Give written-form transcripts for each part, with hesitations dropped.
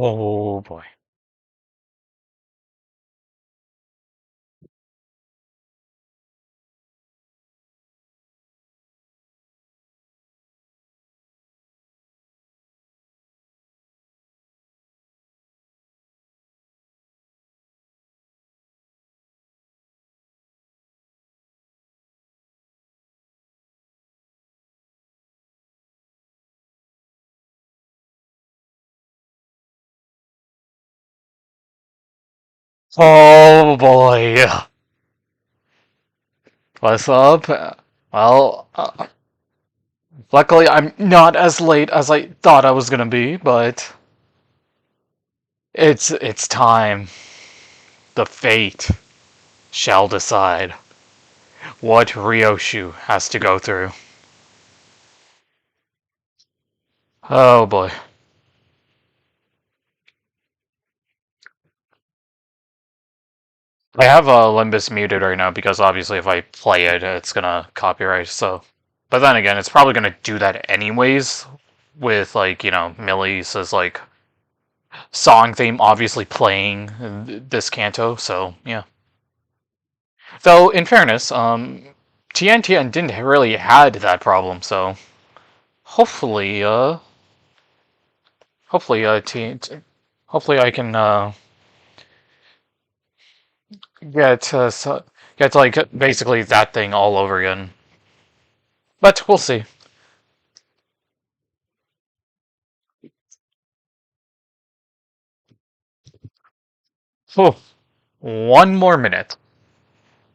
Oh boy. Oh boy. What's up? Well, luckily I'm not as late as I thought I was gonna be, but it's time. The fate shall decide what Ryoshu has to go through. Oh boy. I have Limbus muted right now because obviously if I play it, it's gonna copyright, so. But then again, it's probably gonna do that anyways, with like, Millie's as like song theme obviously playing this Canto, so yeah. Though, in fairness, TNTN didn't really had that problem, so hopefully, hopefully, hopefully I can, get like basically that thing all over again. But we'll see. Oh, one more minute,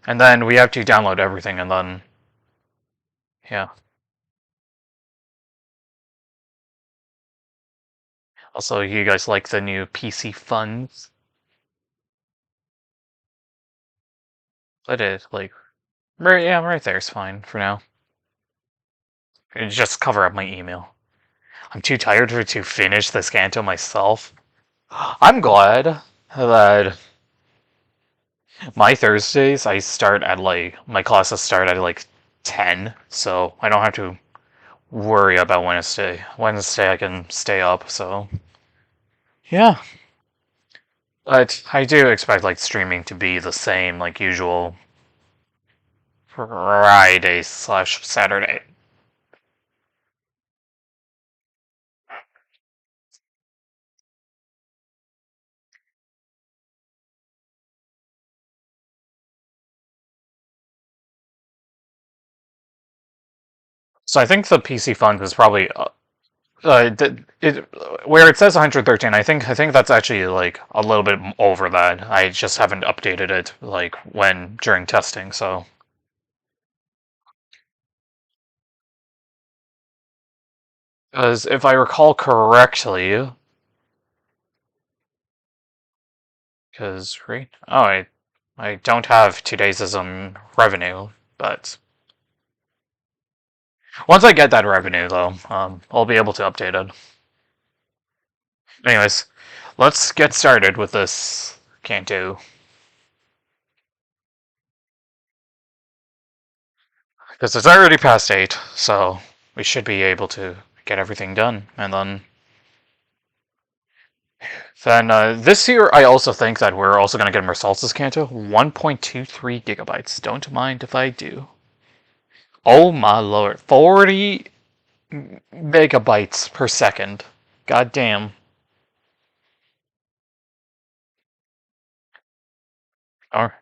and then we have to download everything, and then yeah. Also, you guys like the new PC funds? It is like, right, yeah, right there is fine for now. Just cover up my email. I'm too tired to finish this Canto myself. I'm glad that my Thursdays I start at like my classes start at like 10, so I don't have to worry about Wednesday. Wednesday I can stay up, so yeah. But I do expect like streaming to be the same like usual Friday/Saturday. So I think the PC fund is probably where it says 113. I think that's actually like a little bit over that. I just haven't updated it like when during testing. So, as if I recall correctly, because right, oh, I don't have today's revenue, but once I get that revenue though, I'll be able to update it. Anyways, let's get started with this Canto. Because it's already past 8, so we should be able to get everything done. And then this year, I also think that we're also going to get Mersals's Canto. 1.23 gigabytes. Don't mind if I do. Oh my lord. 40 megabytes per second. God damn.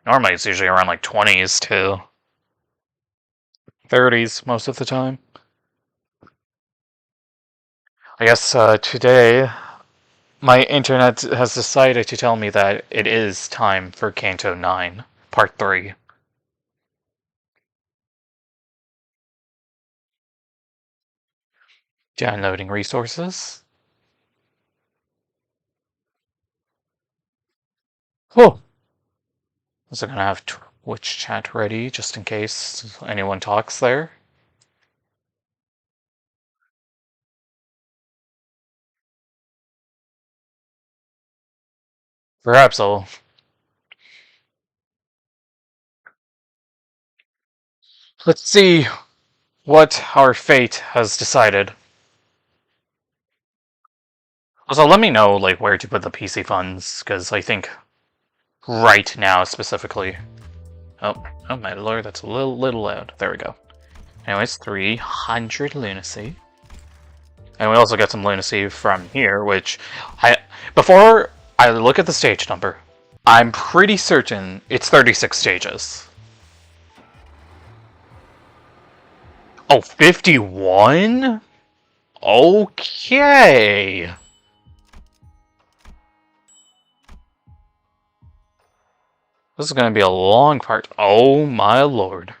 Normally it's usually around like 20s to 30s most of the time. I guess today my internet has decided to tell me that it is time for Canto 9, Part 3. Downloading resources. Oh! Also gonna have Twitch chat ready just in case anyone talks there. Perhaps I'll. Let's see what our fate has decided. Also, let me know like where to put the PC funds, because I think right now specifically. Oh, my lord, that's a little loud. There we go. Anyways, 300 lunacy. And we also get some lunacy from here, which before I look at the stage number, I'm pretty certain it's 36 stages. Oh, 51? Okay. This is going to be a long part. Oh my lord.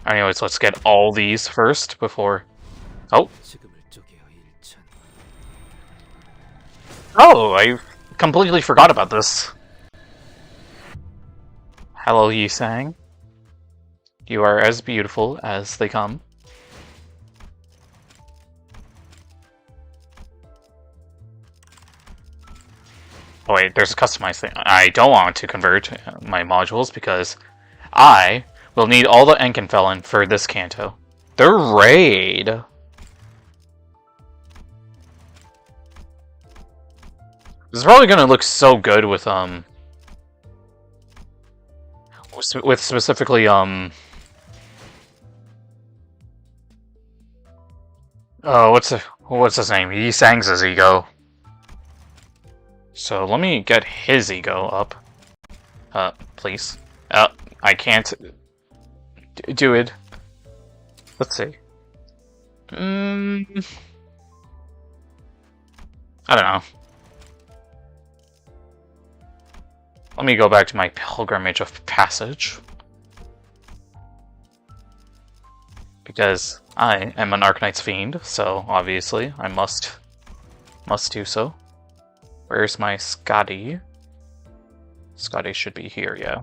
Anyways, let's get all these first before... Oh. Oh, I completely forgot about this. Hello, Yi-sang. You are as beautiful as they come. Oh wait, there's a customized thing. I don't want to convert my modules because I will need all the Enkenfelon for this Canto. The raid! This is probably gonna look so good with specifically what's his name? Yi-sang's ego. So let me get his ego up. Please. I can't do it. Let's see. I don't know. Let me go back to my pilgrimage of passage. Because I am an Arknight's fiend, so obviously I must do so. Where's my Scotty? Scotty should be here, yeah.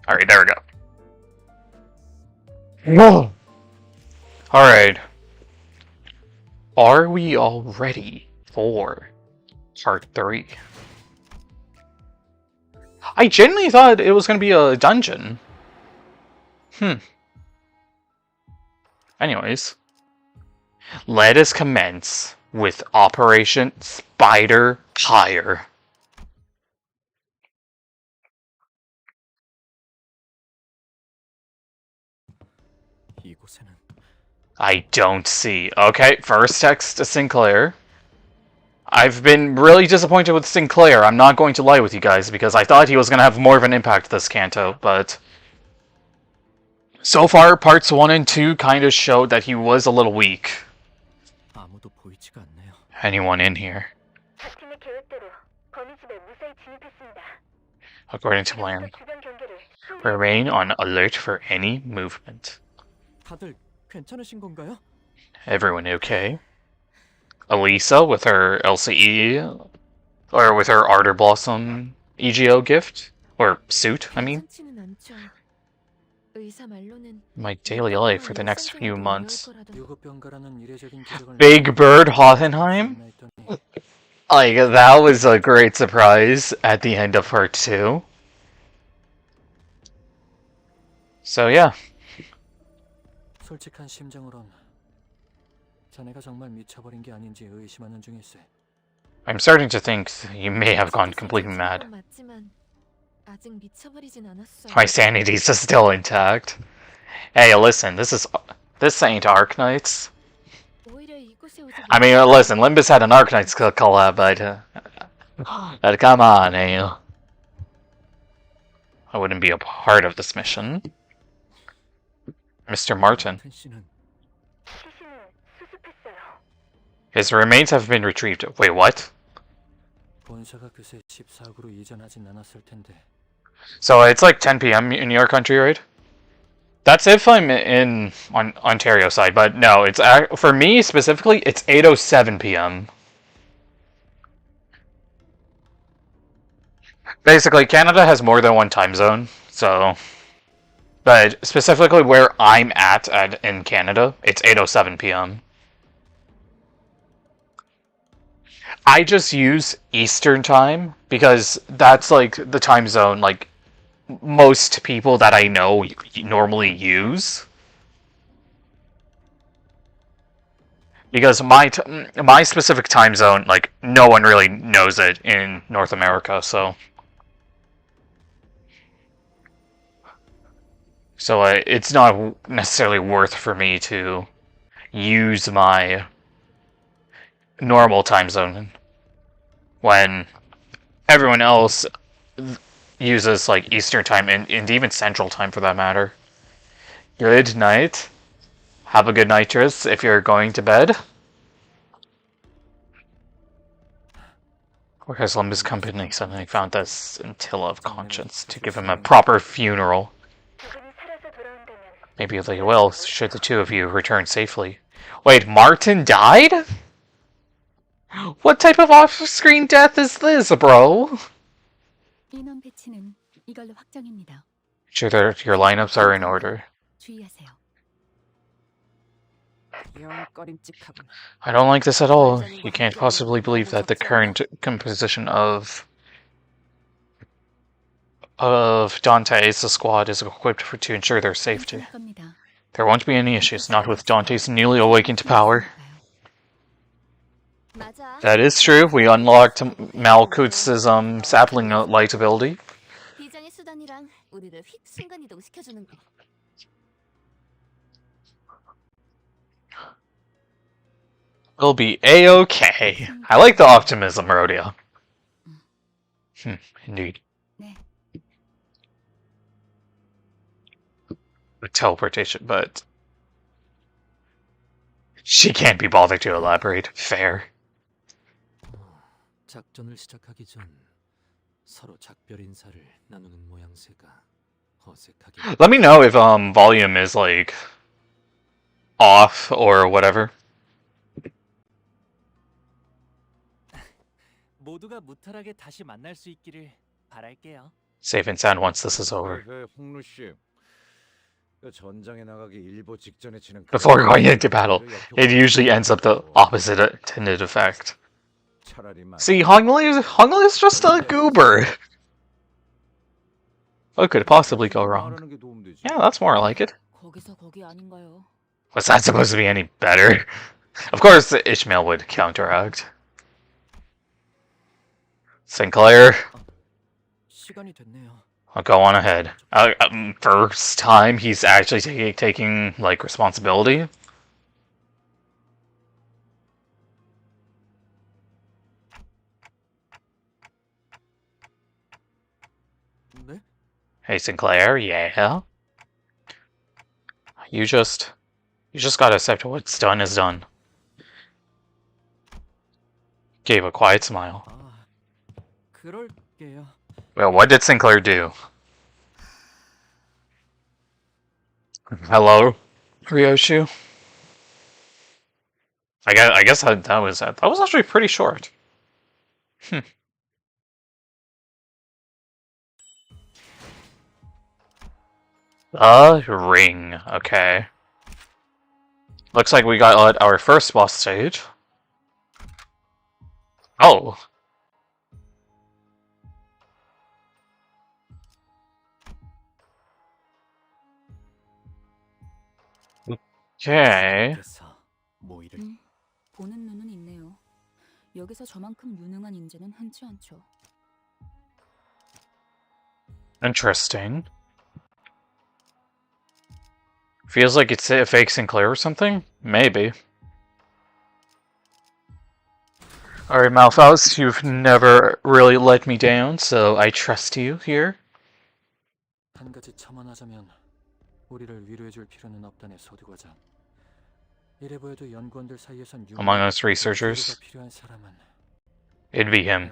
Alright, there we go. Alright. Are we all ready for part 3? I genuinely thought it was going to be a dungeon. Anyways. Let us commence with Operation Spider Tire. I don't see. Okay, first text to Sinclair. I've been really disappointed with Sinclair, I'm not going to lie with you guys, because I thought he was going to have more of an impact this Canto, but... So far, parts 1 and 2 kind of showed that he was a little weak. Anyone in here? According to plan. Remain on alert for any movement. Everyone okay? Elisa with her LCE, or with her Ardor Blossom EGO gift? Or suit, I mean. My daily life for the next few months. Big Bird Hoffenheim? Like, that was a great surprise at the end of part 2. So, yeah. I'm starting to think you may have gone completely mad. My sanity's still intact. Hey, listen, this ain't Arknights. I mean, listen, Limbus had an Arknights collab, but come on, eh? I wouldn't be a part of this mission. Mr. Martin. His remains have been retrieved. Wait, what? So it's like 10 PM in your country, right? That's if I'm on Ontario side, but no, it's for me specifically, it's 8:07 PM. Basically, Canada has more than one time zone, so... But specifically where I'm at in Canada, it's 8:07 PM. I just use Eastern time because that's like the time zone like most people that I know normally use. Because my specific time zone, like, no one really knows it in North America, so it's not necessarily worth for me to use my normal time zone when everyone else uses like Eastern time and even Central time for that matter. Good night. Have a good night, Tris, if you're going to bed. Or has Limbus Company suddenly found this scintilla of conscience to give him a proper funeral? Maybe they will, should the two of you return safely. Wait, Martin died? What type of off-screen death is this, bro? Sure that your lineups are in order. I don't like this at all. You can't possibly believe that the current composition of Dante's squad is equipped to ensure their safety. There won't be any issues, not with Dante's newly awakened power. That is true. We unlocked Malkuth's sapling light ability. We'll be A-okay. I like the optimism, Rhodia. Indeed. The teleportation, but she can't be bothered to elaborate. Fair. 작전을 시작하기 전 서로 작별 인사를 나누는 모양새가 어색하게. Let me know if volume is like off or whatever. 모두가 무탈하게 다시 만날 수 있기를 바랄게요. Safe and sound once this is over. 홍루 씨. 전장에 나가기 일보 직전에 치는 Before going into battle, it usually ends up the opposite intended effect. See, Hongli is just a goober. What could possibly go wrong? Yeah, that's more like it. Was that supposed to be any better? Of course, Ishmael would counteract. Sinclair, I'll go on ahead. First time he's actually taking like responsibility. Hey Sinclair, yeah. You just gotta accept what's done is done. Gave a quiet smile. Well, what did Sinclair do? Hello, Ryoshu. I guess that was actually pretty short. A ring. Okay. Looks like we got our first boss stage. Oh. Okay. 보는 눈은 있네요. 여기서 저만큼 유능한 인재는 흔치 않죠. Interesting. Feels like it's a fake Sinclair or something? Maybe. Alright, Malfaust, you've never really let me down, so I trust you here. 한 가지 첨언하자면 우리를 위로해줄 필요는 없다네 소두과장. 이래 보여도 연구원들 사이에선 Among us researchers, 필요한 사람은 it'd be him.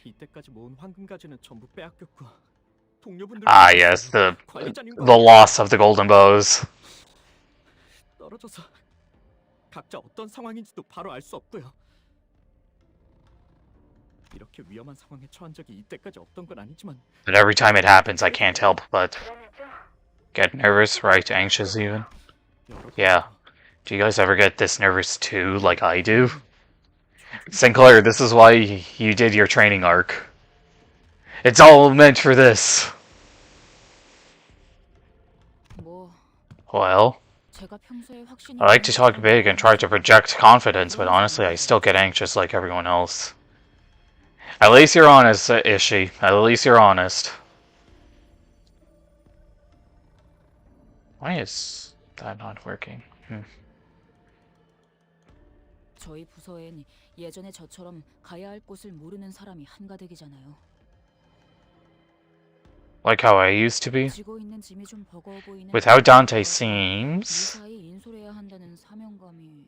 이때까지 모은 황금 가지는 전부 빼앗겼고 동료분들 Ah, yes, the loss of the golden bows. 떨어져서 각자 어떤 상황인지도 바로 알 수 없고요. 이렇게 위험한 상황에 처한 적이 이때까지 없던 건 아니지만. But every time it happens, I can't help but get nervous, right? Anxious even. Yeah. Do you guys ever get this nervous too, like I do? Sinclair, this is why you did your training arc. It's all meant for this. Well, 제가 평소에 확신이 I like to talk 많은 big and try to project confidence, but honestly, I still get anxious like everyone else. At least you're honest, Ishii. At least you're honest. Why is that not working? 저희 부서엔 예전에 저처럼 가야 할 곳을 모르는 사람이 한가득이잖아요. Like how I used to be? 지고 있는 짐이 좀 버거워 보이는 With how Dante seems. 무사히 인솔해야 한다는 사명감이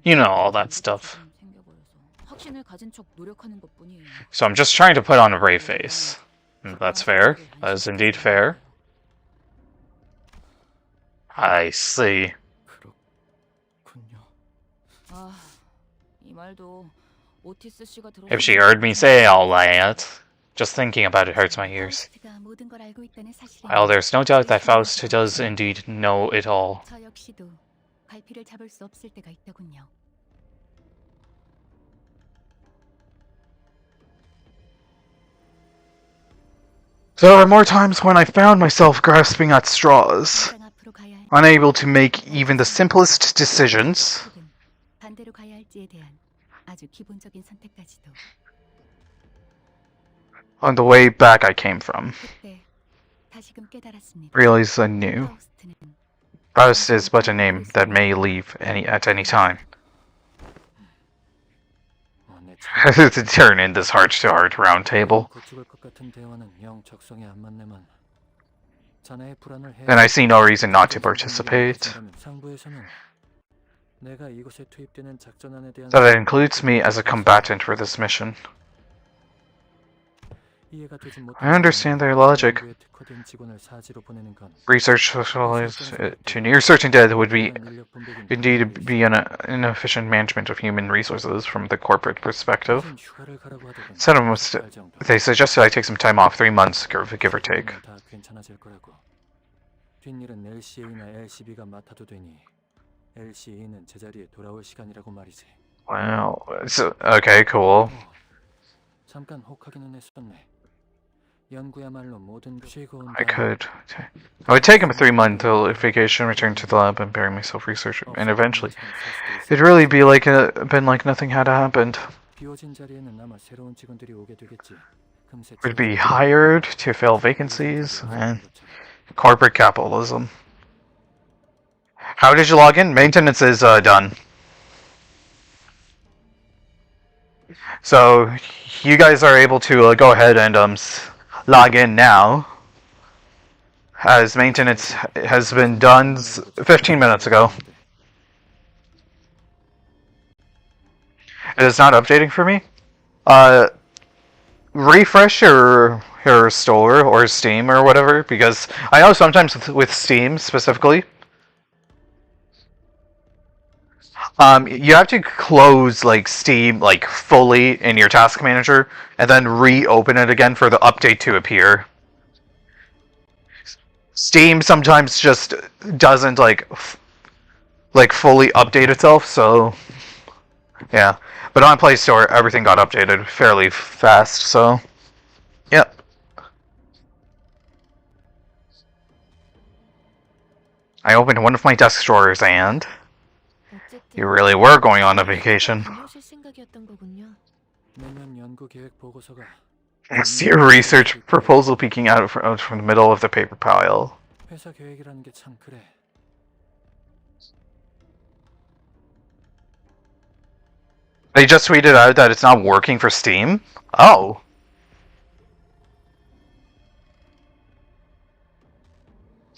You know, all that stuff. 조금 생겨버려서 확신을 가진 척 노력하는 것뿐이에요. So I'm just trying to put on a brave face. That's fair. That is indeed fair. I see. 그렇군요. 아, 이 말도 오티스 씨가 들어. If she heard me say all that, just thinking about it hurts my ears. 파우스트가 모든 걸 알고 있다는 사실에 Well, there's no doubt that Faust does indeed know it all. 저 역시도 갈피를 잡을 수 없을 때가 있더군요. There are more times when I found myself grasping at straws, 당장 앞으로 가야 할 unable to make even the simplest decisions. 혹은 반대로 가야 할지에 대한 아주 기본적인 선택까지도. On the way back I came from, 그때 다시금 깨달았습니다. realized anew. 파우스트는 Faust is but a name that may leave at any time. 내 차. To turn in this heart-to-heart round table. 죽을 것 같은 대화는 영 적성에 안 맞네만. 자네의 불안을 해. Then I see no reason not to participate. 상부에서는 내가 이곳에 투입되는 작전안에 대한 So that includes me as a combatant for this mission. 이해가 되지 I understand their logic. 정부에 특화된 직원을 사지로 보내는 건 Research socialized to near certain death would be 인력 분배긴 indeed be an inefficient management of human resources from the corporate perspective. 무슨 휴가를 가라고 하더군. Said they suggested I take some time off, 3 months, give or take. 다 괜찮아질 거라고. 뒷일은 LCA나 LCB가 맡아도 되니 LCA는 제자리에 돌아올 시간이라고 말이지. Wow. So, okay, cool. 잠깐 혹하기는 했었네. 연구야말로 모든 쉬고 온 I 다음 could. I would take him a 3-month vacation, return to the lab, and bury myself research, and eventually, it'd really be like been like nothing had happened. 비워진 자리에는 아마 새로운 직원들이 오게 되겠지. 금세 Would be hired to fill vacancies, and corporate capitalism. How did you log in? Maintenance is done. So you guys are able to go ahead and log in now, as maintenance has been done 15 minutes ago. It is not updating for me. Refresh your store or Steam or whatever, because I know sometimes with Steam specifically, you have to close like Steam like fully in your task manager and then reopen it again for the update to appear. Steam sometimes just doesn't like fully update itself, so yeah. But on Play Store, everything got updated fairly fast, so yep. I opened one of my desk drawers and you really were going on a vacation. 다녀오실 생각이었던 거군요. 내년 연구 계획 보고서가 I see a research proposal peeking out from the middle of the paper pile. 회사 계획이라는 게 참 그래. They just tweeted out that it's not working for Steam? Oh.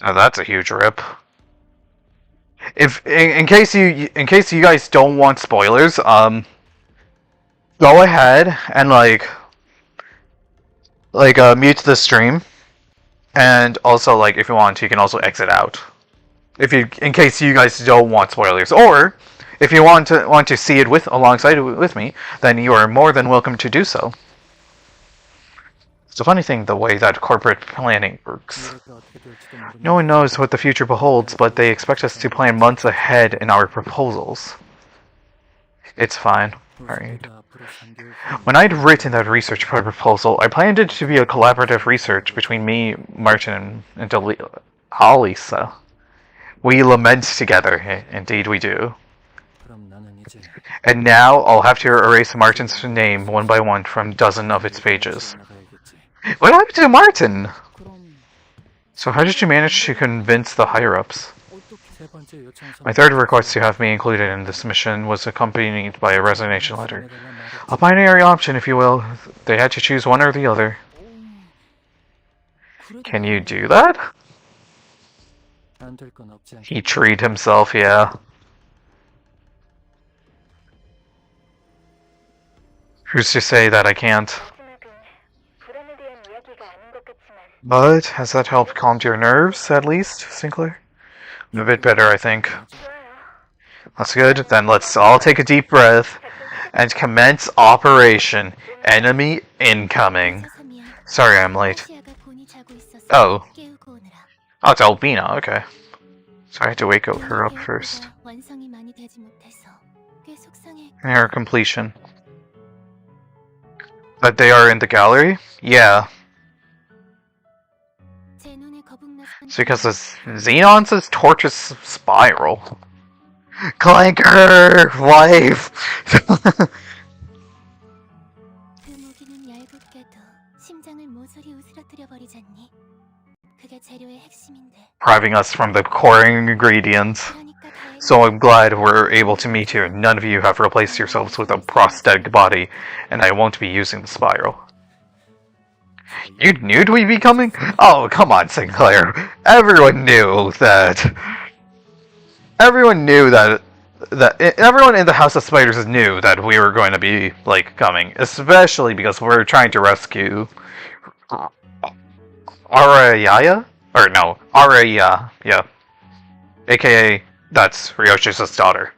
Oh, that's a huge rip. If in case you guys don't want spoilers, go ahead and mute the stream, and also if you want, you can also exit out. In case you guys don't want spoilers, or if you want to see it alongside with me, then you are more than welcome to do so. It's a funny thing, the way that corporate planning works. 미래가 어떻게 될지도 모르는 No one knows what the future beholds, but they expect us to plan months ahead in our proposals. It's fine. Alright. 우리가 앞으로 3개월 후에 When I'd written that research proposal, I planned it to be a collaborative research between me, Martin, and Alisa. We lament together. Indeed we do. 그럼 나는 이제 And now I'll have to erase Martin's name one by one from dozen of its pages. 나가야겠지. What happened to Martin? 그럼 So how did you manage to convince the higher-ups? 어떻게 세 번째 요청 My third request to have me included in this mission was accompanied by a resignation letter. A binary option, if you will. They had to choose one or the other. 그래도 Can you do that? 안될 건 없지 He 않겠니? treed himself, yeah. Who's to say that I can't? 불안에 대한 이야기가 아닌 것 같지만 But has that helped calm your nerves, at least, Sinclair? I'm a bit better, I think. 좋아요. That's good. Then let's all take a deep breath and commence operation. Enemy incoming. 늦어서 미안. Sorry I'm late. 아시아가 곤히 자고 있어서 Oh. 깨우고 오느라. Oh, it's Albina, okay. So I had to wake her up first. 계획보다 완성이 많이 되지 못해서 꽤 속상해. And her completion. But they are in the gallery? Yeah. 제 눈에 거북나서 It's because this Xenon's tortuous spiral. Clanker! Wife! 그 무기는 얇게도 심장을 모조리 으스러뜨려 버리잖니. 그게 재료의 핵심인데. Depriving us from the core ingredients. 그러니까 다행히 So I'm glad we're able to meet here. None of you have replaced yourselves with a prosthetic body, and I won't be using the spiral. You knew we'd be coming? Oh, come on, Sinclair. Everyone knew that. Everyone knew that. Everyone in the House of Spiders knew that we were going to be, like, coming. Especially because we're trying to rescue Arayaya? Or no, Araya, yeah. AKA, that's Ryoshu's daughter.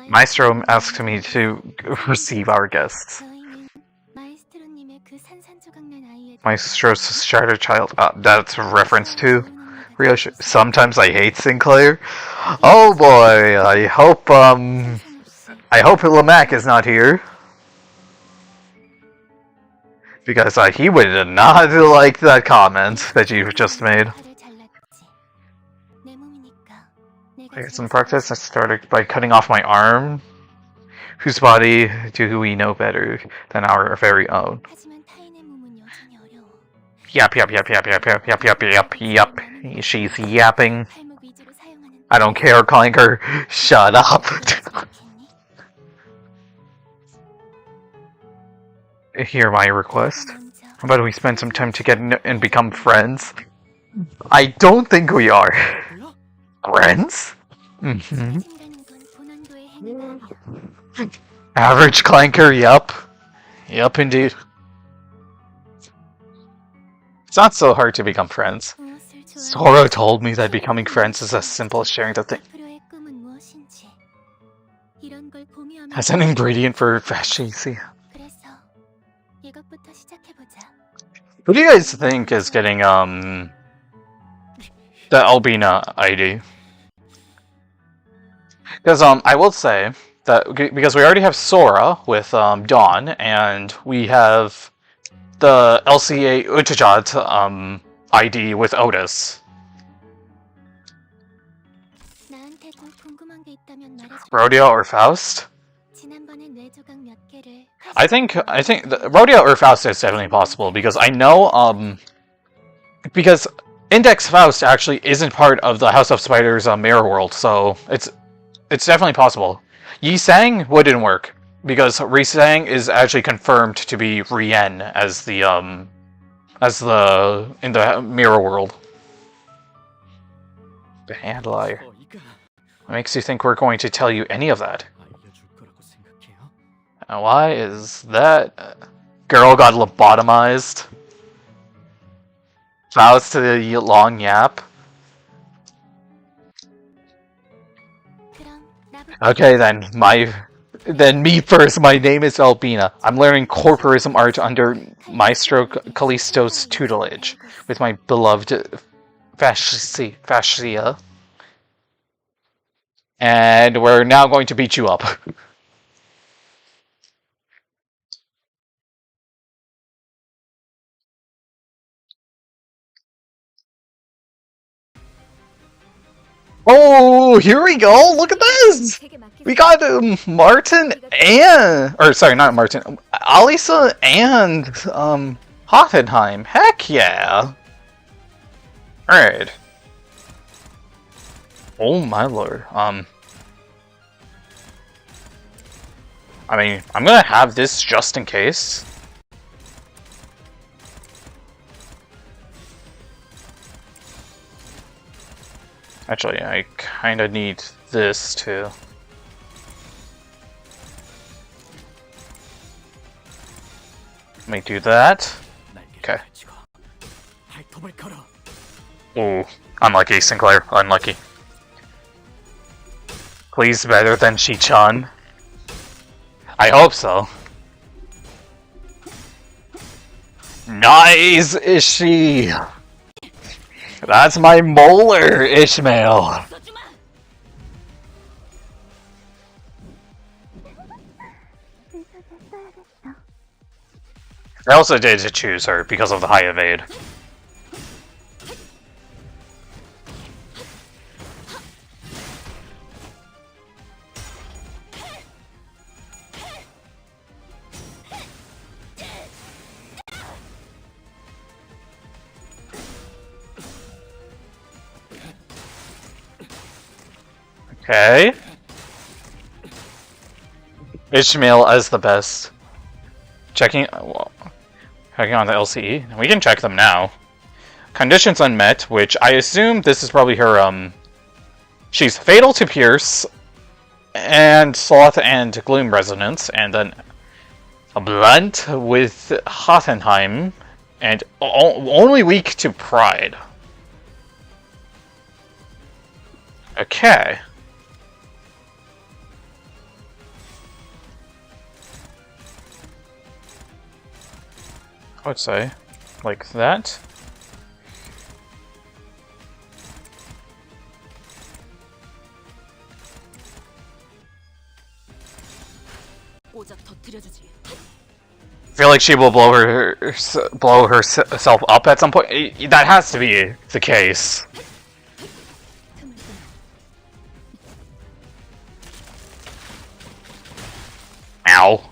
Maestro asked me to receive our guests. 저희는 마에스트로님의 그 산산조각난 아이에 Maestro's shattered child. That's a reference to Ryoshu. Sometimes I hate Sinclair. Oh boy, I hope Lamac is not here. Because he would not like that comment that you just made. 칼을 잘랐지. 내 몸이니까. 내가 I got 제일 some practice. I started by cutting off my arm. Whose body do we know better than our very own? 하지만 타인의 몸은 여전히 어려워. Yap, yap, yap, yap, yap, yap, yap, yap, yap, yap. She's yapping. 팔목 위주로 사용하는 I don't care, Clanker. Shut up. Hear my request. 먼저 How about we spend some time together and become friends? I don't think we are. Friends? Mm-hmm. 사진이라는 건 고난도의 행위가 아니야. Average Clanker, yup. Yup, indeed. It's not so hard to become friends. 무엇을 좋아하는지, Sora told me that becoming friends is as simple as sharing the thing 앞으로의 꿈은 무엇인지 이런 걸 공유하면 as an ingredient for efficiency. 그래서 이것부터 시작해보자. Who do you guys think is getting, the Albina ID? Because, I will say that, because we already have Sora with, Dawn, and we have the LCA Utajat, ID with Otis. 나한테 꼭 궁금한 게 있다면 말해줘. Rodeo or Faust? 지난번에 뇌 조각 몇 개를 I think the Rodeo or Faust is definitely possible because I know because Index Faust actually isn't part of the House of Spiders mirror world, so it's definitely possible. Yi Sang wouldn't work because Ri Sang is actually confirmed to be Rien as the in the mirror world. The hand liar. What makes you think we're going to tell you any of that? 알려줄 거라고 생각해요? And why is that girl got lobotomized? Faust to the long yap. 그럼 나부터 Okay, then me first. My name is Albina. I'm learning corporism art under Maestro Callisto's tutelage with my beloved Fascia. And we're now going to beat you up. Oh, here we go! Look at this! We got Martin and... Or, sorry, not Martin. Alisa and, Hoffenheim. Heck yeah! Alright. Oh my lord. I mean, I'm gonna have this just in case. Actually, I kinda need this too. Let me do that. Okay. Ooh, unlucky, Sinclair. Unlucky. Please better than Shi-chan. I hope so. Nice, Ishi! That's my molar, Ishmael! I also did choose her because of the high evade. Okay. Ishmael as the best. Checking on the LCE. We can check them now. Conditions unmet, which I assume this is probably her, she's fatal to Pierce, and Sloth and Gloom Resonance, and then a blunt with Hoffenheim, and only weak to Pride. Okay. I would say, like that. I feel like she will blow herself up at some point. That has to be the case. Ow.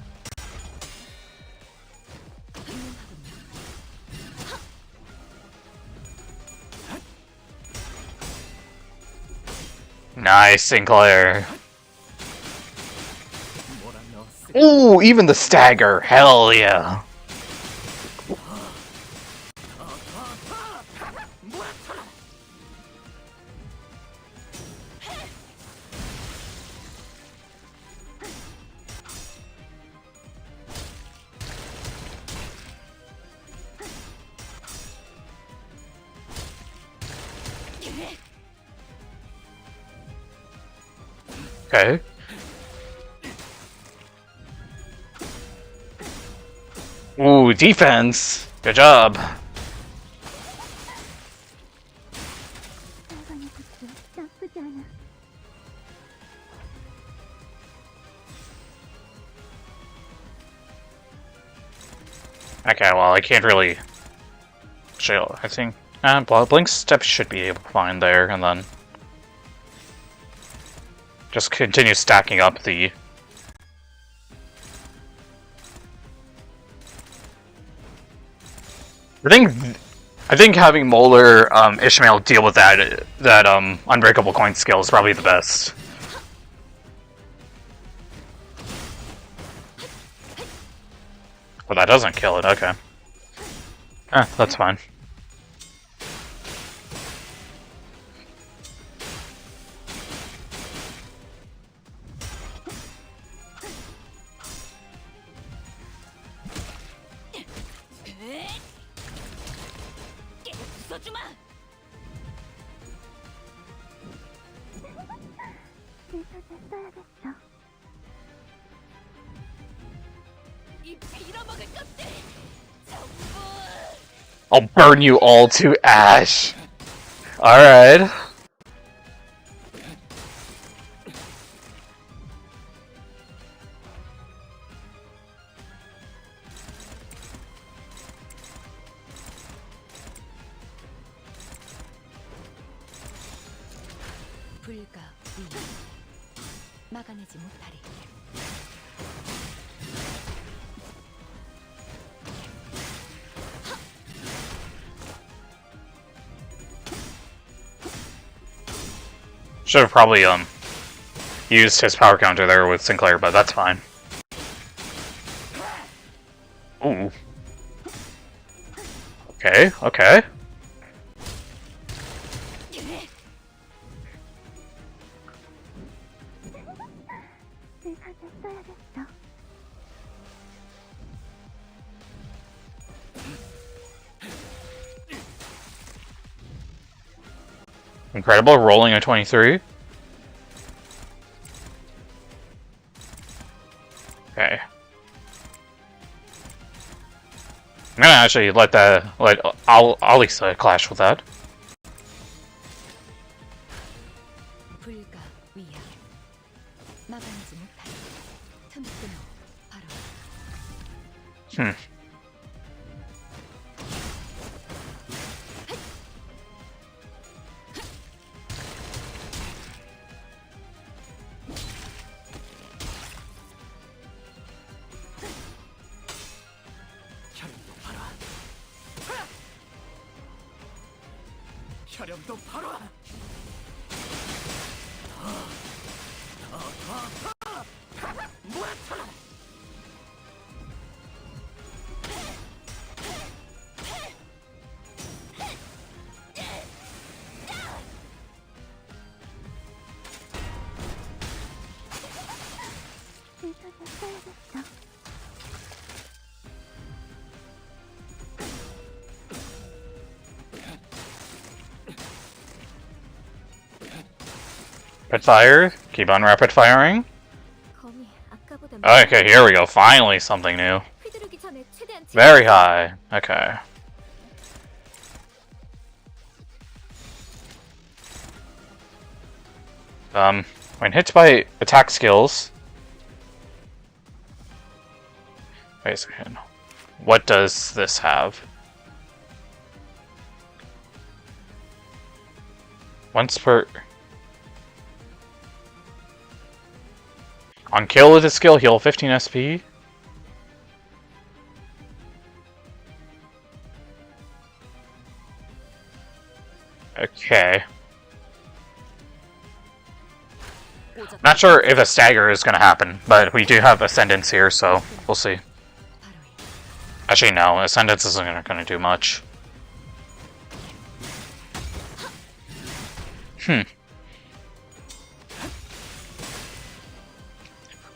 Nice, Sinclair. Ooh, even the stagger. Hell yeah. Okay. Ooh, defense! Good job. Okay, well, I can't really chill. I think Blink's step should be able to find there, and then just continue stacking up the. I think having Molar Ishmael deal with that unbreakable coin skill is probably the best. Well, that doesn't kill it. Okay. That's fine. I'll burn you all to ash. Alright. 불가 위 막아내지 못하리. Should have probably used his power counter there with Sinclair, but that's fine. Ooh. Okay, okay. Incredible, rolling a 23. Okay. I'm gonna actually let Alisa clash with that. 불가 위야 막아내지 못하리. 틈끊어 바로. 혈염도 바로. Rapid fire. Keep on rapid firing. 검이 아까보다 Okay, here we go. Finally something new. 휘두르기 전에 최대한 Very high. Okay. When hit by attack skills... Wait a second. What does this have? Once per... On kill with a skill, heal 15 SP. Okay. Not sure if a stagger is going to happen, but we do have Ascendance here, so we'll see. Actually, no, Ascendance isn't going to do much.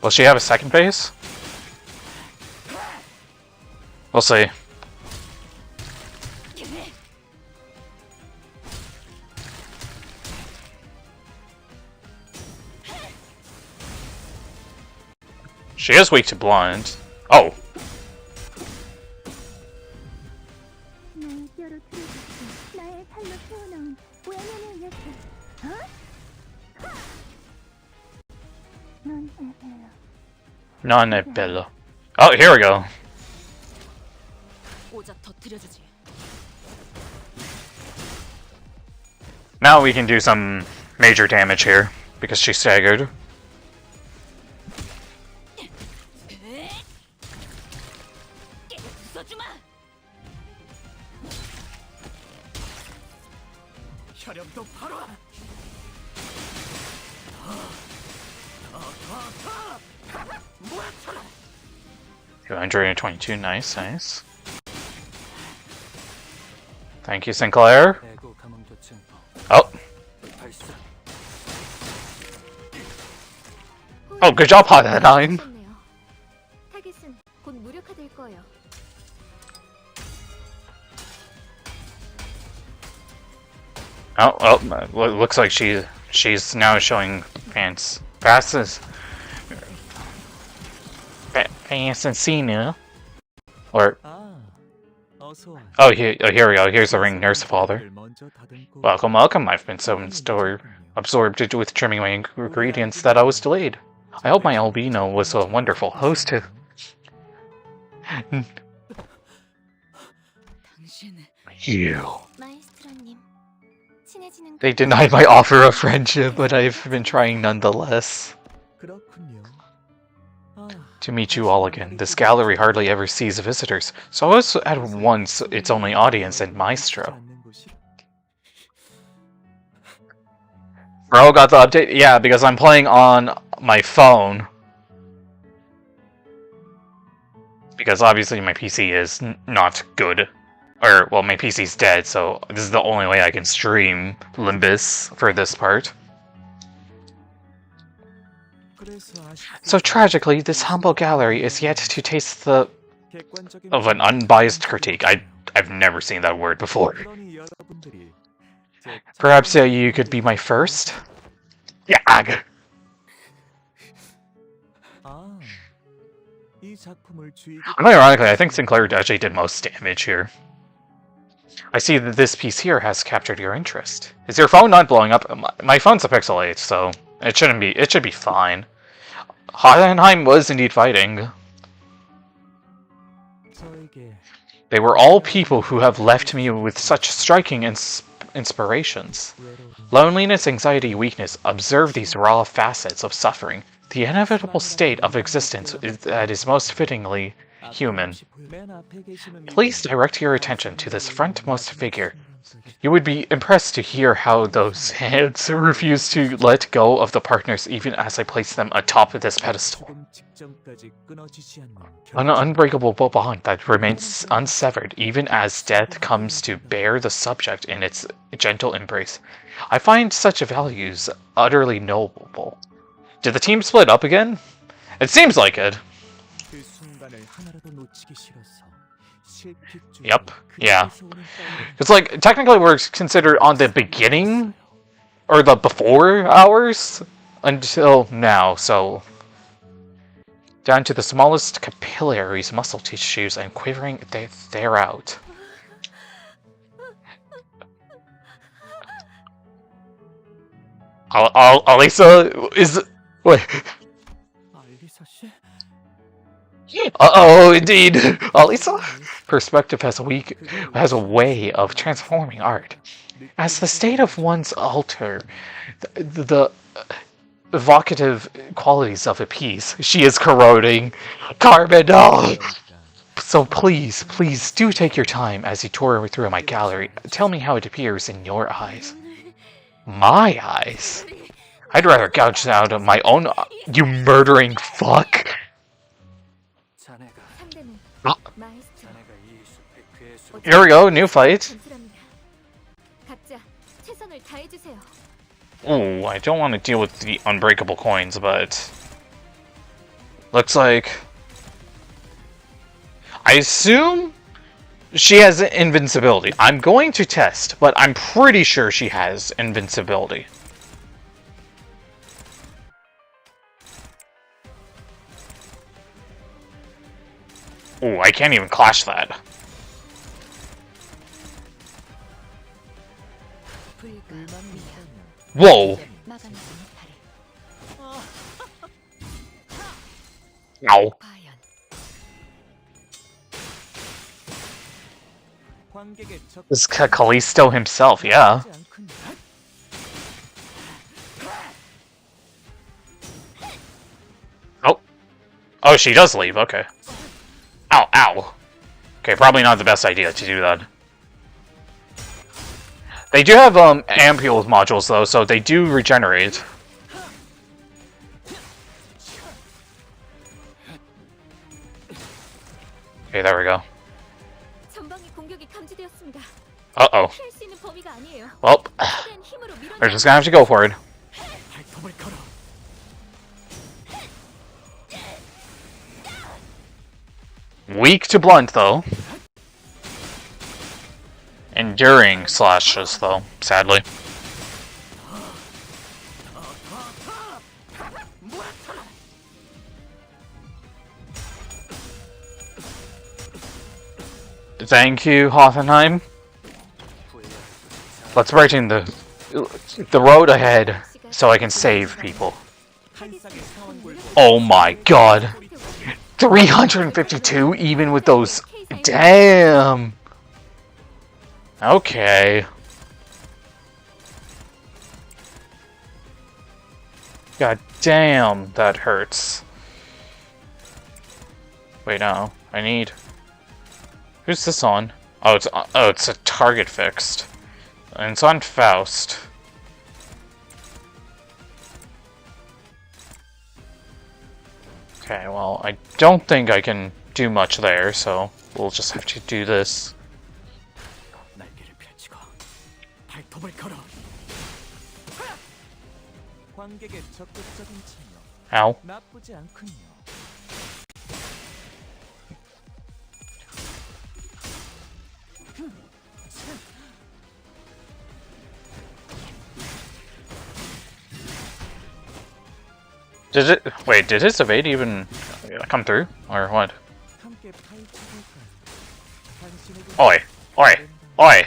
Will she have a second phase? We'll see. She is weak to blunt. Oh. 나의 뼈로 틀어졌어. 나의 살로 태어나온 외면을 위해서. 넌 에베라. Non-Ebella. Oh, here we go. 오자 터뜨려주지. Now we can do some major damage here, because she's staggered. 혈염도 바로. 222, nice, nice. Thank you, Sinclair. 에고 감흥 교층포. Oh. 발사. Oh, good job, Hot 9. 타겟은 곧 무력화될 거예요. Oh, looks like she's now showing pants. Passes. Pants and Cena. Or 아, 어서 와. oh, here we go. Here's the ring, Nurse Father. Welcome, welcome. I've been so absorbed with trimming my ingredients that I was delayed. I hope my Albina was a wonderful host to. 당신 You. 마에스트로님, 친해지고 They denied my offer of friendship, but I've been trying nonetheless. 그렇군요. To meet you all again. This gallery hardly ever sees visitors, so I was at once its only audience and maestro. Bro, got the update? Yeah, because I'm playing on my phone. Because obviously my PC is not good. Or, well, my PC's dead, so this is the only way I can stream Limbus for this part. So tragically, this humble gallery is yet to taste the... of an unbiased critique. I've never seen that word before. Perhaps you could be my first? Yeah. Ironically, I think Sinclair actually did most damage here. I see that this piece here has captured your interest. Is your phone not blowing up? My phone's a Pixel 8, so it shouldn't be. It should be fine. Hohenheim was indeed fighting. They were all people who have left me with such striking inspirations. Loneliness, anxiety, weakness. Observe these raw facets of suffering. The inevitable state of existence that is most fittingly human. Please direct your attention to this frontmost figure. You would be impressed to hear how those hands refuse to let go of the partners even as I place them atop of this pedestal. An unbreakable bond that remains unsevered even as death comes to bear the subject in its gentle embrace. I find such values utterly noble. Did the team split up again? It seems like it. Yep, yeah. It's like, technically we're considered on the beginning, or the before hours, until now, so... Down to the smallest capillaries, muscle tissues, and quivering, they're out. Alisa is... Wait. Uh-oh, indeed. Alisa? Perspective has a way of transforming art. As the state of one's alter, the evocative qualities of a piece, she is corroding. Carmen, no! So please do take your time as you tour through my gallery. Tell me how it appears in your eyes. My eyes? I'd rather gouge out of my own... You murdering fuck! Oh. Here we go, new fight. Oh, I don't want to deal with the unbreakable coins, but... Looks like... I assume she has invincibility. I'm going to test, but I'm pretty sure she has invincibility. Oh, I can't even clash that. Whoa! Ow. This is Callisto himself, yeah. Oh. Oh, she does leave, okay. Ow, ow. Okay, probably not the best idea to do that. They do have ampule modules though, so they do regenerate. Okay, there we go. Uh-oh. Well, we're just gonna have to go for it. Weak to blunt, though. Enduring slashes, though, sadly. Thank you, Hoffenheim. Let's brighten the road ahead so I can save people. Oh my god. 352 even with those... Damn! Okay. God damn, that hurts. Wait, no. I need... Who's this on? Oh, it's a target fixed. And it's on Faust. Okay, well, I don't think I can do much there, so we'll just have to do this. 날개를 펼치고 발톱을 걸어. 관객의 적극적인 참여. Ow. 나쁘지 않군요. Did it... Wait, did his evade even come through? Or what? 함께 파헤쳐볼까요? 당신에게 Oi! Oi! Oi!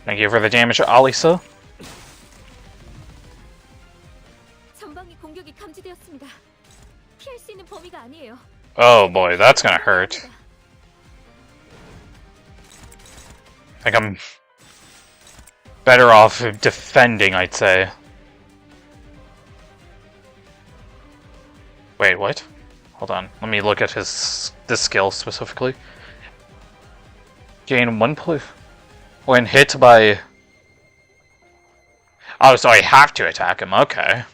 Thank you for the damage, Alisa. 전방위 공격이 감지되었습니다. 피할 수 있는 범위가 아니에요. Oh boy, that's gonna hurt. I think I'm better off defending, I'd say. Wait, what? Hold on, let me look at this skill specifically. Gain 1 plus when hit by... Oh, so I have to attack him, okay.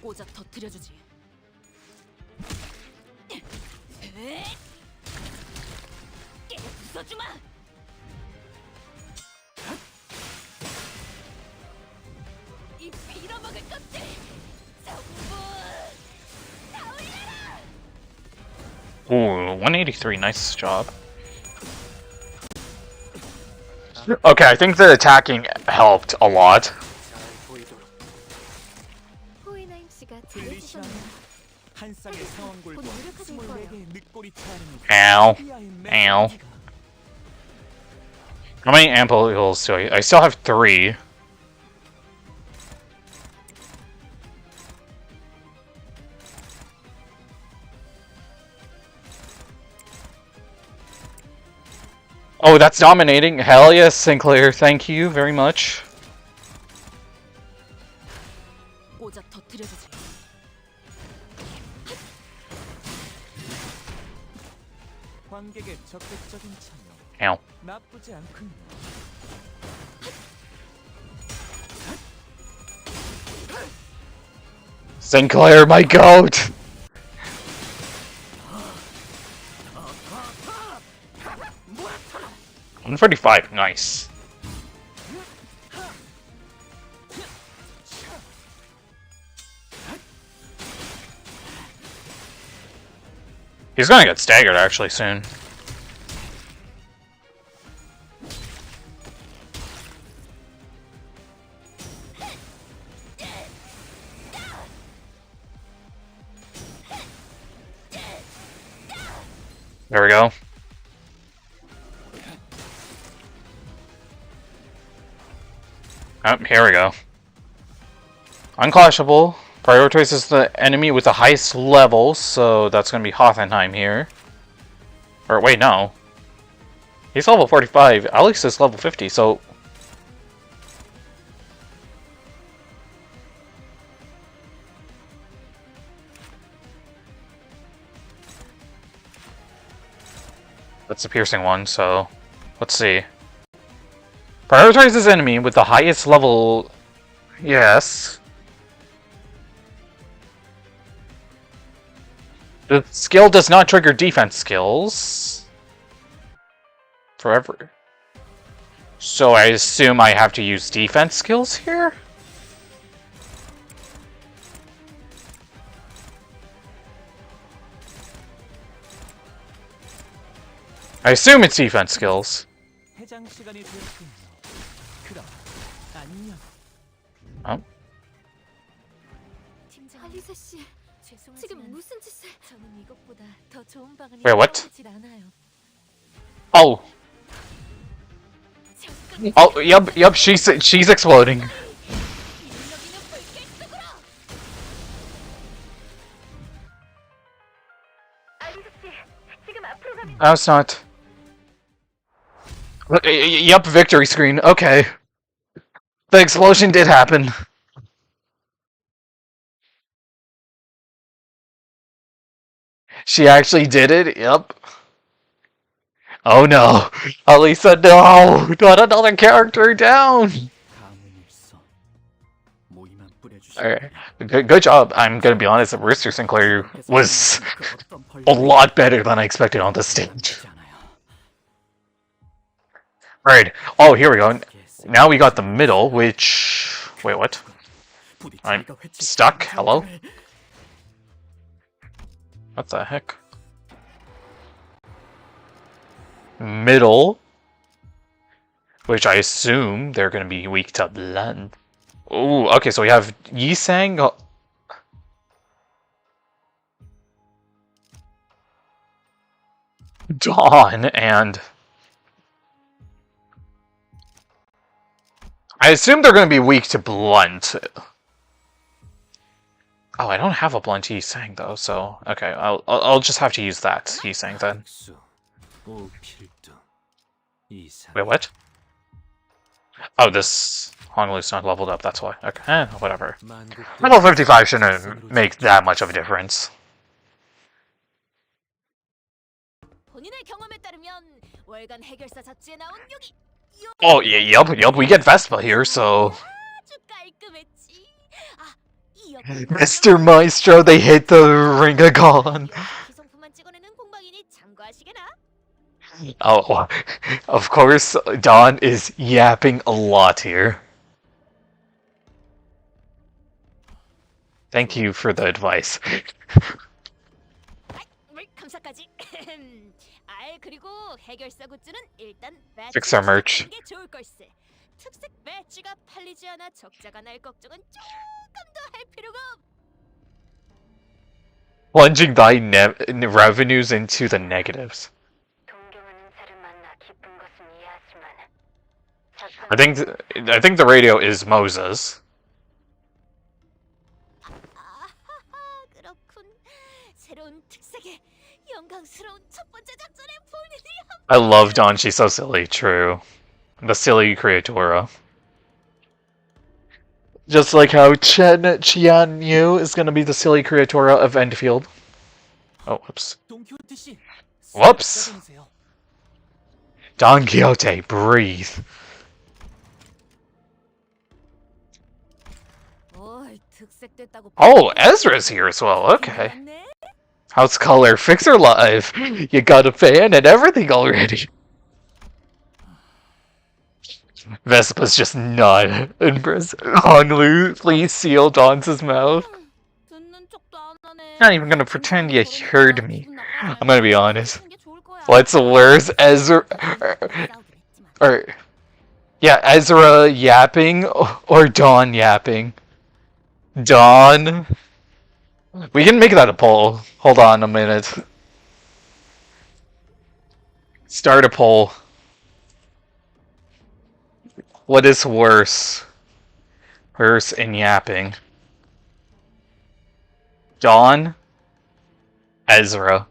꼬작 터뜨려주지. 부숴주마. 이 빌어먹을 것들 전부 다 올려라. Ooh, 183, nice job. Okay, I think the attacking helped a lot. 잘 보이도록 호이나임 씨가 들리시나요? 잘해주셨네요. 한 쌍의 상왕골과 곧 노력하실 거예요. 24개의 늑골이 차는 Ow. 피아의 Ow. 메시지가 How many ampules do I still have 3. Oh, that's dominating. Hell yes, Sinclair. Thank you very much. 꼬작 터뜨려주지. 관객의 적극적인 참여 Ow. 나쁘지 않군요. Sinclair, my goat! 145, nice. He's gonna get staggered actually soon. There we go. Oh, here we go. Unclashable. Prioritizes the enemy with the highest level, so that's going to be Hoffenheim here. Or wait, no. He's level 45. Alex is level 50, so... That's the piercing one, so... Let's see. Prioritizes enemy with the highest level... Yes. The skill does not trigger defense skills. Forever. So I assume I have to use defense skills here? I assume it's defense skills. 해장 시간이 되었군요. 그럼 안녕. Oh. 팀장 알리사 씨, 지금 무슨 짓을? 저는 이것보다 더 좋은 방안이 Wait, what? 나오질 않아요. Oh. Oh, yep, she's exploding. No, it's not. Yep, victory screen. Okay. The explosion did happen. She actually did it? Yep. Oh no. Alisa, no! Not another character down! Alright. Good job. I'm gonna be honest, Rooster Sinclair was a lot better than I expected on this stage. Alright. Oh, here we go. Now we got the middle, which... Wait, what? I'm stuck? Hello? What the heck? Middle. Which I assume they're gonna be weak to blend. Ooh, okay, so we have Yisang. Dawn, and... I assume they're gonna be weak to blunt. Oh, I don't have a blunt Yisang though, so... Okay, I'll just have to use that Yisang then. Wait, what? Oh, this Honolulu's not leveled up, that's why. Okay, whatever. Level 55 shouldn't make that much of a difference. Oh, yeah, yep, we get Vespa here, so... Mr. Maestro, they hit the Ringagon! Oh, of course, Dawn is yapping a lot here. Thank you for the advice. Fix our merch. Plunging thy revenues into the negatives. I think the radio is Moses. I love Dawn, she's so silly, true. The silly creatora. Just like how Qian Yu is gonna be the silly creatora of Endfield. Oh, whoops. Whoops! Don Quixote, breathe. Oh, Ezra's here as well, okay. House Color, Fixer Live! You got a fan and everything already! Vespa's just not impressed. Honolulu, please seal Dawn's mouth. Not even gonna pretend you heard me. I'm gonna be honest. What's worse, Ezra... yeah, Ezra yapping or Dawn yapping? Dawn? We can make that a poll. Hold on a minute. Start a poll. What is worse? Worse in yapping. Dawn? Ezra.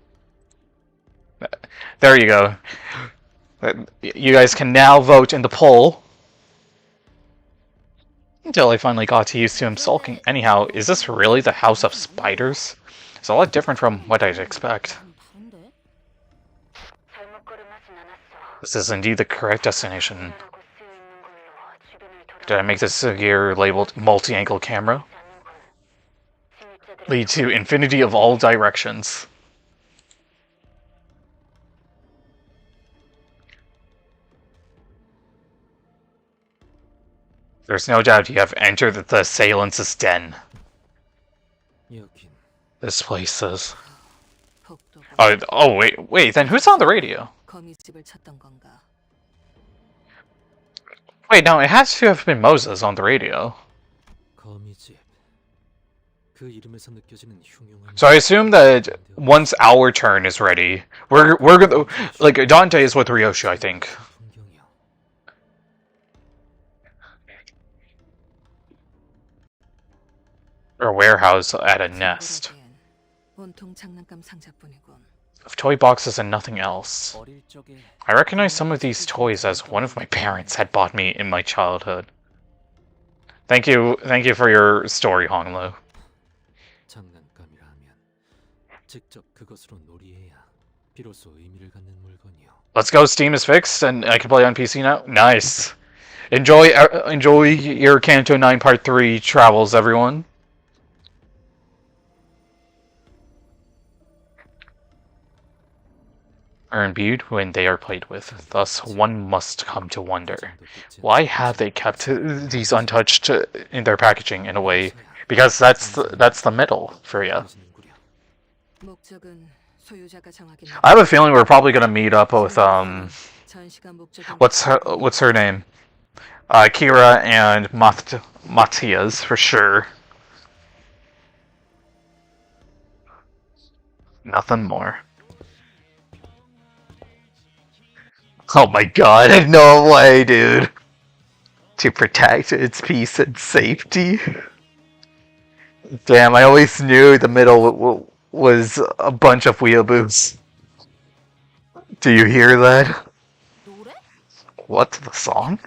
There you go. You guys can now vote in the poll. Until I finally got used to him sulking. Anyhow, is this really the House of Spiders? It's a lot different from what I'd expect. This is indeed the correct destination. Did I make this gear labeled multi-angle camera? Lead to infinity of all directions. There's no doubt you have entered the assailants' den. This place says... Oh, wait, then who's on the radio? Wait, no, it has to have been Moses on the radio. 그 이름에서 느껴지는 흉흉한 So I assume that once our turn is ready, we're gonna like Dante is with Ryoshu, I think. 풍경이야. Or warehouse at a nest. 온통 장난감 상자뿐이군. Of toy boxes and nothing else. 어릴 적에 I recognize some of these toys as one of my parents had bought me in my childhood. Thank you for your story, Honglu. 장난감이라 하면 직접 그것으로 놀이해야 비로소 의미를 갖는 물건이요. Let's go. Steam is fixed, and I can play on PC now. Nice. Enjoy your Canto 9 Part 3 travels, everyone. Are imbued when they are played with. Thus, one must come to wonder, why have they kept these untouched in their packaging in a way? Because that's the middle for you. 목적은 소유자가 정하긴 I have a feeling we're probably gonna meet up with 전시가 목적은 what's her name? Kira and Matthias for sure. Nothing more. Oh my god, no way, dude. To protect its peace and safety? Damn, I always knew the middle was a bunch of weeaboos. Do you hear that? 노래? What's the song?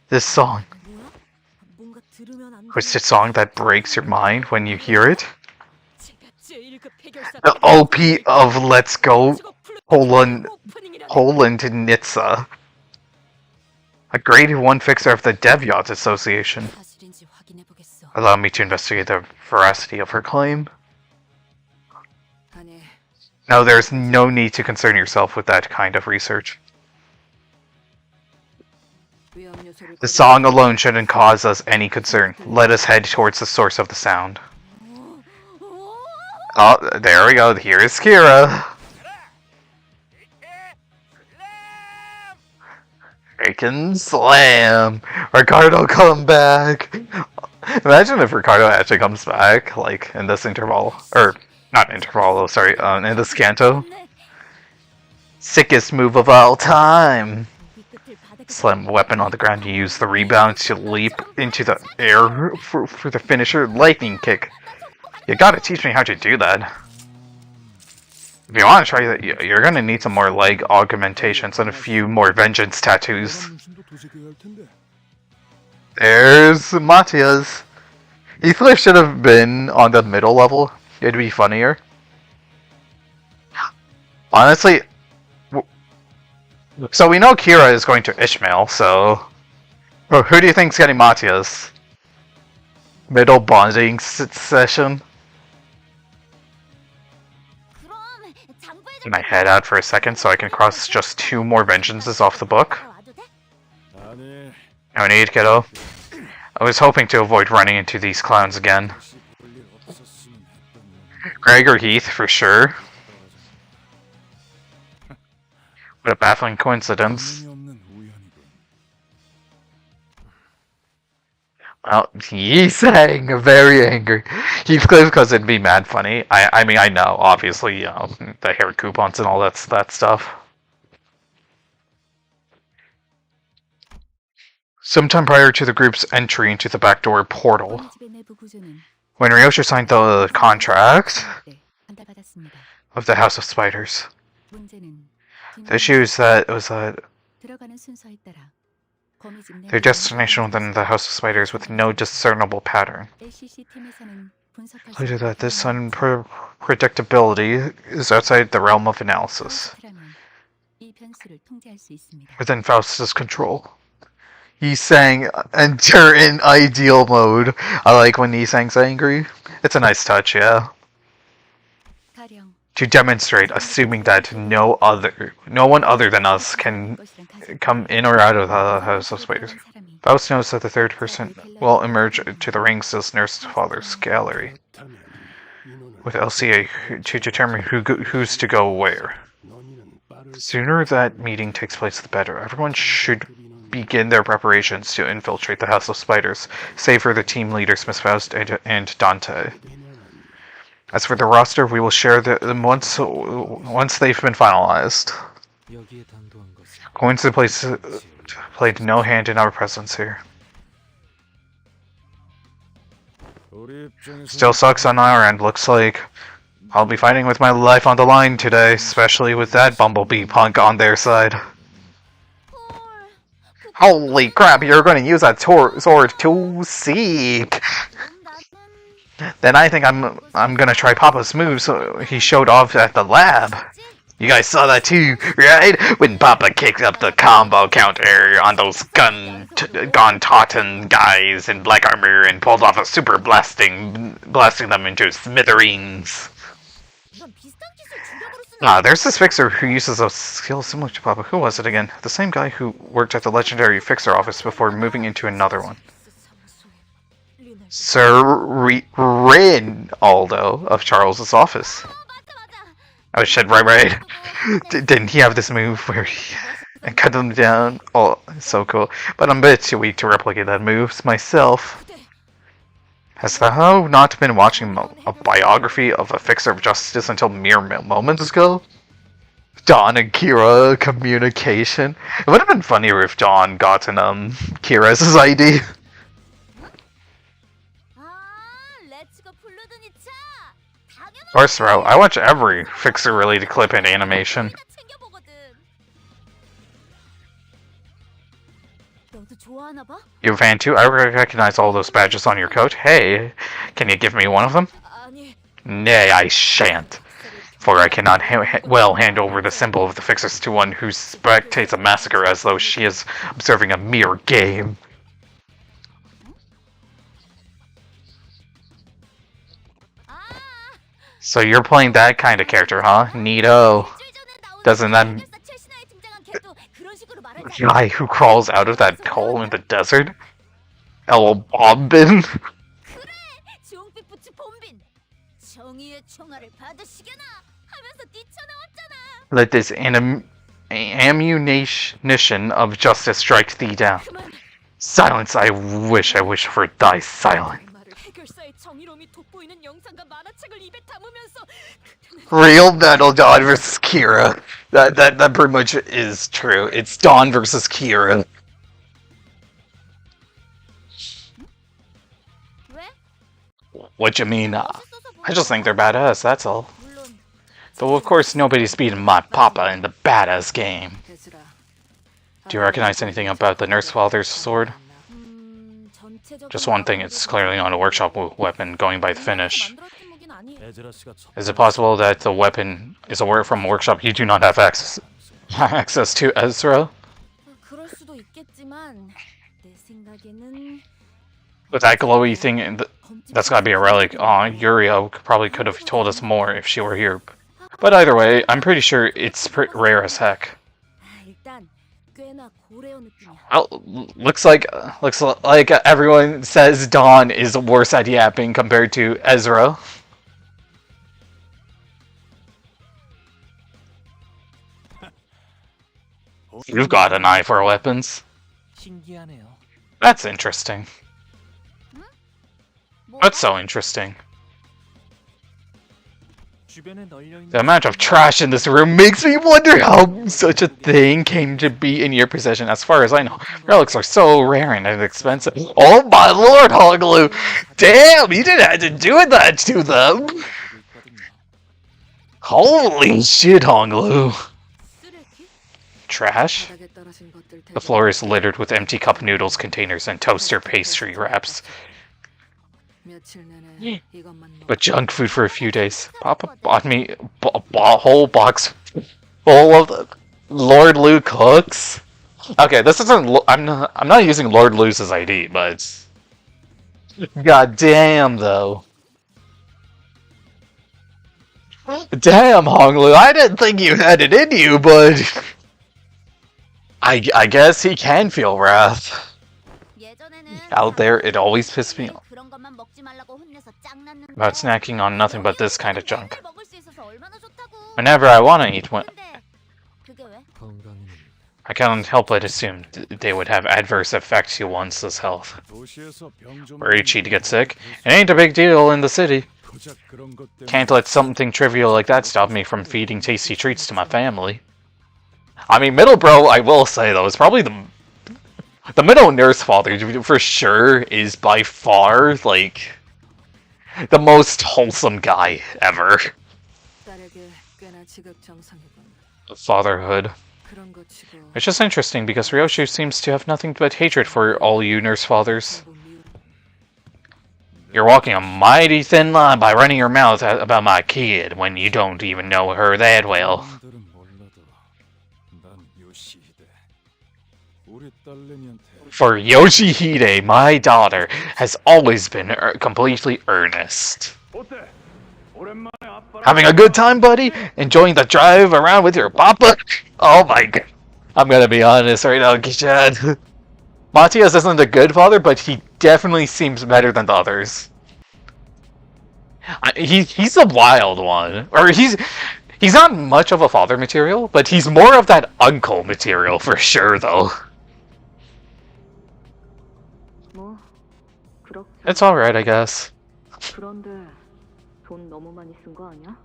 This song. 뭐야? 뭔가 들으면 안 What's the song that breaks your mind when you hear it? 제가 제일 급 해결사 The OP of Let's Go Poland Nitsa. A grade 1 fixer of the Dev Yacht Association. 사실인지 확인해보겠어. Allow me to investigate the veracity of her claim. 아니, No, there's no need to concern yourself with that kind of research. 위험 요소를 The song alone shouldn't cause us any concern. Let us head towards the source of the sound. Oh, there we go. Here is Kira. Freaking slam! Ricardo, come back! Imagine if Ricardo actually comes back, like, in this interval. Or, not interval, sorry, in this Canto. Sickest move of all time! Slam weapon on the ground, you use the rebound to leap into the air for the finisher lightning kick. You gotta teach me how to do that. If you want to try that, you're gonna need some more leg augmentations and a few more vengeance tattoos. There's Matthias. Heathler should have been on the middle level. It'd be funnier. Honestly, so we know Kira is going to Ishmael, so who do you think's getting Matthias? Middle bonding session? Can I head out for a second so I can cross just 2 more vengeances off the book? No need, kiddo. I was hoping to avoid running into these clowns again. Greg or Heath, for sure. What a baffling coincidence. Well, he's saying very angry. Heathcliff, because it'd be mad funny. I mean, I know, obviously, you know, the hair coupons and all that stuff. Sometime prior to the group's entry into the backdoor portal, when Ryoshu signed the contract of the House of Spiders, the issue is that it was their destination within the House of Spiders with no discernible pattern. Later that this unpredictability is outside the realm of analysis, within Faustus' control. He's saying, enter in ideal mode. I like when Nisang's angry. It's a nice touch, yeah. To demonstrate, assuming that no one other than us can come in or out of the House of Spiders. Faust knows that the third person will emerge to the ranks as Nurse Father's gallery, with LCA to determine who's to go where. The sooner that meeting takes place, the better. Everyone should begin their preparations to infiltrate the House of Spiders, save for the team leaders Miss Faust and Dante. As for the roster, we will share them once they've been finalized. 여기에 당도한 것은 Coincidence played no hand in our presence here. 우리 입장에서 Still sucks on our end. Looks like I'll be fighting with my life on the line today, especially with that bumblebee punk on their side. Holy crap, you're going to use that sword to seek! Then I think I'm gonna try Papa's move so he showed off at the lab. You guys saw that too, right? When Papa kicked up the combo counter on those Gone Totten guys in black armor and pulled off a super blasting them into smithereens. There's this fixer who uses a skill similar to Papa. Who was it again? The same guy who worked at the legendary fixer office before moving into another one. Sir Rinaldo of Charles's office. Oh shit, right. Didn't he have this move where he cut them down? Oh, so cool. But I'm a bit too weak to replicate that move myself. Has thou not been watching a biography of a fixer of justice until mere moments ago? Dawn and Kira communication. It would have been funnier if Dawn gotten Kira's ID. First row, I watch every fixer-related clip and animation. You a fan too? I recognize all those badges on your coat. Hey, can you give me one of them? Nay, I shan't. For I cannot hand over the symbol of the fixers to one who spectates a massacre as though she is observing a mere game. So you're playing that kind of character, huh? Neato. Doesn't that guy who crawls out of that hole in the desert? El Bobbin? Let this ammunition of justice strike thee down. Silence, I wish for thy silence. Real Metal Dawn versus Kira. That pretty much is true. It's Dawn versus Kira. What you mean? I just think they're badass, that's all. Though of course nobody's beating my Papa in the badass game. Do you recognize anything about the Nurse Father's sword? Just one thing, it's clearly not a workshop weapon going by the finish. Is it possible that the weapon is a work from a workshop you do not have access to, Ezra? With that glowy thing, that's gotta be a relic. Aw, Yurio probably could have told us more if she were here. But either way, I'm pretty sure it's rare as heck. Well, looks like everyone says Dawn is worse at yapping compared to Ezra. You've got an eye for weapons. That's interesting. What's so interesting? The amount of trash in this room makes me wonder how such a thing came to be in your possession. As far as I know, relics are so rare and expensive. Oh my lord, Honglu! Damn, you didn't have to do that to them! Holy shit, Honglu! Trash? The floor is littered with empty cup noodles containers and toaster pastry wraps. But junk food for a few days. Papa bought me a whole box full of Lord Lu cooks. Okay, this isn't. I'm not using Lord Lu's ID, but god damn though. Damn, Honglu, I didn't think you had it in you, but I guess he can feel wrath. Out there, it always pissed me off about snacking on nothing but this kind of junk. Whenever I want to eat one, I can't help but assume they would have adverse effects to one's health. Were you cheated to get sick? It ain't a big deal in the city. Can't let something trivial like that stop me from feeding tasty treats to my family. I mean, middle bro, I will say though, is probably the middle nurse father for sure is by far like the most wholesome guy ever. 딸에게 꽤나 지극정성이군. Fatherhood. 그런 거 치고 It's just interesting because Ryoshu seems to have nothing but hatred for all you nurse fathers. 너무 미운. You're walking a mighty thin line by running your mouth about my kid when you don't even know her that well. 사람들은 몰라도 난 요시히데. 우리 딸내미한테 For Yoshihide, my daughter has always been completely earnest. Having a good time, buddy? Enjoying the drive around with your papa? Oh my god. I'm gonna be honest right now, Kishan. Matthias isn't a good father, but he definitely seems better than the others. He's a wild one. Or he's not much of a father material, but he's more of that uncle material for sure, though. 뭐 그렇죠. It's alright, I guess. 그런데 돈 너무 많이 쓴 거 아니야?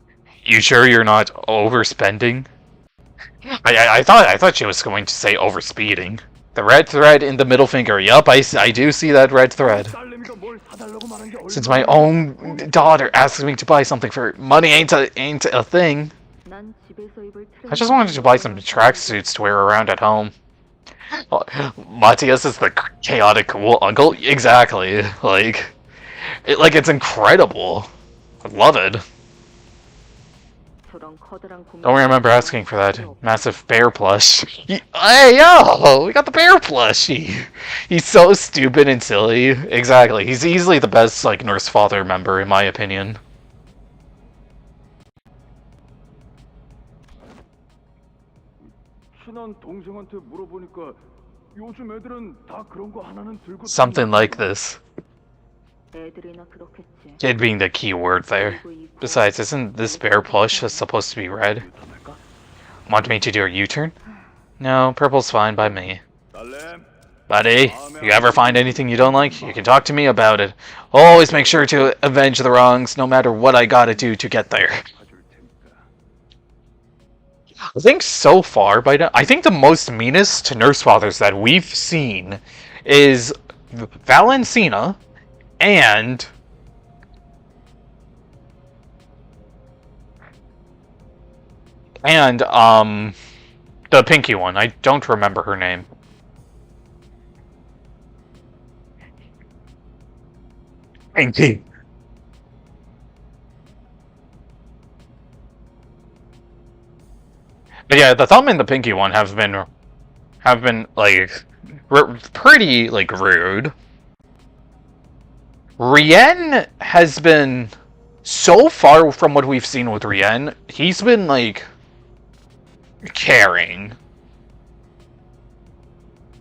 You sure you're not overspending? I thought she was going to say overspeeding. The red thread in the middle finger. Yup, I do see that red thread. Since my own daughter asks me to buy something for money ain't a thing. 난 집에서 입을 I just wanted to buy some tracksuits to wear around at home. Oh, Matthias is the chaotic cool uncle? Exactly. Like it's incredible. I love it. Don't remember asking for that massive bear plush. Hey, yo! We got the bear plushie! He's so stupid and silly. Exactly. He's easily the best, like, nurse father member, in my opinion. Something like this. Kid being the key word there. Besides, isn't this bear plush supposed to be red? Want me to do a U-turn? No, purple's fine by me. Buddy, you ever find anything you don't like? You can talk to me about it. Always make sure to avenge the wrongs, no matter what I gotta do to get there. I think so far, I think the most meanest nurse fathers that we've seen is Valentina and the pinky one. I don't remember her name. Pinky. But yeah, the thumb and the pinky one have been like pretty like rude. Rien has been so far from what we've seen with Rien. He's been like caring.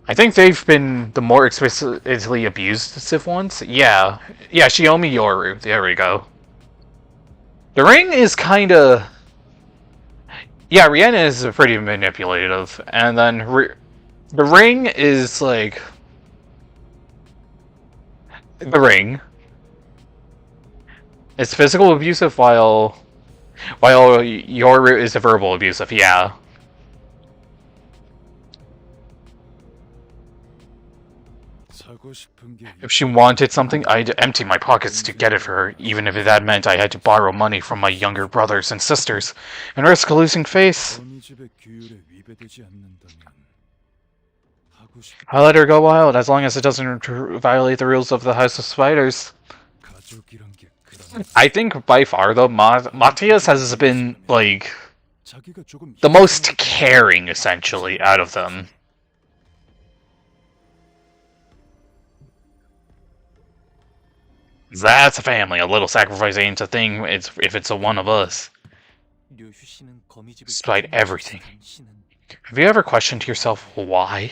I think they've been the more explicitly abusive ones. Yeah, Shiomi Yoru. There we go. The ring is kind of. Yeah, Rien is pretty manipulative, and then the ring is like the ring. It's physical abusive while Yoru is verbal abusive. Yeah. If she wanted something, I'd empty my pockets to get it for her, even if that meant I had to borrow money from my younger brothers and sisters, and risk losing face. I let her go wild, as long as it doesn't violate the rules of the House of Spiders. I think by far, though, Matthias has been, like, the most caring, essentially, out of them. That's a family. A little sacrifice ain't a thing if it's a one of us. Despite everything. Have you ever questioned yourself why?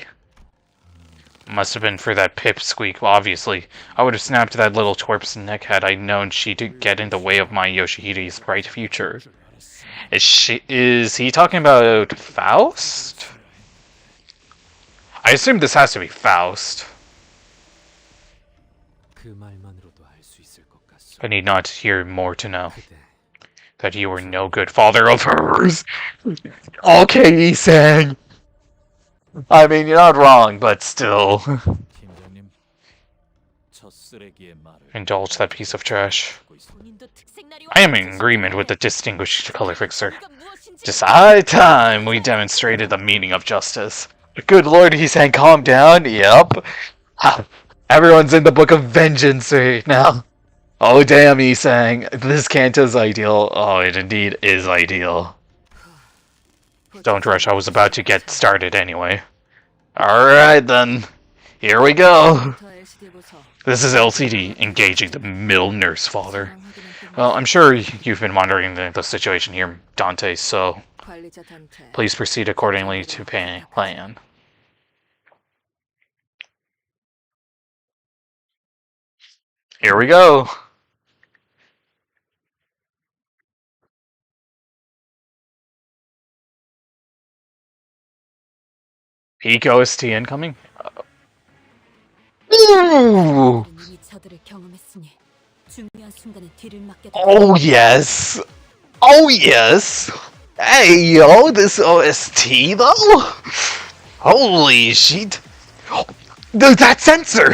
Must have been for that pipsqueak, obviously. I would have snapped that little twerp's neck had I known she'd get in the way of my Yoshihide's bright future. Is he talking about Faust? I assume this has to be Faust. I need not hear more to know 그대 that you were no good father of hers. Okay, Isang. I mean, you're not wrong, but still. 팀장님, 저 쓰레기의 말을 Indulge that piece of trash. 듣고 있습니다. 본인도 특색날이 I am in agreement with the distinguished color fixer. It's high time we demonstrated the meaning of justice. Good lord, he's saying calm down. Yep. Ha. Everyone's in the book of vengeance right now. Oh damn, he's saying this Canto's ideal. Oh, it indeed is ideal. Don't rush, I was about to get started anyway. Alright then. Here we go. This is LCD engaging the mill nurse father. Well, I'm sure you've been monitoring the situation here, Dante, so please proceed accordingly to plan. Here we go. Peak OST incoming? Ooh! Oh yes! Oh yes! Hey yo, this OST though? Holy shit! That sensor!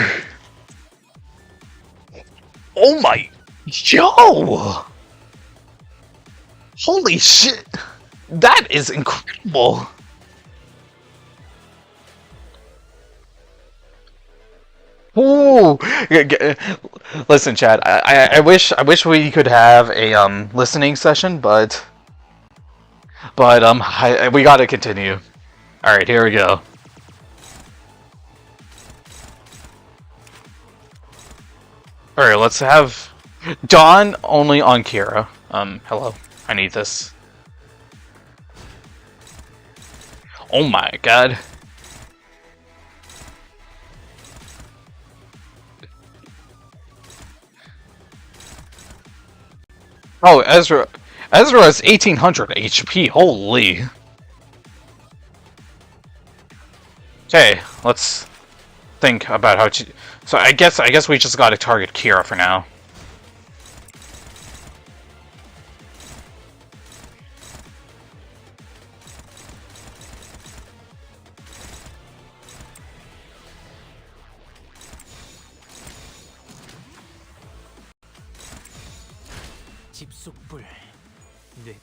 Oh my... Yo! Holy shit! That is incredible! Ooh! Listen, Chad. I wish we could have a listening session, but we gotta continue. All right, here we go. All right, let's have Dawn only on Kira. Hello. I need this. Oh my god. Oh, Ezra has 1800 HP. Holy. Okay, let's think about how to. So I guess we just gotta target Kira for now.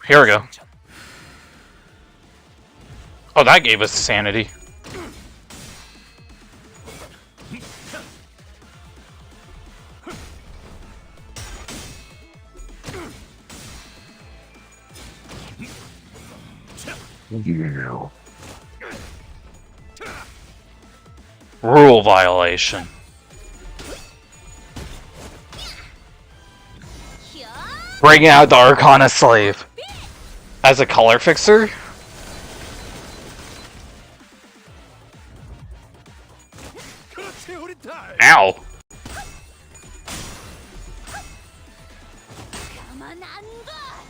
Here we go. Oh, that gave us sanity. Rule violation. Bring out the Arcana Slave. As a color fixer? Ow.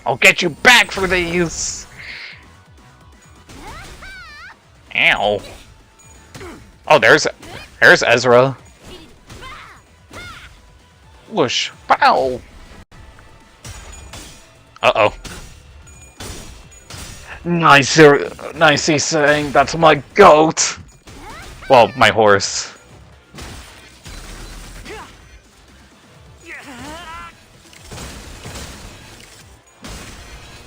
I'll get you back for these. Ow. Oh, there's Ezra. Whoosh. Pow. Uh-oh. Nice, he's saying that's my goat. Well, my horse.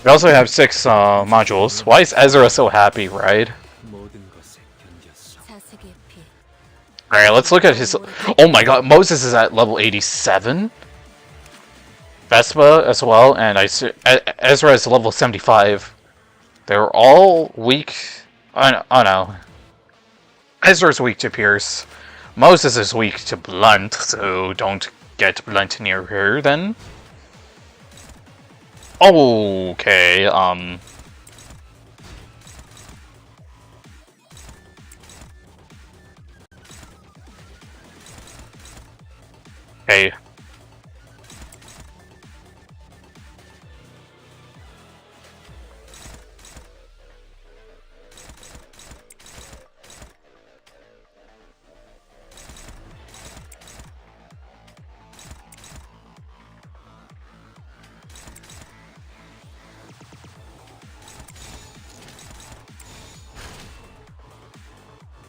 We also have 6 modules. Why is Ezra so happy, right? Alright, let's look at his... Oh my god, Moses is at level 87? Vespa as well, and Ezra is level 75. They're all weak. Oh no. Ezra's weak to Pierce. Moses is weak to Blunt, so don't get Blunt near her then. Okay, Okay.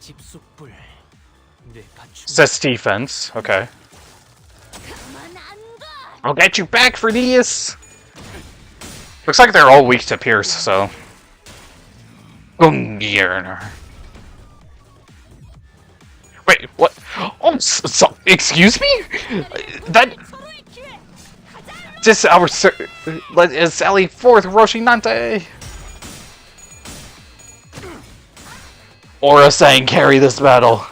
집속불 내 가축 Says defense. Okay. 가만 안 가. I'll get you back for these. Looks like they're all weak to Pierce, so. Yeah. Wait, what? Oh, so, excuse me? That. 서로의 기회. 가자. This our let Sally forth, Roshinante. Aura saying carry this battle.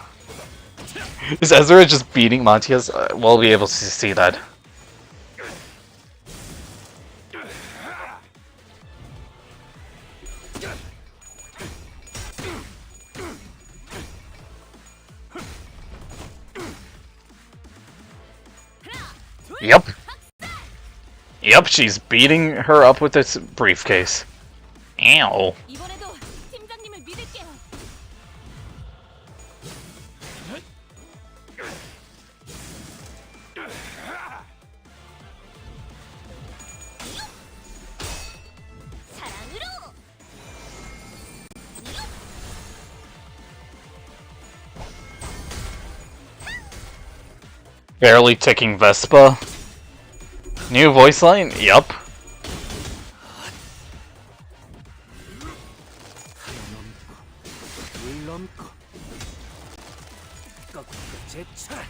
Is Ezra just beating Matthias? We'll be able to see that. Yep. Yep, she's beating her up with this briefcase. Ow. 이번에도 팀장님을 믿을게요. 사랑으로. Barely ticking Vespa. New voice line? Yup. 물 넘고 꺾고 제철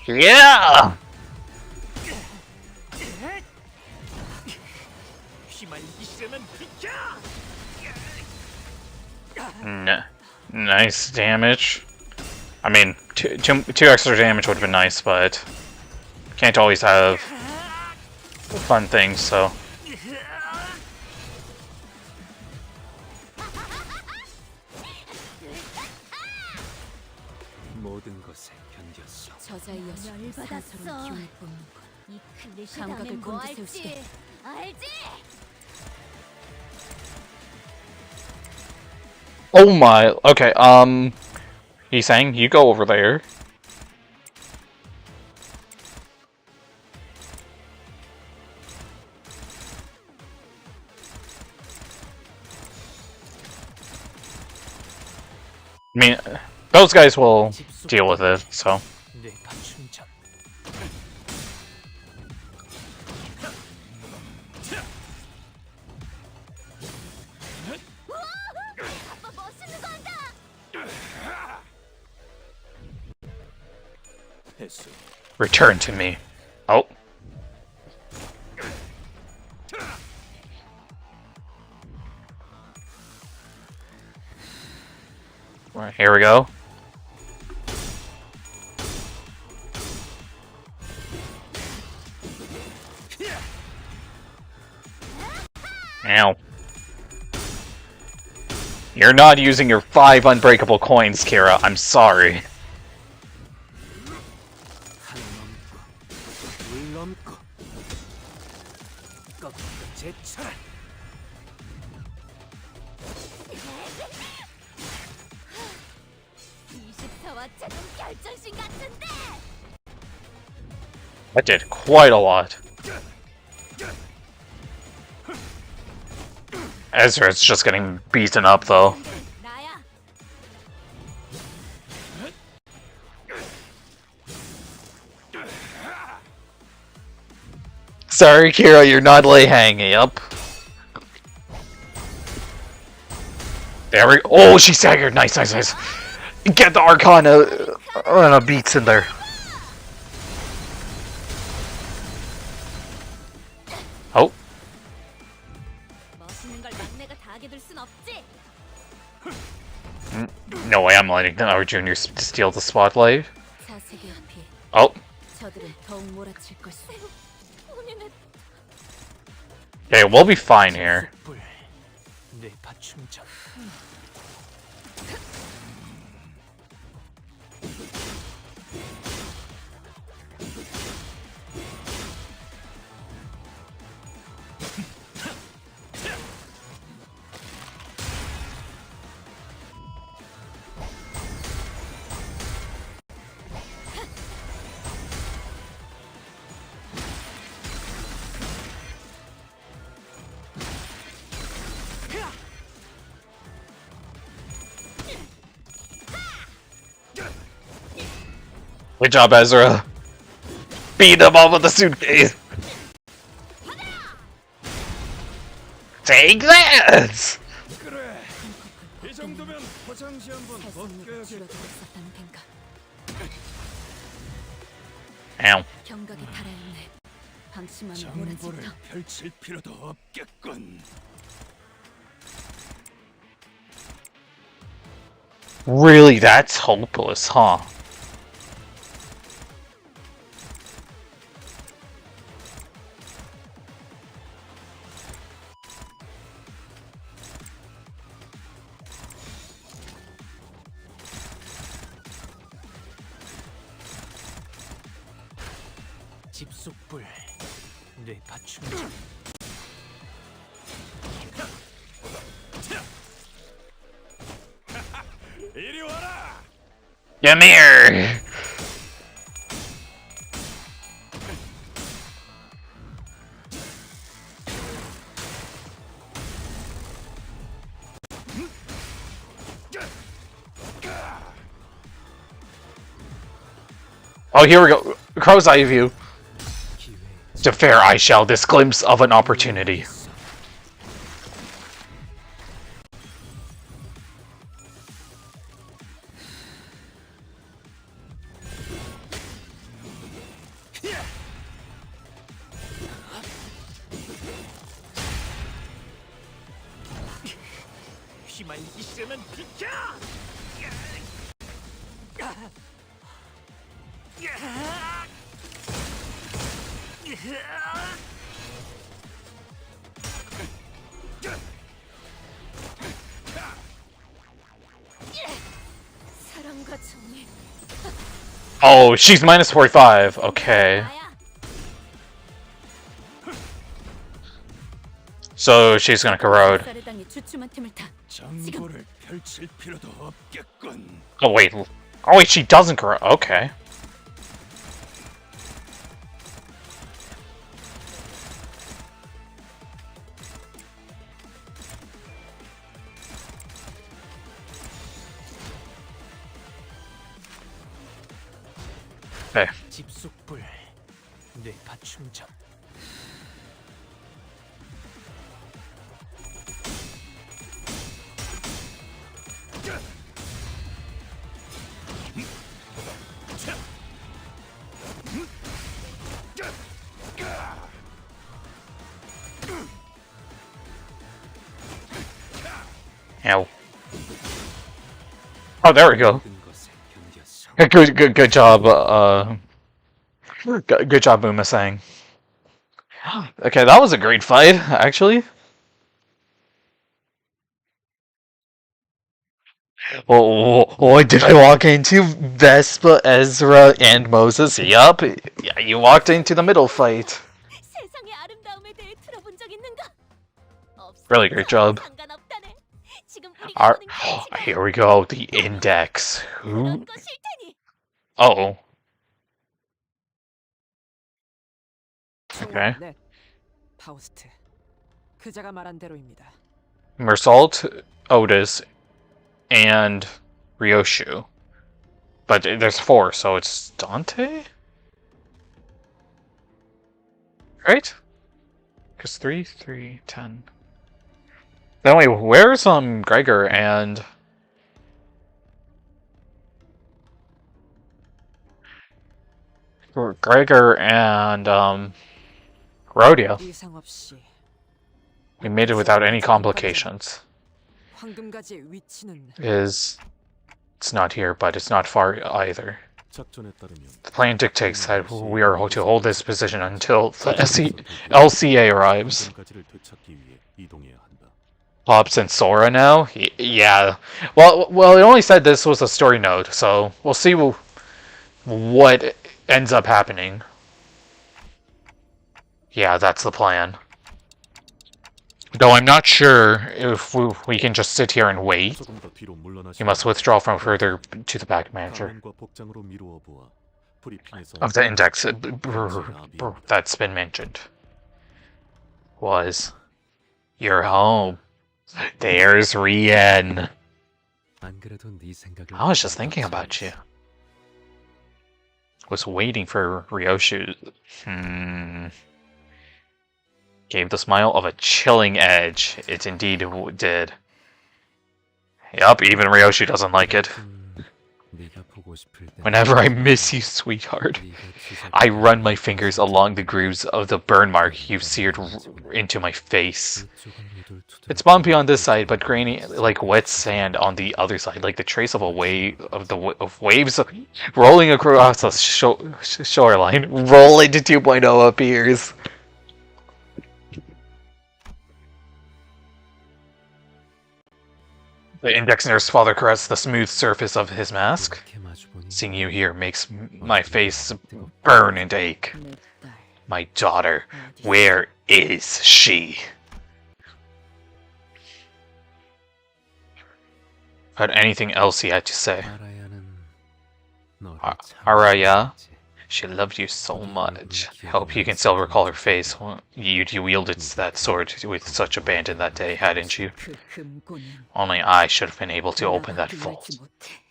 Yeah! 휘말리기 싫으면 비켜. Nice damage. I mean, two extra damage would have been nice, but can't always have fun things, so. 모든 것에 견뎠어. 저자의 여신 열받았어. 산소로 기운을 뽑는 것. 이 클리시 감각을 다음엔 뭐 곤두세울 수도 할지 알지? Oh my. Okay, he's saying you go over there. I mean, those guys will deal with it, so. 내 가충전. 아빠 멋있는 거 한다. 회수. Return to me. Oh. Right, here we go. Ow. You're not using your 5 unbreakable coins, Kira. I'm sorry. 물 넘고 꺾고 제철. 24와 제동 결정신 같은데. That did quite a lot. Ezra's just getting beaten up, though. 나야. Sorry, Kira, you're not lay hanging up. There we go. Oh, she staggered. Nice, nice, nice. Get the Arcana beats in there. Oh. 멋있는 걸 막내가 다 하게 둘 순 없지. No way I'm letting our juniors steal the spotlight. 사색의 피. Oh. 저들은 더욱 몰아칠 것이다. 본인은 Okay, we'll be fine here. 불. 내 가충전. Good job, Ezra. Beat him up with the suitcase. Take that! 그래. 이 정도면 화장시 한번 벗겨야겠다. 줄어들고 있었다는 생각. Ow. 경각에 달하였네. 방심하면 장보를 몰아친다. 펼칠 필요도 없겠군. Really, that's hopeless, huh? 집속불 뇌파충전. 이리 와라. Come here! Oh, here we go. Crow's eye view. 기회. To fair I shall this glimpse of an opportunity. 휘말리기 싫으면 비켜. 사랑과 정의. Oh, she's minus 45. Okay. 나야. So she's gonna corrode. 쌀을 주춤한 틈을 타. 장보를 펼칠 필요도 없겠군. Oh wait. Oh wait, she doesn't corrode. Okay. Okay. 집속불 뇌파충전. Ow. Oh, there we go. 모든 것에 견뎠어. Good job, good job, Buma saying. Okay, that was a great fight, actually. What did I walk into? Vespa, Ezra, and Moses? Yup. Yeah, you walked into the middle fight. 세상의 아름다움에 대해 들어본 적 있는가? 없어. Really great job. 상관없다네. 지금 우리가 Our, 보는 가치가 here we go, the index. Who? 그런 것일 테니. Oh. Okay. 네, 파우스트. 그자가 말한 대로입니다. Mersault, Otis, and Ryoshu. But there's 4, so it's Dante? Right? Because 3, 3, 10. Then wait, where's Gregor and... Gregor and Rodeo. 이상 없이 We made it without any complications. 황금가지의 위치는 It's not here, but it's not far either. 작전에 따르면 The plan dictates that we are to hold this position until the LCA arrives. 황금가지를 되찾기 위해 이동해야 한다. Pops and Sora now? Yeah. Well, it only said this was a story node, so we'll see what ends up happening. Yeah, that's the plan. Though I'm not sure if we can just sit here and wait. 조금 더 뒤로 물러나시. You must withdraw from further to the back manager 가면과 복장으로 미루어 보아 브리핑에서 of the index that's been mentioned. Was your home. There's Rien. 안 그래도 네 생각을 I was just thinking about you. was waiting for Ryoshu. Gave the smile of a chilling edge. It indeed did. Yup, even Ryoshu doesn't like it. 네가 보고 싶을 때 Whenever I miss you, sweetheart, I run my fingers along the grooves of the burn mark you've seared into my face. It's bumpy on this side, but grainy like wet sand on the other side, like the trace of a wave of waves rolling across a shoreline. Roll into 2.0 appears. The index nurse father caressed the smooth surface of his mask. Seeing you here makes my face burn and ache. 내 딸, My daughter, where is she? Had anything else he had to say? 아라야는 너를 참 Araya? 좋아했지. She loved you so much. Hope you can still recall her face. You wielded that sword with such abandon that day, hadn't you? 그 금고는 Only I should have been able to open that 나가 vault. 들어있지 못해.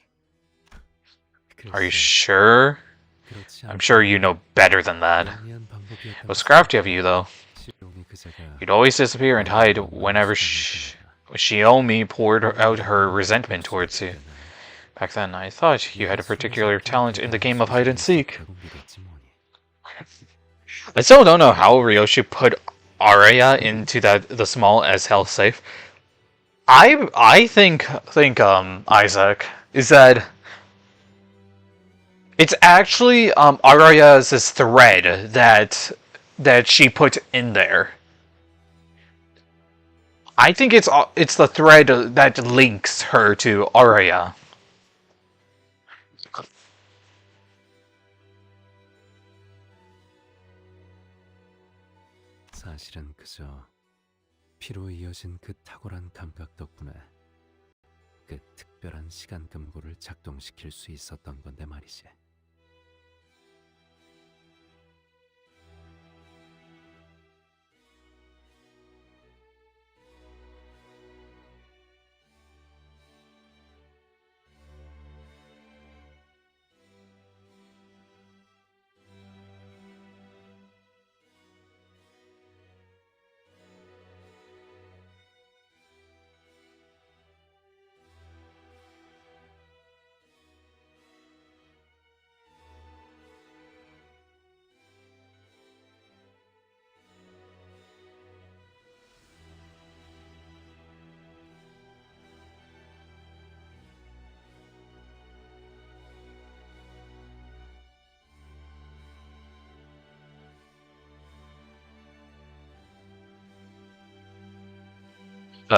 Are you 글쎄, sure? 그렇지 I'm 않고 sure you know better than that. 영리한 방법이었다고 It was crafty of you, though. 시온이 그자가 You'd always disappear and hide whenever Shiomi poured out her resentment towards you. Back then, I thought you had a particular talent in the game of hide and seek. 결국 믿었지 뭐니. I still don't know how Ryoshu put Araya into the small as hell safe. I think Isaac is that it's actually Araya's thread that she put in there. I think it's the thread that links her to Araya. 사실은 그저 피로 이어진 그 탁월한 감각 덕분에 그 특별한 시간 금고를 작동시킬 수 있었던 건데 말이지.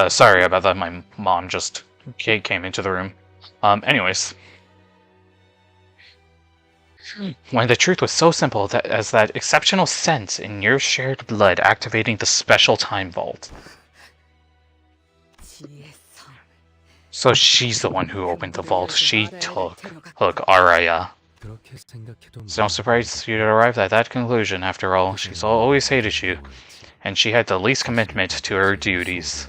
Sorry about that. My mom just came into the room. Anyways. When the truth was so simple as that exceptional sense in your shared blood activating the special time vault. 지혜성. So she's the one who opened the vault. She took Araya. 그렇게 생각해도 It's no surprise you'd arrived at that conclusion. After all, she's always hated you, and she had the least commitment to her duties.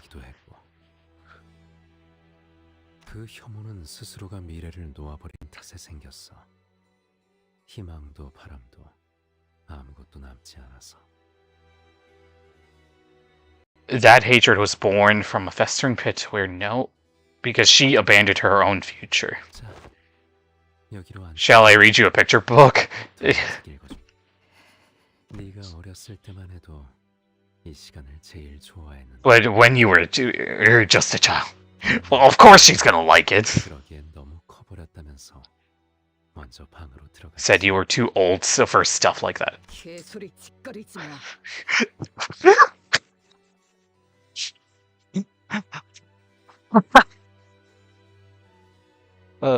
그 혐오는 스스로가 미래를 놓아버린 탓에 생겼어. 희망도 바람도 아무것도 남지 않아서. That hatred was born from a festering pit because she abandoned her own future. 자, 여기로 앉아. Shall I read you a picture book? 읽어줘. 네가 어렸을 때만 해도 이 시간을 제일 좋아했는데. When you were just a child. Well, of course she's gonna like it. 그러기엔 너무 커버렸다면서 먼저 방으로 들어가. Said you were too old for stuff like that. 개소리 짓거리지 마.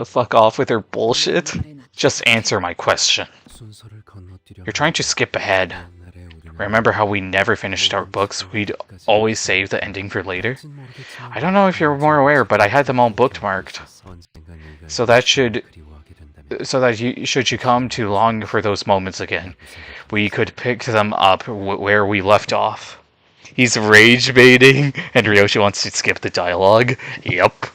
Fuck off with her bullshit. Just answer my question. 순서를 건너뛰려. You're trying to skip ahead. 옛날에 우리는 Remember how we never finished our books? We'd always save the ending for later? I don't know if you're more aware, but I had them all bookmarked. So that should should you come to long for those moments again, we could pick them up where we left off. He's rage baiting, and Ryoshu wants to skip the dialogue. Yep.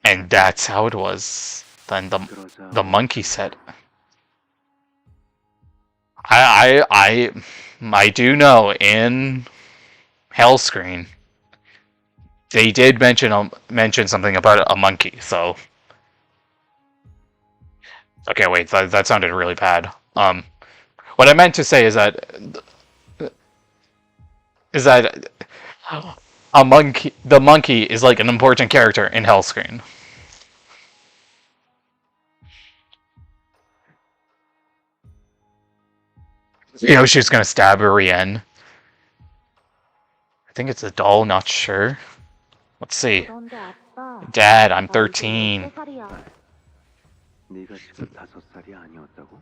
And that's how it was. than the 그러자 monkey said. I do know in Hellscreen they did mention something about a monkey. So okay, wait, that sounded really bad. What I meant to say is that the monkey is like an important character in Hellscreen. Ryoshu's gonna stab Rien. I think it's a doll, not sure. Let's see. 그런데 아빠, Dad, I'm 나 이제 13. 13살이야. 네가 지금 5살이 아니었다고?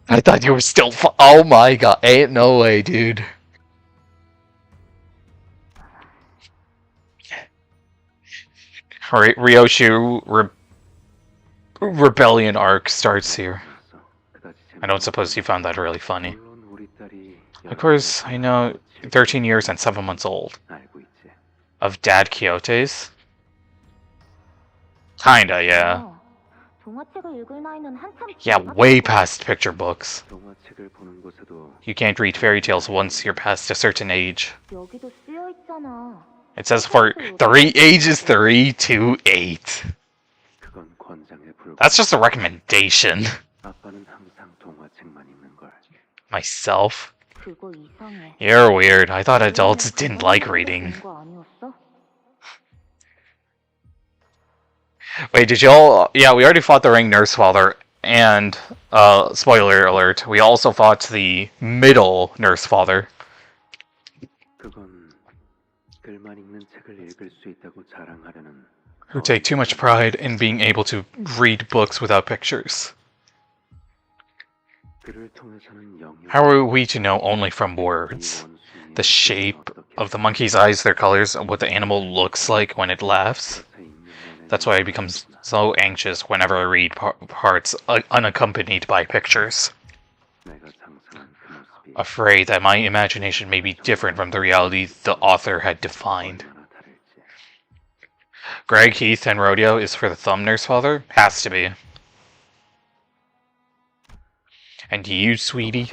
I thought you were still oh my god, ain't no way, dude. Alright, Ryoshu Rebellion arc starts here. I don't suppose you found that really funny. 물론 우리 딸이 Of course, I know 13 years and 7 months old. 알고 있지. Of Dad Quixote's? Kinda, yeah. 어, 동화책을 읽을 나이는 한참 Yeah, 지나갔어. way past picture books. 동화책을 보는 곳에도 You can't read fairy tales once you're past a certain age. 여기도 쓰여 있잖아. It says for ages 3 to 8. 그건 권장에 불과. That's just a recommendation. 아빠는 항상 동화책만 읽는 걸. Myself? 그거 이상해. You're weird. I thought adults didn't like reading. 거 아니었어? Wait, did y'all... Yeah, we already fought the Ring Nurse Father, and, spoiler alert, we also fought the middle Nurse Father. 그건 글만 읽는 책을 읽을 수 있다고 자랑하려는 Who take too much pride in being able to read books without pictures. 글을 통해서는 영역. How are we to know only from words? The shape of the monkey's eyes, their colors, and what the animal looks like when it laughs? That's why I become so anxious whenever I read parts unaccompanied by pictures. 내가 상상한 그 모습이 Afraid that my imagination may be different from the reality the author had defined. 얼마나 다를지. Greg, Heath, and Rodeo is for the thumb nurse father? Has to be. And you, sweetie,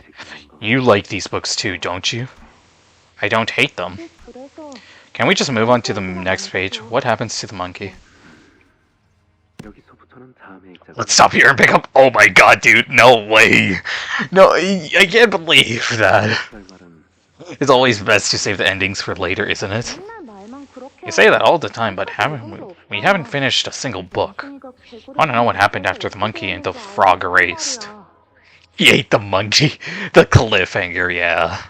you like these books too, don't you? I don't hate them. 그래서 Can we just move on to the next page? What happens to the monkey? 여기서부터는 다음에 읽자고. Let's stop here and pick up. Oh my god, dude, no way. No, I can't believe that. 할 말은 It's always best to save the endings for later, isn't it? 맨날 말만 그렇게 You say that all the time, but 하고 we haven't finished a single book. 멍청이가 개구리 I want to know what happened after the monkey and the frog erased. 말이야. He ate the monkey. The cliffhanger, yeah.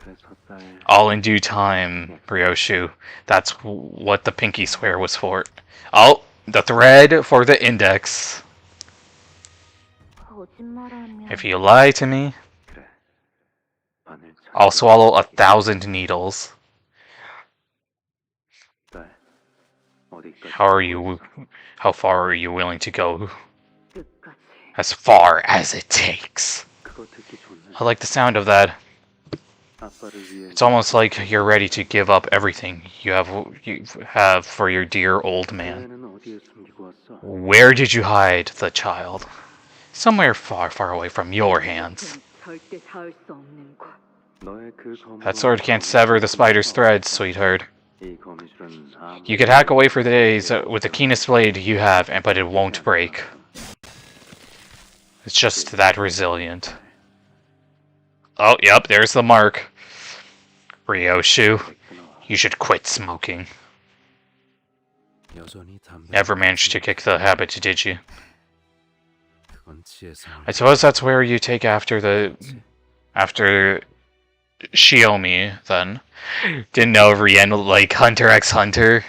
그래서 딸 All in due time, Ryoshu. That's what the pinky swear was for. Oh, the thread for the index. 거짓말하면 If you lie to me, 그래. 바늘 쳐. I'll swallow 1,000 needles. 딸 어디까지? How far are you willing to go? 끝까지 As far as it takes. 그거 듣기 좋네. I like the sound of that. 아빠를 위해 It's almost like you're ready to give up everything you have for your dear old man. 애는 어디에 숨기고 왔어? Where did you hide the child? Somewhere far, far away from your hands. 절대 닿을 수 없는 곳. 너의 그 검은 That sword can't sever the spider's threads, sweetheart. 이 거미줄은 아무 You could hack away for the days with the keenest blade you have, but it won't break. It's just that resilient. Oh, yep, there's the mark. Ryoshu, you should quit smoking. 여전히 담배. Never managed to kick the habit, did you? 그건 지혜성. I suppose that's where you take after Shiomi, then. Didn't know Rien like Hunter x Hunter.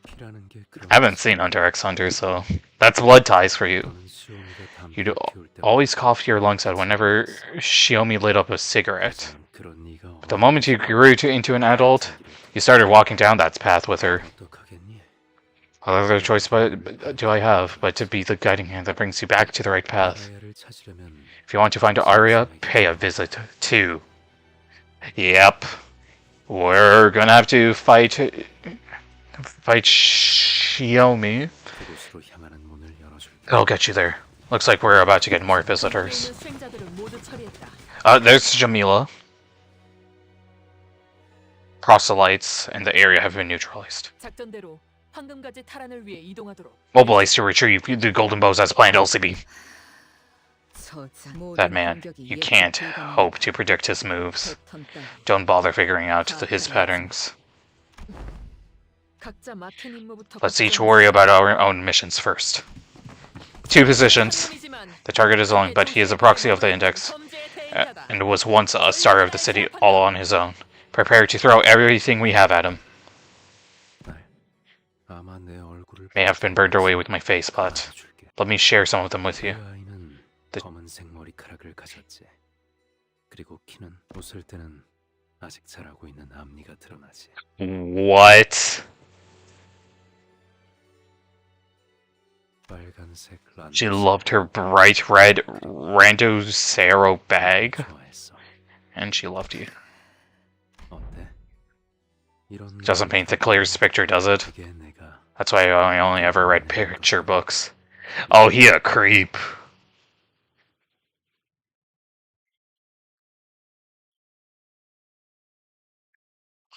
피라는 게 그런 I haven't seen Hunter x Hunter, so that's blood ties for you. 거는 시오미가 담배를 You'd 피울 때마다 always cough your lungs out whenever Shiomi lit up a cigarette. 그런 네가 But the moment you grew into an adult, you started walking down that path with her. 어떡하겠니? What other choice do I have but to be the guiding hand that brings you back to the right path? 가야를 찾으려면 If you want to find Arya, pay a visit to. Yep. We're gonna have to fight Shiomi. 그곳으로 향하는 문을 열어줄게. I'll get you there. Looks like we're about to get more visitors. 있는 수행자들을 모두 처리했다. There's Jamila. Proselytes in the area have been neutralized. 작전대로 황금가지 탈환을 위해 이동하도록. Mobilize to retrieve the golden bows as planned, LCB. 저장. That man, you can't hope to predict his moves. Don't bother figuring out his patterns. 각자 맡은 임무부터. Let's each worry about our own missions first. 2 positions. The target is long, but he is a proxy of the index, and was once a star of the city all on his own. Prepare to throw everything we have at him. 아마 내 얼굴을 May have been burned away with my face, but 줄게. let me share some of them with 그 you. 아이는 검은색 머리카락을 가졌지. 그리고 키는 웃을 때는 아직 자라고 있는 앞니가 드러나지. What? 빨간색 She loved her bright red Randosero bag, 좋아했어. and she loved you. 어때? 이런 Doesn't paint the clearest picture, does it? 그게 내가 That's why I only ever read picture books. Oh, he a creep.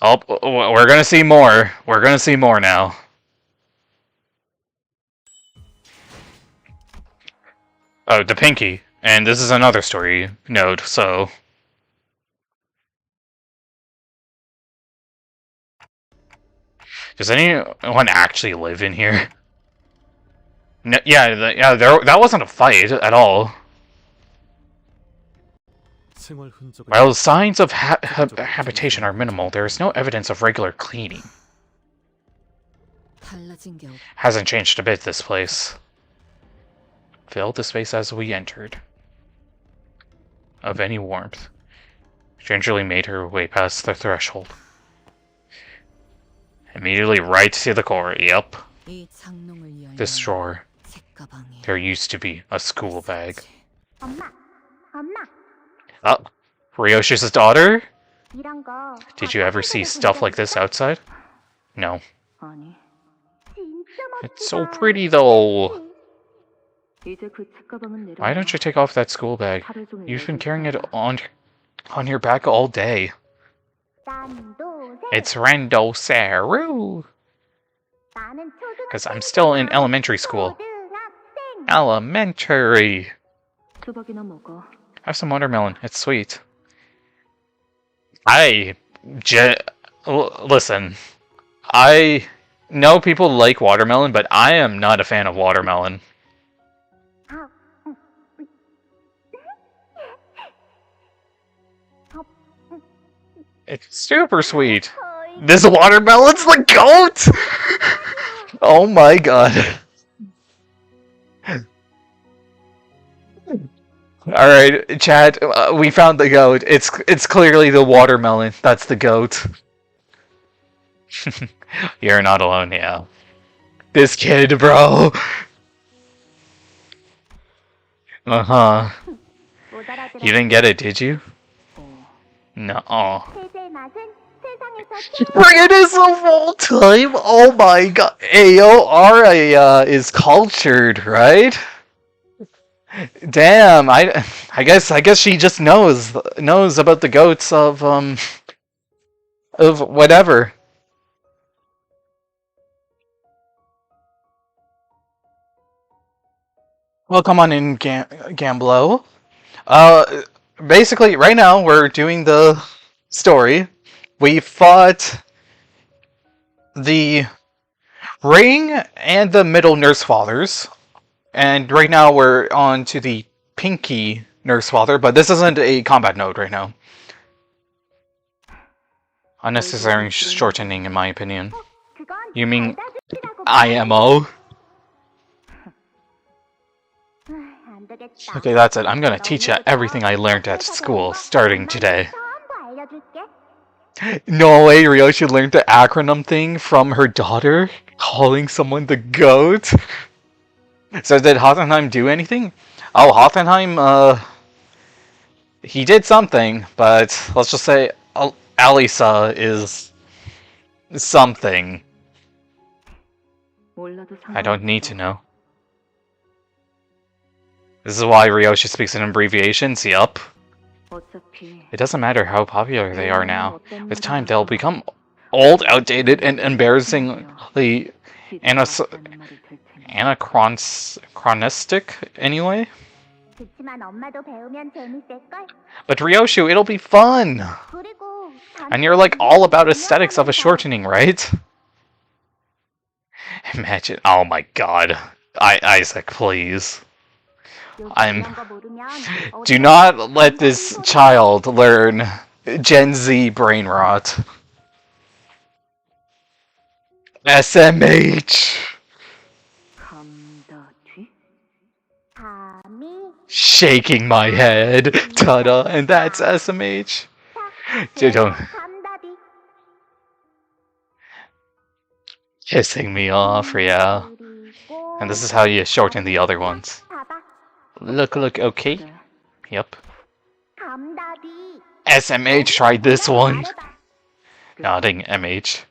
Oh, we're gonna see more. We're gonna see more now. Oh, the pinky. And this is another story node, so... Does anyone actually live in here? No, yeah, that wasn't a fight at all. 생활 흔적을 While signs of habitation are minimal, there is no evidence of regular cleaning. 달라진 게 없. Hasn't changed a bit, this place. Filled the space as we entered. Of any warmth. Gingerly made her way past the threshold. Immediately right to the core. Yep. 이 장롱을 열면 This drawer. 책가방이. There used to be a school bag. 엄마, 엄마, Oh, Ryoshu's daughter? 이런 거. Did you ever see stuff like this outside? No. 아니, 진짜 It's so pretty though. 이제 그 책가방은 내려. Why don't you take off that school bag? 하루 종일 You've been 여기 carrying it 있다가 on your back all day. 난도 It's Randosaru. 나는 Because I'm still in elementary school. 초등학생. Elementary. 수박이나 먹어. Have some watermelon. It's sweet. Listen. I know people like watermelon, but I am not a fan of watermelon. 아, It's super sweet. This watermelon's the goat! Oh my god. Alright, chat, we found the goat. It's clearly the watermelon. That's the goat. You're not alone, yeah. This kid, bro. Uh-huh. 못 알아들어. You didn't get it, did you? No. 세제의 맛은 세상에서 Bring it of all time? Oh my god. Ayo, Arya is cultured, right? Damn, I guess she just knows about the goats of whatever. Well, come on in, Gamblo. Basically, right now we're doing the story. We fought the Ring and the Middle Nurse Fathers. And right now we're on to the Pinky Nurse Father, but this isn't a combat node right now. Unnecessary shortening, in my opinion. 그건 You mean 받아주시라고 IMO? 안 되겠다. Okay, that's it. I'm gonna teach you everything I learned at school, starting today. 처음 알려줄게. No way, Ryoshu learned the acronym thing from her daughter, calling someone the GOAT. So did Hoffenheim do anything? Oh, Hoffenheim, He did something, but let's just say Alisa is something. 몰라도 I don't need to 상관없어. know. This is why Ryoshu speaks in abbreviations, yup. 어차피 It doesn't matter how popular they are now. 어떤 With 일이 time, they'll 나도 become old, outdated, and embarrassingly 시집가라는 말이 될 테니. anachronistic anyway. 그치만 엄마도 배우면 재밌을걸? But Ryoshu, it'll be fun! 그리고 And you're like all about aesthetics of a shortening, right? Imagine, oh my god. Isaac, please. Do not let this child learn Gen Z brain rot. SMH! 감다뒤? 감히 Shaking my head. Ta-da, and that's SMH. Don't 감다디 kissing me off, yeah. 그리고 And this is how you shorten the other ones. 봐봐 Look, okay. 그래. Yep. 감다디 SMH tried this one. Nodding MH.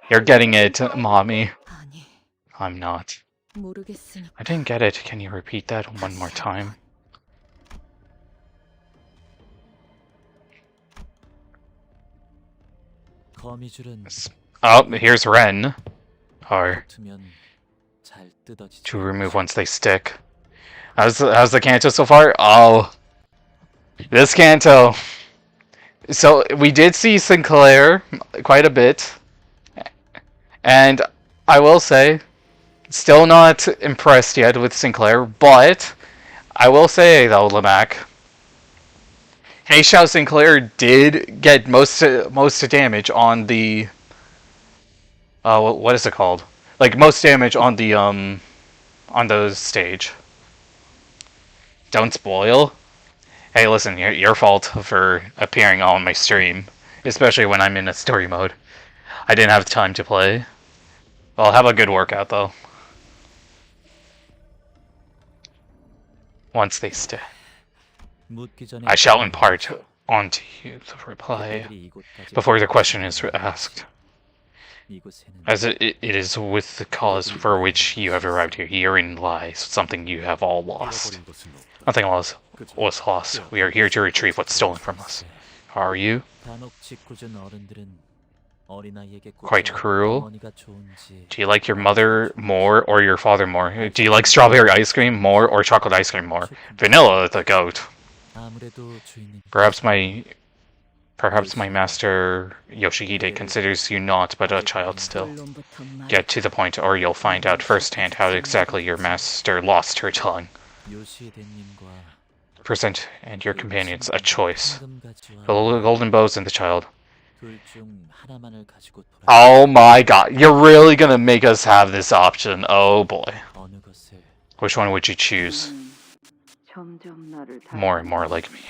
You're getting it, mommy. 아니, I'm not. 모르겠으니까. I didn't get it. Can you repeat that one more time? 거미줄은 Oh, here's Ren. Or 붙으면 잘 뜯어지지. to remove once they stick. How's the Canto so far? Oh, this Canto. So we did see Sinclair quite a bit, and I will say, still not impressed yet with Sinclair. But I will say though, Lamac, Xiao Sinclair did get most damage on the what is it called? Like most damage on the stage. Don't spoil. Hey, listen, your fault for appearing on my stream, especially when I'm in a story mode. I didn't have time to play. Well, have a good workout though. Once they stay, 묻기 전에 I shall impart onto you the reply 그들이 이곳까지 before the question is asked. 이곳에는 As it is with the cause for which you have arrived here. Herein lies something you have all lost. 잃어버린 것은 없다. Nothing was lost. We are here to retrieve what's stolen from us. Are you? 간혹 짓궂은 어른들은 어린아이에게 Quite cruel. 어머니가 좋은지 Do you like your mother more or your father more? Do you like strawberry ice cream more or chocolate ice cream more? Vanilla the goat. 아무래도 주인님 Perhaps my master Yoshihide considers you not but a child still. 결론부터 말. Get to the point or you'll find out firsthand how exactly your master lost her tongue. 요시대님과 Present and your companions a choice. 황금가지와 The golden bows and the child. 둘중 하나만을 가지고 돌아 Oh my god, you're really gonna make us have this option. Oh boy. 어느 것을 Which one would you choose? 점점 나를 More and more like me.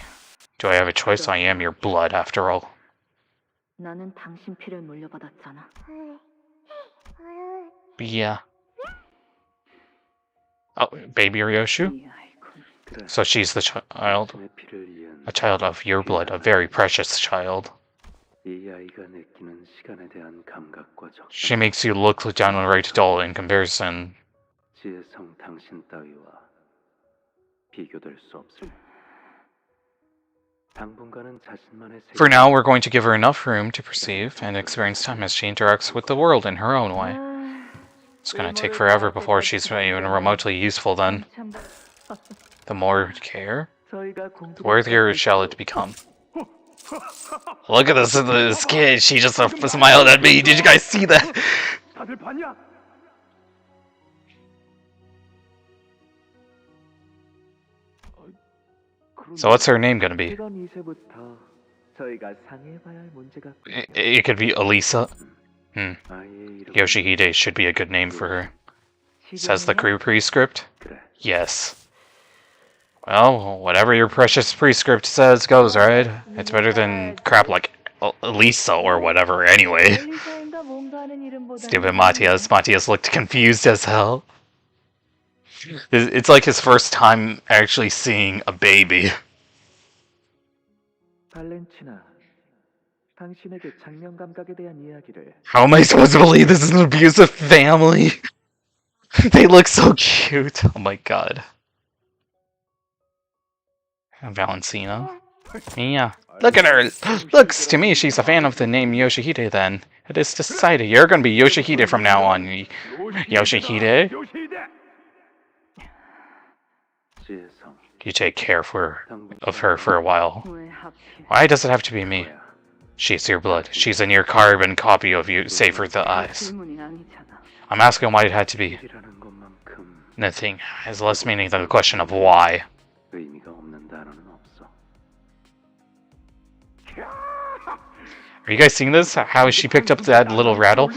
Do I have a choice? I am your blood after all. 나는 당신 피를 물려받았잖아. Yeah. Oh, baby Ryoshu? 이 아이콘. So she's the child. A child of your blood, a very precious child. She makes you look downright dull in comparison. For now, we're going to give her enough room to perceive and experience time as she interacts with the world in her own way. It's gonna take forever before she's even remotely useful then. The more care, the worthier shall it become. Look at this kid, she just smiled at me. Did you guys see that? So what's her name gonna be? It could be Elisa. Yoshihide should be a good name for her. Says the crew prescript? Yes. Well, whatever your precious prescript says goes, right? It's better than crap like Elisa or whatever, anyway. Stupid Matthias. Matthias looked confused as hell. It's like his first time actually seeing a baby. 발렌치나, 당신에게 장면 감각에 대한 이야기를 How am I supposed to believe this is an abusive family? They look so cute. Oh my god. Valentina. Yeah. Look at her. Looks to me she's a fan of the name Yoshihide then. It is decided you're gonna be Yoshihide from now on. Yoshihide? 지혜성, You take care of her for a while. 왜 하필 Why does it have to be me? She's your blood. She's a near carbon copy of you, save for the eyes. 질문이 아니잖아. I'm asking why it had to be. 이라는 것만큼 Nothing has less meaning than the question of why. 의미가 없는 단어는 없어. Are you guys seeing this? How she picked up that little rattle?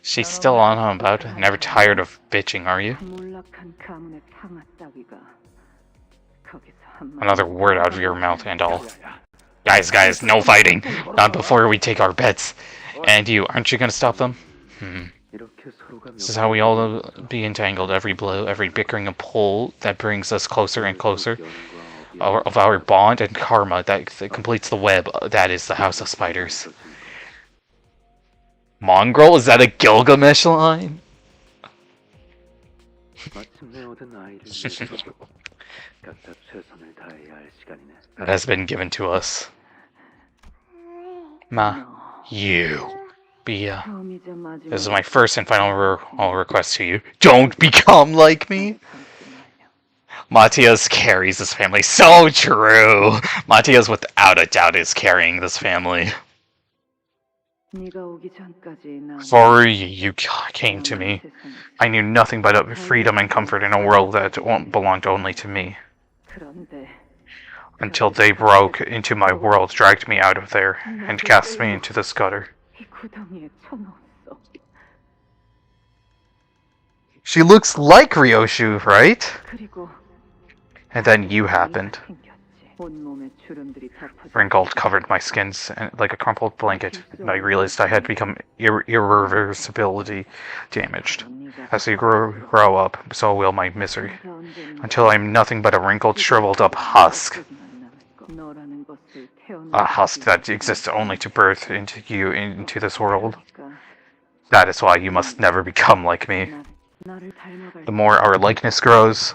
She's still on about. Never tired of bitching, are you? 몰락한 가문의 평화 따위가 거기서 한 Another word out of your mouth and all. Guys, no fighting! Not before we take our bets. And you, aren't you gonna stop them? 이렇게 서로가 This is how we all be entangled. Every blow, every bickering and pull that brings us closer and closer of our bond and karma that completes the web. That is the House of Spiders. Mongrel? Is that a Gilgamesh line? 마침내 얻은 아이를 위해서 각자 최선을 다해야 할 시간이네. That has been given to us. Ma, you. Bia. 처음이자 마지막. This is my first and final request to you. Don't become like me! Matthias carries this family. So true! Matthias without a doubt is carrying this family. 네가 오기 전까지 난 Before you came to me, I knew nothing but freedom and comfort in a world that belonged only to me. 그런데 Until they broke into my world, dragged me out of there, and cast me into this gutter. 이 구덩이에 쳐넣었어. She looks like Ryoshu, right? 그리고 And then you happened. 생겼지. 온몸에 주름들이 덮어져. Wrinkled, covered my skin like a crumpled blanket, and I realized I had become irreversibly damaged. As you grow up, so will my misery, until I'm nothing but a wrinkled, shriveled up husk. 너라는 것을 A husk that exists only to birth into this world. That is why you must never become like me. 나를 닮아갈 The more our likeness grows,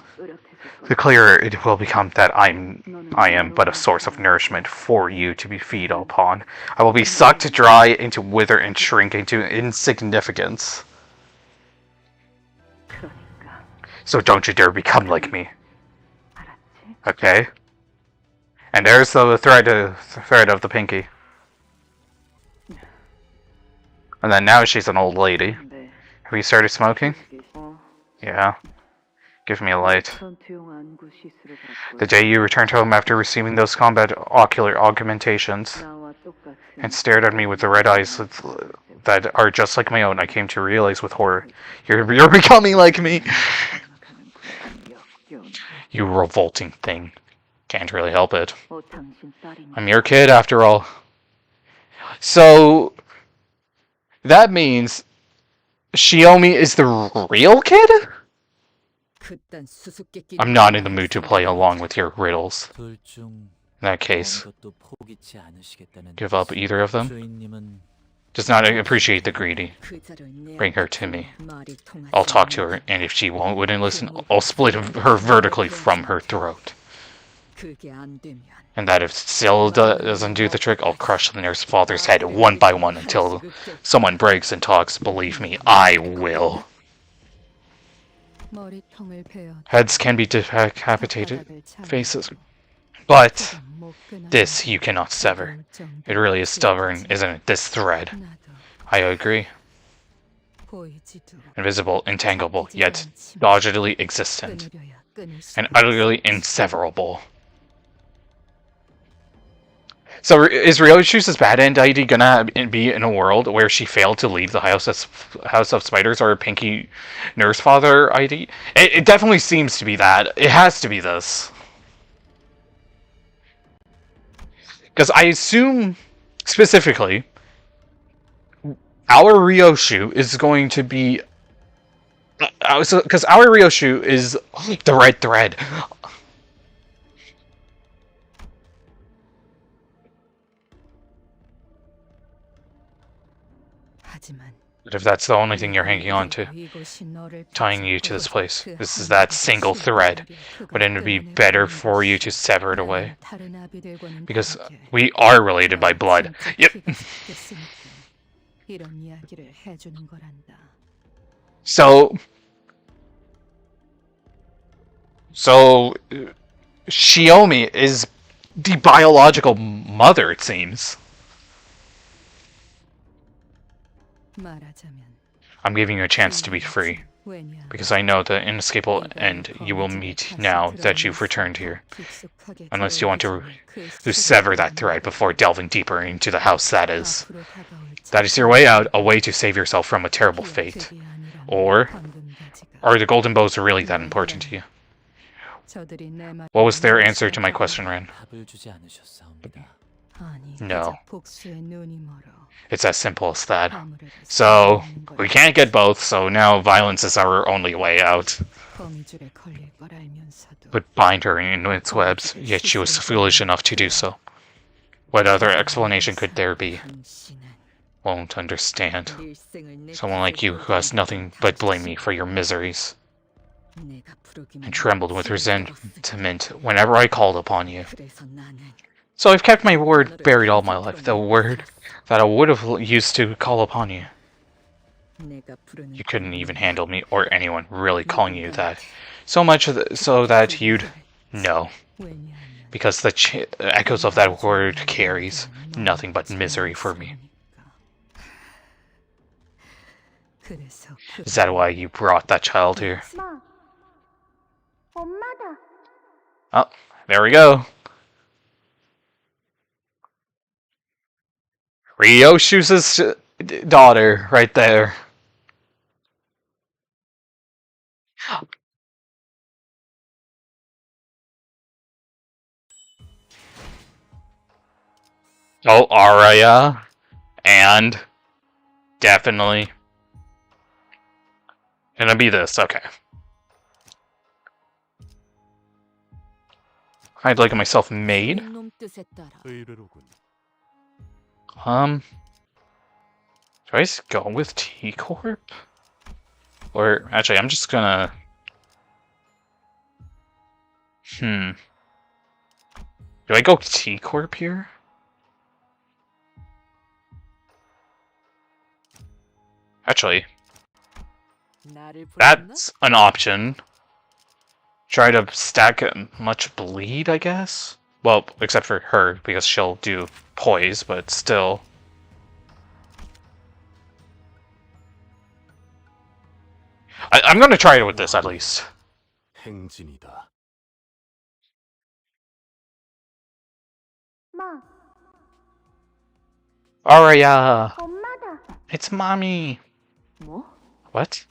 the clearer it will become that I am but a source of nourishment for you to be fed upon. I will be sucked dry into wither and shrink into insignificance. 그러니까 So don't you dare become like me, 알았지? okay? And there's the thread of the pinky. And then now she's an old lady. 네. Have you started smoking? Yeah. Give me a light. 전투용 안구 시술을 받고 The day you returned home after receiving those combat ocular augmentations 나와 똑같은 and stared at me with the red eyes that are just like my own, I came to realize with horror, you're becoming like me! 역겨운 You revolting thing. Can't really help it. 당신 딸이니 I'm your kid after all. So, that means Shiomi is the real kid? 그딴 수수께끼. I'm not in the mood to play along with your riddles. 둘중 In that case, 것도 포기치 않으시겠다는 give up either of them. 주인님은 Does not appreciate the greedy. 그자를 내 Bring her to me. 말이 통하지 I'll talk to 않는 her, and if she wouldn't listen, I'll split her vertically from her throat. 그게 안 되면 And that if still doesn't do the trick, I'll crush the nurse father's head one by one until someone breaks and talks. Believe me, I will. 머리통을 베어 Heads can be decapitated, faces, but this you cannot sever. It really is stubborn, isn't it? This thread. I agree. 보이지도 Invisible, entanglable, yet doggedly existent, 끊으려야 끊을 수 and utterly inseverable. So is Ryoshu's bad end ID gonna be in a world where she failed to leave the House of Spiders or Pinky Nurse Father ID? It definitely seems to be that. It has to be this. Because I assume, specifically, our Ryoshu is going to be... Because our Ryoshu is the red thread. But if that's the only thing you're hanging on to, tying you to this place, this is that single thread, wouldn't it be better for you to sever it away? Because we are related by blood. Yep. So Shiomi is the biological mother, it seems. I'm giving you a chance to be free, because I know the inescapable end you will meet now that you've returned here. Unless you want to sever that thread before delving deeper into the house that is. That is your way out, a way to save yourself from a terrible fate. Or are the golden bows really that important to you? What was their answer to my question, Ren? No. It's as simple as that. So, we can't get both, so now violence is our only way out. But bind her in its webs, yet she was foolish enough to do so. What other explanation could there be? Won't understand. Someone like you who has nothing but blame me for your miseries. And trembled with resentment whenever I called upon you. So I've kept my word buried all my life, the word that I would have used to call upon you. You couldn't even handle me or anyone really calling you that. So much so that you'd know. Because the echoes of that word carries nothing but misery for me. Is that why you brought that child here? Oh, there we go. Ryoshu's daughter, right there. Oh, Arya. And definitely gonna be this, okay. I'd like myself made. Do I just go with T-Corp? Or, actually, I'm just gonna... Do I go T-Corp here? Actually, that's an option. Try to stack much bleed, I guess? Well, except for her, because she'll do poise, but still. I'm gonna try it with this, at least. Arya! It's mommy! What?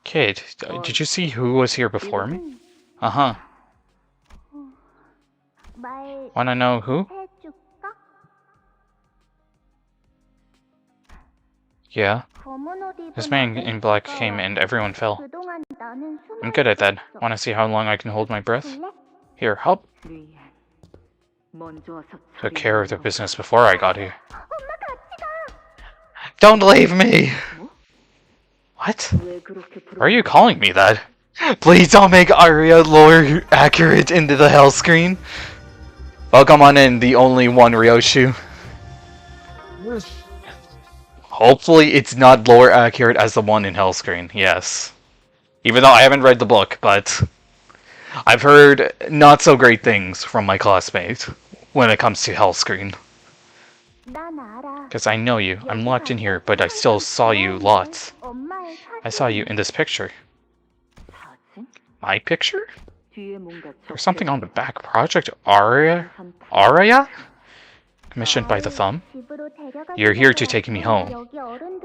Kid, did you see who was here before me? Uh-huh. Wanna know who? Yeah. This man in black came and everyone fell. I'm good at that. Wanna see how long I can hold my breath? Here, help. Took care of the business before I got here. Don't leave me! What? Why are you calling me that? Please don't make Arya lore accurate into the hell screen. Welcome on in, the only one Ryoshu. Hopefully it's not lore accurate as the one in hell screen, yes. Even though I haven't read the book, but I've heard not so great things from my classmates when it comes to hell screen. Because I know you. I'm locked in here, but I still saw you lots. I saw you in this picture. My picture? There's something on the back. Project Arya? Arya? Commissioned by the Thumb? You're here to take me home.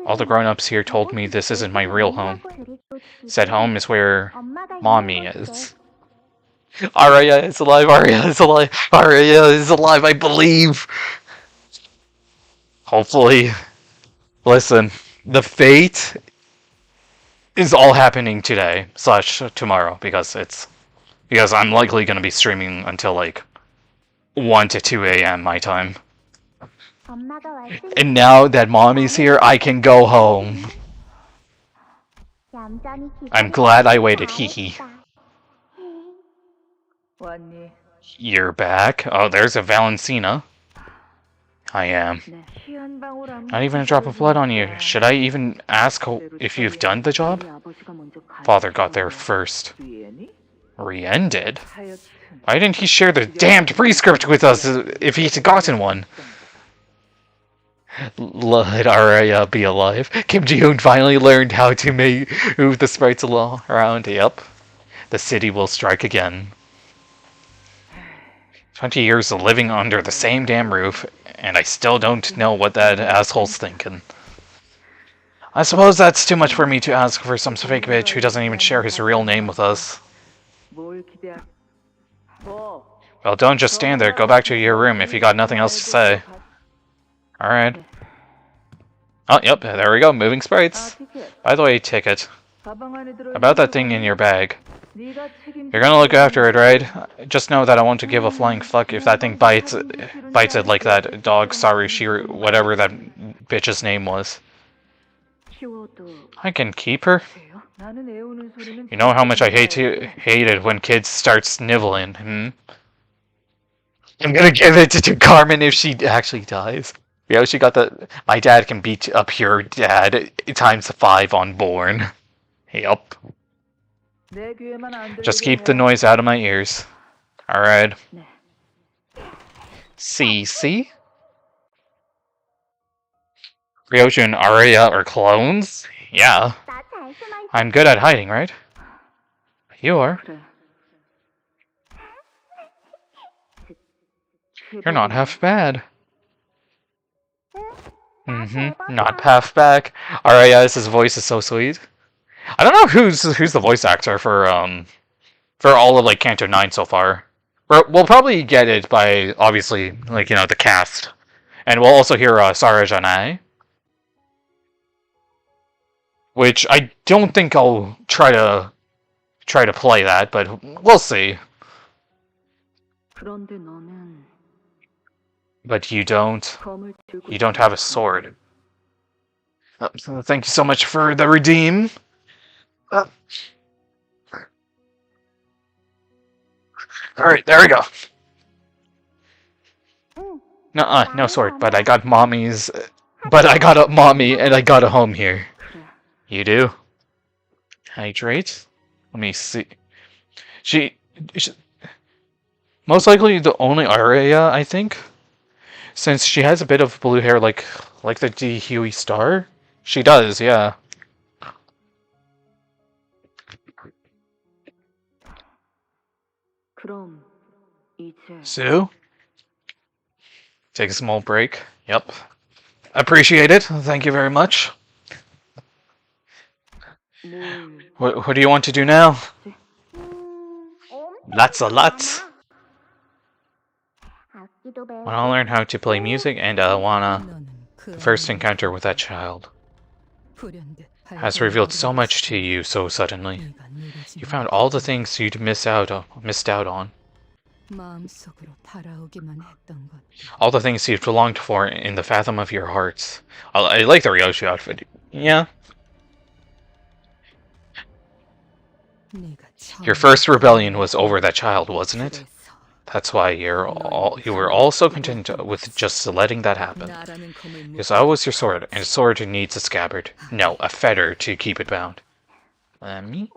All the grown-ups here told me this isn't my real home. Said home is where mommy is. Arya is alive, Arya is alive, Arya is alive, I believe! Hopefully. Listen, the fate is all happening today, / tomorrow, because I'm likely gonna be streaming until like 1 to 2 a.m. my time. 엄마가 왔으니까 And now that mommy's here, I can go home. 얌전히 I'm 기다리고 glad I waited, hee. 잘했다. 왔니? You're back. Oh, there's a Valentina. I am. 네. 피한 방울 안 Not even a drop of blood on you. Should I even ask if you've done the job? 아버지가 먼저 Father got there first. 뒤에니? Rien did? 하여튼 Why didn't he share the damned prescript with us if he'd gotten one? Let Arya be alive. Kim Ji-hoon finally learned how to move the sprites around. Yep. The city will strike again. 20 years of living under the same damn roof, and I still don't know what that asshole's thinking. I suppose that's too much for me to ask for some fake bitch who doesn't even share his real name with us. 뭘 기대할? 뭐? Well, don't just stand there. Go back to your room if you got nothing else to say. Alright. Oh, yep, there we go. Moving 아, sprites. 티켓. By the way, ticket. 가방 안에 들어. About that thing in your bag. 네가 책임져. You're gonna look after it, right? Just know that I won't give a flying fuck if that thing bites it like that dog, sorry, whatever that bitch's name was. 키워도 I can keep her. 돼요? 나는 애우는 소리는 You know how much I hate it when kids start sniveling, hmm? I'm gonna give it to Carmen if she actually dies. Yeah, she got the... My dad can beat a pure dad times 5 on Born. Yup. 내 귀에만 안 들리게 Just keep the 해. noise out of my ears. Alright. 네. See? Ryoshu and Arya are clones? Yeah. 나잘 숨어 있어. I'm good at hiding, right? You are. 그래. You're not half bad. Not half back. Arias's voice is so sweet. I don't know who's the voice actor for all of like Canto 9 so far. We'll probably get it by obviously like, you know, the cast. And we'll also hear Sarah Janai. Which I don't think I'll try to play that, but we'll see. 그런데 너는 But you don't 검을 들고 have a sword. So thank you so much for the redeem. Alright, there we go. No sword, but I got mommy's... But I got a mommy, and I got a home here. 그래. You do? Hydrate? Let me see. She most likely the only Arya, I think. Since she has a bit of blue hair like the D. Huey star. She does, yeah. 그럼 이제 Sue? Take a small break. Yep. Appreciate it. Thank you very much. 뭘 What do you want to do now? 엄청 Lots a lot. 악기도 배우고 Wanna learn how to play music and wanna... 너는 그 The first encounter with that child 불현듯 has revealed so much to you so suddenly. 네가 누리지 You found all the things you'd missed out on. 마음속으로 달아오기만 했던 것. All the things you'd longed for in the fathom of your hearts. I like the Ryoshu outfit. Yeah. 네가 Your first rebellion was over that child, wasn't it? That's why you were all so content with just letting that happen. 나라는 검을 Because I was your sword, and a sword needs a scabbard. No, a fetter to keep it bound. Me?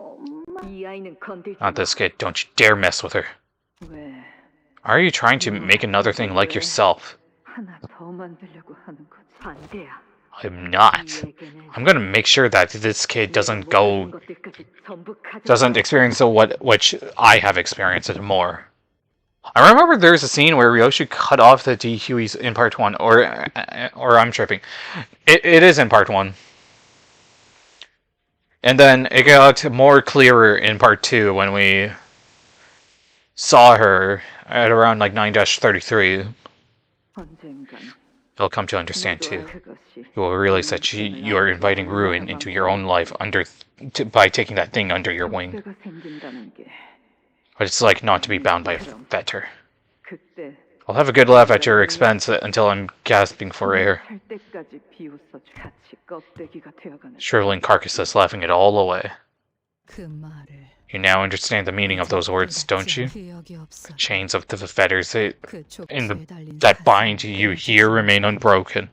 이 아이는 건들지 Not this kid. Don't you dare mess with her. 왜 Are you trying to make another thing like yourself? 하나 더 만들려고 하는 거지? 반대야. I'm not. 이에게는 I'm gonna make sure that this kid doesn't 모든 것들까지 전부 가져가. doesn't experience what I have experienced and more. I remember there's a scene where Ryoshu cut off the D Hueys in part 1, or I'm tripping. It is in part 1. And then it got more clearer in part 2 when we saw her at around like 9-33. 언젠간 You'll come to understand 너도 too. 그것이 You will realize that you are inviting ruin into your own life by taking that thing under your wing. 때가 생긴다는 게 But it's like not to be bound by a fetter. 그때 I'll have a good laugh at your expense until I'm gasping for air. 살 때까지 비웃어 같이 껍데기가 되어가는. Shriveling carcasses laughing it all away. 그 말을 You now understand the meaning of those words, don't you? 기억이 없어. Chains of the fetters 그 in 족쇄에 달린 that bind 사슬을 you here remain unbroken.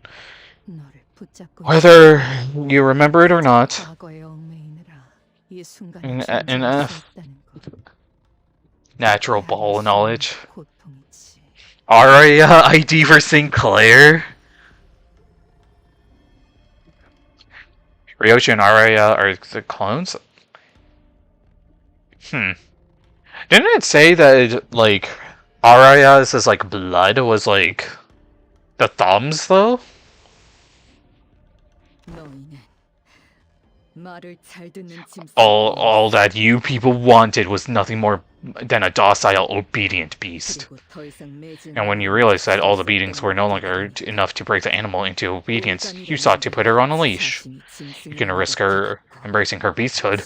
너를 붙잡고 Whether you remember it or not, 과거에 얽매이느라 이 순간을 in 존중할 a 수 없다는 것. natural ball of knowledge. 고통이지. Aria ID for Sinclair? Ryoshu and Aria are the clones? Didn't it say that, like, Aria's like blood was like the thumbs though? 너희는 말을 잘 듣는 짐승. All that you people wanted was nothing more than a docile, obedient beast. 그리고 더 이상 매진 And when you realized that all the beatings were no longer enough to break the animal into obedience, you sought to put her on a leash. You can risk her embracing her beasthood,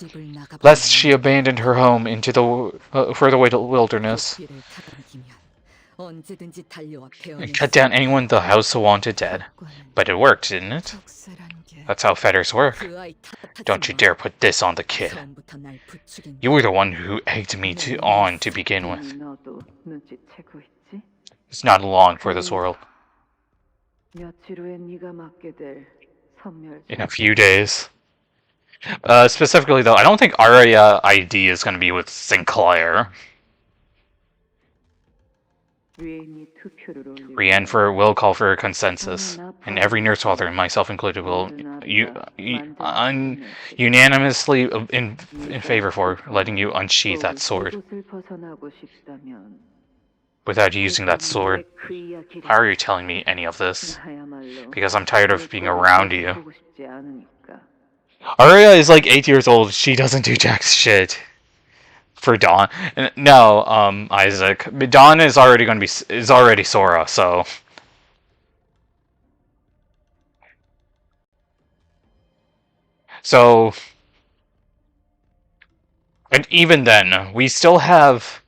lest she abandoned her home into the further away to wilderness and cut down anyone in the house who wanted dead. But it worked, didn't it? That's how fetters work. Don't you dare put this on the kid. You were the one who egged me on to begin with. 너도 눈치채고 있지? It's not long for this world. 며칠 후에 네가 맡게 될 선멸. In a few days. Specifically though, I don't think Aria ID is going to be with Sinclair. 위인이 투표를 올리고 Rienfer will call for a consensus, and every nurse father, myself included, will unanimously in favor for letting you unsheath that sword. 이곳을 벗어나고 싶다면 Without using that sword, 그 이야기를 how are you telling me any of this? 나야말로 Because I'm tired of being around you. 보고 싶지 않으니까. Aria is like 8 years old. She doesn't do jack shit. For Dawn, no, Isaac. Dawn is already going to be already Sora, so. And even then, we have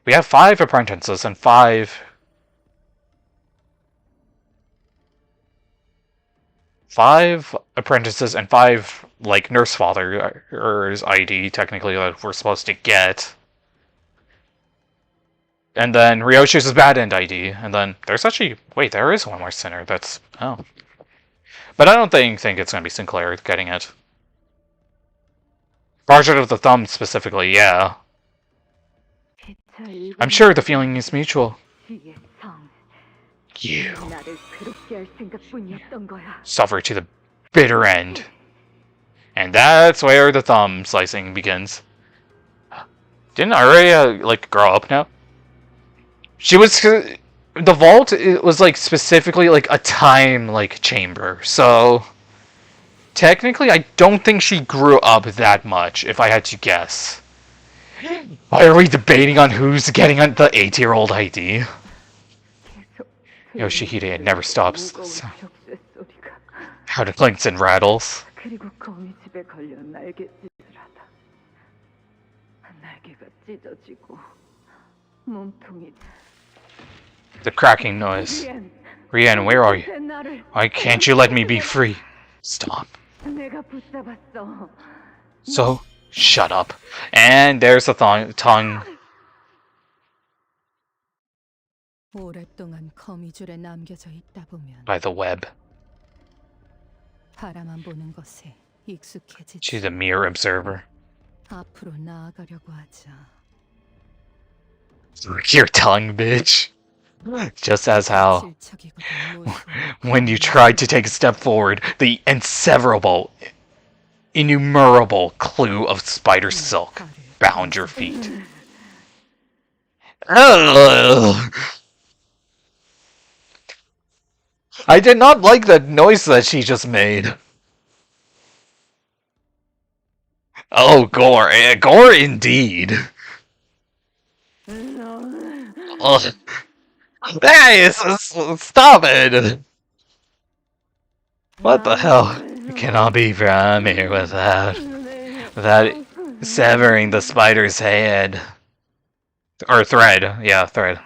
5 apprentices and 5 apprentices and 5 like nurse father's ID technically that we're supposed to get. And then Ryoshu's bad end ID, and then there's actually there is one more sinner. That's but I don't think it's gonna be Sinclair getting it. Project of the Thumb specifically, yeah. I'm sure the feeling is mutual. 지의 성, You 나를 괴롭게 할 생각뿐이었던 거야. suffer to the bitter end. And that's where the thumb slicing begins. Didn't Aria, like, grow up now? She was... The vault, it was, like, specifically, like, a time, like, chamber. So, technically, I don't think she grew up that much, if I had to guess. Why are we debating on who's getting on the 8-year-old ID? Yoshihide never stops. 족쇄 소리가. How it clinks and rattles. 그리고 거미집에 걸려 날갯짓을 하다. 날개가 찢어지고 몸통이. The cracking noise. Rian, where are you? 나를 Why can't you let me be free? Stop. 내가 붙잡았어. So, shut up. And there's the tongue. 오랫동안 거미줄에 남겨져 있다 보면 By the web. 바라만 보는 것에 익숙해지지. She's a mere observer. 앞으로 나아가려고 하자. You're telling, bitch. Just as how, 질척이거든, 모두. when you tried to take a step forward, the innumerable clue of spider silk bound your feet. Ugh. I did not like that noise that she just made. Oh, gore. Gore indeed. Ugh. Hey, stop it! What the hell? You cannot be from here without severing the spider's head. Or thread. Yeah, thread.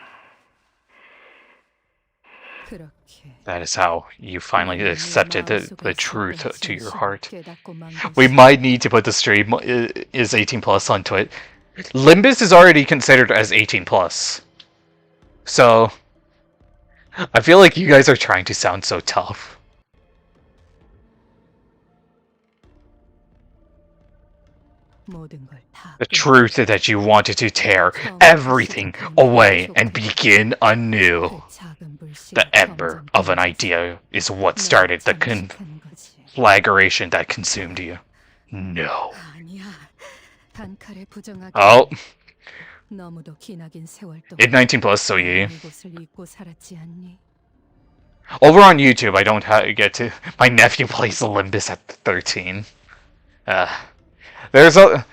That is how you finally accepted the truth to your heart. We might need to put the stream is 18 plus onto it. Limbus is already considered as 18 plus. So, I feel like you guys are trying to sound so tough. The truth is that you wanted to tear everything away and begin anew. The ember of an idea is what started the conflagration that consumed you. No. Oh. It's 19 plus, so yeah. Over on YouTube, I don't get to. My nephew plays Limbus at 13. There's a.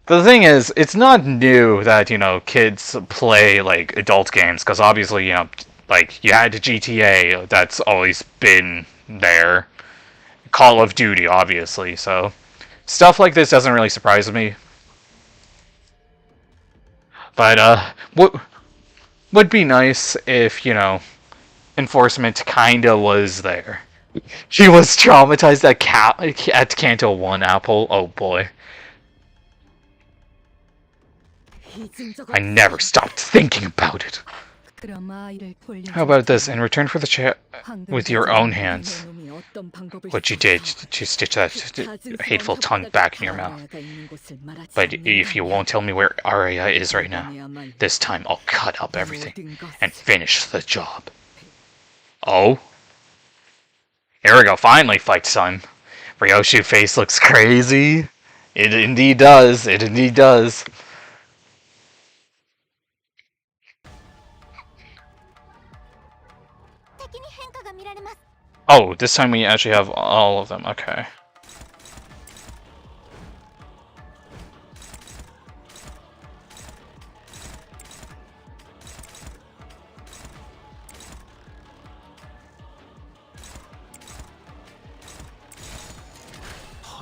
The thing is, it's not new that, you know, kids play, like, adult games, because obviously, you know, like, you had GTA, that's always been there. Call of Duty, obviously, so stuff like this doesn't really surprise me. But, would be nice if, you know, enforcement kinda was there. She was traumatized at Canto 1 Apple, oh boy. I never stopped thinking about it. How about this? In return for the chat with your own hands, what you did to stitch that hateful tongue back in your mouth. But if you won't tell me where Arya is right now, this time I'll cut up everything and finish the job. Oh? Here we go, finally fight time. Ryoshu face looks crazy. It indeed does, it indeed does. Oh, this time we actually have all of them, okay.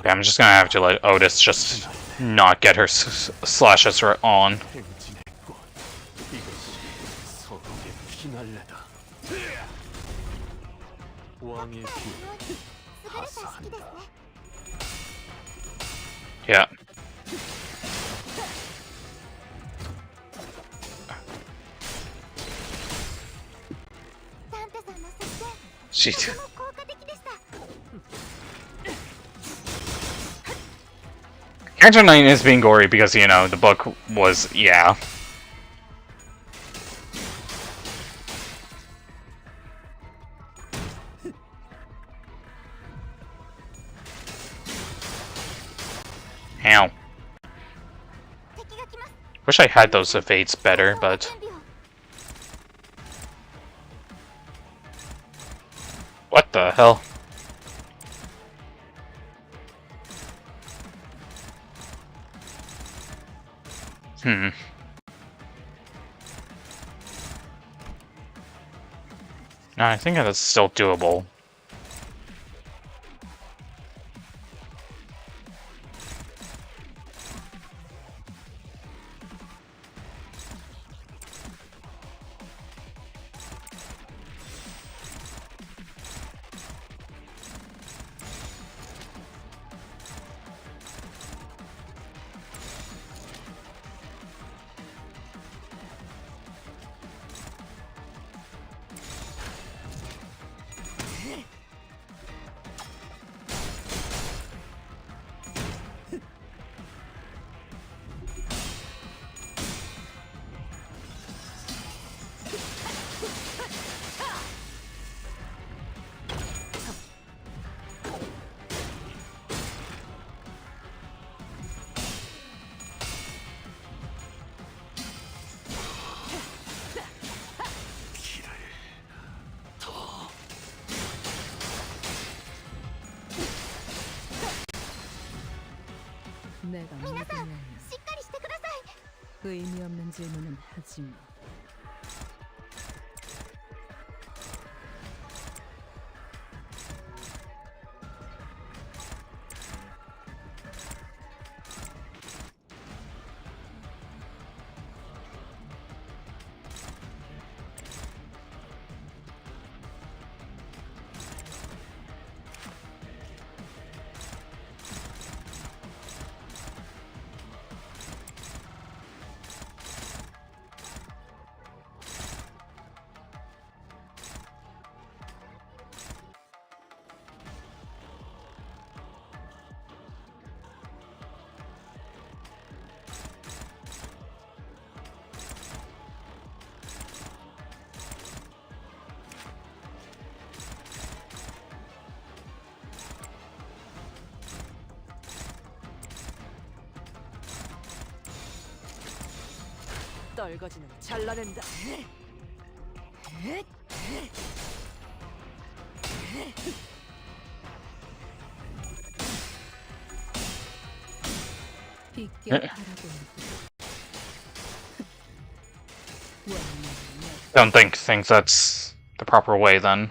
Okay, I'm just gonna have to let Otis just not get her slashes on. Yeah. Shit. Canto 9 is being gory because, you know, the book was, yeah. Ow. Wish I had those evades better, but... What the hell? No, I think that's still doable. 내가 믿으면 의미 없는 질문은 하지 마. 떨거지는 잘라낸다. Don't think that's the proper way then.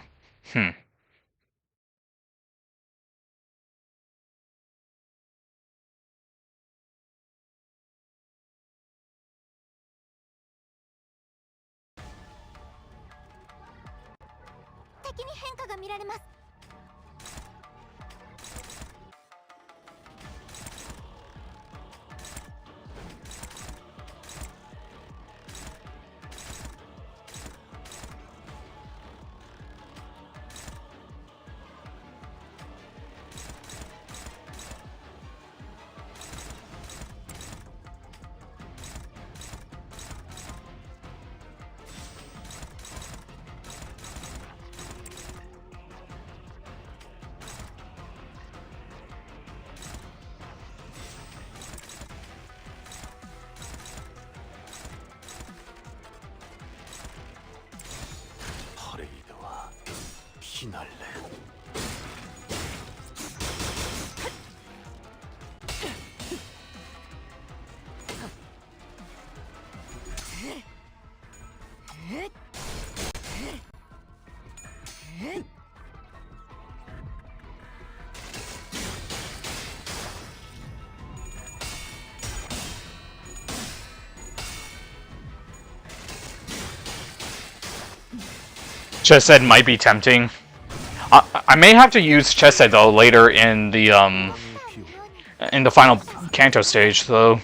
퍼레이드와 피날레. Chest head might be tempting. I may have to use chest head though later in the final Canto stage though.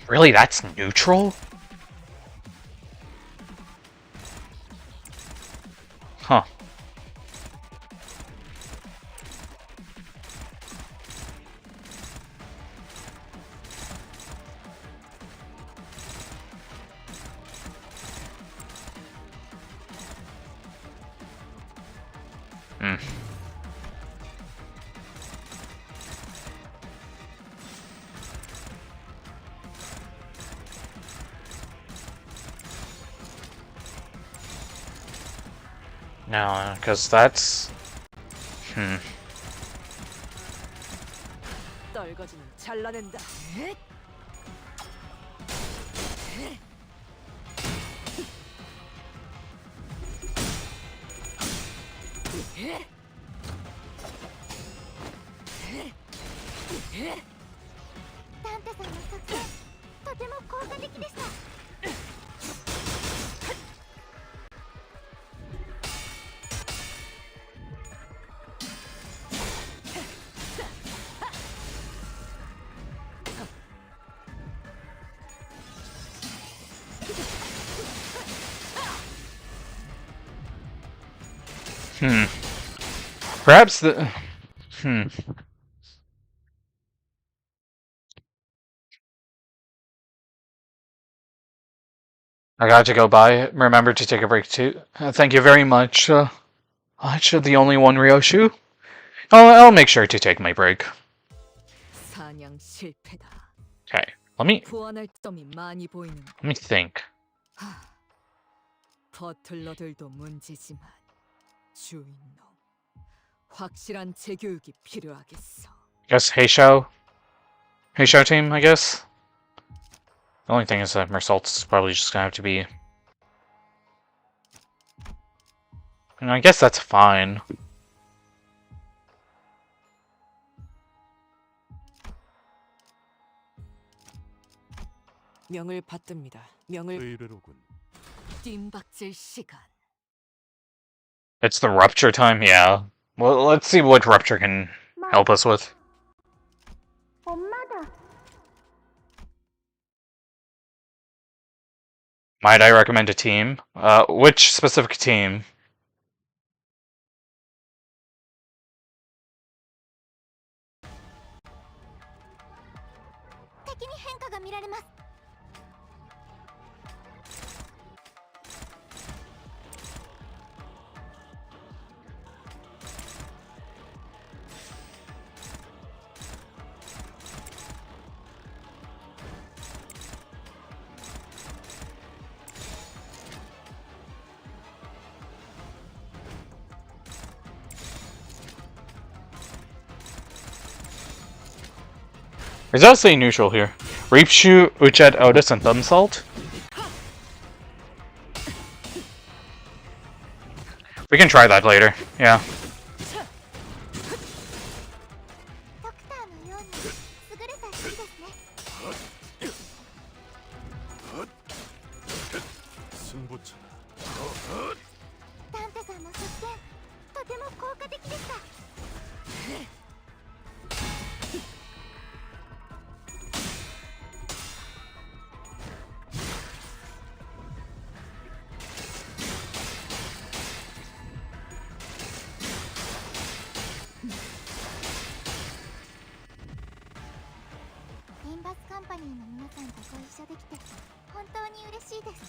Really, that's neutral? Huh. No, because that's... 떨거지는 잘라낸다. Perhaps the... I got to go by. Remember to take a break too. Thank you very much. Should the only one, Ryoshu? I'll make sure to take my break. 사냥 실패다. Okay, let me 보완할 점이 많이 보이는. let me think. 버틀러들도 문제지만 주인놈 확실한 재교육이 필요하겠어. Guess Heishou team, I guess. The only thing is that Mersault's probably just gonna have to be. And I guess that's fine. 명을 받듭니다. 명을 의뢰로군. 뜀박질 시간. It's the rupture time, yeah. Well, let's see what rupture can help us with. 엄마다. Might I recommend a team? Which specific team? Or does that say neutral here? Ryoshu, Uchet, Otis, and Thumb Salt? We can try that later, yeah. ドクターのように優れた式ですね。ダンテさんの側転、とても効果的でした。リンバスカンパニーの皆さんとご一緒できて本当に嬉しいです。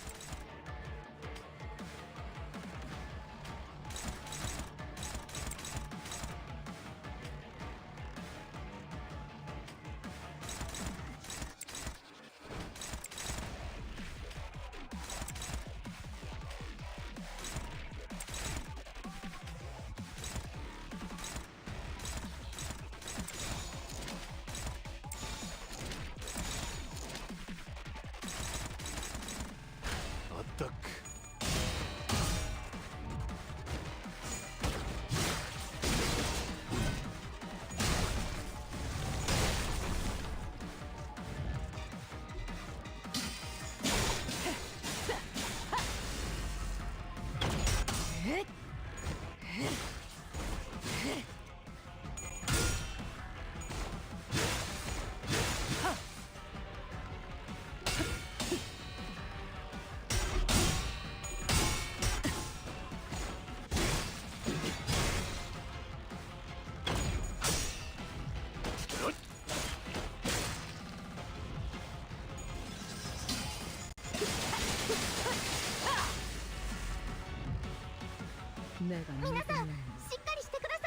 내가 누구냐?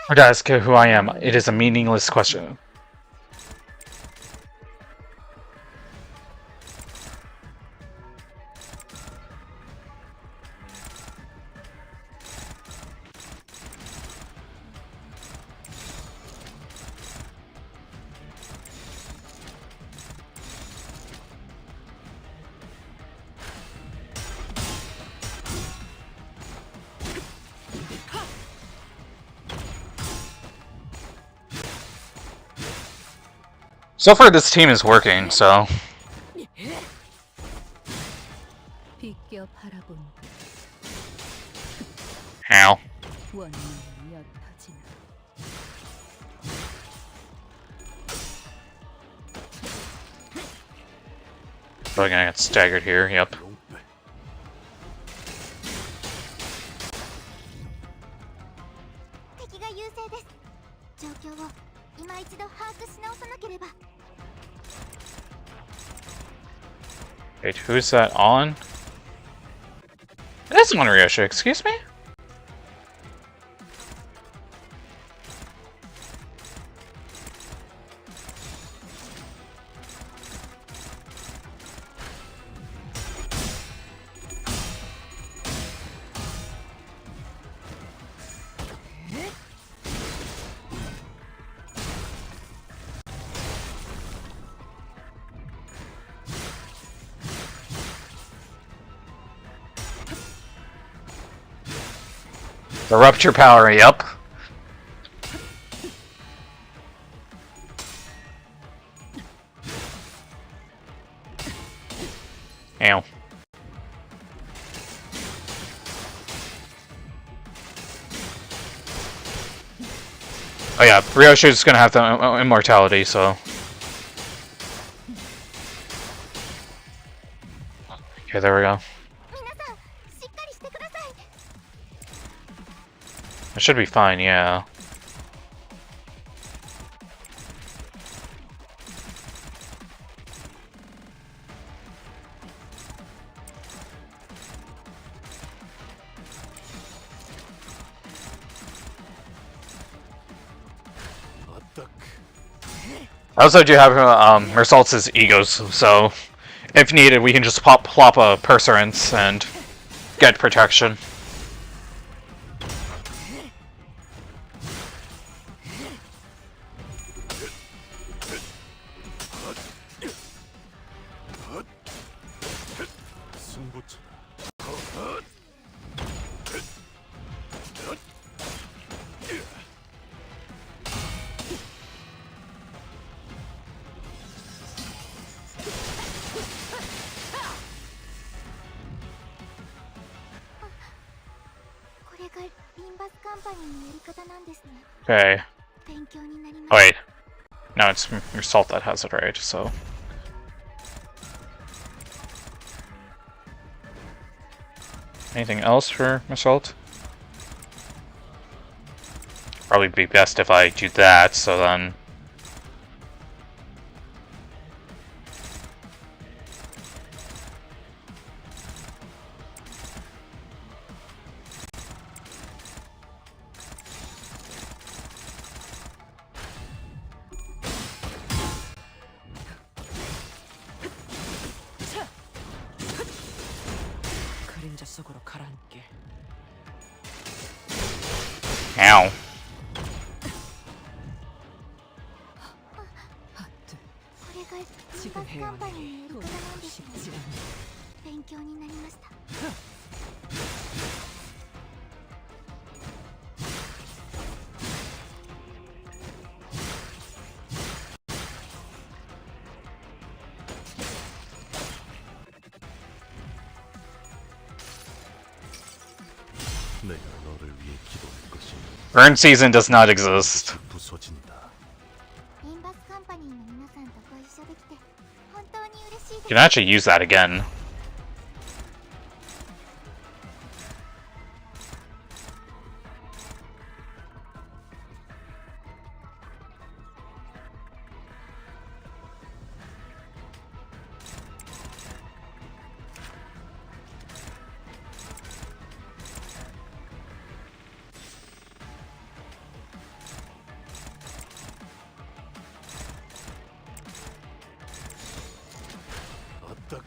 Or ask who I am. It is a meaningless question. So far, this team is working, so. 비껴 바라본 Ow. 원망이 옅어지나. Probably gonna get staggered here, yep. Wait, who's that on? It is on Ryoshu, excuse me? The rupture power, yep. Ow. Oh yeah, Ryoshu's gonna have the immortality, so. Okay, there we go. It should be fine, yeah. I also do have Mersalt's egos, so if needed, we can just plop a Perseverance and get protection. のやり方なんですね。 Okay. 勉強になり Oh ます。 wait. No, it's your salt that has it, right? So. Anything else for my salt? Probably be best if I do that, so then. 그림자 속으로 가라앉게. Ow. 하트. これがリンバス 지금 カ 해야 ンパニーの 해. やり方なんですね。 쉽지 않네. 勉強になりました。 내가 너를 위해 기도할 것이 Burn season does not exist. 부서진다. リンバスカンパニーの皆さんとご一緒できて本当に嬉しい You で can actually use that again. 어떡?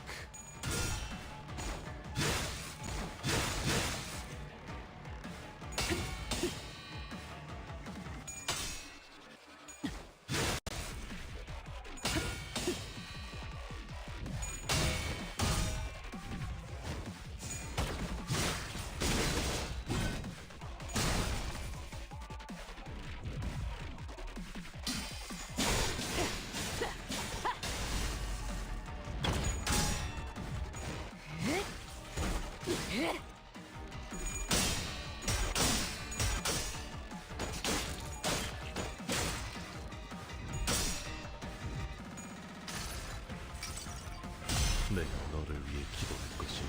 내가 너를 위해 기도할 것이니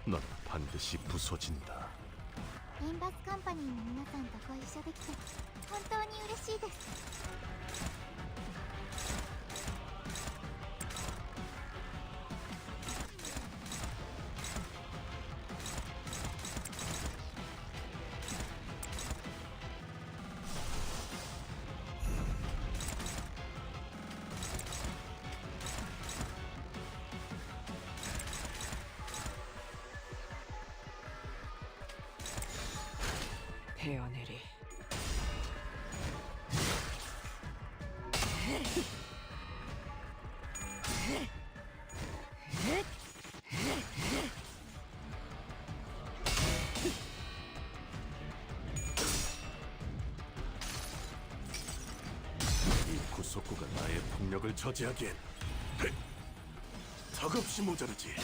넌 반드시 부서진다. リンバスカンパニーの皆さんとご一緒できて本当に嬉しいです。 베어내리. 이 구속구가 나의 폭력을 저지하기엔 턱없이 모자르지.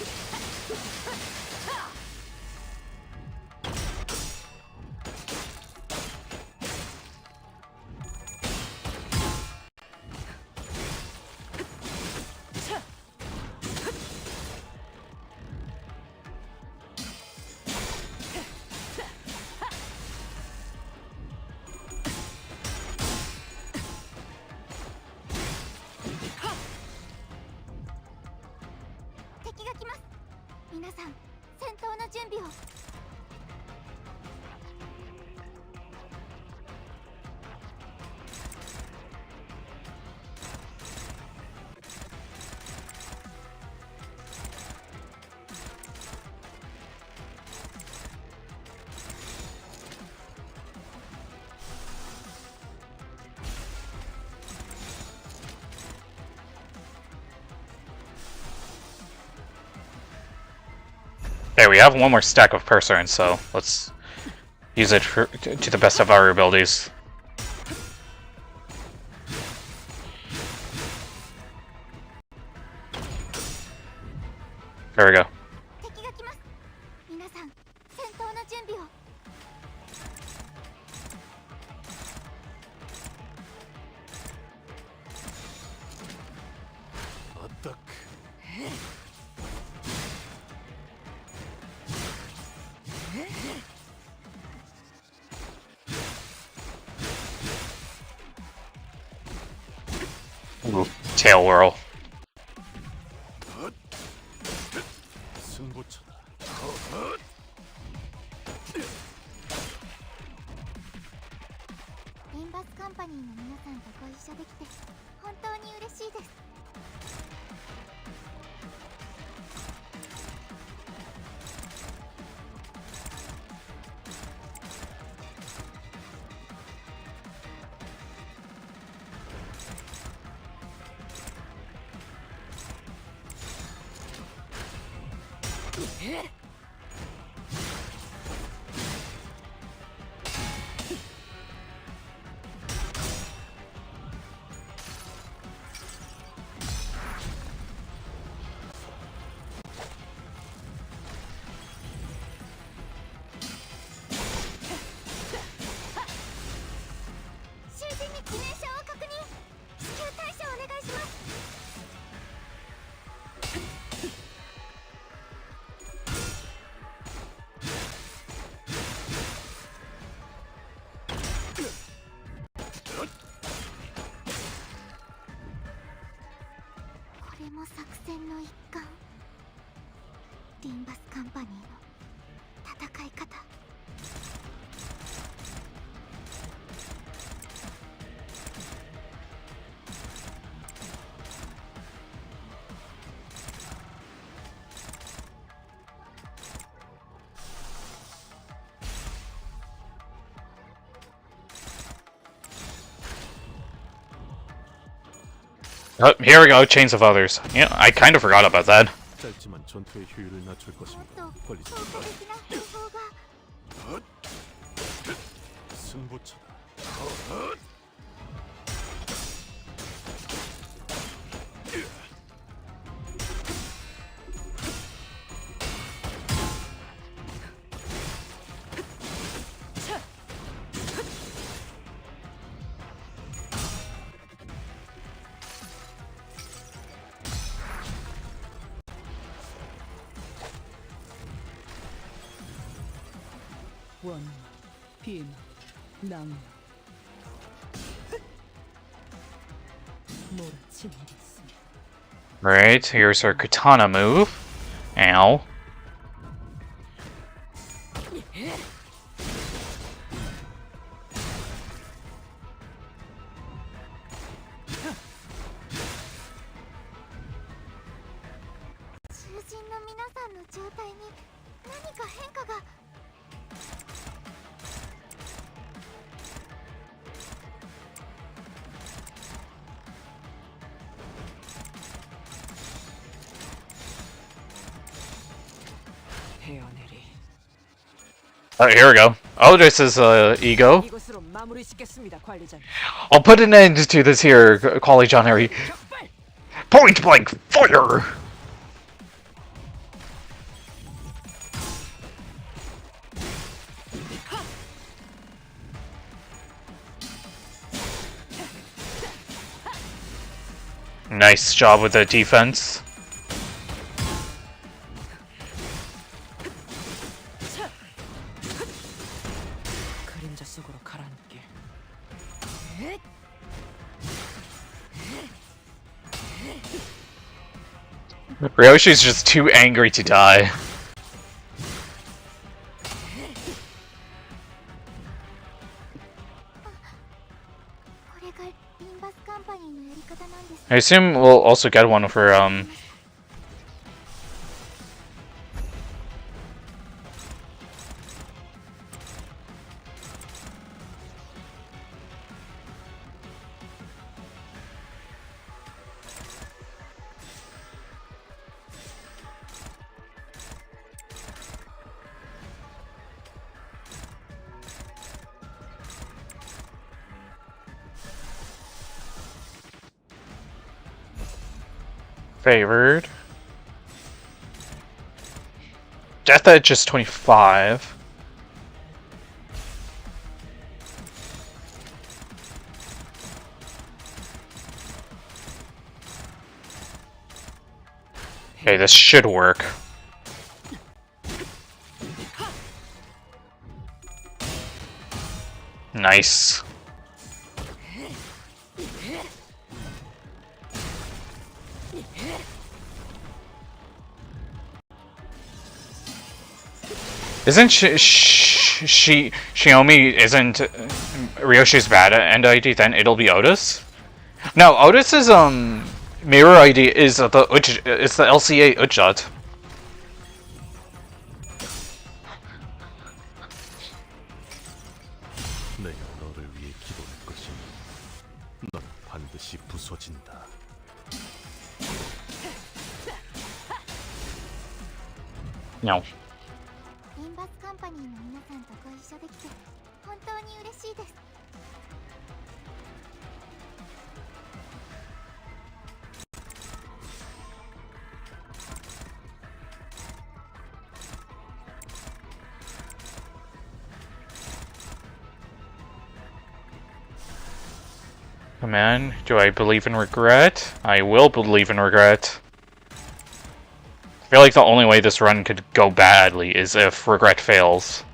Okay, we have one more stack of Pursuance, so let's use it to the best of our abilities. There we go. 敵が来ます。皆さん、戦闘の準備を。Ooh, tail whirl. 승부처다. レンバスカンパニーの皆さんとご一緒できて本当に嬉しいです。囚人に記念証を確認。支給対象お願いします。これも作戦の一環。リンバスカンパニーの戦い方。Oh, here we go, Chains of Others. Yeah, I kind of forgot about that. 짧지만 전투의 효율을 낮출 もっ 것입니다. と 걸리지 効 마. 果的な方法が。 승부처다. 원, 빈, 낭. 몰아치겠어. Right, here's our katana move. Ow. 헤어내리. Oh, here we go. Oh, this is ego. 이것으로 마무리짓겠습니다, 관리자님. I'll put an end to this here, Quali John Harry. 적발! Point blank fire! Nice job with the defense. 그림자 속으로 가라앉게. Ryoshu's just too angry to die. I assume we'll also get one for favored. Death Edge is 25. Okay, this should work. Nice. Isn't Shiomi isn't Ryoshu's bad at end ID? Then it'll be Otis. No, Otis's mirror ID is it's the LCA Uchat. 내가 너를 위해 기도할 것이니 너는 반드시 부서진다. No. リンバスカンパニーの皆さんとご一緒できて本当に嬉しいです。 Come on, do I believe in regret? I will believe in regret. I feel like the only way this run could go badly is if regret fails.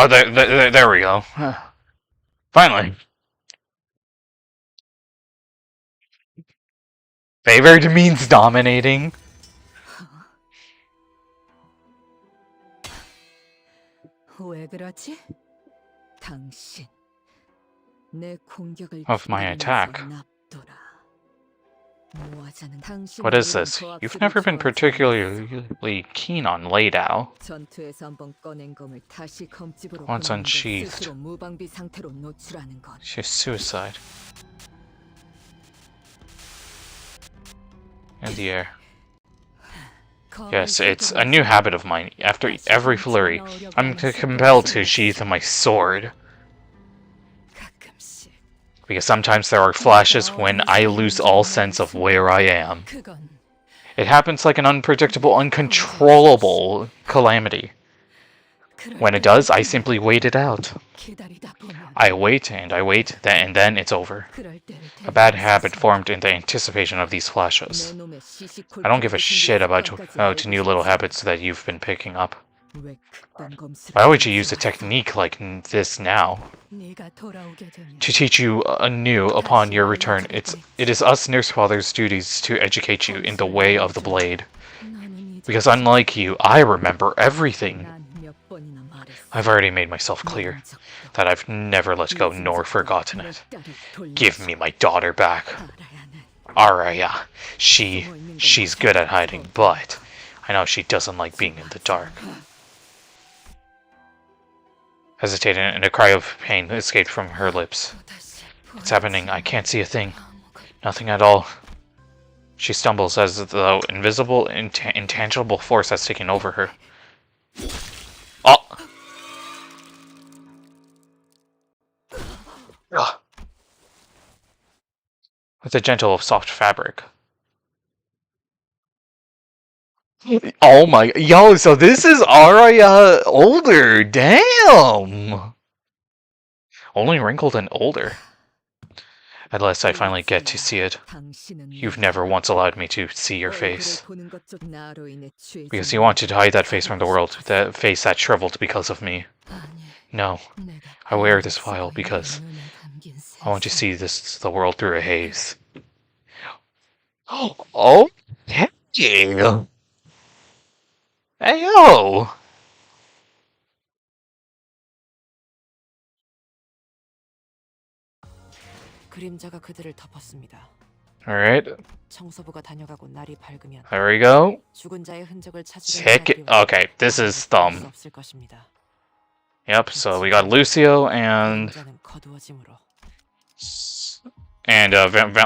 Oh, there we go. Finally. Favored means dominating. 왜 그러지? 당신 내 공격을 Of my attack. 납둬라. What is this? You've never been particularly keen on Laydao. Once unsheathed, she's suicide. In the air. Yes, it's a new habit of mine. After every flurry, I'm compelled to sheath my sword. Because sometimes there are flashes when I lose all sense of where I am. It happens like an unpredictable, uncontrollable calamity. When it does, I simply wait it out. I wait and I wait, and then it's over. A bad habit formed in the anticipation of these flashes. I don't give a shit about new little habits that you've been picking up. Why would you use a technique like this now? To teach you anew upon your return, it is us nurse fathers' duties to educate you in the way of the blade. Because unlike you, I remember everything. I've already made myself clear that I've never let go nor forgotten it. Give me my daughter back. Araya, she's good at hiding, but I know she doesn't like being in the dark. Hesitating, and a cry of pain escaped from her lips. It's happening. I can't see a thing. Nothing at all. She stumbles as though invisible, intangible force has taken over her. Oh! Ugh. With a gentle, soft fabric. Oh my, yo, so this is Araya older, damn! Only wrinkled and older. At last I finally get to see it. You've never once allowed me to see your face. Because you wanted to hide that face from the world, that face that shriveled because of me. No, I wear this vial because I want to see the world through a haze. Oh, heck yeah! Hey yo! 그림자가 그들을 덮었습니다. Alright. 청소부가 다녀가고 날이 밝으면 There we go. 죽은 자의 흔적을 Check it. Okay, this is Thumb. 없을 것입니다. Yep, so we got Lucio and 그림자는 거두어짐으로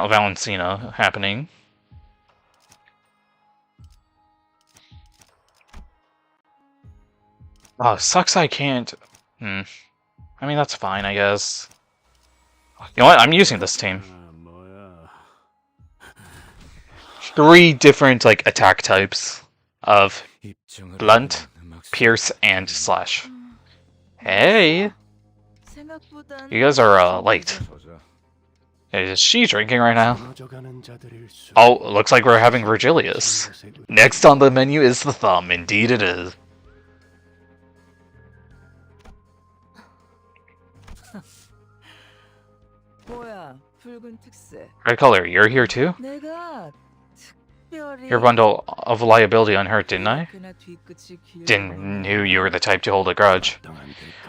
Valentina happening. Oh, sucks I can't. I mean, that's fine, I guess. You know what? I'm using this team. 3 different, like, attack types of blunt, pierce, and slash. Hey! You guys are, late. Is she drinking right now? Oh, looks like we're having Virgilius. Next on the menu is the thumb. Indeed it is. 뭐야, 붉은 특세. Red color, you're here too? 내가 특별히 Your bundle of liability unhurt, didn't I? 그나 뒤끝이 길고 Didn't knew you were the type to hold a grudge.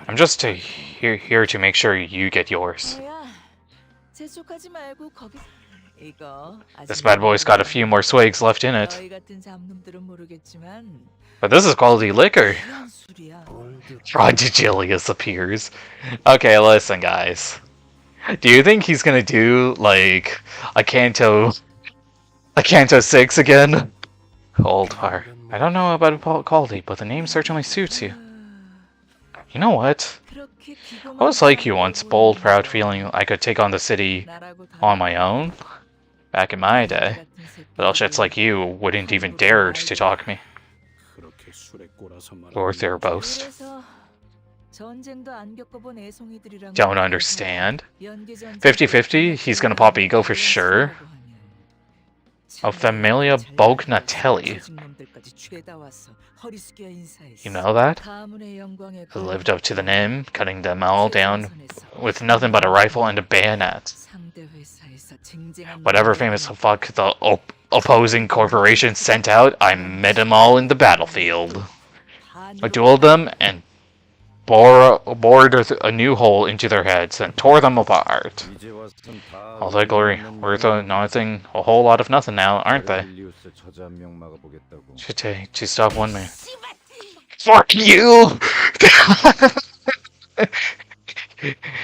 I'm just here to make sure you get yours. 뭐야, 재촉하지 말고 거기 이거 This bad boy's got a few more swigs left in it. 너희 같은 잡놈들은 모르겠지만 But this is quality liquor. 이런 술이야. Prodigilius appears. Okay, listen, guys. Do you think he's gonna do, like, a Canto 6 again? Cold fire. I don't know about quality, but the name certainly suits you. You know what? 그렇게 I was like you once, bold, proud, feeling I could take on the city on my own. Back in my day. But all shits like you wouldn't even dare to talk to me. Worth their boast. Don't understand. 50-50, he's gonna pop ego for sure. Oh, Familia Bognatelli. You know that? Who lived up to the name, cutting them all down with nothing but a rifle and a bayonet. Whatever famous fuck the opposing corporation sent out, I met them all in the battlefield. I dueled them and bored a new hole into their heads and tore them apart. All that glory, worth nothing, a whole lot of nothing now, aren't they? Should take to stop one man. Fuck you!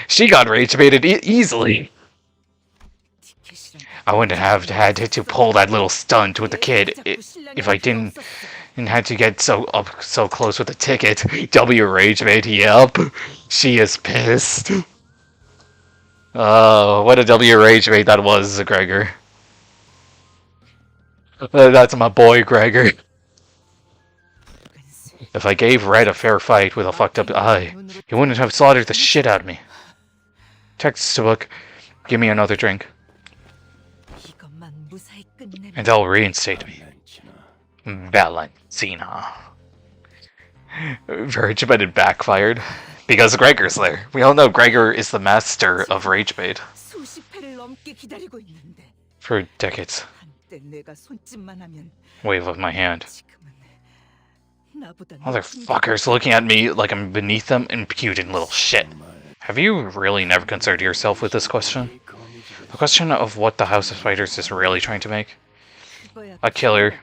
She got rage baited easily. I wouldn't have had to pull that little stunt with the kid if I didn't had to get so close with the ticket. W rage bait, yep. She is pissed. Oh, what a W rage bait that was, Gregor. That's my boy, Gregor. If I gave Red a fair fight with a fucked up eye, he wouldn't have slaughtered the shit out of me. Textbook, give me another drink. And they'll reinstate me. Valentina. Rage bait had backfired. Because Gregor's there. We all know Gregor is the master of rage bait. For decades. Wave of my hand. Motherfuckers looking at me like I'm beneath them, impudent little shit. Have you really never concerned yourself with this question? The question of what the House of Spiders is really trying to make? A killer.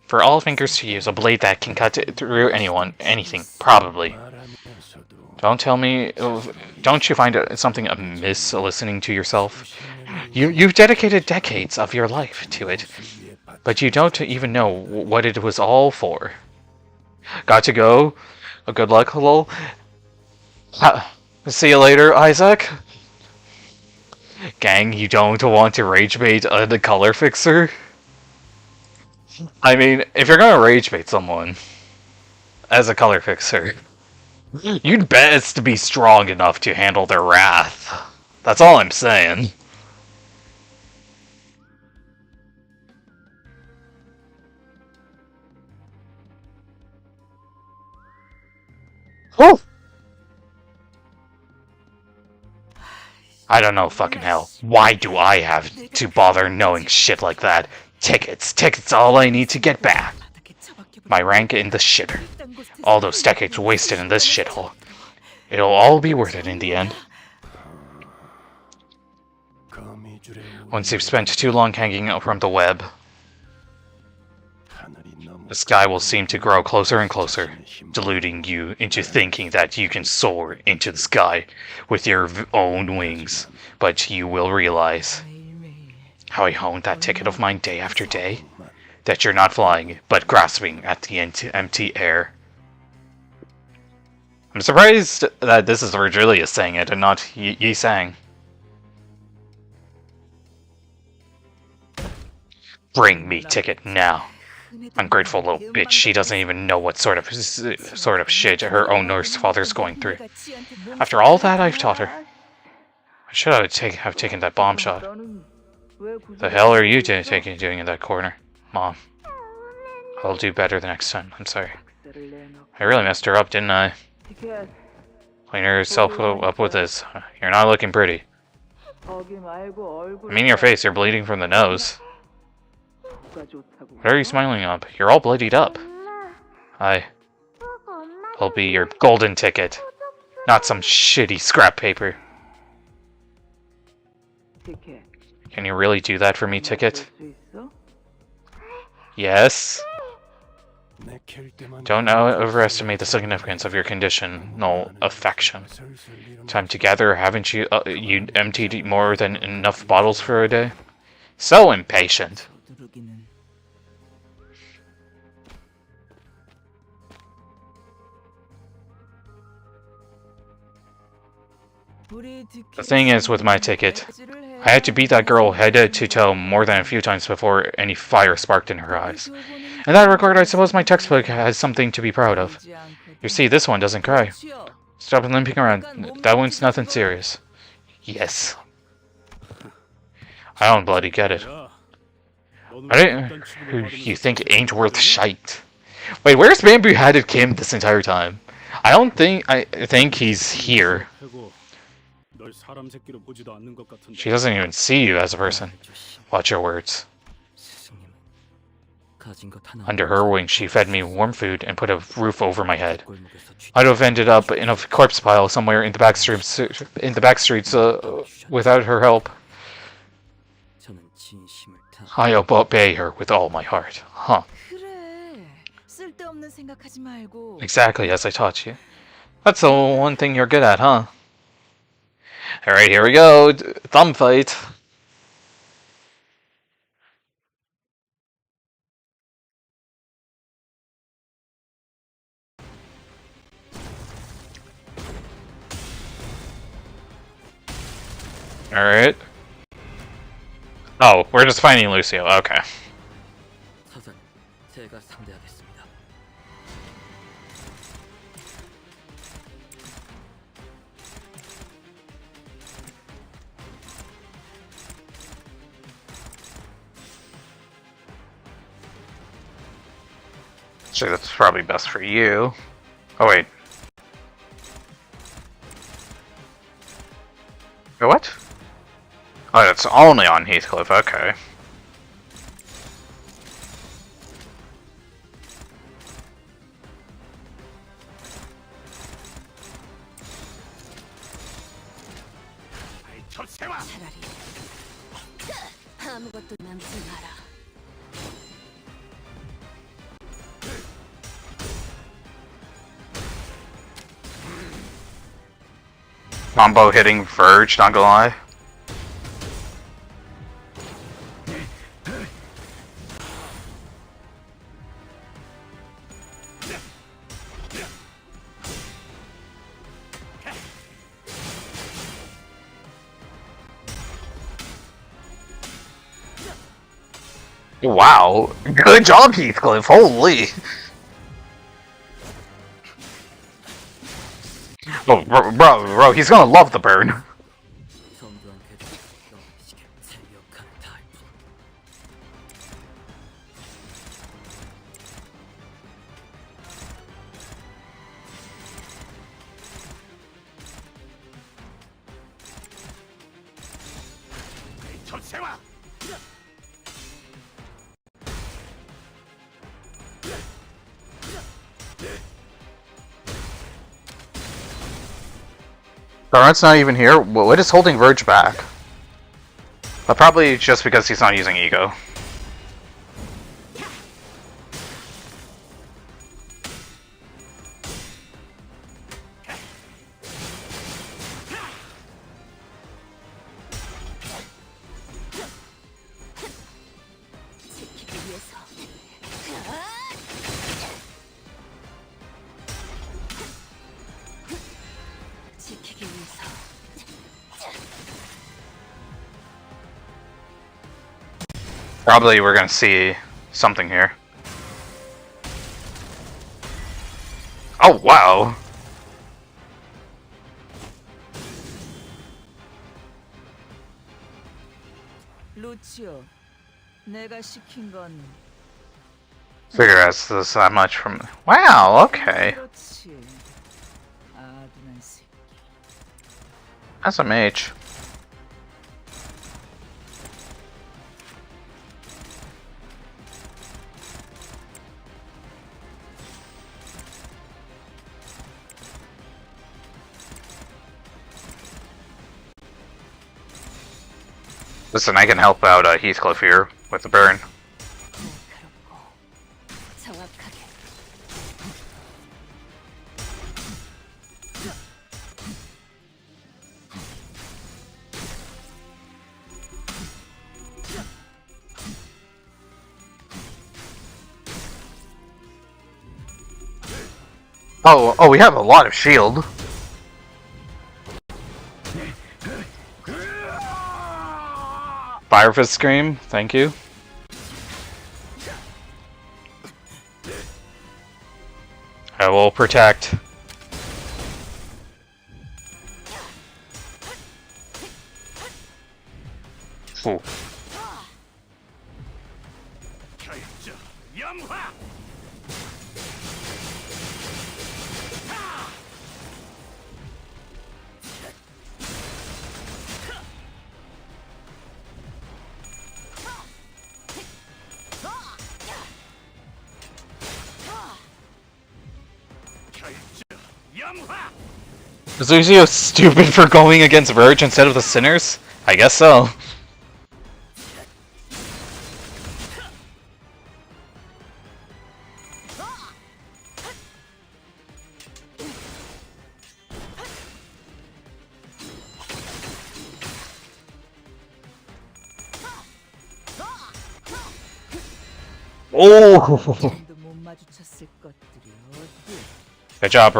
For all fingers to use, a blade that can cut through anyone, anything, probably. Don't tell me, don't you find something amiss listening to yourself? You've dedicated decades of your life to it, but you don't even know what it was all for. Got to go? Good luck, lol. See you later, Isaac. Gang, you don't want to rage bait the color fixer? I mean, if you're gonna rage bait someone as a color fixer, you'd best be strong enough to handle their wrath. That's all I'm saying. Whew. I don't know, fucking hell. Why do I have to bother knowing shit like that? Tickets, all I need to get back. My rank in the shitter. All those decades wasted in this shithole. It'll all be worth it in the end. Once you've spent too long hanging out from the web, the sky will seem to grow closer and closer, deluding you into thinking that you can soar into the sky with your own wings. But you will realize how I honed that ticket of mine day after day, that you're not flying, but grasping at the empty air. I'm surprised that this is Virgilius saying it and not Yi saying. Bring me ticket now. Ungrateful little bitch. She doesn't even know what sort of shit her own nurse father's going through. After all that I've taught her. I should have taken that bomb shot. The hell are you doing in that corner? Mom. I'll do better the next time. I'm sorry. I really messed her up, didn't I? Clean yourself up with this. You're not looking pretty. I mean your face, you're bleeding from the nose. What are you smiling up? You're all bloodied up. Will be your golden ticket. Not some shitty scrap paper. Can you really do that for me, Ticket? Yes? Don't overestimate the significance of your conditional affection. Time together, haven't you emptied more than enough bottles for a day? So impatient. The thing is with my ticket, I had to beat that girl head to toe more than a few times before any fire sparked in her eyes. In that regard, I suppose my textbook has something to be proud of. You see, this one doesn't cry. Stop limping around. That one's nothing serious. Yes. I don't bloody get it. You think it ain't worth shite. Wait, where's Bamboo-Headed Kim this entire time? I think he's here. She doesn't even see you as a person. Watch your words. Under her wing, she fed me warm food and put a roof over my head. I'd have ended up in a corpse pile somewhere in the back streets, without her help. I obey her with all my heart. Huh. Exactly as I taught you. That's the one thing you're good at, huh? Alright, here we go. Thumb fight. Alright. Oh, we're just finding Lucio. Okay. Sure, that's probably best for you. Oh, wait. Wait, what? Oh, it's only on Heathcliff, okay. Combo hitting Verge, not gonna lie. Wow, good job, Heathcliff, holy! Oh, bro, he's gonna love the burn. Garant's not even here? What is holding Verge back? Probably just because he's not using Ego. Probably we're gonna see something here. Oh wow! 루치오, 내가 시킨 건 Figure out this that much from. Wow. Okay. 그렇지. 아둔한 새끼. That's a mage. Listen, I can help out Heathcliff here with the burn. 날카롭고 정확하게. Oh, we have a lot of shield. Fire Fist Scream, thank you. I will protect. Ooh. Is Lucio stupid for going against Verge instead of the Sinners? I guess so. Oh! 도 못 마주쳤을 것들이 어디? Good job,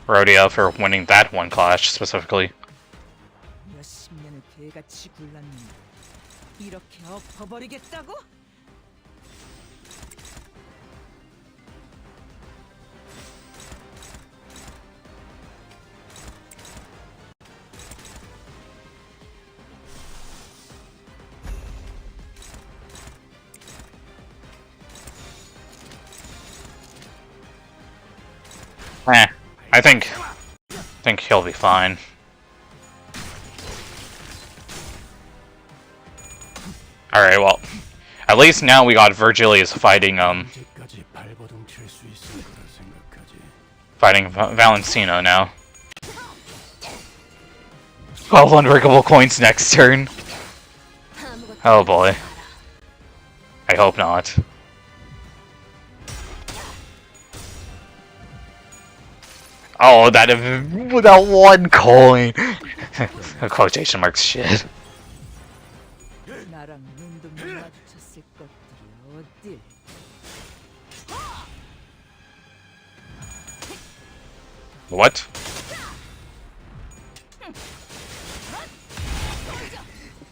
Rodeo, for winning that one clash specifically. 몇십 년을 개같이 굴렀는데 이렇게 엎어버리겠다고? I think he'll be fine. Alright, well, at least now we got Virgilius fighting, Valentino now. 12 unbreakable coins next turn. Oh boy. I hope not. Oh, that one coin! Quotation marks shit. 나랑 눈도 못 마주쳤을 것들이 어디? What?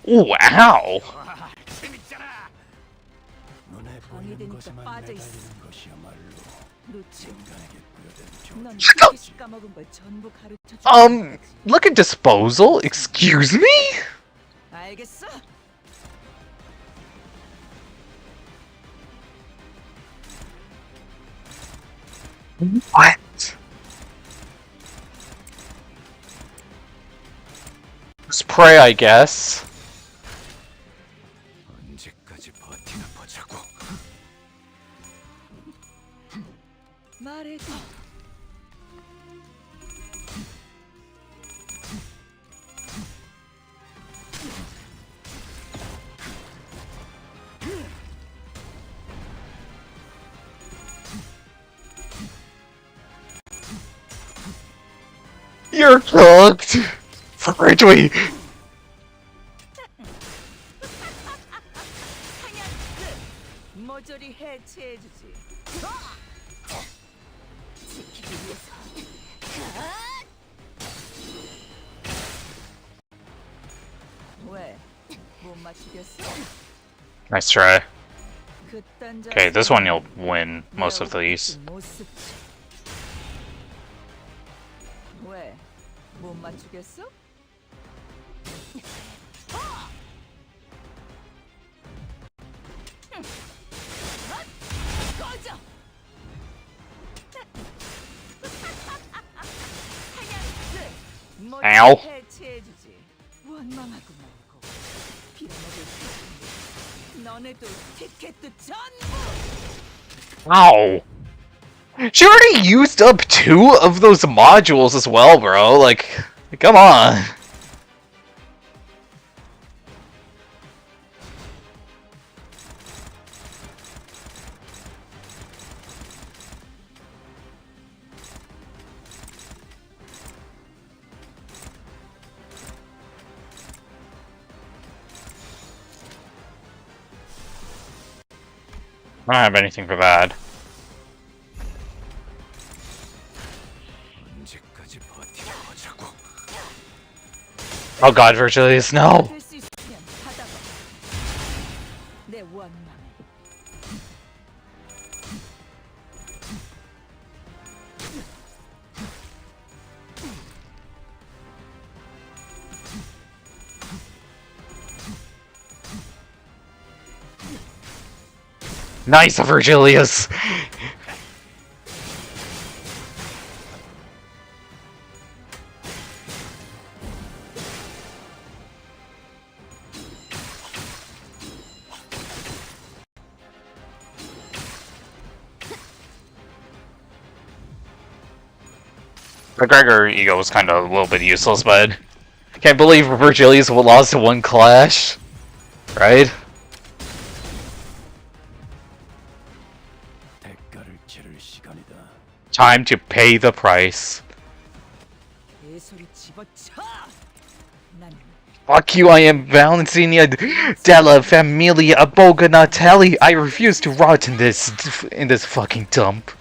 Ooh, ow! 방해되니까 빠져 있어. 루치, 넌 조금씩 까먹은 걸 전부 가르쳐 줘. Look at disposal? Excuse me? 알겠어? What? Let's pray, I guess. 언제까지 버티나 보자고. 말해줘. You're cooked! Fridgeway! 모조리 해체해주지. 지키기 위해서. 왜? 못 맞추겠어? Nice try. Okay, this one you'll win most of these. 왜? 못 맞추겠어? 꺼져! Ow. 해체해주지. 원망하고 말고 빌어먹을 수. 너네도 티켓도 전부. Ow! She already used up 2 of those modules as well, bro. Like, come on. I don't have anything for that. 언제까지 버티려고. Oh god, Virgilius, no! 될 수 있으면 받아봐. 내 원망. Nice, Virgilius! McGregor ego was kind of a little bit useless, but can't believe Virgilius lost 1 clash, right? 대가를 치를 시간이다. Time to pay the price. 예술이 집어쳐. 난 Fuck you, I am Valentina della Familia Boganatelli. I refuse to rot in this fucking dump.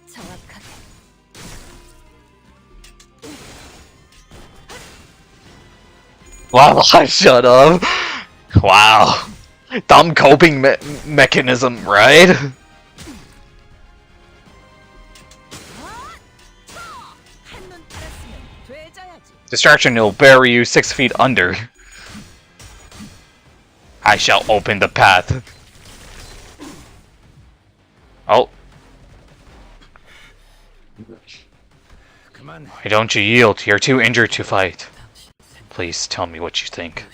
정확하게. Wow, shut up. Wow. Dumb coping mechanism, right? 한눈 팔았으면 되져야지. Distraction will bury you 6 feet under. I shall open the path. Oh. 그만. Why don't you yield? You're too injured to fight. Please tell me what you think.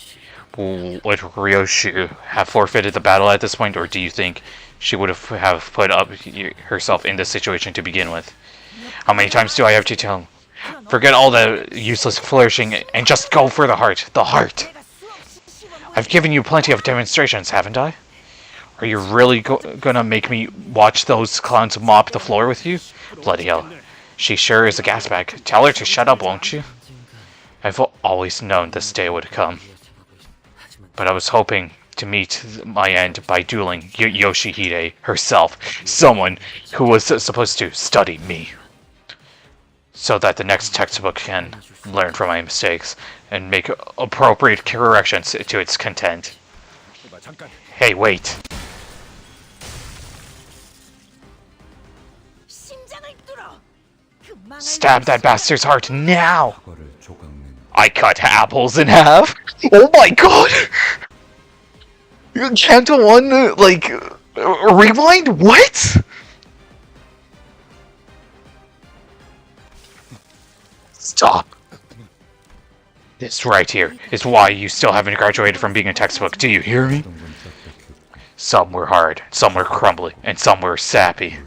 Would Ryoshu have forfeited the battle at this point, or do you think she would have put up herself in this situation to begin with? How many times do I have to tell? Forget all the useless flourishing and just go for the heart. The heart! I've given you plenty of demonstrations, haven't I? Are you really gonna make me watch those clowns mop the floor with you? Bloody hell. She sure is a gas bag. Tell her to shut up, won't you? I've always known this day would come. But I was hoping to meet my end by dueling Yoshihide herself, someone who was supposed to study me. So that the next textbook can learn from my mistakes and make appropriate corrections to its content. 잠깐. Hey, wait. 심장을 뚫어. 그 망할 Stab that bastard's heart now! 사과를 조각낸 I cut apples in half. Oh my god! Canto 1, like, rewind? What? Stop. This right here is why you still haven't graduated from being a textbook. Do you hear me? Some were hard, some were crumbly, and some were sappy.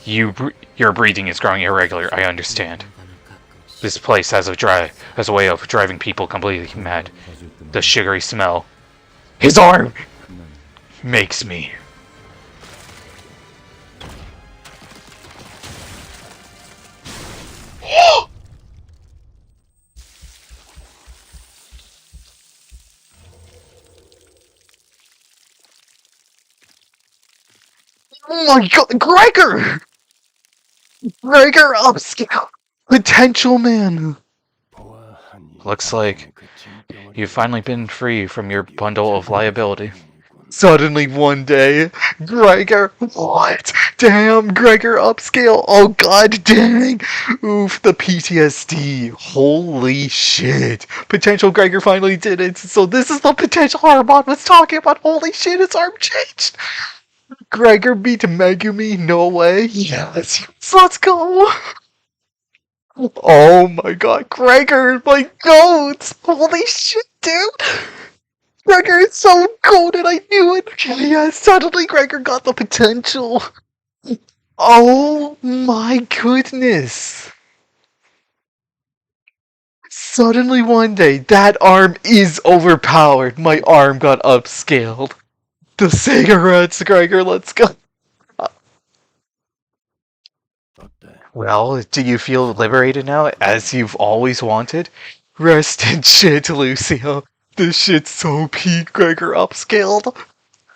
Your breathing is growing irregular, I understand. This place has a way of driving people completely mad. The sugary smell. His arm! Makes me. Oh my god, Gregor! Gregor upscale! Potential man! Looks like you've finally been free from your bundle of liability. Suddenly one day, Gregor, what? Damn, Gregor upscale, oh god dang! Oof, the PTSD, holy shit. Potential Gregor finally did it, so this is the potential Armand was talking about, holy shit, his arm changed! Gregor beat Megumi, no way, yes, let's go! Oh my god, Gregor, my goats! Holy shit, dude! Gregor is so cold and I knew it! Yes, suddenly Gregor got the potential! Oh my goodness! Suddenly one day, that arm is overpowered. My arm got upscaled. The cigarettes, Gregor, let's go! Well, do you feel liberated now, as you've always wanted? Rest in shit, Lucio. This shit's so peak, Gregor upscaled.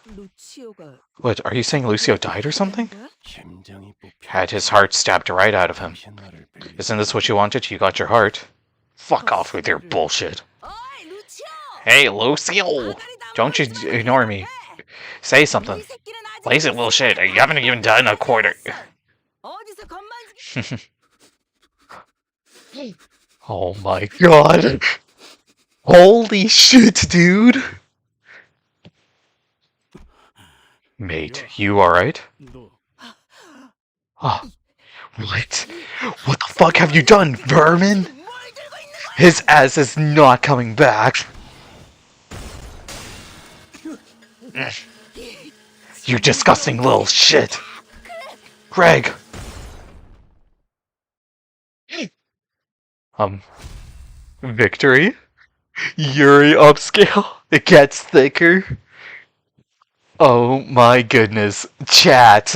루치오가 What, are you saying Lucio died or something? 심장이 뽑혀 Had his heart stabbed right out of him. 나를 빌려 Isn't this what you wanted? You got your heart. Fuck off with your bullshit. 어이 루치오! Hey, Lucio! Don't you ignore me. Say something. Lazy little shit, you haven't even done a quarter. 어디서 건만 Oh my god. Holy shit, dude. Mate, you alright? Oh, what? What the fuck have you done, vermin? His ass is not coming back. You disgusting little shit. Greg. Victory? Yuri upscale? It gets thicker? Oh my goodness. Chat.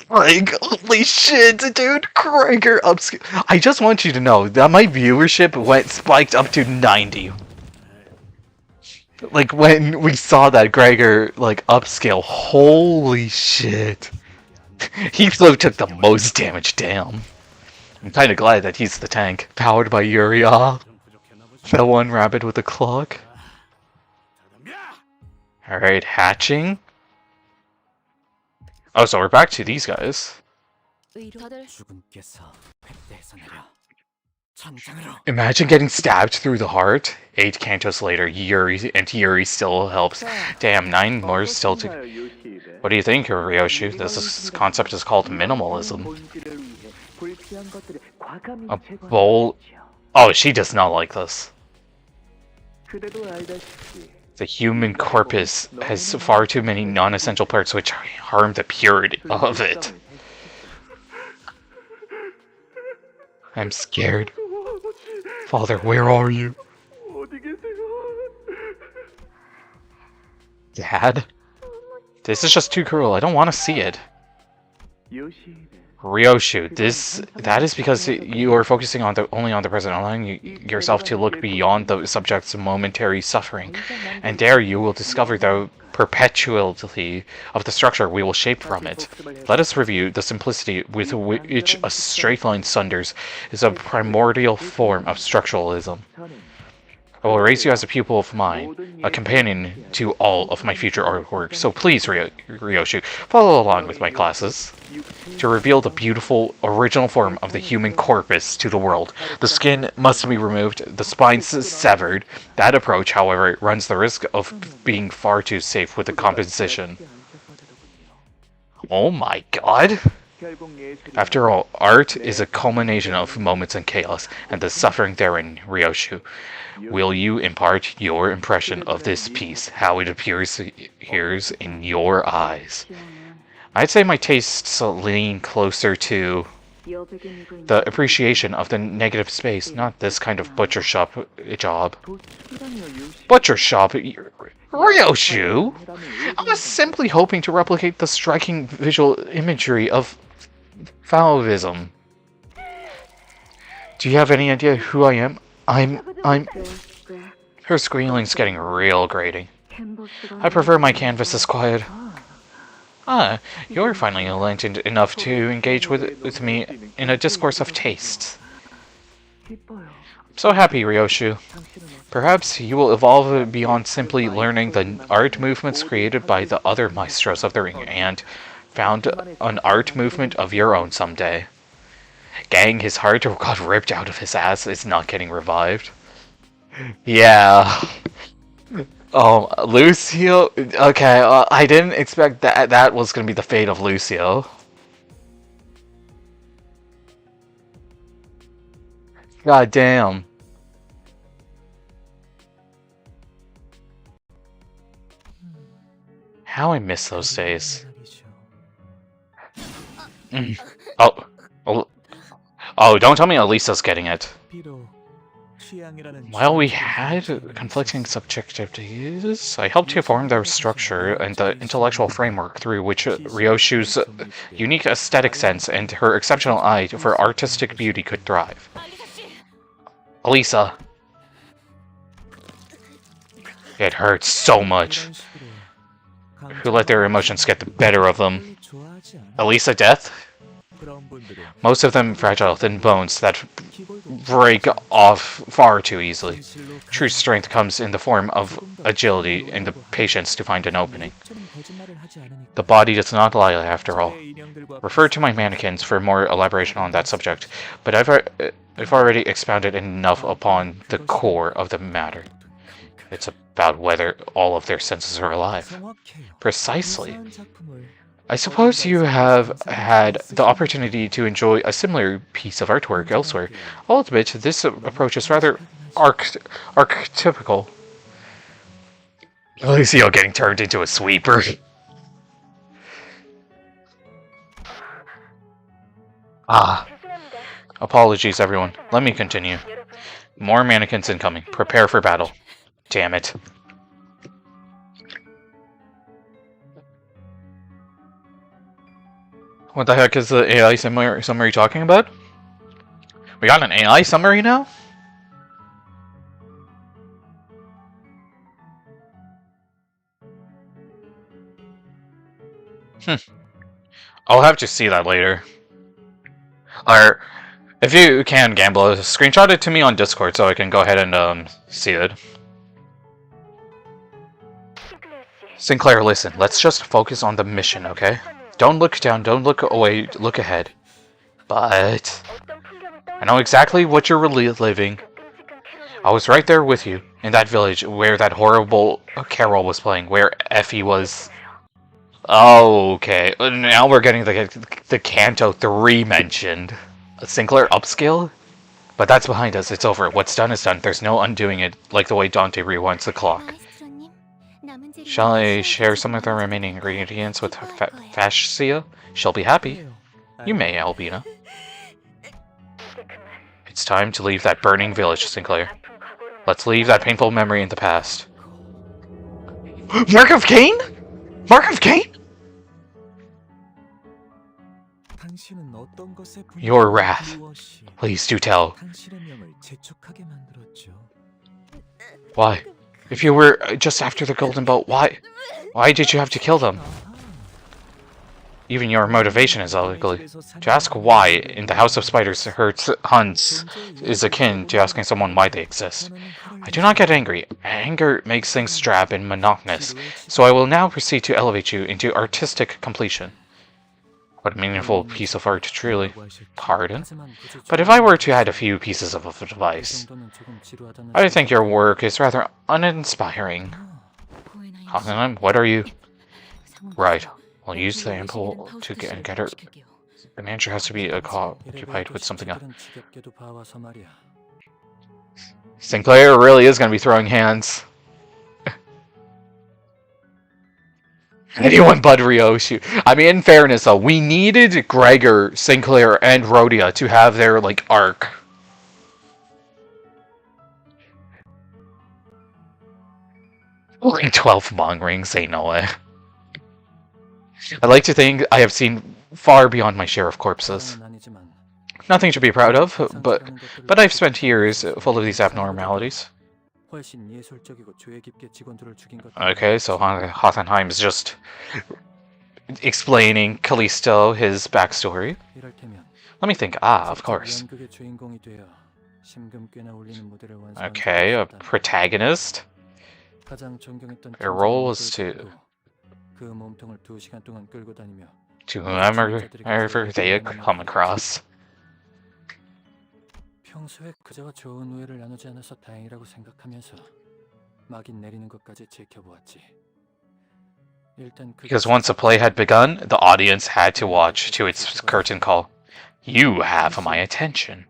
Like, holy shit, dude. Gregor upscale. I just want you to know that my viewership spiked up to 90. Like, when we saw that Gregor, like, upscale. Holy shit. He took the most damage, damn. I'm kinda glad that he's the tank. Powered by Yuri. That one rabbit with the clock. Alright, hatching. Oh, so we're back to these guys. 다들 주군께서 백대에서 내려 전장으로 Imagine getting stabbed through the heart. 8 cantos later, Yuri still helps. Damn, 9 more still to... What do you think, Ryoshu? This concept is called minimalism. A bowl... Oh, she does not like this. The human corpus has far too many non-essential parts which harm the purity of it. I'm scared. Father, where are you? Dad? This is just too cruel. I don't want to see it. Ryoshu, that is because you are focusing on only on the present, allowing yourself to look beyond the subject's momentary suffering. And there you will discover the perpetuity of the structure we will shape from it. Let us review the simplicity with which a straight line sunders is a primordial form of structuralism. I will raise you as a pupil of mine, a companion to all of my future artwork, so please, Ryoshu, follow along with my classes. To reveal the beautiful, original form of the human corpus to the world, the skin must be removed, the spines severed. That approach, however, runs the risk of being far too safe with the composition. Oh my god! After all, art is a culmination of moments and chaos, and the suffering therein, Ryoshu. Will you impart your impression of this piece, how it appears in your eyes? I'd say my tastes lean closer to the appreciation of the negative space, not this kind of butcher shop job. Butcher shop? Ryoshu? I was simply hoping to replicate the striking visual imagery of Fauvism. Do you have any idea who I am? I'm... Her squealing's getting real grating. I prefer my canvases quiet. Ah, you're finally enlightened enough to engage with me in a discourse of taste. 기뻐요. So happy, Ryoshu. Perhaps you will evolve beyond simply learning the art movements created by the other maestros of the ring and found an art movement of your own someday. Gang, his heart got ripped out of his ass is not getting revived. Yeah. Oh, Lucio? Okay, I didn't expect that was going to be the fate of Lucio. God damn. How I miss those days. Oh. Oh, don't tell me Elisa's getting it. While we had conflicting subjectivities, I helped to form the structure and the intellectual framework through which Ryoshu's unique aesthetic sense and her exceptional eye for artistic beauty could thrive. Elisa. It hurts so much. Who let their emotions get the better of them? Elisa death? Most of them fragile, thin bones that break off far too easily. True strength comes in the form of agility and the patience to find an opening. The body does not lie after all. Refer to my mannequins for more elaboration on that subject, but I've already expounded enough upon the core of the matter. It's about whether all of their senses are alive. Precisely. I suppose you have had the opportunity to enjoy a similar piece of artwork elsewhere. I'll admit, this approach is rather archetypical. Lucio getting turned into a sweeper. Ah. Apologies, everyone. Let me continue. More mannequins incoming. Prepare for battle. Damn it. What the heck is the AI summary talking about? We got an AI summary now? I'll have to see that later. Or, if you can, Gambler, screenshot it to me on Discord so I can go ahead and see it. Sinclair, listen, let's just focus on the mission, okay? Don't look down, don't look away, look ahead. But I know exactly what you're living. I was right there with you, in that village where that horrible carol was playing, where Effie was... Oh, okay. Now we're getting the Canto 3 mentioned. Sinclair upscale? But that's behind us, it's over. What's done is done. There's no undoing it, like the way Dante rewinds the clock. Shall I share some of the remaining ingredients with Fascia? She'll be happy. You may, Albina. It's time to leave that burning village, Sinclair. Let's leave that painful memory in the past. Mark of Cain? Mark of Cain? Your wrath. Please do tell. Why? If you were just after the golden boat, why did you have to kill them? Even your motivation is ugly. To ask why in the House of Spiders hurts hunts is akin to asking someone why they exist. I do not get angry. Anger makes things drab and monotonous, so I will now proceed to elevate you into artistic completion. What a meaningful piece of art, truly. Pardon? But if I were to add a few pieces of advice, I think your work is rather uninspiring. Hoffenheim, what are you? Right. I'll use the ample to get her. The manager has to be occupied with something else. Sinclair really is going to be throwing hands. Anyone but Ryoshu. I mean, in fairness, though, we needed Gregor, Sinclair, and Rhodia to have their, like, arc. Only 12 Mong rings, ain't no way. I like to think I have seen far beyond my share of corpses. Nothing to be proud of, but I've spent years full of these abnormalities. Okay, so Hoffenheim is just explaining Callisto his backstory. 이럴테면 Let me think. Ah, of 직접 course. 연극의 주인공이 되어 심금 꽤나 울리는 무대를 완성한 Okay, a 적이 있었다니. protagonist. 가장 존경했던 Their role 팀장님을 was to 끌고 그 몸통을 2시간 동안 끌고 다니며 whomever they come across. 평소에 그저와 좋은 우애를 나누지 않아서 다행이라고 생각하면서 막인 내리는 것까지 지켜보았지. 일단 Because once a play had begun, the audience had to watch to its curtain call. You have my attention.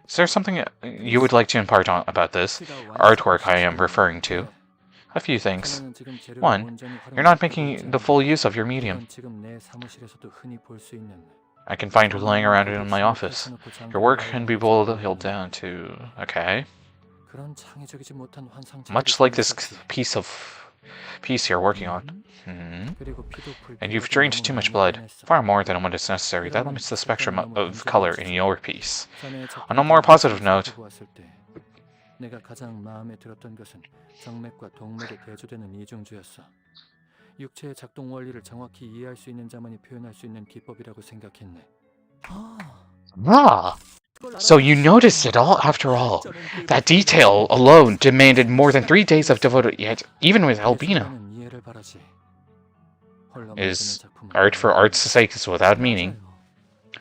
Is there something you would like to impart on about this artwork I am referring to? A few things. One, you're not making the full use of your medium. 지금 내 사무실에서도 흔히 볼 수 있는 I can find it laying around in my office. Your work can be boiled down to... Okay. 그런 창의적이지 못한 환상체를 Much like this piece you're working on. And you've drained too much blood, far more than what is necessary. That limits the spectrum of color in your piece. On a more positive note, 내가 가장 마음에 들었던 것은 정맥과 동맥에 대조되는 이중주였어. 육체의 작동 원리를 정확히 이해할 수 있는 자만이 표현할 수 있는 기법이라고 생각했네. ah, so you noticed it all after all. That detail alone demanded more than 3 days of devoted, yet even with Albina. 이해를 바라지. Is art for art's sake is without meaning.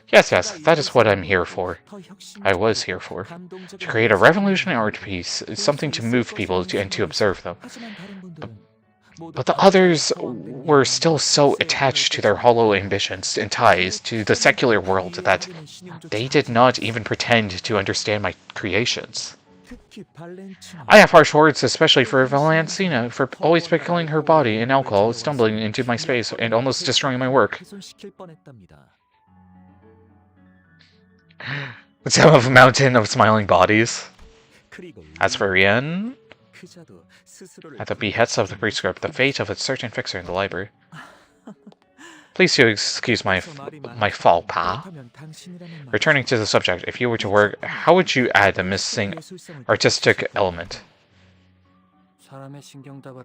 Yes, that is what I'm here for. I was here for. To create a revolutionary art piece, something to move people and to observe them. But the others were still so attached to their hollow ambitions and ties to the secular world that they did not even pretend to understand my creations. I have harsh words, especially for Valentina, for always pickling her body in alcohol, stumbling into my space, and almost destroying my work. Let's have a mountain of smiling bodies. As for Rien, at the behest of the prescript, the fate of a certain fixer in the library. Please do excuse my faux pas. Returning to the subject, if you were to work, how would you add the missing artistic element?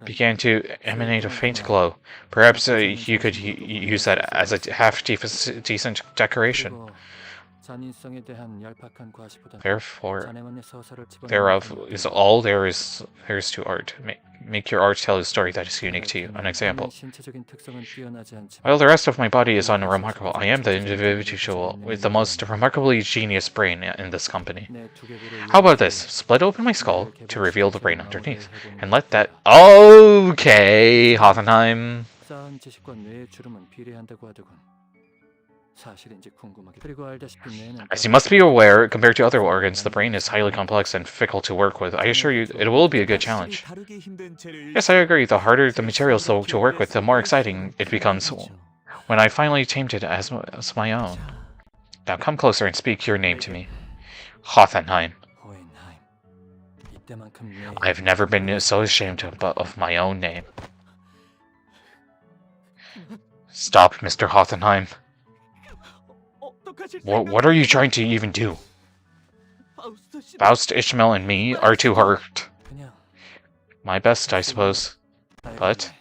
Began to emanate a faint glow. Perhaps you could use that as a half-decent decoration. Therefore, thereof is all there is to art. Make your art tell a story that is unique to you. An example. While the rest of my body is unremarkable, I am the individual with the most remarkably genius brain in this company. How about this? Split open my skull to reveal the brain underneath, and let that... Okay, Hoffenheim. As you must be aware, compared to other organs, the brain is highly complex and fickle to work with. I assure you, it will be a good challenge. Yes, I agree. The harder the materials to work with, the more exciting it becomes when I finally tamed it as my own. Now come closer and speak your name to me. Hoffenheim. I've never been so ashamed of my own name. Stop, Mr. Hoffenheim. What are you trying to even do? Faust, Ishmael, and me are too hurt. My best, I suppose. But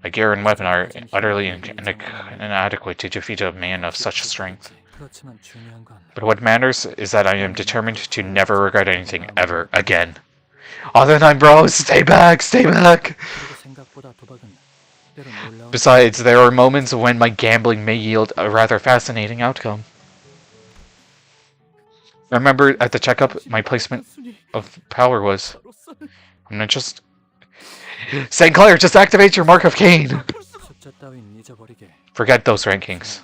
my gear and weapon are utterly inadequate to defeat a man of such strength. But what matters is that I am determined to never regret anything ever again. Hoffenheim, bro, stay back, stay back! Besides, there are moments when my gambling may yield a rather fascinating outcome. Remember at the checkup, my placement of power was... I'm not just... St. Clair, just activate your Mark of Cain! Forget those rankings.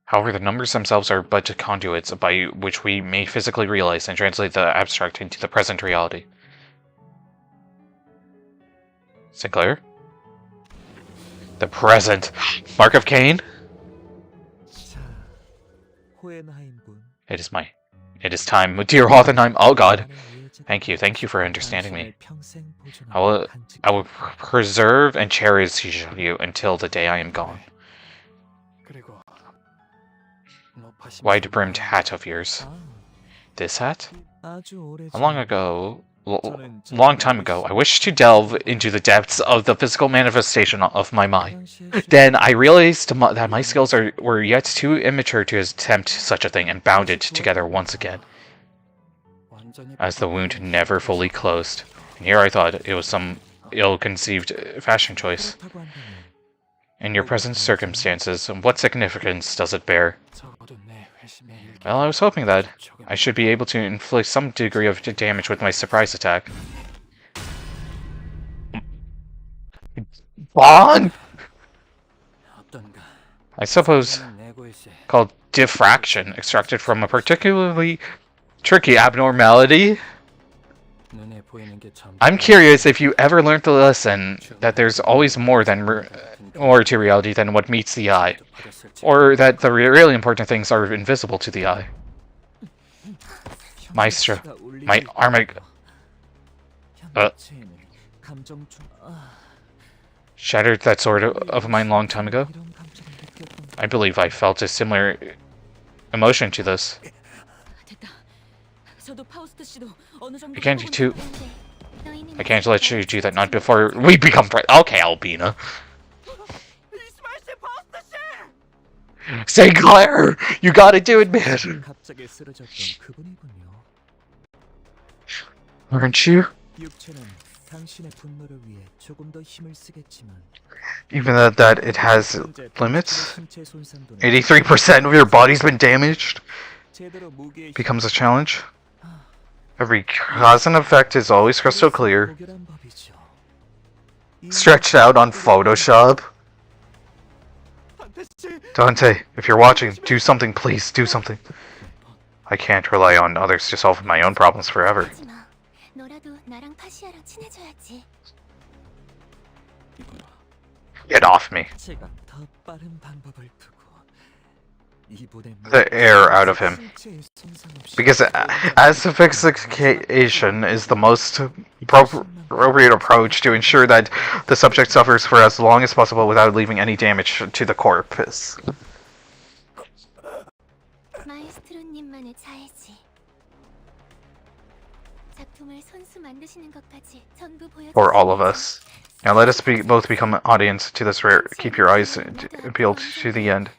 However, the numbers themselves are but conduits by which we may physically realize and translate the abstract into the present reality. Sinclair? The present Mark of Cain? It is time. Dear Hoffenheim, oh god. Thank you for understanding me. I will preserve and cherish you until the day I am gone. Wide-brimmed hat of yours. This hat? 아주 오래 Long 전에 ago, long time ago, I wished to delve into the depths of the physical manifestation of my mind. Then I realized that my skills were yet too immature to attempt such a thing and bound it together once again, as the wound never fully closed. And here I thought it was some ill-conceived fashion choice. In your present circumstances, what significance does it bear? Well, I was hoping that I should be able to inflict some degree of damage with my surprise attack. Bond? I suppose called diffraction, extracted from a particularly tricky abnormality. I'm curious if you ever learned the lesson that there's always more to reality than what meets the eye, or that the really important things are invisible to the eye. Maestro, my arm... Shattered that sword of mine long time ago? I believe I felt a similar emotion to this. I can't let you do that, not before we become friends. Okay, Albina. Sinclair! You gotta do it, man! Aren't you? Even that it has limits? 83% of your body's been damaged? Becomes a challenge? Every cause and effect is always crystal clear. Stretched out on Photoshop? Dante, if you're watching, do something, please, do something. I can't rely on others to solve my own problems forever. Get off me. The air out of him. Because asphyxiation is the most appropriate approach to ensure that the subject suffers for as long as possible without leaving any damage to the corpus. For all of us. Now let us both become an audience to this rare. Keep your eyes peeled to the end.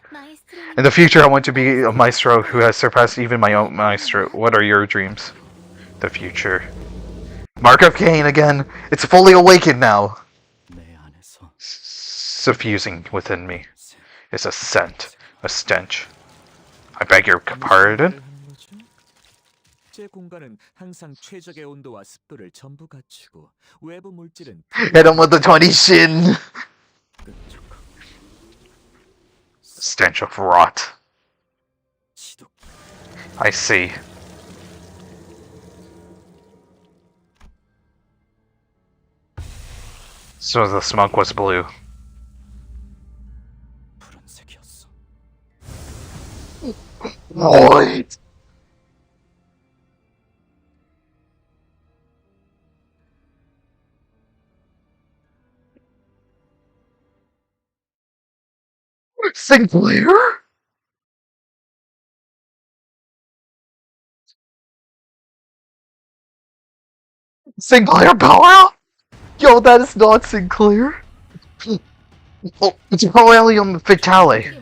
In the future, I want to be a maestro who has surpassed even my own maestro. What are your dreams? The future. Mark of Cain again. It's fully awakened now. Suffusing within me is a scent, a stench. I beg your pardon? Hit him with the 20 shin! Stench of rot. I see. So the smoke was blue. What? Sinclair? Sinclair power? Yo, that is not Sinclair. Oh, it's Roelium Vitale.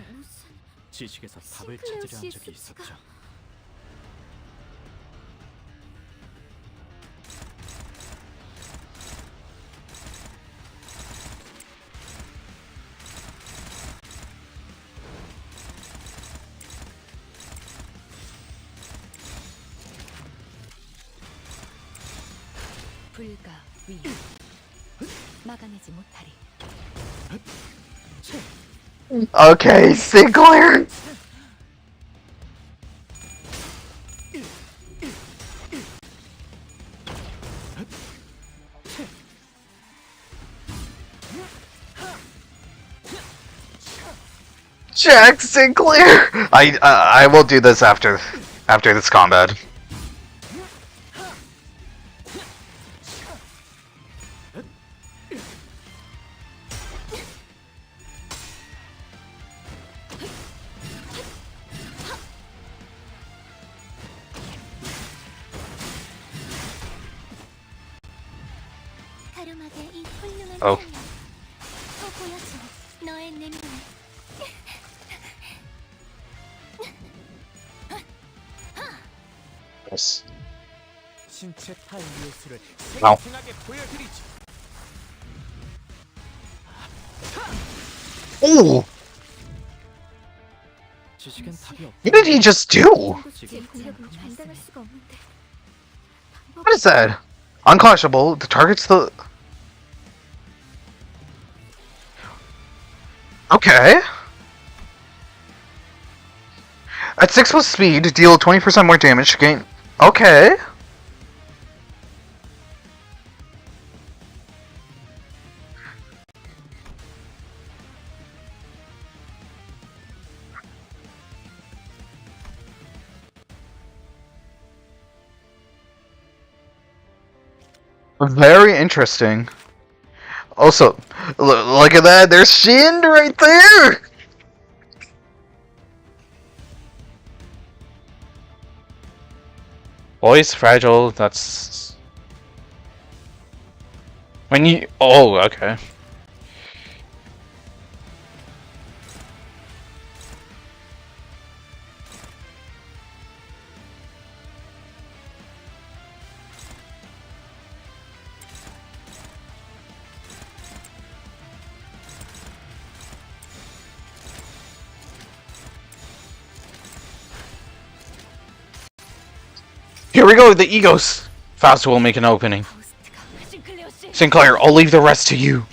Okay, Sinclair! Jack Sinclair! I will do this after this combat. Oh. 또 보여줘. 너의 능력. Yes. 신체 타임리스를 Wow. 생생하게 보여드리지. Ooh! 지식엔 답이 없다. What did he just do? 제 공격은 감당할 수가 없는데. What is that? Unclashable. The target's the. Okay. At 6 plus speed, deal 20% more damage. Gain. Okay. Very interesting. Also, look at that. There's Shin right there. Voice fragile. That's when you. Oh, okay. Here we go, the egos! Faust will make an opening. Sinclair, I'll leave the rest to you.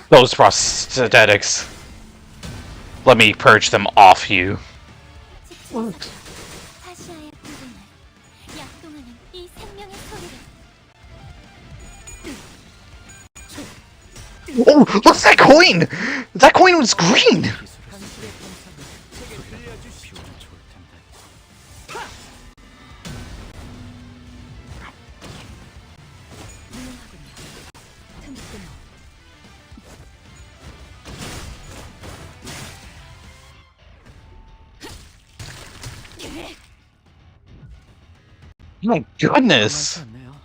Those prosthetics. Let me purge them off you. 사시아의 부름을 약동하는 이 생명의 소리를. Oh, look at that coin! That coin was green! My goodness! 만만치 않네요.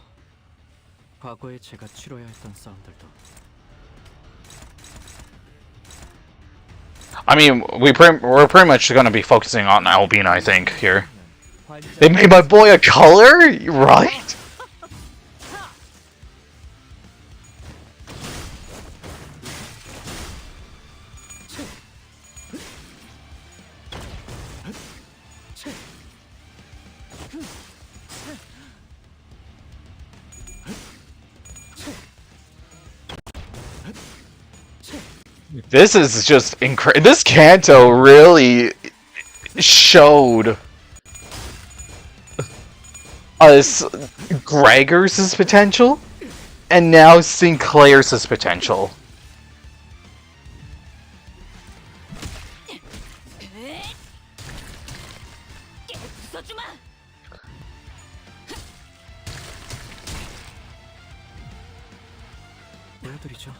과거에 제가 치러야 했던 싸움들도. I mean, we're pretty much going to be focusing on Albina, I think, here. They made my boy a color? Right? This is just incredible. This Canto really showed us Gregor's potential and now Sinclair's potential. 보여드리죠.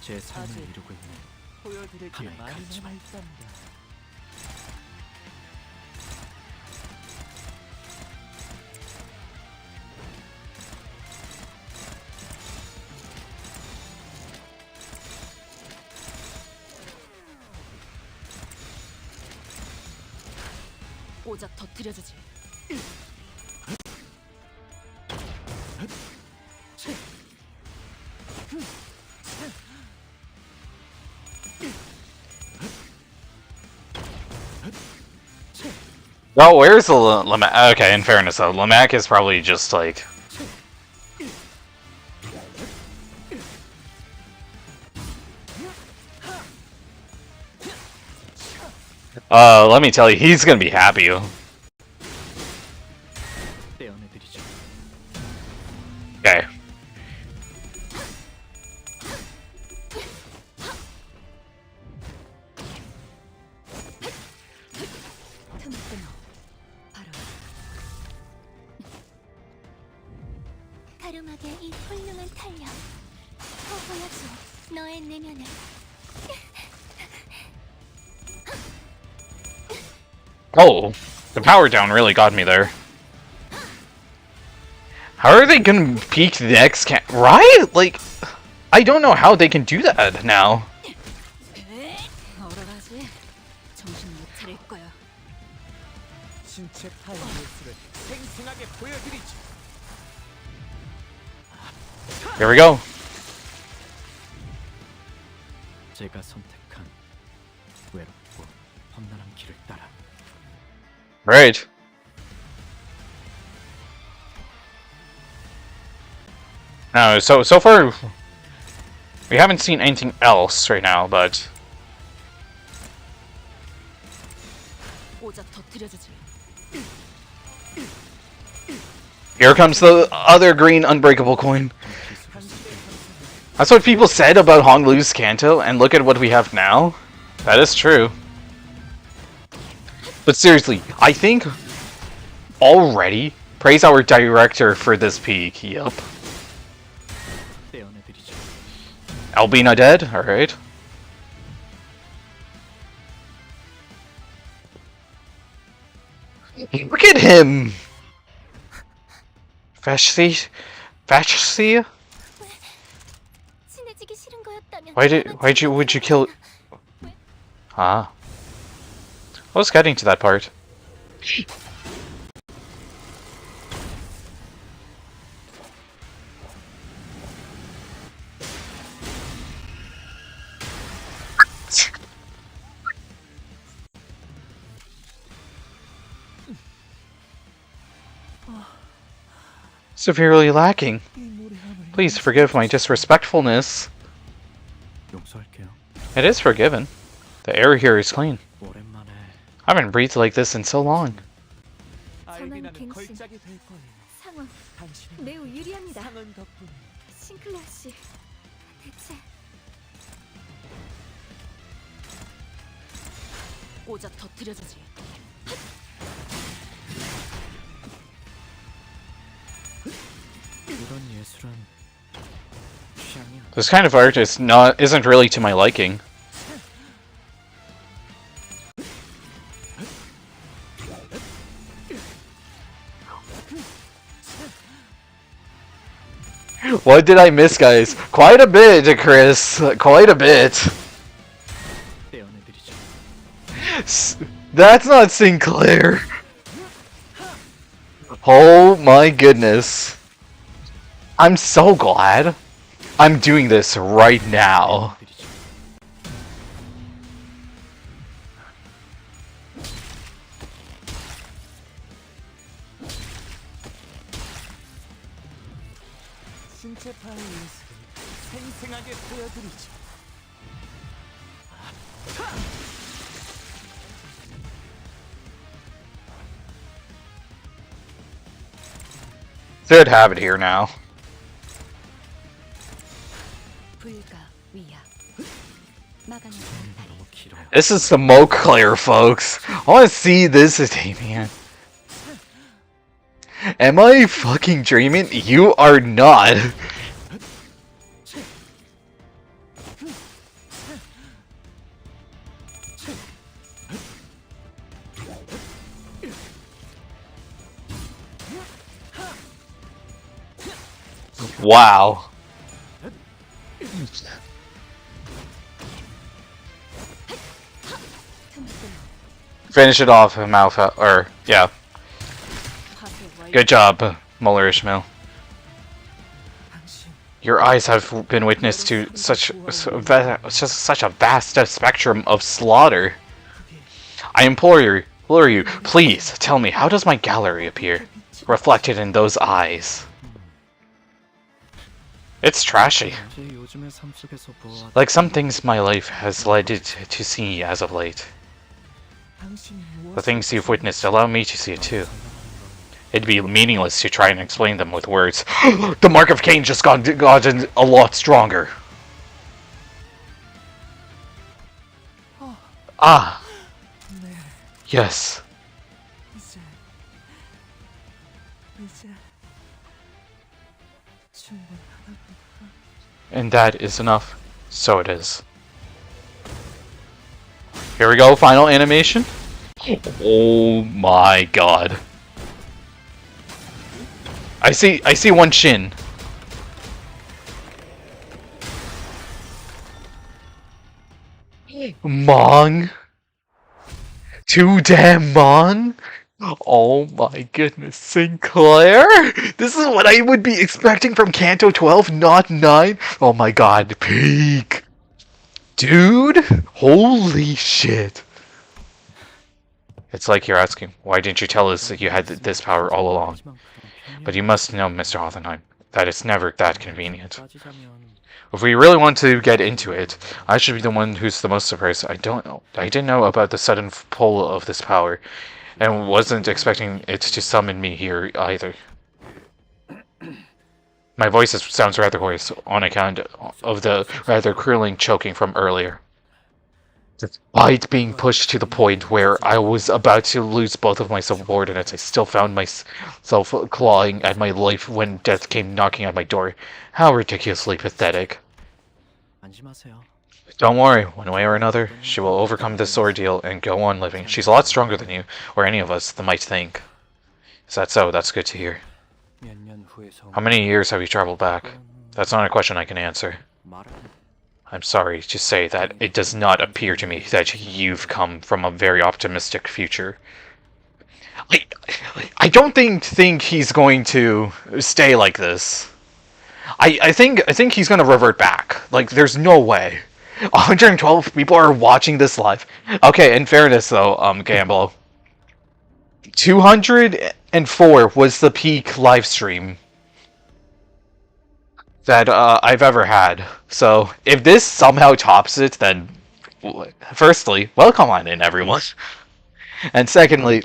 제 삶을 이루고 있는 보여드릴 게 하나의 많이 가르침. 남아있답니다. 오작 터뜨려주지. Oh, where's the Lamac? Okay, in fairness though, Lamac is probably just like... let me tell you, he's gonna be happy. 떼어내드리죠. Okay. 가lum하게 이 훌륭한 탄력. 또 보여줘. 너의 내면을 Oh, the power down really got me there. How are they gonna peek the next right? Like, I don't know how they can do that now. 얼어가지. 정신 못 차릴 거야. 신체 타입 모습을 생생하게 보여드리지. Here we go. 제가 선택한 외롭고 험난한 길을 따라 Right. Now, so far, we haven't seen anything else right now, but 오작 터뜨려주지. here comes the other green unbreakable coin. That's what people said about Honglu's Canto, and look at what we have now. That is true. But seriously, I think already praise our director for this peak. Yup. 떼어내드리죠. Albina dead? Alright. Look at him! Fashy? 친해지기 싫은 거였다면 would you kill? Ah. I was getting to that part. Severely lacking. Please forgive my disrespectfulness. 용서할게요. It is forgiven. The air here is clean. 오랜만에 I haven't breathed like this in so long. 알비나는 갱신. 걸작이 될 거예요. 상황 당신은 매우 유리합니다. 상은 덕분에 싱클레어 씨, 대체 오작 터뜨려주지. 이런 예술은 취향이 안 This kind of art isn't really to my liking. What did I miss, guys? Quite a bit, Chris. Quite a bit. 떼어내드리죠. That's not Sinclair. Oh my goodness. I'm so glad I'm doing this right now. 떼어내드리죠. 신체 타입 모습을 생생하게 보여드리지. Should have it here now. 불가 위야. 마감이 너무 길어요. This is smoke clear, folks. I want to see this Damien. Am I fucking dreaming? You are not. Wow. Finish it off, Malfa. Or, yeah. Good job, Muller Ishmael. 당신 Your eyes have been witness to such a vast spectrum of slaughter. I implore you, please tell me, how does my gallery appear, reflected in those eyes? It's trashy, 이제 요즘의 삶 속에서 보아 like some things my life has led it to see as of late. 당신이 The things you've witnessed allow me to see it too. It'd be meaningless to try and explain them with words. The mark of Cain just gotten a lot stronger. Ah. Yes. 이제 충분하다. And that is enough. So it is. Here we go, final animation. Oh my god. I see one shin. Mong. Too damn Mong. Oh my goodness, Sinclair? This is what I would be expecting from Canto 12, not 9. Oh my god, peak. Dude, holy shit. It's like you're asking, why didn't you tell us that you had this power all along? But you must know, Mr. Hoffenheim, that it's never that convenient. If we really want to get into it, I should be the one who's the most surprised. I didn't know about the sudden pull of this power, and wasn't expecting it to summon me here either. My voice sounds rather hoarse on account of the rather crueling choking from earlier. Despite being pushed to the point where I was about to lose both of my subordinates, I still found myself clawing at my life when death came knocking at my door. How ridiculously pathetic. Don't worry, one way or another, she will overcome this ordeal and go on living. She's a lot stronger than you, or any of us, might think. Is that so? That's good to hear. How many years have you traveled back? That's not a question I can answer. I'm sorry to say that it does not appear to me that you've come from a very optimistic future. I don't think he's going to stay like this. I think he's going to revert back. Like, there's no way. 112 people are watching this live. Okay, in fairness though, Gamble, 204 was the peak live stream that I've ever had. So if this somehow tops it, then firstly, welcome on in, everyone. And secondly,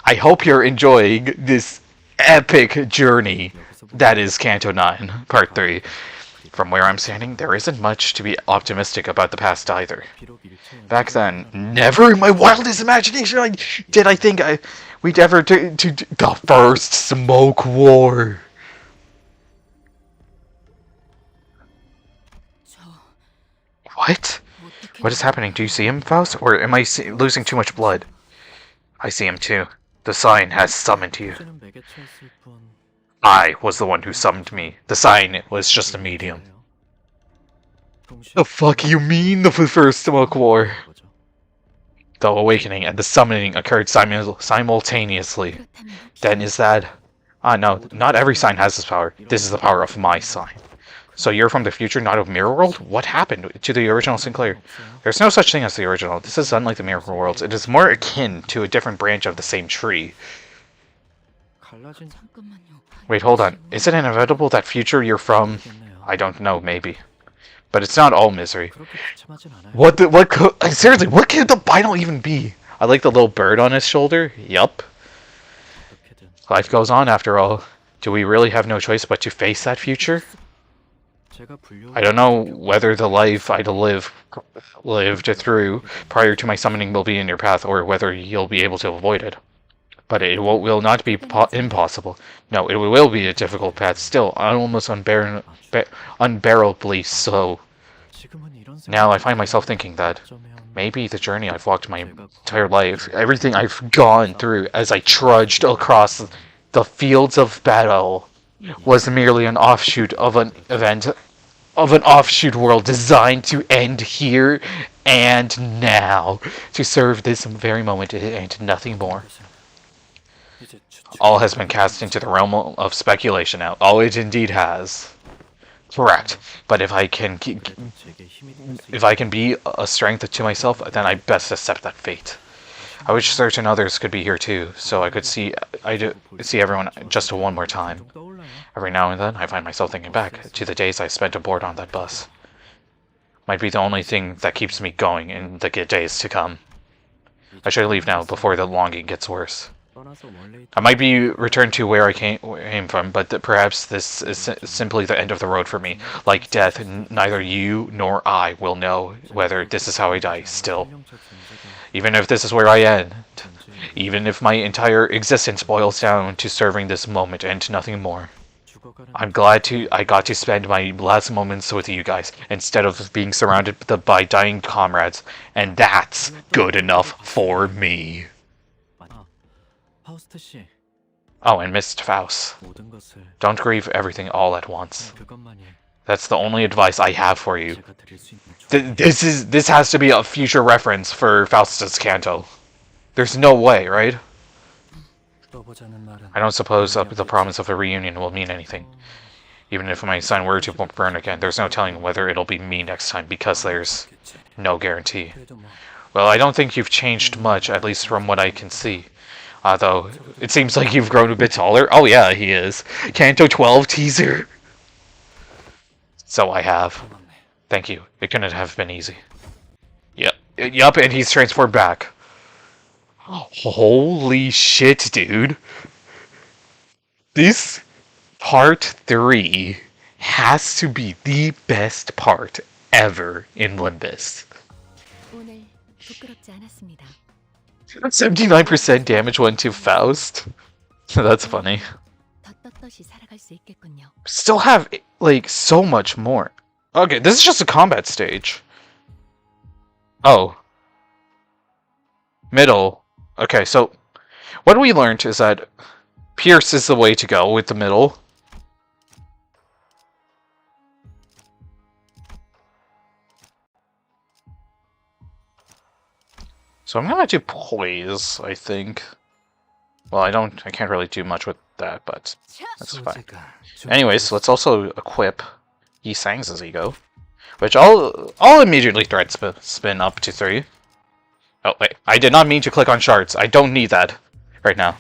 I hope you're enjoying this epic journey that is Canto 9, Part 3. From where I'm standing, there isn't much to be optimistic about the past either. Back then, never in my wildest imagination did I think we'd ever do the first smoke war. What? What is happening? Do you see him, Faust? Or am I losing too much blood? I see him too. The sign has summoned you. I was the one who summoned me. The sign was just a medium. The fuck you mean the first smoke war? The awakening and the summoning occurred simultaneously. Then is that... no, not every sign has this power. This is the power of my sign. So you're from the future, not of Mirror World? What happened to the original Sinclair? There's no such thing as the original. This is unlike the Mirror Worlds. It is more akin to a different branch of the same tree. Wait, hold on. Is it inevitable that future you're from... I don't know, maybe. But it's not all misery. Seriously, what could the final even be? I like the little bird on his shoulder. Yup. Life goes on after all. Do we really have no choice but to face that future? I don't know whether the life I'd lived through prior to my summoning will be in your path, or whether you'll be able to avoid it. But it will not be impossible. No, it will be a difficult path, still almost unbearably so. Now I find myself thinking that maybe the journey I've walked my entire life, everything I've gone through as I trudged across the fields of battle, was merely an offshoot of an event, of an offshoot world designed to end here and now, to serve this very moment and nothing more. All has been cast into the realm of speculation now. All it indeed has. Correct. But if I can be a strength to myself, then I best accept that fate. I wish certain others could be here too, so I could see everyone just one more time. Every now and then, I find myself thinking back to the days I spent aboard on that bus. Might be the only thing that keeps me going in the days to come. I should leave now before the longing gets worse. I might be returned to where I came from, but perhaps this is simply the end of the road for me. Like death, neither you nor I will know whether this is how I die still. Even if this is where I end, even if my entire existence boils down to serving this moment and nothing more. I'm glad I got to spend my last moments with you guys instead of being surrounded by dying comrades, and that's good enough for me. 파우스트 씨, Oh, and Mr. Faust, 모든 것을 don't grieve everything all at once. 그것만이 That's the only advice I have for you. 제가 드릴 수 있는 This has to be a future reference for Faustus Canto. There's no way, right? 떠보자는 말은 I don't suppose the promise of a reunion will mean anything. Even if my son were to burn again, there's no telling whether it'll be me next time, because there's no guarantee. 그래도 뭐 Well, I don't think you've changed much, at least from what I can see. Though, it seems like you've grown a bit taller. Oh yeah, he is. Canto 12 teaser. So I have. 고맙네. Thank you. It couldn't have been easy. Yup, and he's transformed back. Holy shit, dude. This part 3 has to be the best part ever in Limbus. 오늘 부끄럽지 않았습니다. 79% damage went to Faust. That's funny. 더 떳떳이 살아갈 수 있겠군요. Still have, like, so much more. Okay, this is just a combat stage. Oh. Middle. Okay, so what we learned is that Pierce is the way to go with the middle. So I'm gonna do poise, I think. Well, I can't really do much with that, but that's fine. Anyways, let's also equip Yi Sang's ego, which I'll immediately thread spin up to 3. Oh wait, I did not mean to click on shards. I don't need that right now.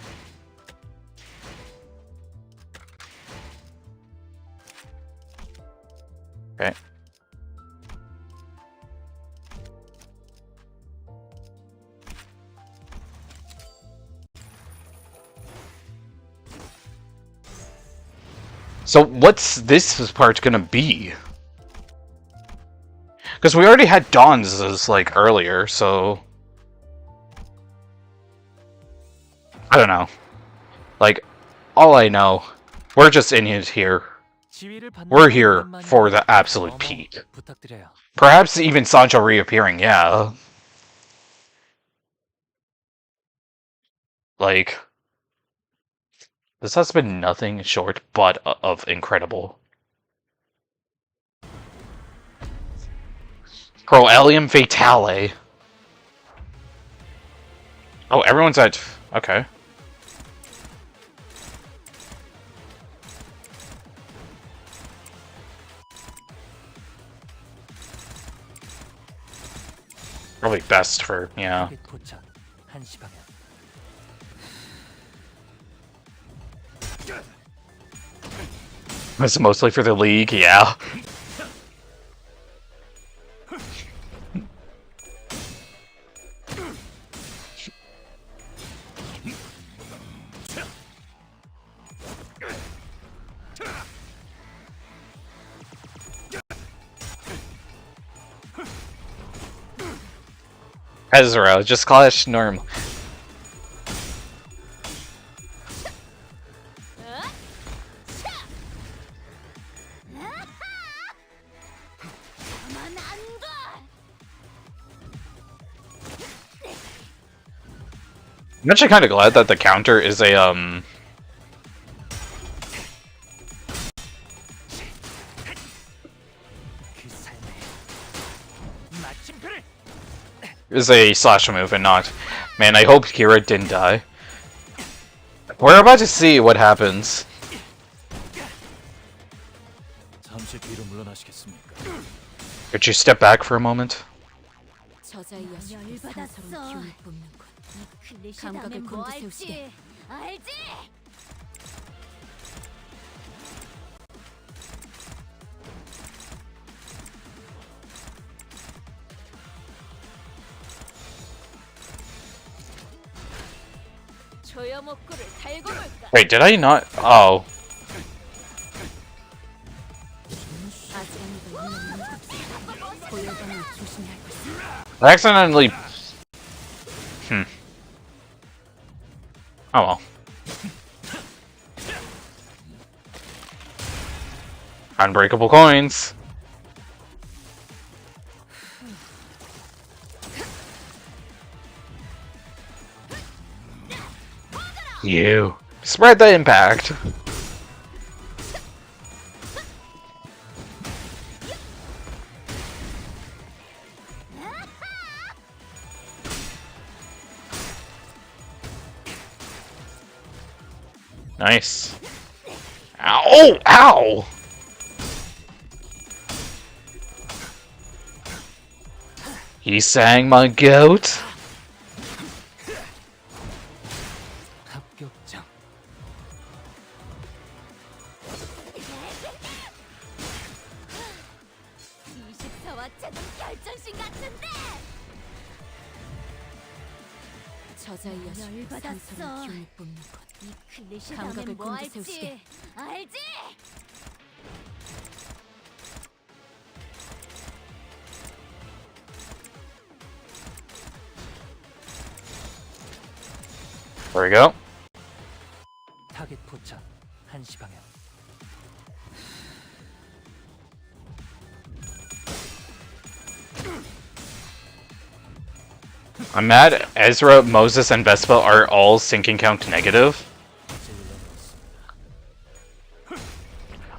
Okay. So what's this part gonna be? Because we already had Dawn's like earlier, so I don't know. Like, all I know, we're just in it here. We're here for the absolute peak. Perhaps even Sancho reappearing, yeah. Like, this has been nothing short but of incredible. Proelium Fatale. Oh, everyone's at... Okay. Probably best for, yeah. It's mostly for the league, yeah. Ezra, just call it normal. I'm actually kind of glad that the counter is a slash move and not. Man, I hope Kira didn't die. We're about to see what happens. Could you step back for a moment? 저자이야수의 사사로운 기운을 뿜는군. 감각을 곤두세우시게. Wait, did I not? Oh. I accidentally... Oh well. Unbreakable coins. You. Spread the impact. Nice. Ow! Ow! He sang my goat. 합격장. 저자의 여신의 상처를 기운이 뿜는 것. 감각을 곤두세우시게. 알지? There we go. 타겟 포착. 1시 방향. I'm mad Ezra, Moses, and Vespa are all sinking count negative.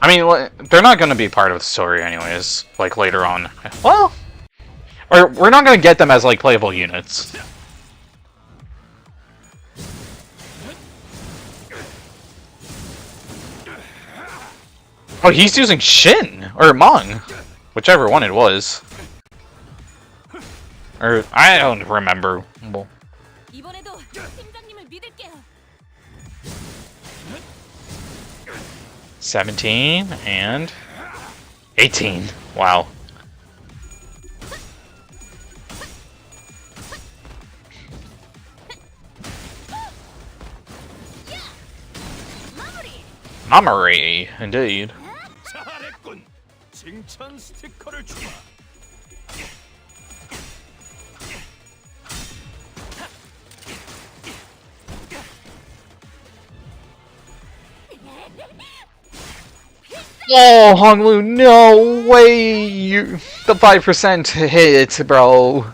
I mean, they're not going to be part of the story anyways, like later on. Well, or we're not going to get them as like playable units. Oh, he's using Shin or Mong, whichever one it was. Or I don't remember. Well, 이번에도 팀장님을 믿을게요. 17 and 18. Wow. Mammary, indeed. 잘했군. 칭찬 스티커를 주마. Oh, Honglu, no way! You the 5% hit, bro.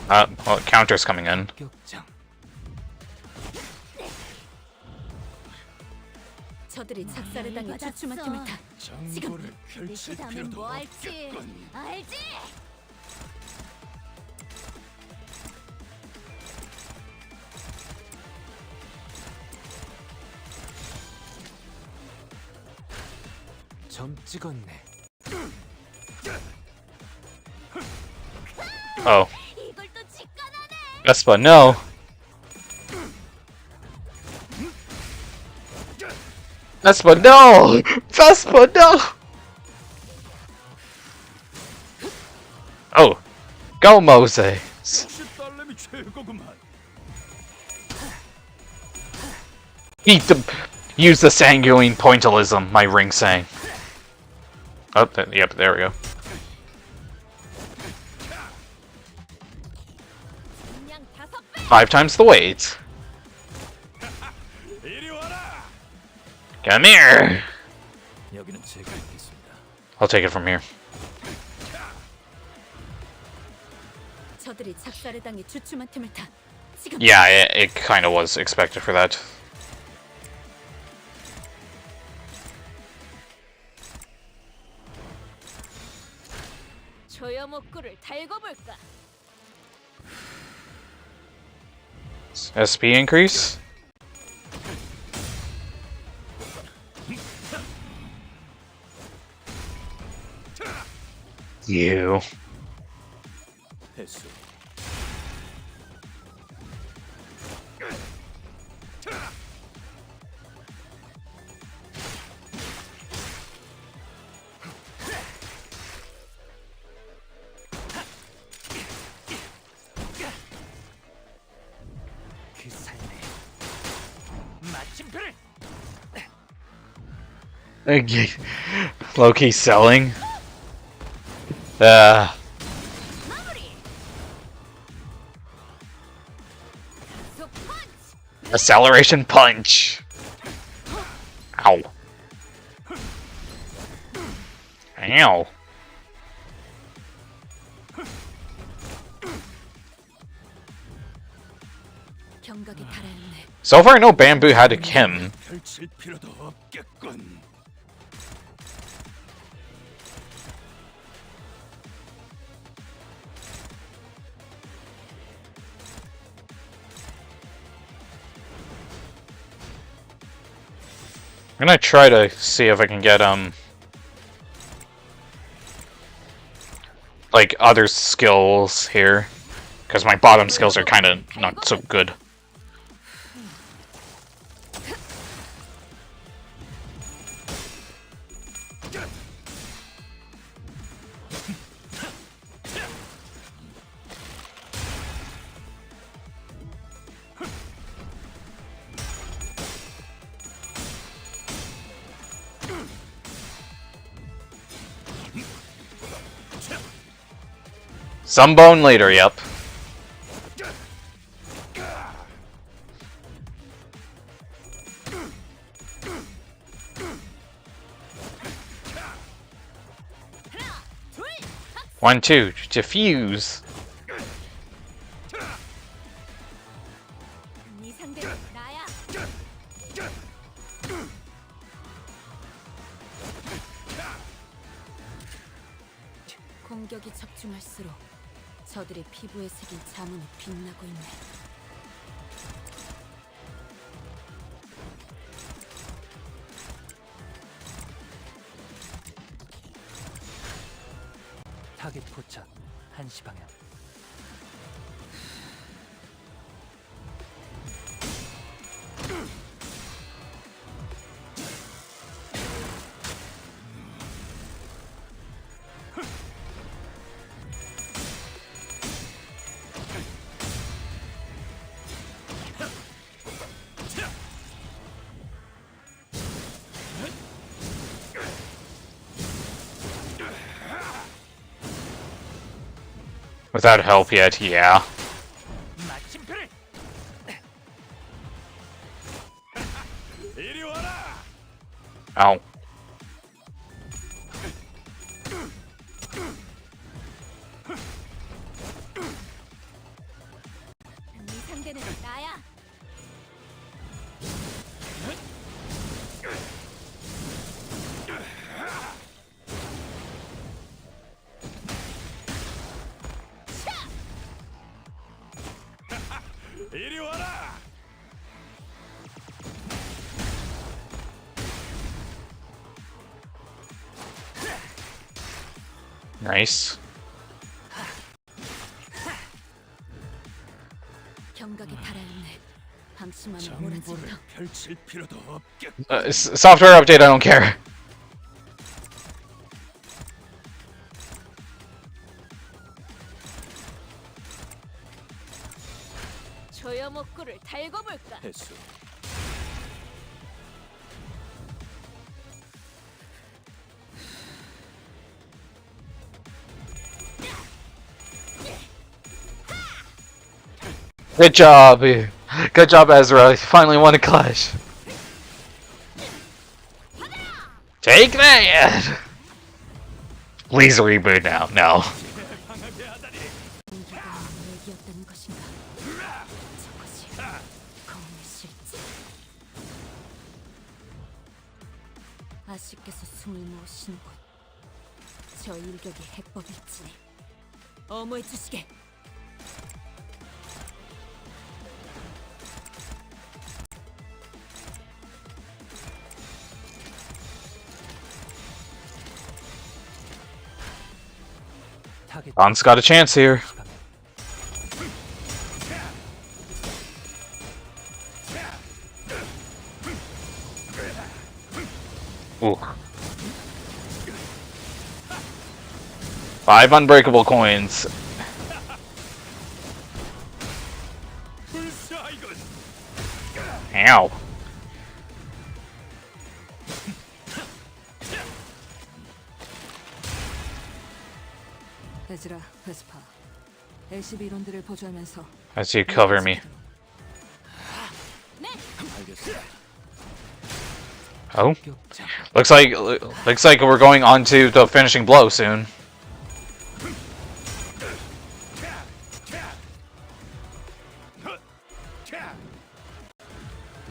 Well, counter's coming in. 합격장. 저들이 작살을 당해 주춤한 틈을 타. 정보를 펼칠 필요도 없겠군. 알지? 점 찍었네. Oh. 이걸 또 직관하네. Vespa, no. Vespa, no! Vespa, no! Oh. Go, Moses. 역시 딸내미 최고구만. Use the sanguine pointillism, my ring sang. Oh, yep, there we go. 그냥 5배. 5 times the weight. 이리 와라. Come here! 여기는 제가 있겠습니다. I'll take it from here. 저들이 작살을 당해 주춤한 틈을 타. 지금 Yeah, it kind of was expected for that. 조여목구를 달고 볼까? SP increase? You. 회수. 그 삶에 마침표를. Low-key selling. Acceleration punch. Ow. Ow. 경각이 달아있네. So far, no bamboo had a Kim. 펼칠 필요도 없겠군. I'm gonna try to see if I can get like other skills here, because my bottom skills are kind of not so good. Some bone later, yep. One, two, diffuse. 네 상대는 나야. 공격이 적중할수록 저들의 피부에 새긴 자문이 빛나고 있네. 타겟 포착 1시 방향. Without help yet, yeah. 마침표를. 이리 와라. Ow. 네 상대는 나야. 이리 와라. Nice. 경각이 달아있네. 방심하면 정보를 몰아친다. 펼칠 필요도 없겠군. Software update, I don't care. 조여목구를 달고 볼까? 해수. Good job. Good job, Ezra. You finally won a clash. Take that! Please reboot now. No. 공기가 얘기였다는 것인가? 저것이 거운의 실제. 아씨께서 숨을 모으시는 곳. 저 일격이 해법일지네. 어머해 주시게. 타겟 Don's got a chance here. Ooh. 5 unbreakable coins. 불사이군. Ow. 에즈라, 베스파, LCB 이론들을 보조하면서 As you cover me. 네, Oh, looks like we're going on to the finishing blow soon.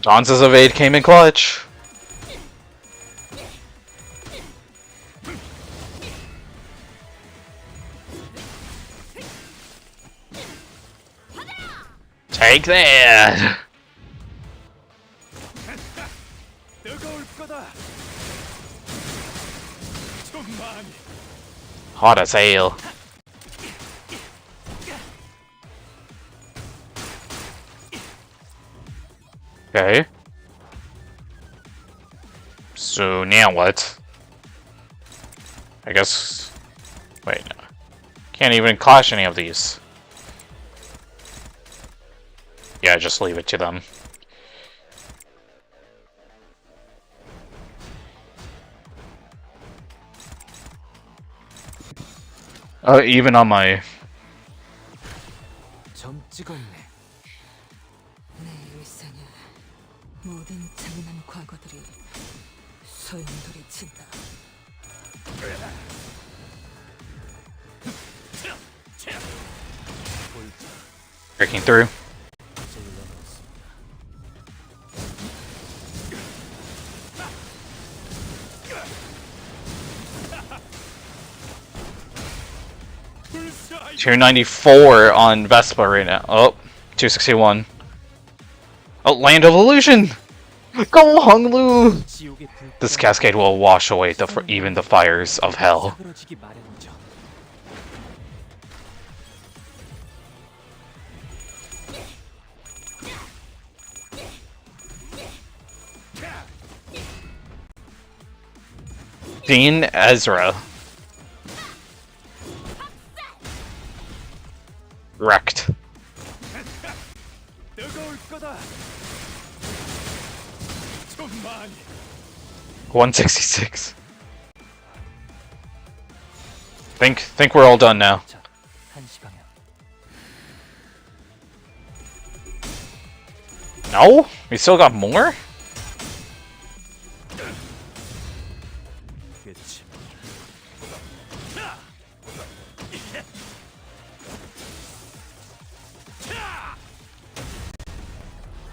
John's evade came in clutch. Take that! Hot as hell. Okay. So now what? I guess... Wait, no. Can't even clash any of these. Yeah, just leave it to them. Even on my... 점 찍었네. 내 일생에 모든 잔인한 과거들이 소용돌이친다. Breaking through. $294 on Vespa right now. Oh, 261. Oh, Land of Illusion! Go Honglu! This cascade will wash away even the fires of hell. Dean Ezra. Wrecked. 166. Think we're all done now. No? We still got more?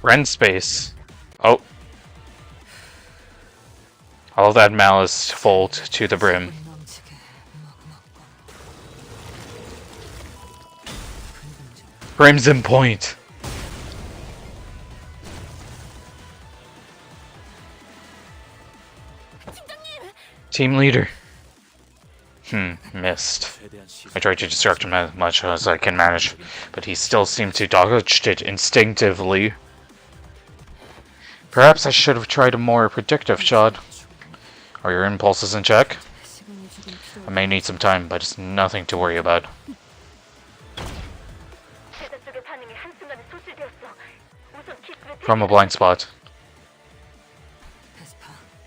Ren space. Oh. All that malice full to the brim. Crimson Point. Team leader. Missed. I tried to distract him as much as I can manage, but he still seemed to dodge it instinctively. Perhaps I should have tried a more predictive shot. Are your impulses in check? I may need some time, but it's nothing to worry about. From a blind spot.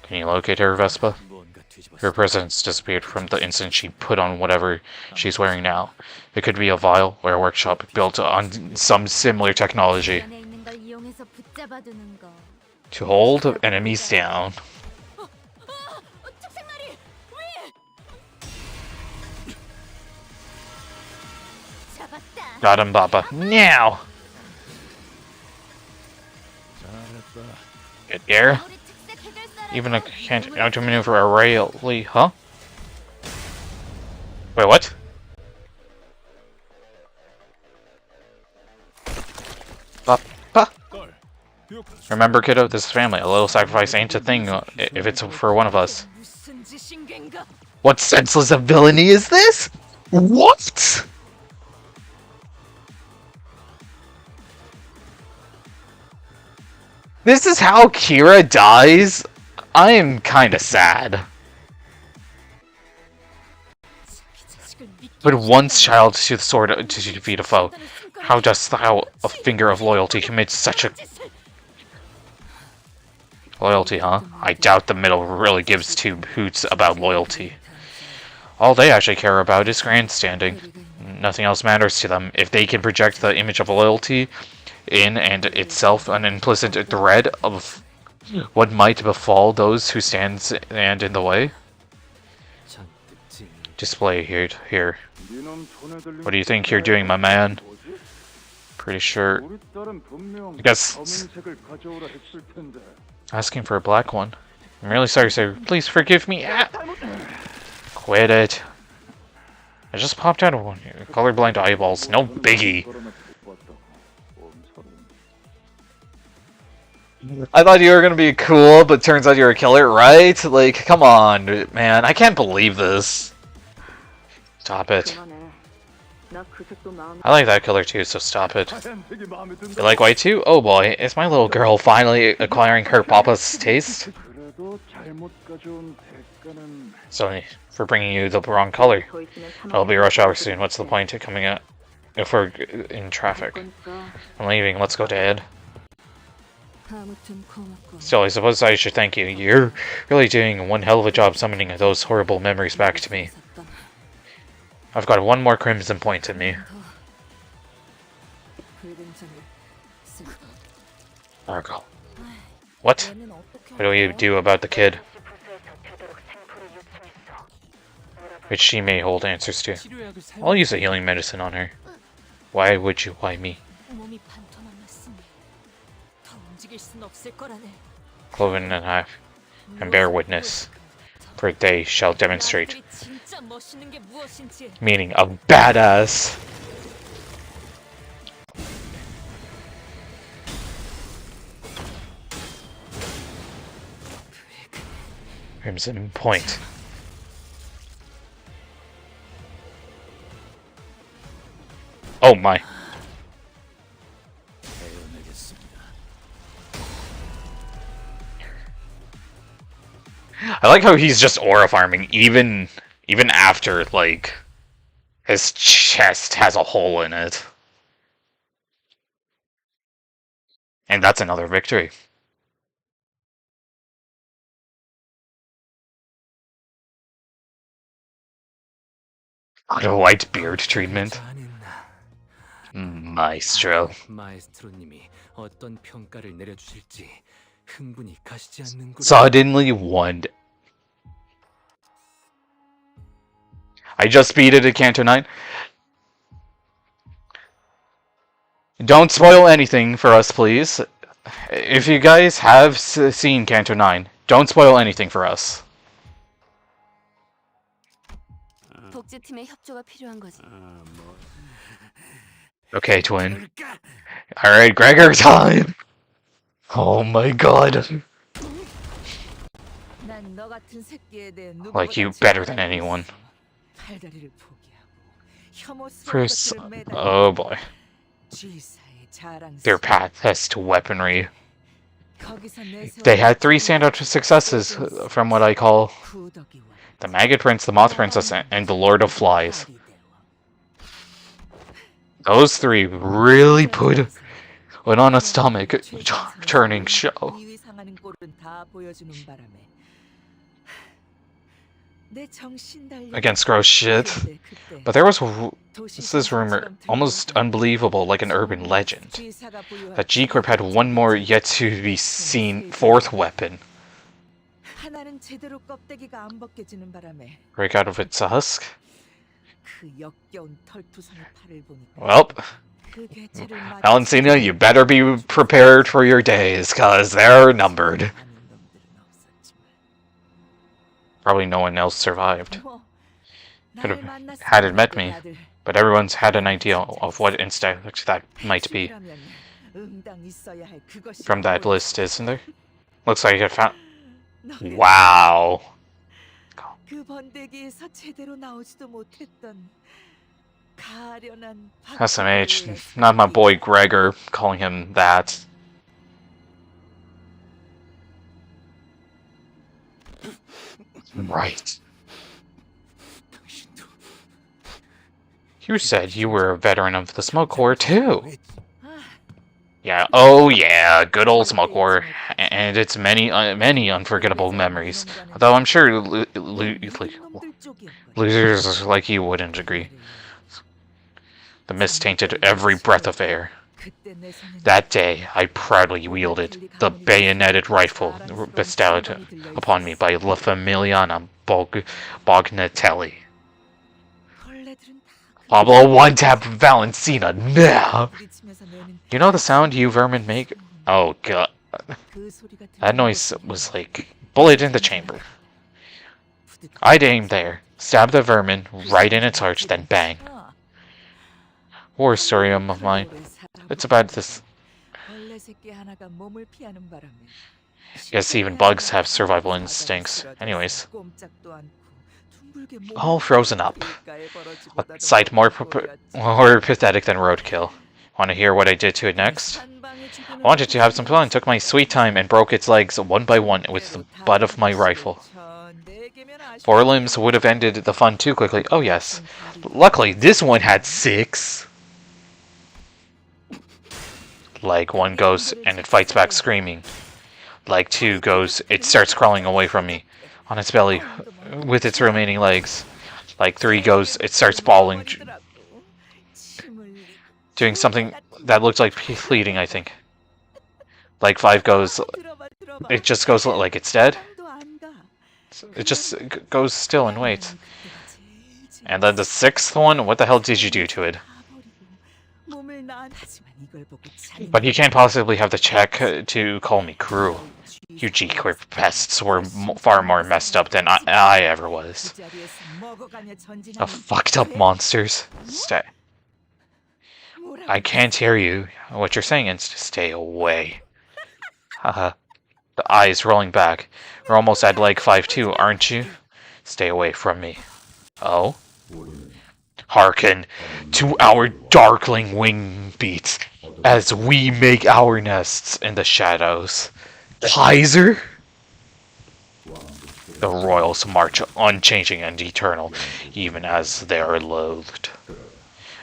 Can you locate her, Vespa? Her presence disappeared from the instant she put on whatever she's wearing now. It could be a vial or a workshop built on some similar technology. To hold enemies down. Got him, Baba. Now! Good gear. Even I can't outmaneuver a railly, huh? Wait, what? Papa? Remember, kiddo, this is family. A little sacrifice ain't a thing if it's for one of us. What senseless villainy is this? What? This is how Kira dies? I am kinda sad. But once child to the sword to defeat a foe, how dost thou, a finger of loyalty, commit such a... Loyalty, huh? I doubt the middle really gives two hoots about loyalty. All they actually care about is grandstanding. Nothing else matters to them. If they can project the image of loyalty, in and itself an implicit dread of what might befall those who stand in the way? Display here. What do you think you're doing, my man? Pretty sure. I guess asking for a black one. I'm really sorry, sir. Please forgive me. Ah! Quit it. I just popped out of one. Colorblind eyeballs. No biggie. I thought you were gonna be cool, but turns out you're a killer, right? Like, come on, man. I can't believe this. Stop it. I like that color too, so stop it. You like white too? Oh boy, is my little girl finally acquiring her papa's taste? Sorry for bringing you the wrong color. I'll be rush hour soon. What's the point of coming out if we're in traffic? I'm leaving. Let's go, Dad. Still, I suppose I should thank you. You're really doing one hell of a job summoning those horrible memories back to me. I've got one more crimson point in me. Argo. What? What do you do about the kid? Which she may hold answers to. I'll use a healing medicine on her. Why would you? Why me? Cloven and half, and bear witness, for they shall demonstrate. Meaning a badass. Crimson point. Oh my. I like how he's just aura farming even after, like, his chest has a hole in it. And that's another victory. The white beard treatment. Maestro. Suddenly won. I just beat it at Canto 9. Don't spoil anything for us, please. If you guys have seen Canto 9, don't spoil anything for us. Okay, twin. Alright, Gregor time! Oh my god. Like you better than anyone. First, oh boy. Their path has to weaponry. They had 3 standout successes from what I call the Maggot Prince, the Moth Princess, and the Lord of Flies. Those 3 really put on a stomach turning show. Against gross shit. But there was this rumor, almost unbelievable, like an urban legend, that G-Corp had one more yet to be seen 4th weapon. Break out of its husk? Well, Valencina, you better be prepared for your days, cause they're numbered. Probably no one else survived. Could have had it met me, but everyone's had an idea of what instinct that might be. From that list, isn't there? Looks like it found. Wow. SMH, not my boy Gregor calling him that. Right. You said you were a veteran of the Smoke War too. Yeah, oh yeah, good old Smoke War, and its many unforgettable memories. Although I'm sure losers like you wouldn't agree. The mist tainted every breath of air. That day, I proudly wielded the bayoneted rifle bestowed upon me by La Familiana Bognatelli. Pablo one-tap Valentina now! You know the sound you vermin make? Oh god. That noise was like bullet in the chamber. I'd aim there, stab the vermin right in its heart, then bang. War story of mine. It's about this. Guess even bugs have survival instincts. Anyways. All frozen up. A sight more pathetic than roadkill. Want to hear what I did to it next? I wanted to have some fun, took my sweet time and broke its legs one by one with the butt of my rifle. 4 limbs would have ended the fun too quickly. Oh yes. Luckily, this one had 6. Like 1 goes and it fights back screaming. Like 2 goes, it starts crawling away from me on its belly with its remaining legs. Like 3 goes, it starts bawling, doing something that looked like pleading, I think. Like 5 goes, it just goes like it's dead. It just goes still and waits. And then the 6th one, what the hell did you do to it? But you can't possibly have the check to call me cruel. You G-Corp pests were far more messed up than I ever was. The fucked up monsters. Stay. I can't hear you. What you're saying is to stay away. Haha. The eyes rolling back. We're almost at leg 5 too, aren't you? Stay away from me. Oh? Hearken to our darkling wing beats as we make our nests in the shadows. Kaiser? The royals march unchanging and eternal, even as they are loathed.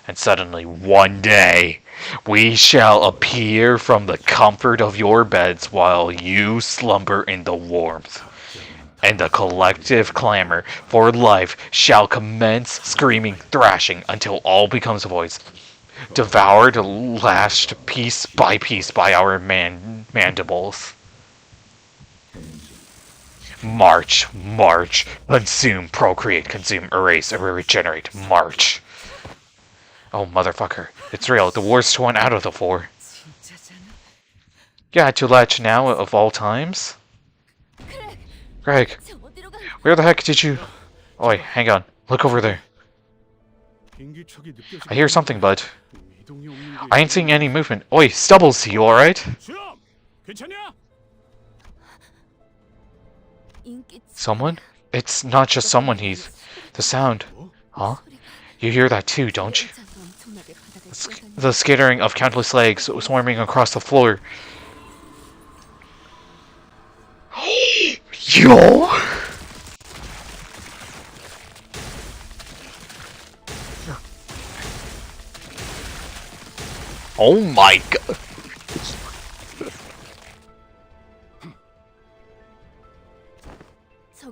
And suddenly, one day, we shall appear from the comfort of your beds while you slumber in the warmth. And the collective clamor for life shall commence screaming, thrashing, until all becomes voice. Devoured, lashed piece by our mandibles. March, march, consume, procreate, consume, erase, regenerate, march. Oh, motherfucker. It's real. The worst one out of the 4. Yeah, to latch now of all times? Greg, where the heck did you... Oi, hang on. Look over there. I hear something, bud. I ain't seeing any movement. Oi, Stubbles, you alright? Someone? It's not just someone, Heath. The sound. Huh? You hear that too, don't you? The skittering of countless legs swarming across the floor. Yo! Oh my god.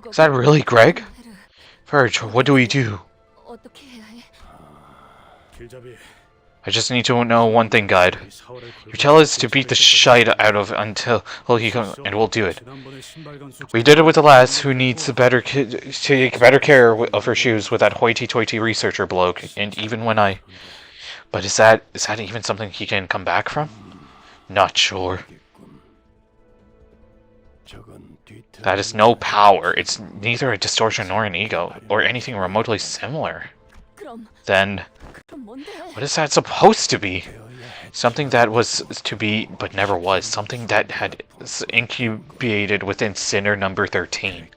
Is that really Greg? Verge, what do we do? I just need to know one thing, guide. You tell us to beat the shite out of until he comes, and we'll do it. We did it with the lass who needs to take better care of her shoes with that hoity-toity researcher bloke, and even when I... But is that even something he can come back from? Not sure. That is no power. It's neither a distortion nor an ego, or anything remotely similar. Then, what is that supposed to be? Something that was to be, but never was. Something that had incubated within Sinner number 13.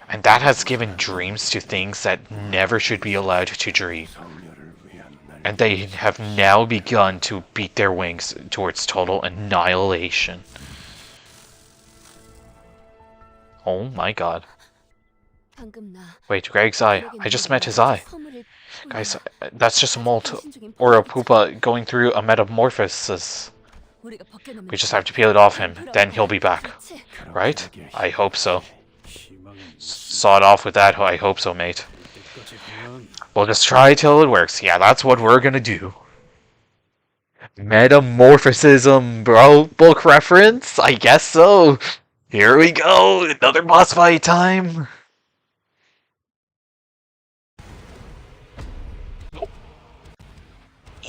And that has given dreams to things that never should be allowed to dream. And they have now begun to beat their wings towards total annihilation. Oh my god. Wait, Greg's eye. I just met his eye. Guys, that's just a molt or a pupa going through a metamorphosis. We just have to peel it off him, then he'll be back. Right? I hope so. Saw it off with that, I hope so, mate. We'll just try till it works. Yeah, that's what we're gonna do. Metamorphism, bro. Book reference? I guess so. Here we go. Another boss fight time.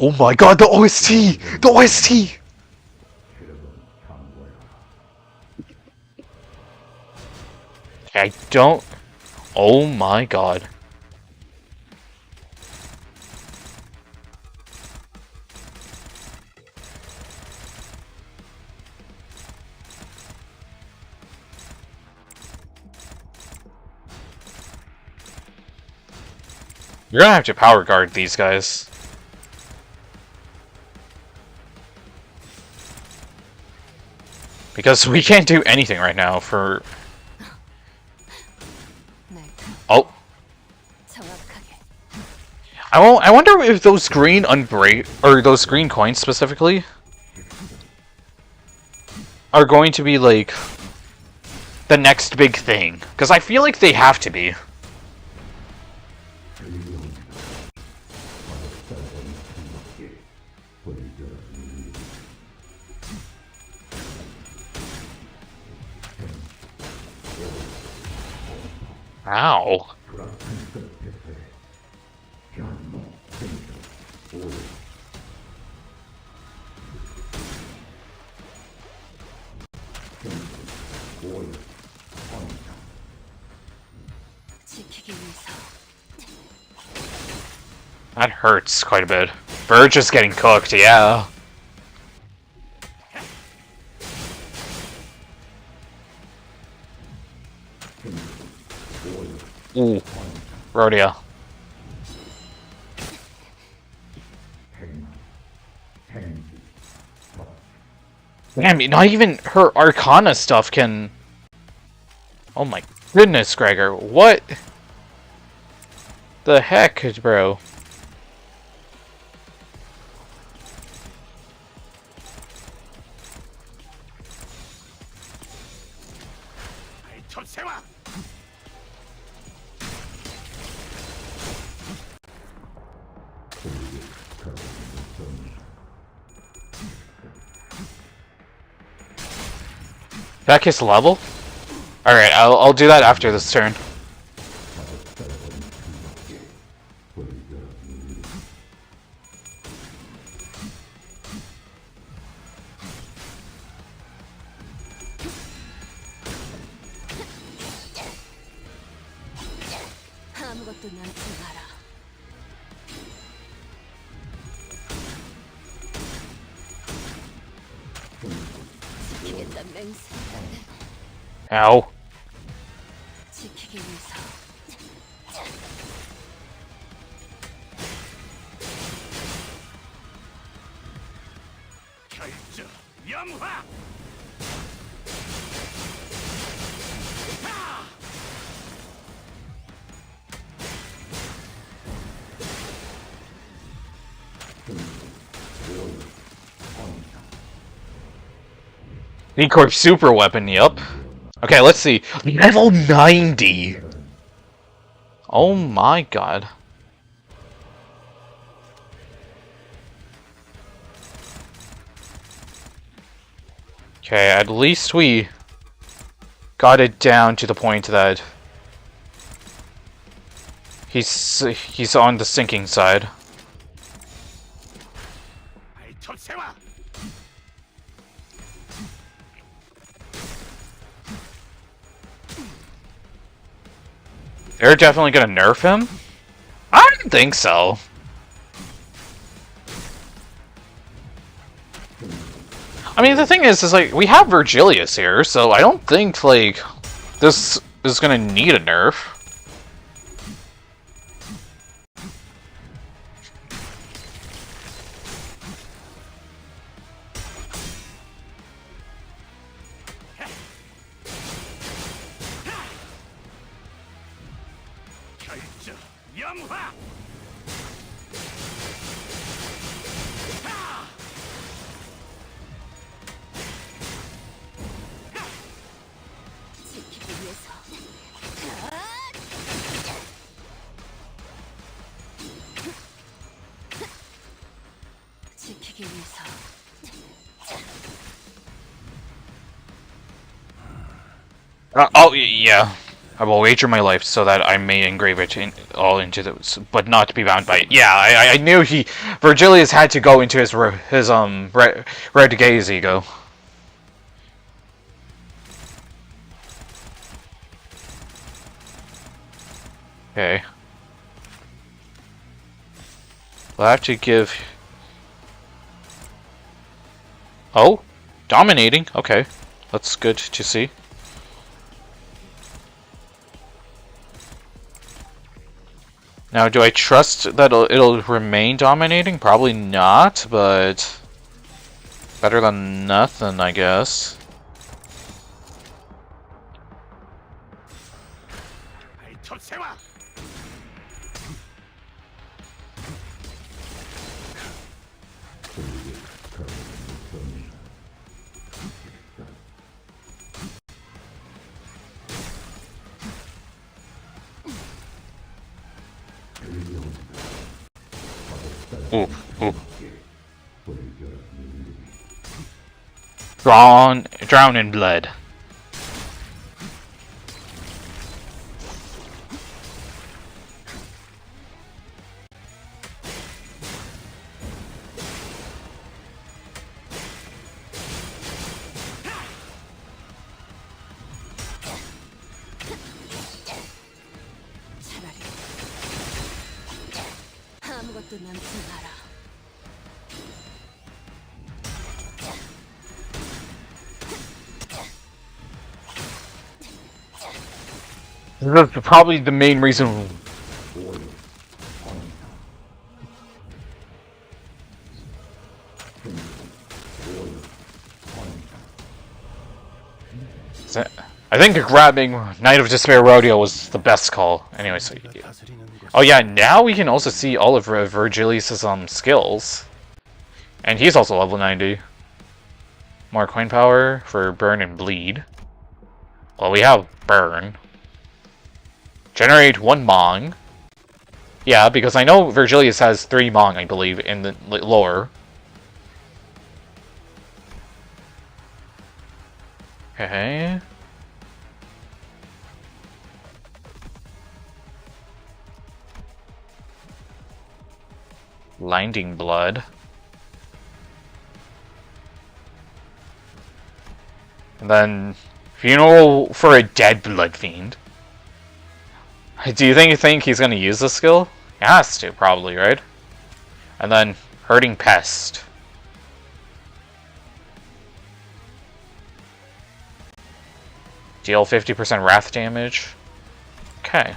Oh my god, the OST! The OST! I don't... Oh my god. You're gonna have to power guard these guys. Because we can't do anything right now for... Oh. I wonder if those green or those green coins specifically are going to be like the next big thing. Because I feel like they have to be. Ow. That hurts quite a bit. Verge is getting cooked, yeah. Ooh. Rodeo. Damn, not even her Arcana stuff can... Oh my goodness, Gregor. What the heck, bro? That kiss level? Alright, I'll do that after this turn. Ow. E-Corp super weapon, yup. Okay, let's see. Level 90! Oh my god. Okay, at least we got it down to the point that he's on the sinking side. They're definitely gonna nerf him? I don't think so. I mean, the thing is like, we have Virgilius here, so I don't think, like, this is gonna need a nerf. 지키기 위해서 Yeah. I will wager my life so that I may engrave it all into those, but not be bound by it. Yeah, I knew Virgilius had to go into his red gaze ego. Okay. We'll have to give... Oh, dominating. Okay, that's good to see. Now, do I trust that it'll remain dominating? Probably not, but better than nothing, I guess. Ooh, ooh. Drown in blood. 아무것도 남지 마라. That's probably the main reason. I think grabbing Night of Despair Rodeo was the best call. Anyway, so oh yeah, now we can also see all of Virgilius' skills. And he's also level 90. More coin power for burn and bleed. Well, we have burn. Generate 1 Mong. Yeah, because I know Virgilius has 3 Mong, I believe, in the lore. Okay. Blinding blood. And then funeral for a dead blood fiend. Do you think he's gonna use this skill? He has to, probably, right? And then hurting pest. Deal 50% wrath damage. Okay.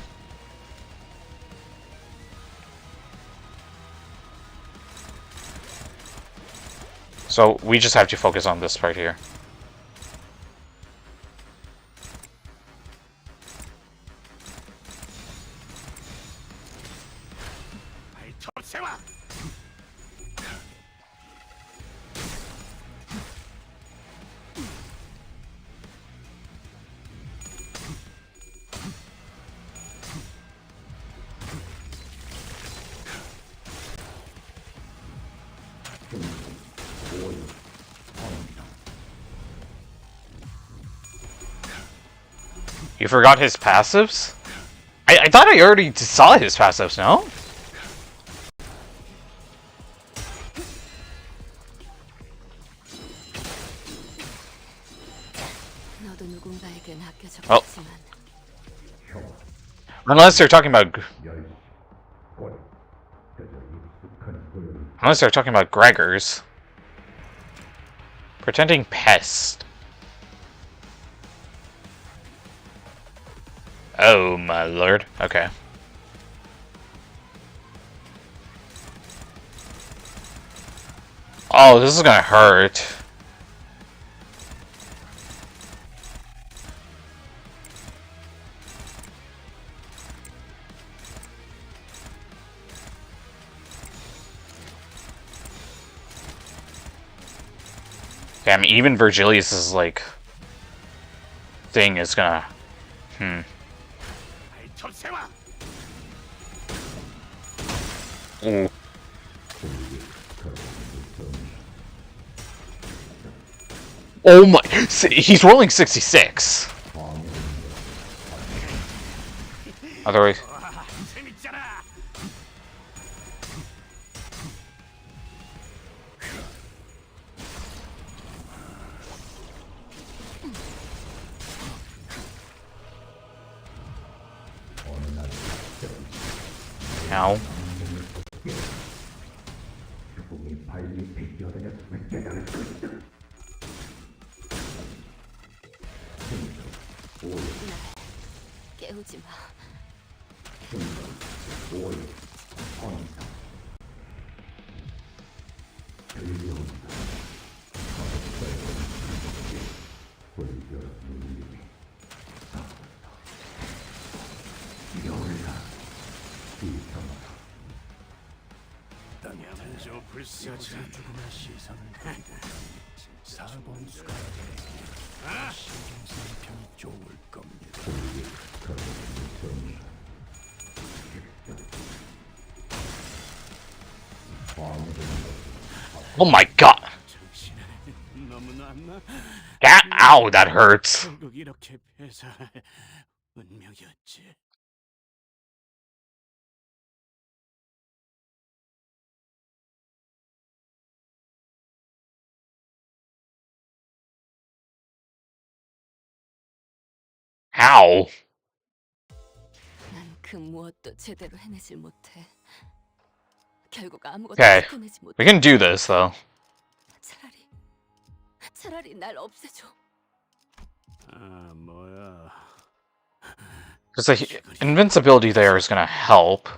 So we just have to focus on this part here. You forgot his passives? I thought I already saw his passives, no? Oh. Unless they're talking about... Unless they're talking about Gregors. Pretending pest. Oh my lord. Okay. Oh, this is gonna hurt. Damn, even Virgilius' like thing is gonna Ooh. Oh my, he's rolling 66. Otherwise, ow. 깨우지 마. Oh my god! Ow, that hurts. Ow. 난 그 무엇도 제대로 해내질 못해. 결국 아무것도 Okay. 지켜내지 못해. We can do this, though. 차라리 날 없애줘. Because the invincibility there is gonna help.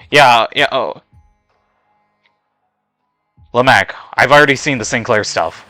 Yeah, oh. Lamac, I've already seen the Sinclair stuff.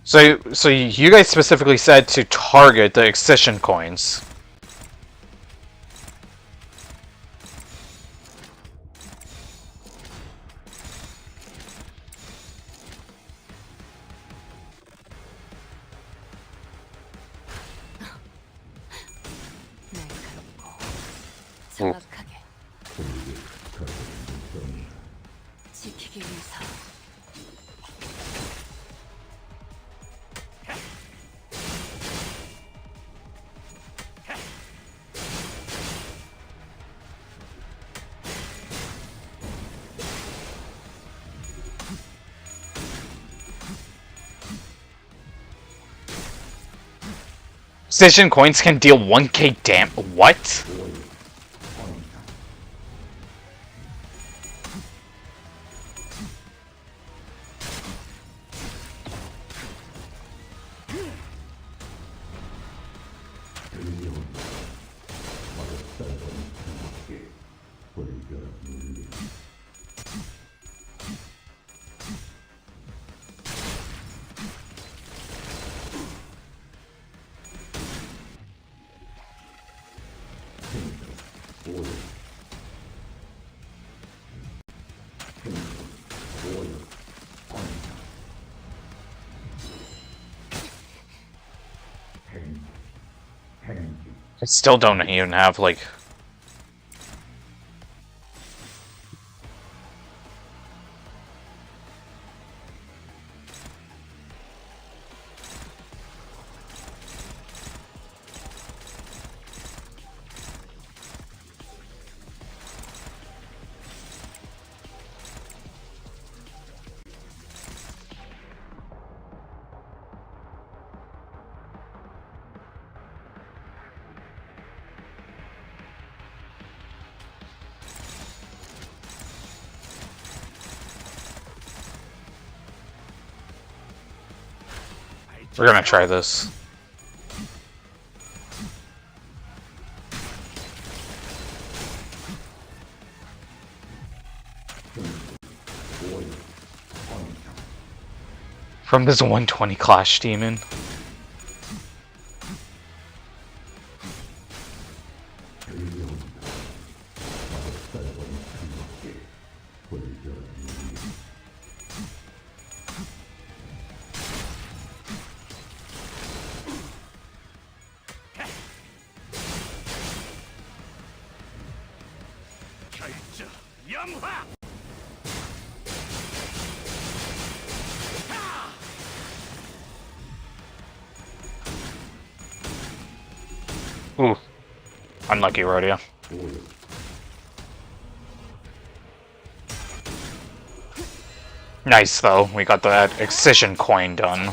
So you guys specifically said to target the excision coins. 정확하게. 지키기 위해서. Excision coins can deal 1k what? I still don't even have, like... We're gonna try this. From this 120 Clash Demon. Ooh. Unlucky rodeo. Nice though, we got that excision coin done.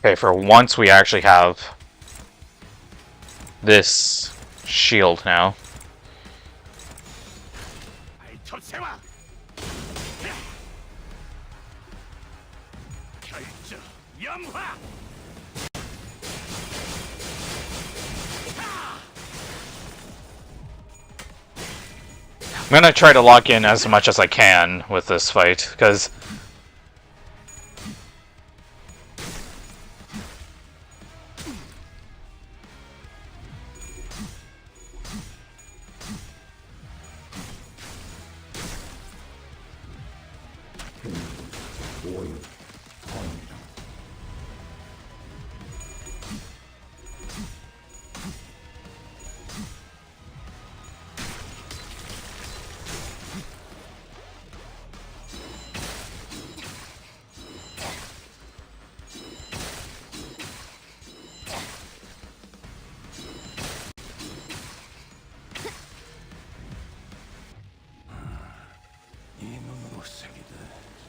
Okay, for once we actually have this shield now. I'm gonna try to lock in as much as I can with this fight, because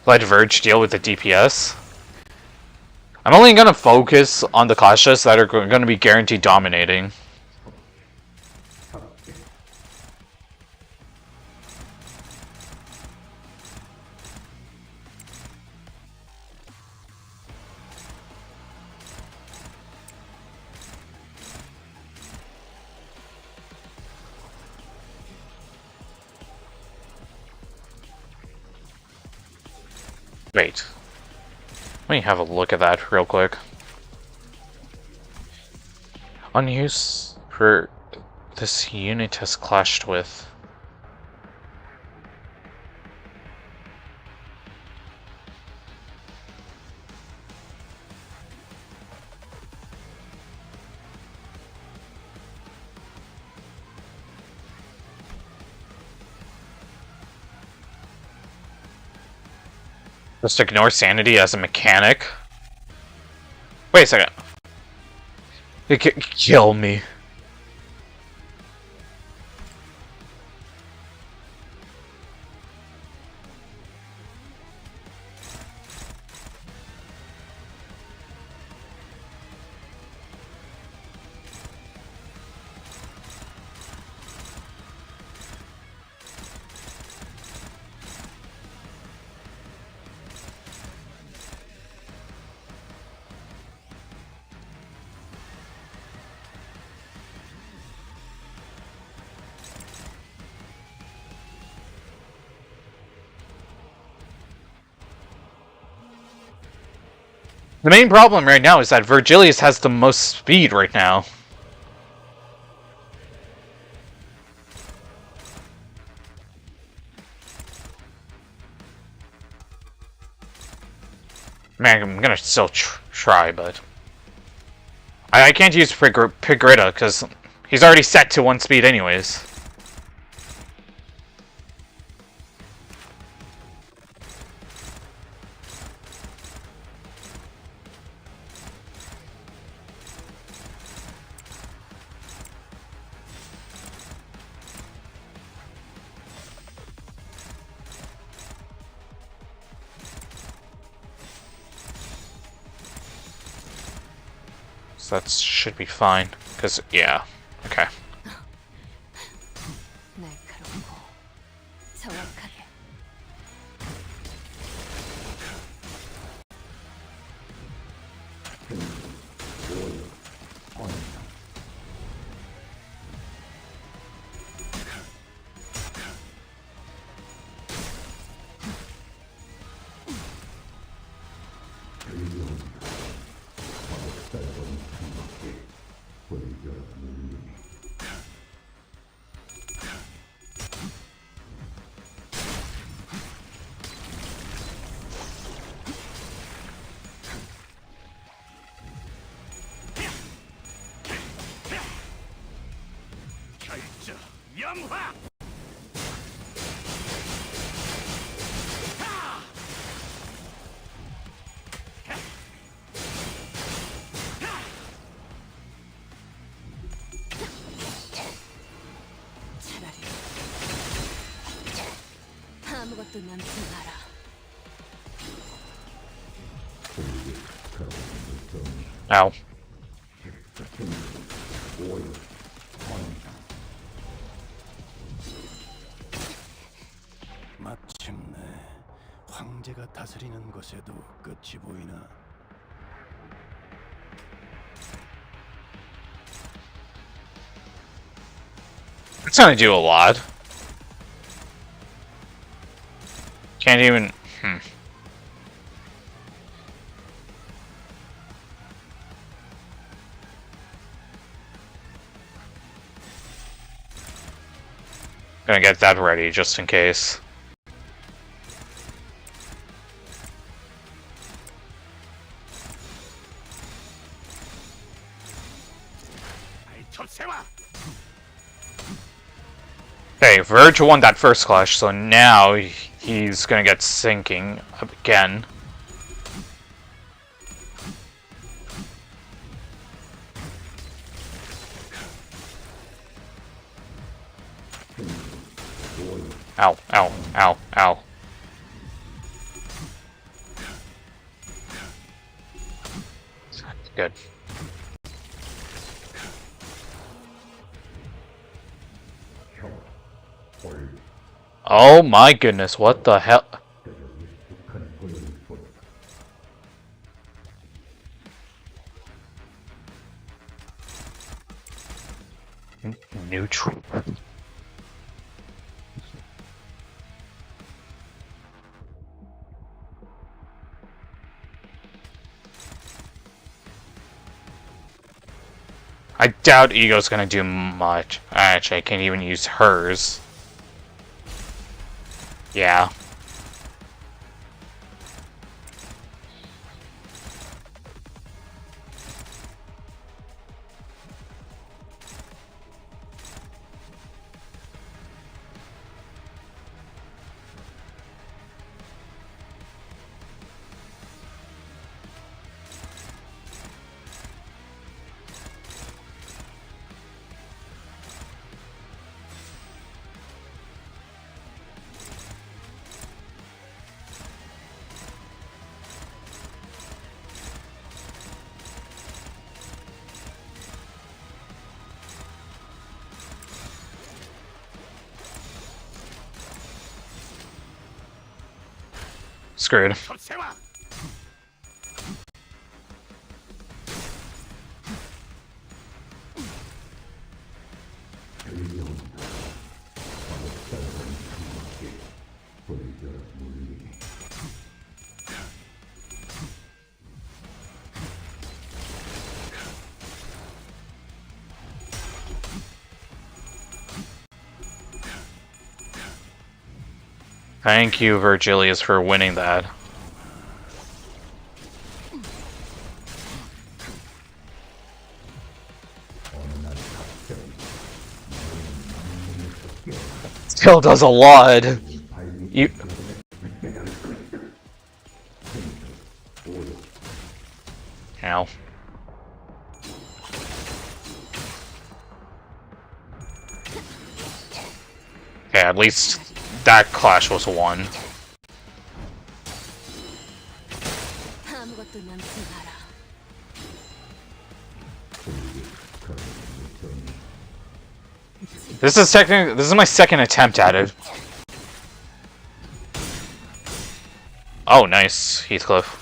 let Verge deal with the DPS. I'm only gonna focus on the clashes that are gonna be guaranteed dominating. Wait. Let me have a look at that real quick. Unused for this unit has clashed with. Just ignore sanity as a mechanic. Wait a second. It could kill me. The main problem right now is that Virgilius has the most speed right now. Man, I'm gonna still try, but I can't use Pigrita because he's already set to 1 speed anyways. So that should be fine, because, yeah, okay. 아무것도 남지 마라. Ow. 마침내 황제가 다스리는 것에도 끝이 보이나? It's gonna do a lot. Can't even. Gonna get that ready just in case. Okay, Verge won that first clash, so now he's gonna get sinking again. Ow, ow, ow, ow. Good. Oh my goodness, what the hell? Neutral. I doubt Ego's gonna do much. Actually, I can't even use hers. Yeah. Screwed. Thank you, Virgilius, for winning that. Still does a lot. You... Ow. Okay, at least that clash was won. This is my second attempt at it. Oh, nice, Heathcliff.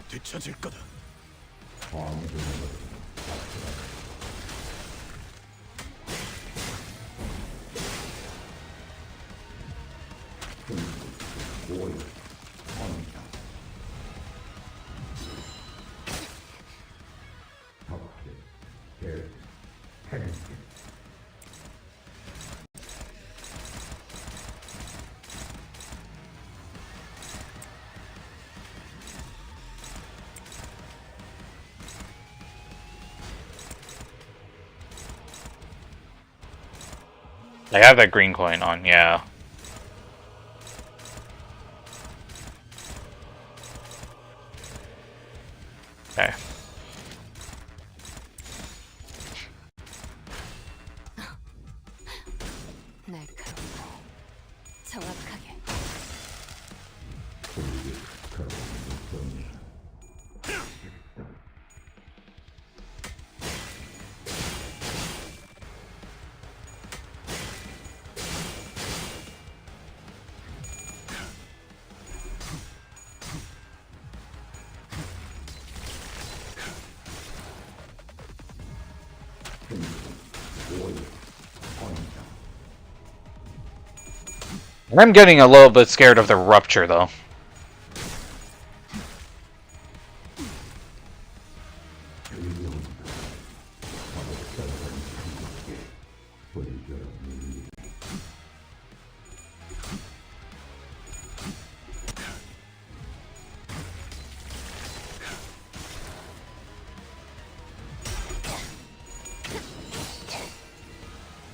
되찾을 거다. I have that green coin on, yeah. Okay. 날카롭고 정확하게. And I'm getting a little bit scared of the rupture, though.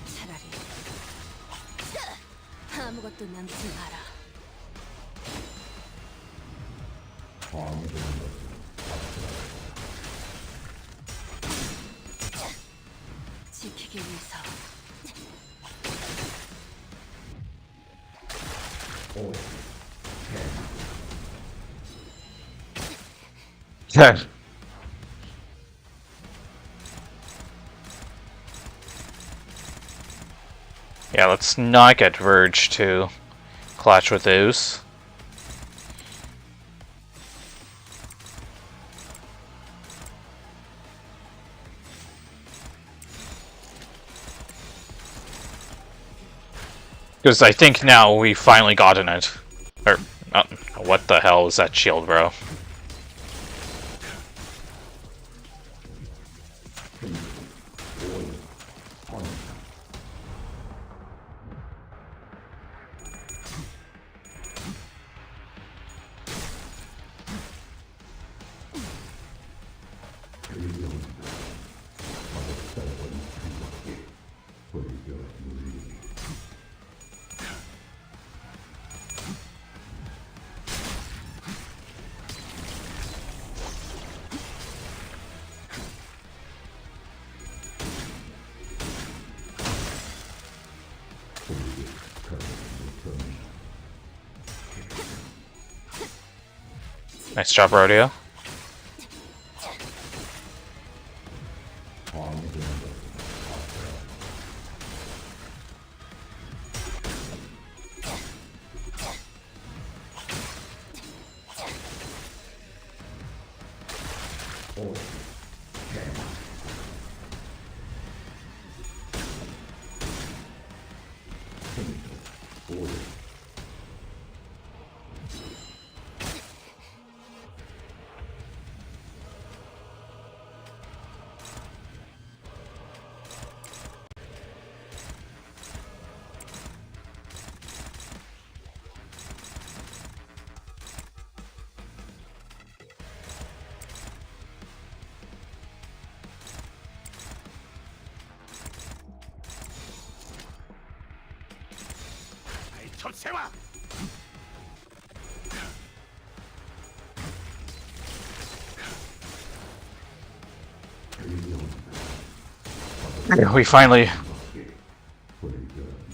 차라리 아무것도 남지 마라. 지키기 위해서. Yeah, let's not get Verge to clash with those. Because I think now we finally gotten it. Or, what the hell was that shield, bro? Nice job, Rodeo.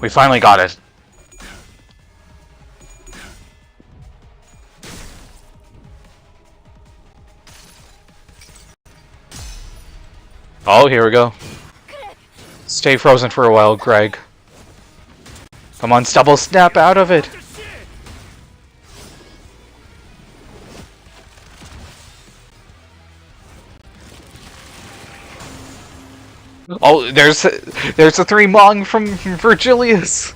We finally got it. Oh, here we go. Stay frozen for a while, Greg. Come on, Stubble, snap out of it! Oh, there's a three Mong from Virgilius.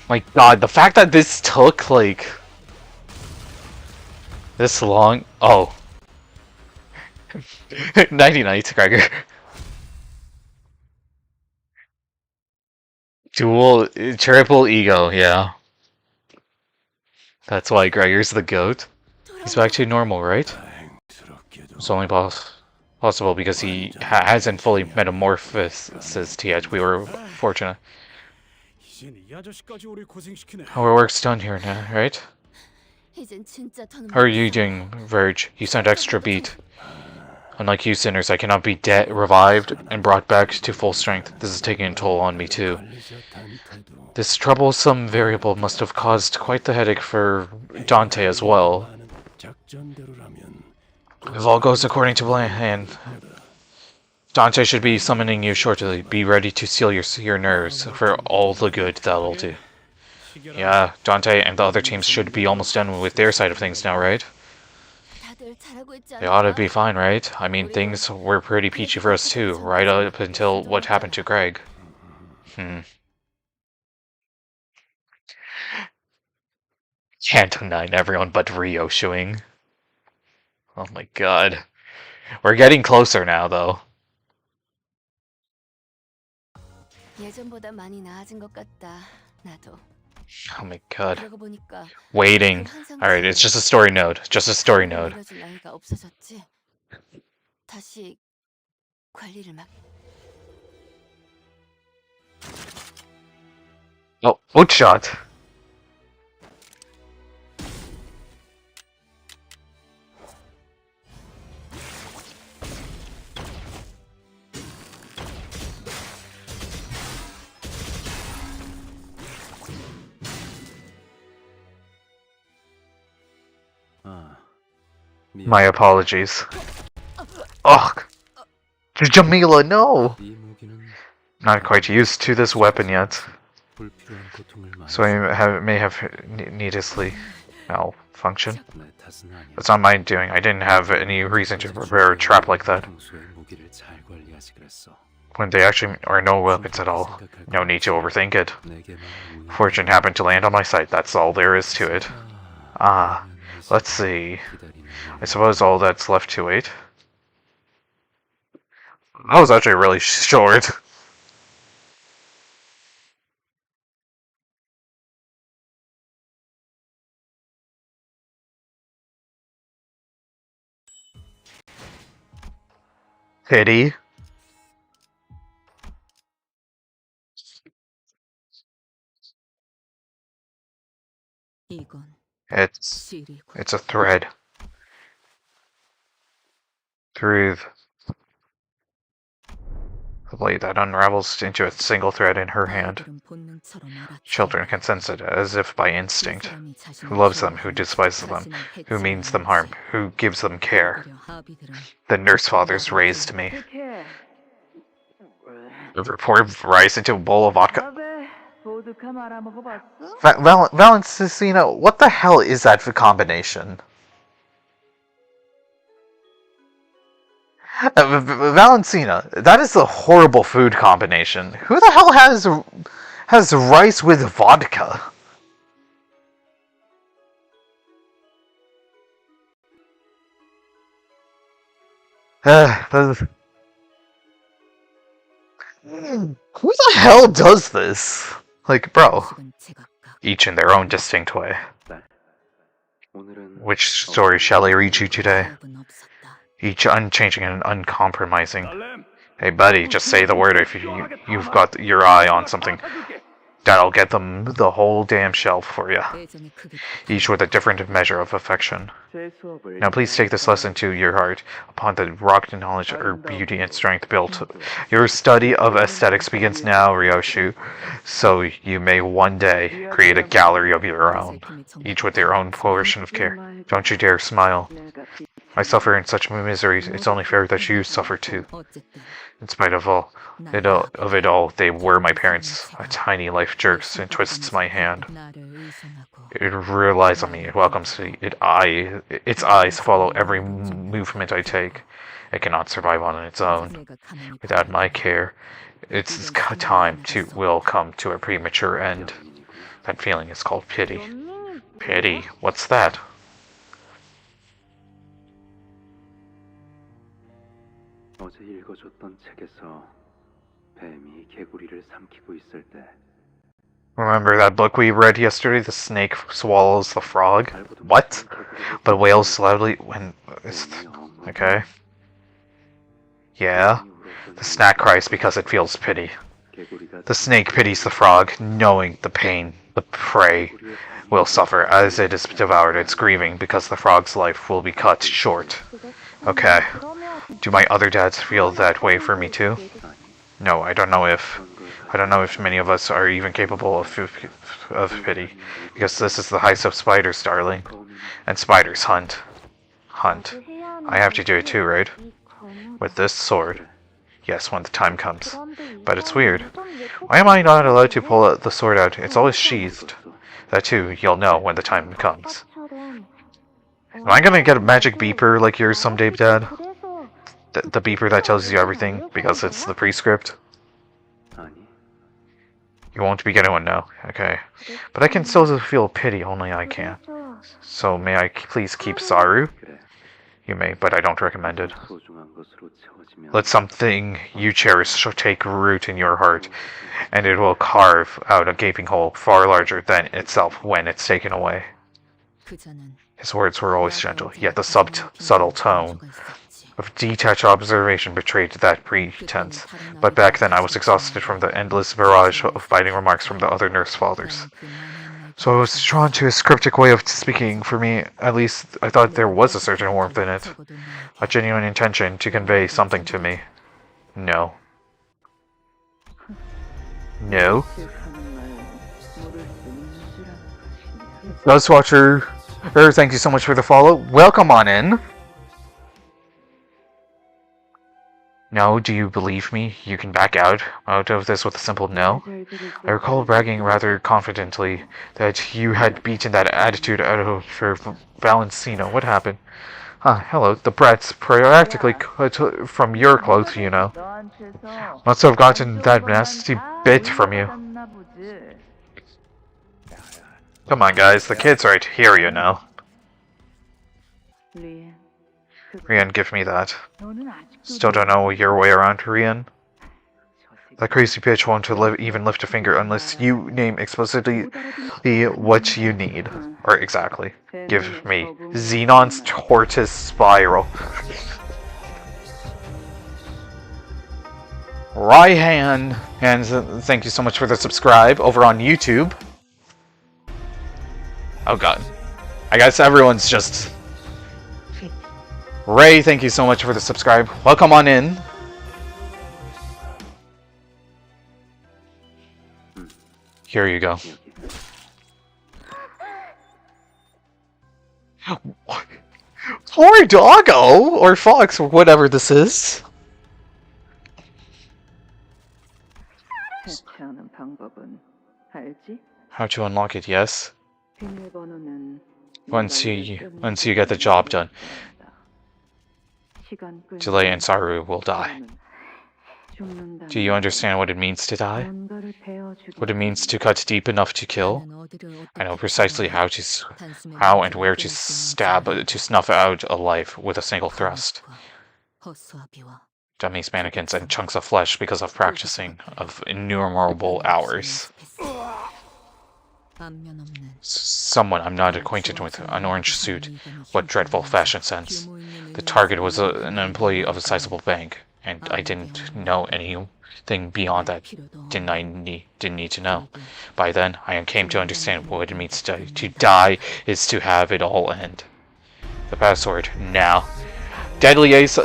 My God, the fact that this took like this long. Oh. 99 Gregor. Triple ego, yeah. That's why Gregor's the GOAT. He's back to normal, right? It's only possible because he hasn't fully metamorphosed yet. We were fortunate. Our work's done here now, right? How are you doing, Verge? You sound extra beat. Unlike you sinners, I cannot be revived and brought back to full strength. This is taking a toll on me too. This troublesome variable must have caused quite the headache for Dante as well. If all goes according to plan, Dante should be summoning you shortly. Be ready to seal your nerves for all the good that'll do. Yeah, Dante and the other teams should be almost done with their side of things now, right? They ought to be fine, right? I mean, things were pretty peachy for us too, right up until what happened to Greg. Canto 9, everyone but Ryoshuing. Oh my God. We're getting closer now, though. Oh my God. Waiting. Alright, it's just a story node. Just a story node. Oh, outshot. My apologies. Ugh! Jamila, no! Not quite used to this weapon yet. So I may have needlessly malfunctioned. That's not my doing. I didn't have any reason to prepare a trap like that. When they actually are no weapons at all. No need to overthink it. Fortune happened to land on my side, that's all there is to it. Let's see. I suppose all that's left to wait. That was actually really short. Pity. It's a thread. Through the blade that unravels into a single thread in her hand. Children can sense it as if by instinct. Who loves them, who despises them, who means them harm, who gives them care. The nurse fathers raised me. Pour rice into a bowl of vodka. Valentina, what the hell is that for combination? Valentina, that is a horrible food combination. Who the hell has rice with vodka? Who the hell does this? Like, bro. Each in their own distinct way. Which story shall I read you today? Each unchanging and uncompromising. Hey buddy, just say the word if you've got your eye on something. That'll get them the whole damn shelf for you. Each with a different measure of affection. Now please take this lesson to your heart. Upon the rock knowledge or beauty and strength built. Your study of aesthetics begins now, Ryoshu. So you may one day create a gallery of your own. Each with their own portion of care. Don't you dare smile. I suffer in such misery, it's only fair that you suffer too. 어쨌든 In spite of it all, they were my parents. A tiny life jerks and twists my hand. 나를 의존하고 It relies on me. It welcomes me. Its eyes follow every movement I take. It cannot survive on its own. 내가 가만히 Without my care, its time will come to a premature end. That feeling is called pity. Pity? What's that? 어제 읽어줬던 책에서 뱀이 개구리를 삼키고 있을 때 Remember that book we read yesterday? The snake swallows the frog? What? But wails loudly when it's... Okay. Yeah. The snack cries because it feels pity. The snake pities the frog, knowing the pain the prey will suffer as it is devoured. It's grieving because the frog's life will be cut short. Okay. Do my other dads feel that way for me too? No, I don't know if many of us are even capable of pity, because this is the heights of spiders, darling, and spiders hunt. I have to do it too, right? With this sword. Yes, when the time comes. But it's weird. Why am I not allowed to pull the sword out? It's always sheathed. That too, you'll know when the time comes. Am I gonna get a magic beeper like yours someday, Dad? The beeper that tells you everything, because it's the prescript? You won't be getting one now. Okay. But I can still feel pity, only I can. So may I please keep Saru? You may, but I don't recommend it. Let something you cherish take root in your heart, and it will carve out a gaping hole far larger than itself when it's taken away. 그자는 His words were always gentle, yet the subtle tone of detached observation betrayed that pretense. But back then I was exhausted from the endless barrage of biting remarks from the other nurse fathers. So I was drawn to his cryptic way of speaking. For me, at least, I thought there was a certain warmth in it. A genuine intention to convey something to me. No. No? Ghostwatcher, thank you so much for the follow. Welcome on in. No, do you believe me? You can back out of this with a simple no? I recall bragging rather confidently that you had beaten that attitude out of her Valencino. What happened? Hello, the brats practically cut from your clothes, you know. Must have gotten that nasty bit from you. Come on, guys, the kid's right here, you know. Rian, give me that. Still don't know your way around, Rian. That crazy bitch won't even lift a finger unless you name explicitly what you need. Or exactly. Give me Xenon's Tortoise Spiral. Raihan, and thank you so much for the subscribe over on YouTube. Oh god. I guess everyone's just... Ray, thank you so much for the subscribe. Welcome on in. Here you go. Poor doggo! Or fox, or whatever this is. 해체하는 방법은 알지? How to unlock it, yes? 비밀번호는 Once you get the job done, Delay and Saru will die. Do you understand what it means to die? What it means to cut deep enough to kill? I know precisely how and where to snuff out a life with a single thrust. Dummies, mannequins, and chunks of flesh because of practicing of innumerable hours. Someone I'm not acquainted with, an orange suit, what dreadful fashion sense. The target was an employee of a sizable bank, and I didn't know anything beyond that. Didn't need to know. By then, I came to understand what it means to die is to have it all end. The password now. Deadly Ace,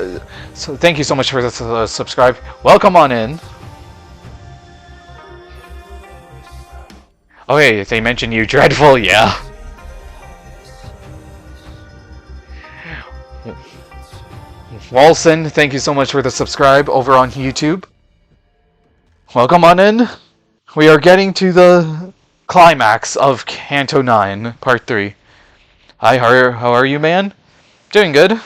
so thank you so much for the subscribe. Welcome on in. Oh hey, they mentioned you, Dreadful, yeah. Walson, thank you so much for the subscribe over on YouTube. Welcome on in. We are getting to the climax of Canto 9, Part 3. Hi, how are you, man? Doing good.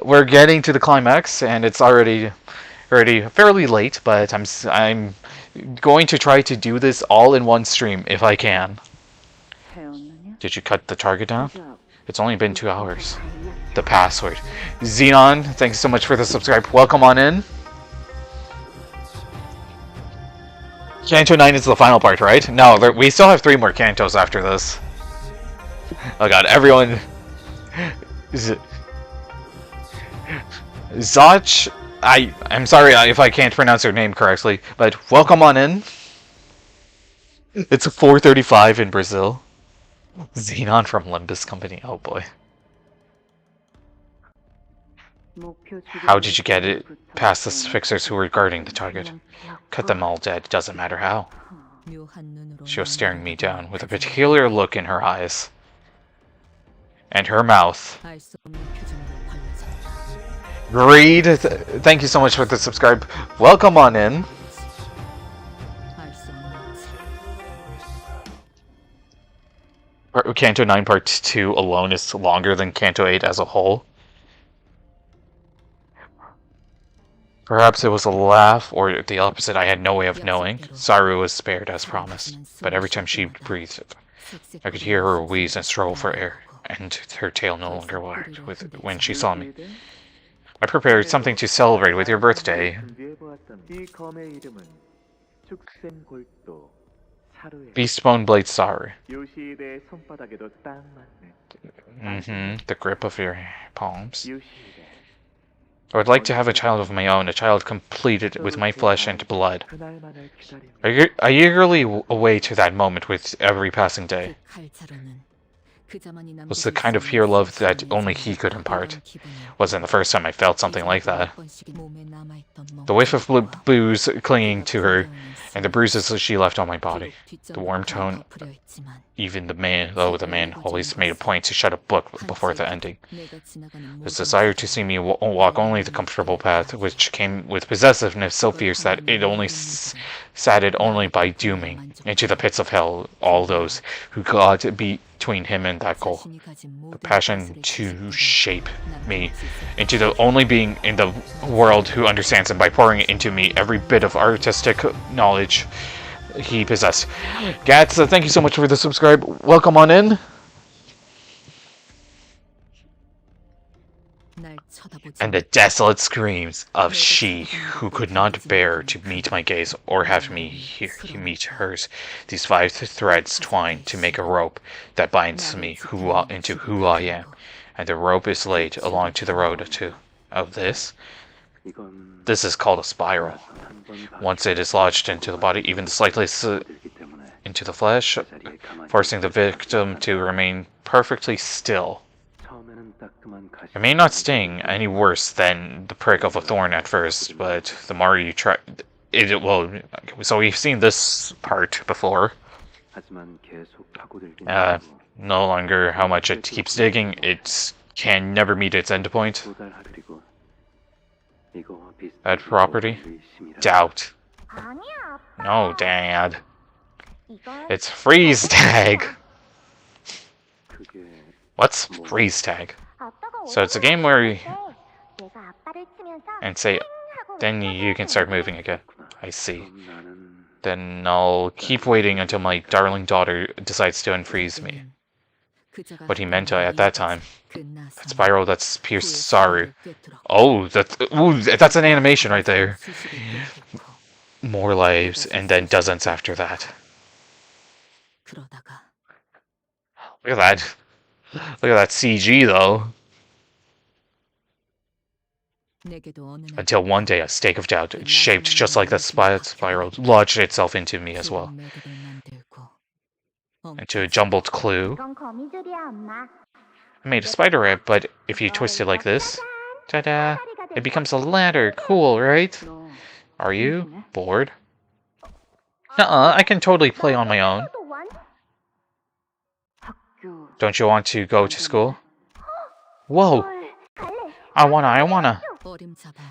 We're getting to the climax, and it's already fairly late, but I'm going to try to do this all in one stream if I can. Did you cut the target down? It's only been 2 hours. The password. Xenon, thanks so much for the subscribe. Welcome on in. Canto 9 is the final part, right? No, we still have 3 more cantos after this. Oh god, everyone... Zach... I'm sorry if I can't pronounce your name correctly, but welcome on in. It's 4:35 in Brazil. Xenon from Limbus Company, oh boy. How did you get it past the fixers who were guarding the target? Cut them all dead, doesn't matter how. She was staring me down with a peculiar look in her eyes. And her mouth. Greed, thank you so much for the subscribe. Welcome on in. Canto 9 Part 2 alone is longer than Canto 8 as a whole. Perhaps it was a laugh, or the opposite. I had no way of knowing. Saru was spared as promised, but every time she breathed, I could hear her wheeze and struggle for air, and her tail no longer wagged when she saw me. I prepared something to celebrate with your birthday. Beastbone Blade Saru. The grip of your palms. I would like to have a child of my own, a child completed with my flesh and blood. I eagerly await that moment with every passing day. It was the kind of pure love that only he could impart. Wasn't the first time I felt something like that. The whiff of booze clinging to her, and the bruises that she left on my body. The warm tone, even the man always made a point to shut a book before the ending. This desire to see me walk only the comfortable path, which came with possessiveness so fierce that it only sated only by dooming into the pits of hell all those who got between him and that goal. The passion to shape me into the only being in the world who understands him by pouring into me every bit of artistic knowledge he possessed. Gats, thank you so much for the subscribe. Welcome on in. And the desolate screams of she who could not bear to meet my gaze or have me meet hers. These 5 threads twine to make a rope that binds me into who I am. And the rope is laid along to the road of this. This is called a spiral. Once it is lodged into the body, even the slightest into the flesh, forcing the victim to remain perfectly still. It may not sting any worse than the prick of a thorn at first, but the more you try, it will. So we've seen this part before. No longer how much it keeps digging, it can never meet its end point. That property? Doubt. No, Dad. It's freeze tag. What's freeze tag? So it's a game where you and say, then you can start moving again. I see. Then I'll keep waiting until my darling daughter decides to unfreeze me. What he meant at that time. That spiral that's pierced Saru. Oh, that's an animation right there. More lives, and then dozens after that. Look at that. Look at that CG, though. Until one day, a stake of doubt, shaped just like that spiral, lodged itself into me as well. Into a jumbled clue. I made a spider web, but if you twist it like this, ta-da, it becomes a ladder. Cool, right? Are you bored? Nuh-uh, I can totally play on my own. Don't you want to go to school? Whoa! I wanna. 어림잡아.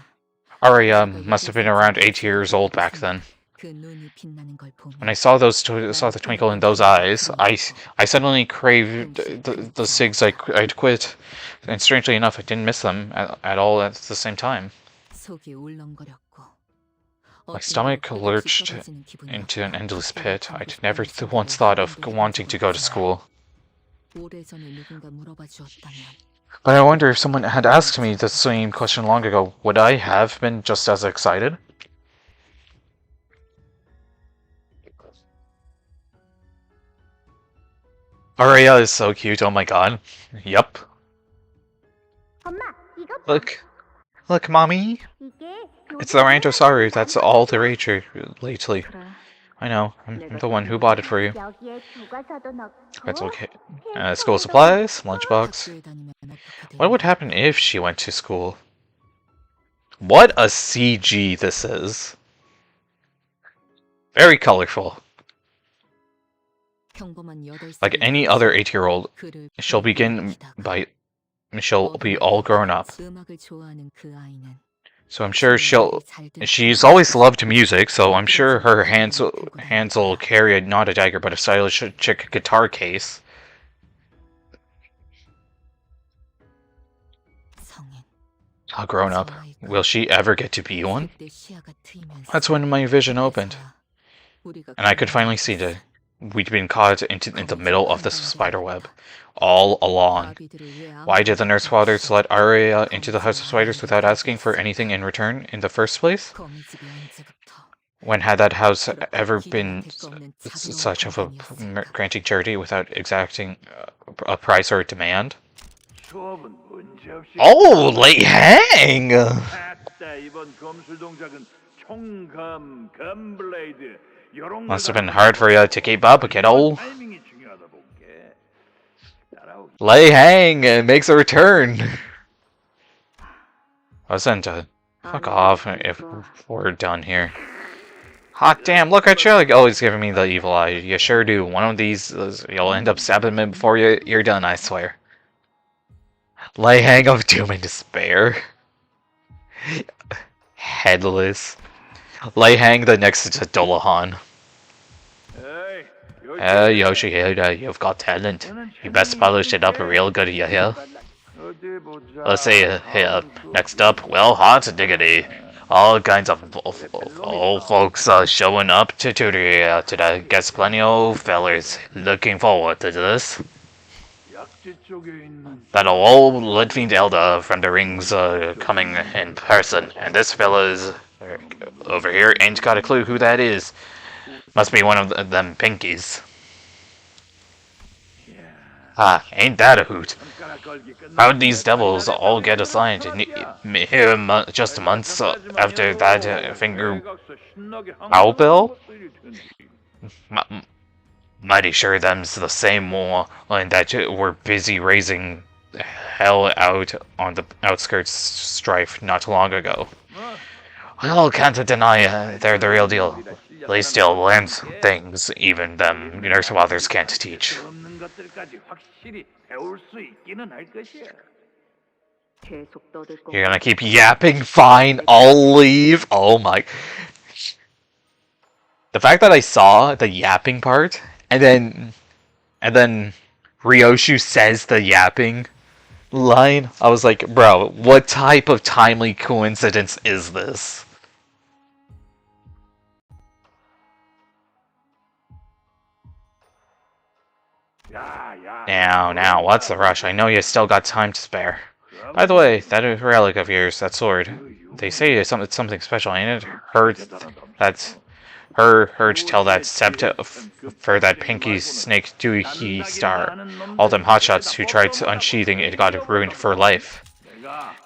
Arya must have been around 8 years old back then. 그 눈이 빛나는 걸 보면 When I saw saw the twinkle in those eyes, I suddenly craved the cigs I'd quit, and strangely enough, I didn't miss them at all at the same time. 속이 울렁거렸고 My stomach lurched into an endless pit. I'd never once thought of wanting to go to school. 오래전에 누군가 물어봐 주었다면 But I wonder if someone had asked me the same question long ago, would I have been just as excited? Arya is so cute, oh my god. Yup. 엄마, 이거 봐. Look, mommy. 이게 It's the Rantosaru, that's all the rage lately. 그래. I know, I'm the one who bought it for you. 여기에 교과서도 넣고 That's okay. School supplies, lunchbox. 학교에 다니면 어떻게 What would happen if she went to school? What a CG this is. Very colorful. 평범한 8살 Like any other 8-year-old, 그를 she'll begin by... She'll be all grown up. 음악을 좋아하는 그 아이는 So I'm sure she's always loved music, so I'm sure her hands will carry not a dagger, but a stylish chick guitar case. 성인 How grown up. Will she ever get to be one? That's when my vision opened, and I could finally see that we'd been caught in the middle of this spider web all along. Why did the nurse fathers let Arya into the house of spiders without asking for anything in return in the first place? When had that house ever been such of a granting charity without exacting a price or a demand? Oh, late hang! Must have been hard for you to keep up, kiddo. Lay hang makes a return. Wasn't fuck off if we're done here. Hot damn, look at you, always giving me the evil eye. You sure do. One of these, you'll end up stabbing me before you're done, I swear. Lay hang of doom and despair. Headless. Lay hang the next to Dolahan. Hey, Yoshihide, you've got talent. You best polish it up real good, you hear? Let's see, here, next up, well, hot diggity. All kinds of old folks showing up to tutor today. Guess plenty of fellers looking forward to this. That old Lidfiend Elder from the rings coming in person, and this fella's over here ain't got a clue who that is. Must be one of them pinkies. Ah, ain't that a hoot? How'd these devils all get assigned here just months after that finger owl bill? Mighty sure them's the same one that were busy raising hell out on the outskirts strife not long ago. Well, can't deny they're the real deal. They still learn things even them nurse fathers can't teach. You're gonna keep yapping? Fine, I'll leave. Oh my. The fact that I saw the yapping part, and then Ryoshu says the yapping line, I was like, bro, what type of timely coincidence is this? Now, what's the rush? I know you still got time to spare. By the way, that relic of yours, that sword, they say it's something special, ain't it? Heard to tell that Sept for that pinky snake doohickey star. All them hotshots who tried unsheathing it got ruined for life.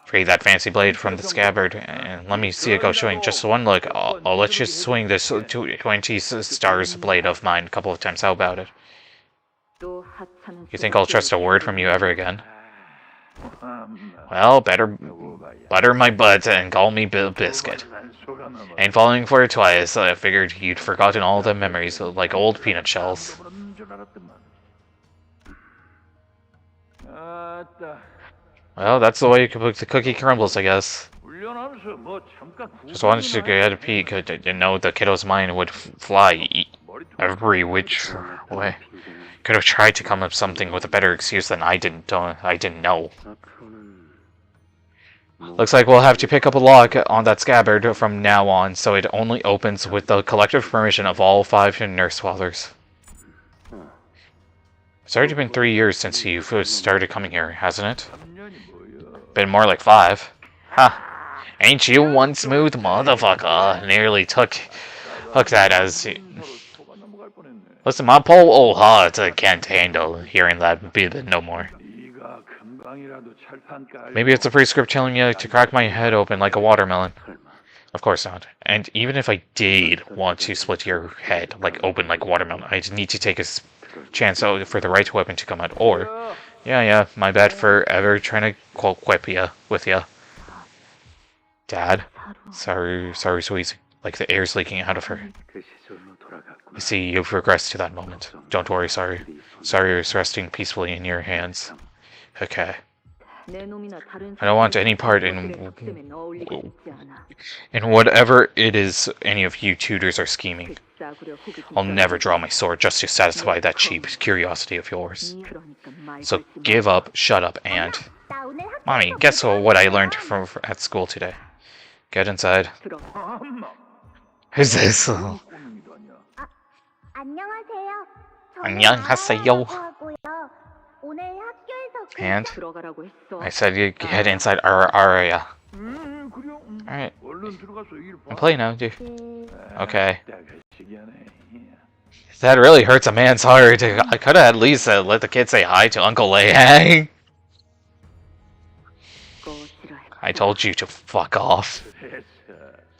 Free that fancy blade from the scabbard, and let me see it go swing. Just one look, I'll let you swing this 20 stars blade of mine a couple of times. How about it? You think I'll trust a word from you ever again? Well, better butter my butt and call me Biscuit. Ain't falling for it twice. I figured you'd forgotten all the memories, like old peanut shells. Well, that's the way the cookie crumbles, I guess. Just wanted to get a peek. You know, the kiddo's mind would fly every which way. Could have tried to come up with something with a better excuse than I didn't know. Looks like we'll have to pick up a lock on that scabbard from now on, so it only opens with the collective permission of all 5 nurse fathers. It's already been 3 years since you first started coming here, hasn't it? Been more like 5. Ha! Ain't you one smooth motherfucker? Nearly took that as... Listen, my poor old heart can't handle hearing that bit no more. Maybe it's a prescript telling you to crack my head open like a watermelon. Of course not. And even if I did want to split your head open like a watermelon, I'd need to take a chance for the right weapon to come out. Or, yeah, my bad for ever trying to quip ya with ya. Dad? Sorry, sweetie. Like the air's leaking out of her. You see, you've regressed to that moment. Don't worry, sorry. Sorry is resting peacefully in your hands. Okay. I don't want any part in whatever it is any of you tutors are scheming. I'll never draw my sword just to satisfy that cheap curiosity of yours. So give up, shut up, and... Mommy, guess what I learned at school today? Get inside. Who's this? 안녕하세요. And I said you head inside our area. Alright. I'm playing now, dude. Okay. That really hurts a man's heart. I could have at least let the kid say hi to Uncle Lei. I told you to fuck off.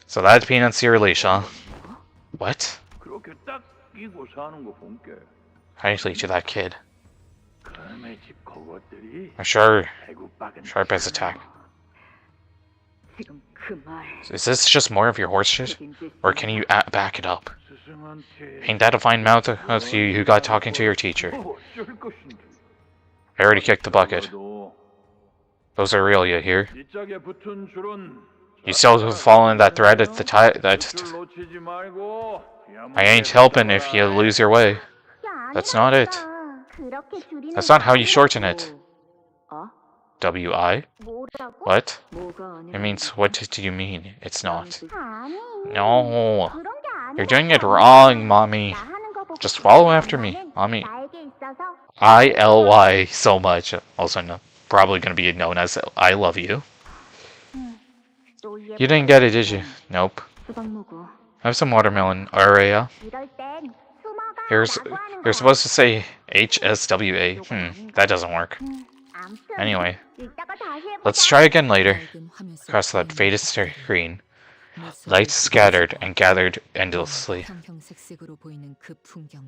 So that's peanuts your leash, huh? What? How do you lead to that kid? I'm sure. Sharp as attack. Is this just more of your horse shit? Or can you back it up? Ain't that a fine mouth of you who got talking to your teacher? I already kicked the bucket. Those are real, you hear? You still following that thread at the I ain't helping if you lose your way. That's not it. That's not how you shorten it. W-I? What? It means, what do you mean? It's not. No. You're doing it wrong, Mommy. Just follow after me, Mommy. I-L-Y so much. Also, probably going to be known as I love you. You didn't get it, did you? Nope. Have some watermelon, Aria. You're supposed to say H-S-W-A. That doesn't work. Anyway, let's try again later. Across that faded screen, lights scattered and gathered endlessly.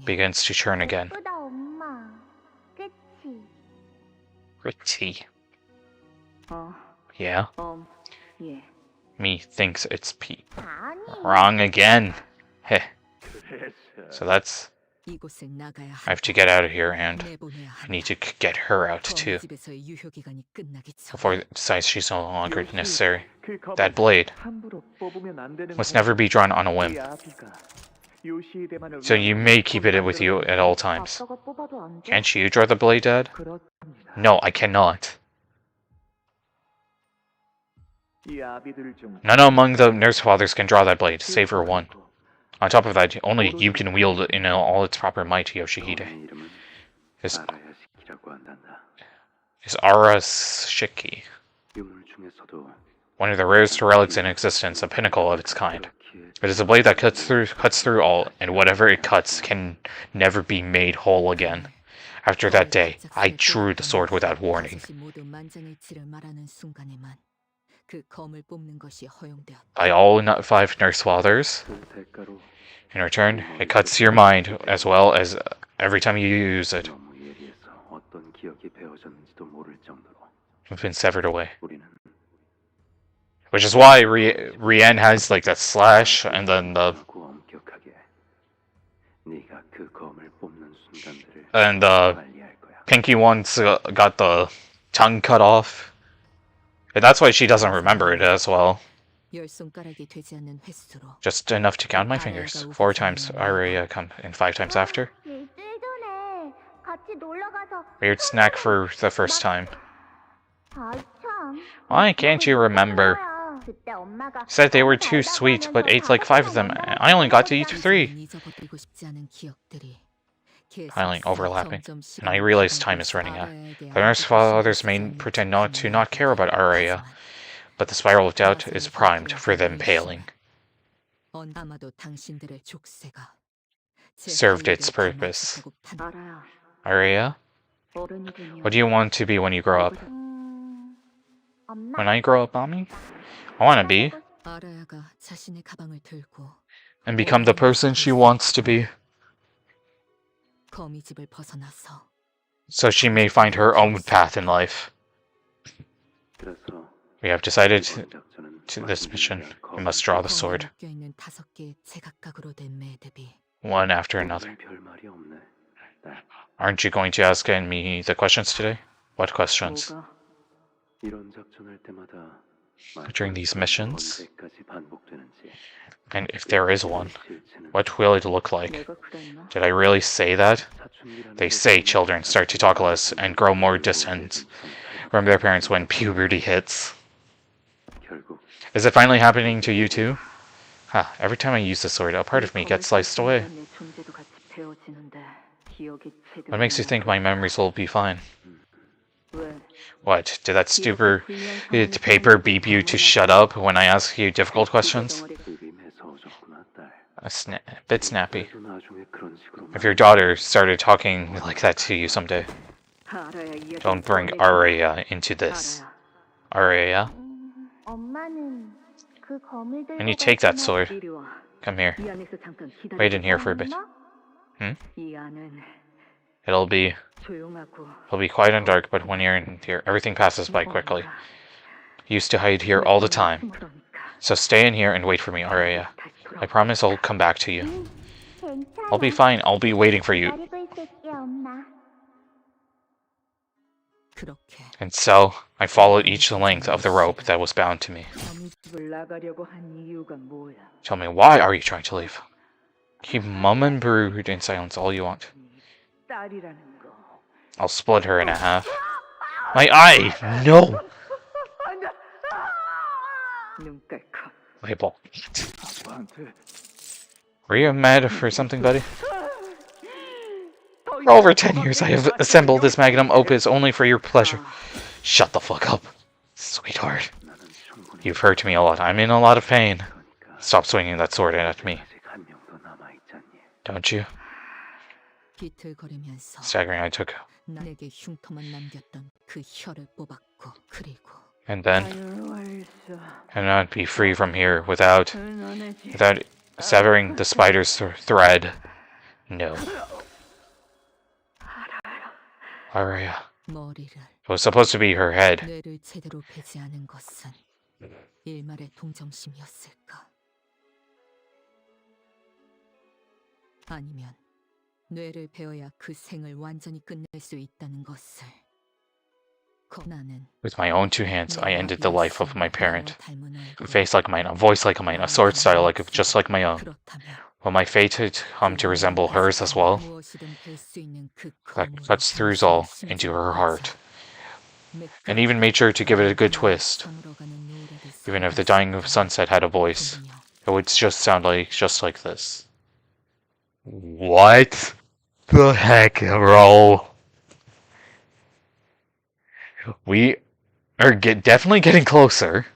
Begins to churn again. Pretty. Yeah? Me thinks it's P. Wrong again. Heh. So that's... I have to get out of here, and I need to get her out too. Before it decides she's no longer necessary. That blade must never be drawn on a whim. So you may keep it with you at all times. Can't you draw the blade, Dad? No, I cannot. None among the nurse fathers can draw that blade, save for one. On top of that, only you can wield it in all its proper might, Yoshihide. Is Arashiki. One of the rarest relics in existence, a pinnacle of its kind. It is a blade that cuts through all, and whatever it cuts can never be made whole again. After that day, I drew the sword without warning. By all 5 nurse fathers. In return, it cuts your mind as well as every time you use it. It's been severed away. Which is why Rien has like that slash and then the... And the pinky one's got the tongue cut off. And that's why she doesn't remember it as well. 열 손가락이 되지 않는 횟수로 Just enough to count my fingers. 4 times Araya come and 5 times after. 일주일 전에 같이 놀러 가서 Weird snack for the first time. 아이 참. Why can't you remember? 그때 엄마가 Said they were too sweet, but ate like 5 of them. I only got to eat 3. 잊어버리고 싶지 않은 기억들이 Piling, overlapping, 점점 and I 시간이 realize 가고 time is running out. 알아야게 The nurse fathers may pretend to not care about Araya, but the spiral of doubt is primed for the impaling. 아마도 당신들의 족쇄가 제 Served 할 its 일을 purpose. 감아주고 알아야. Araya, 어른이 되면 what do you want to be when you grow up? 엄마. When I grow up, mommy? I want to be, 아라야가 자신의 가방을 들고 and become the person she wants to be, 거미집을 벗어나서 so she may find her own path in life. 그래서 We have decided 이번 작전은 to this mission, 말씀드린 we must draw the 거미에 sword, 묶여있는 5개의 제각각으로 된 매듭이 one after another. 별 말이 없네. 네, Aren't you going to ask me the questions today? What questions? 뭐가 이런 작전할 때마다 During these missions, 언제까지 반복되는지 and if there is one, 실체는 what will it look like? 내가 그랬나? Did I really say that? 사춘기라는 They 게 say 정말 children start to talk less and grow more distant from their parents when puberty hits. 결국 Is it finally happening to you too? Every time I use the sword, a part of me gets sliced away. 내 존재도 같이 배워지는데 기억이 제대로 What makes you think my memories will be fine? 왜? What, did that stupid paper beep you to shut up when I ask you difficult questions? 급이 매서워졌구나, 딸. A bit snappy. 그래서 나중에 그런 식으로 If your daughter started talking like that to you someday, 알아야 이야기 don't bring Araya into this. Araya, 엄마는 그 검을 들고 and you take that sword. 이리 와. Come here. 이 안에서 잠깐 기다려. Wait in here for a bit. 이 안은 It'll be 조용하고 quiet and dark, but when you're in here, everything passes by quickly. You used to hide here all the time. So stay in here and wait for me, Araya. I promise I'll come back to you. 괜찮아. I'll be fine. I'll be waiting for you. 기다리고 있을게, 엄마. 그렇게 And so, I followed each length of the rope that was bound to me. 거미집을 나가려고 한 이유가 뭐야? Tell me, why are you trying to leave? Keep mum and brood in silence all you want. 딸이라는 거. I'll split her in half. My eye! No! 눈깔컵. My ball. 아빠한테 Were you mad for something, buddy? For over 10 years, I have assembled this magnum opus only for your pleasure. Shut the fuck up, sweetheart. 나는 충분히 You've hurt me a lot. I'm in a lot of pain. 그러니까 Stop swinging that sword at me, 아직 한 명도 남아있잖니. don't you? 비틀거리면서 Staggering, I took. 내게 흉터만 남겼던 그 혀를 뽑았고 그리고 And then, 자유할수. cannot be free from here without 너네 집 severing the spider's thread. No. Araya. 머리를 It was supposed to be her head. 뇌를 제대로 베지 않은 것은 일말의 동정심이었을까? 아니면 뇌를 베어야 그 생을 완전히 끝낼 수 있다는 것을 나는 With my own 2 hands, I ended the life of my parent. 닮은 A 얼굴, face like mine, a voice like mine, a sword style just like my own. 그렇다면 Will my fate come to resemble hers as well? 무엇이든 뵐수 있는 그 That 검으로 cuts through all 당신을 into her heart, 매끈 and even made sure to give it a good twist. 저물어가는 노래를 Even if the dying of sunset had a voice, 부르며 it would just sound just like this. What the heck, bro? We are definitely getting closer.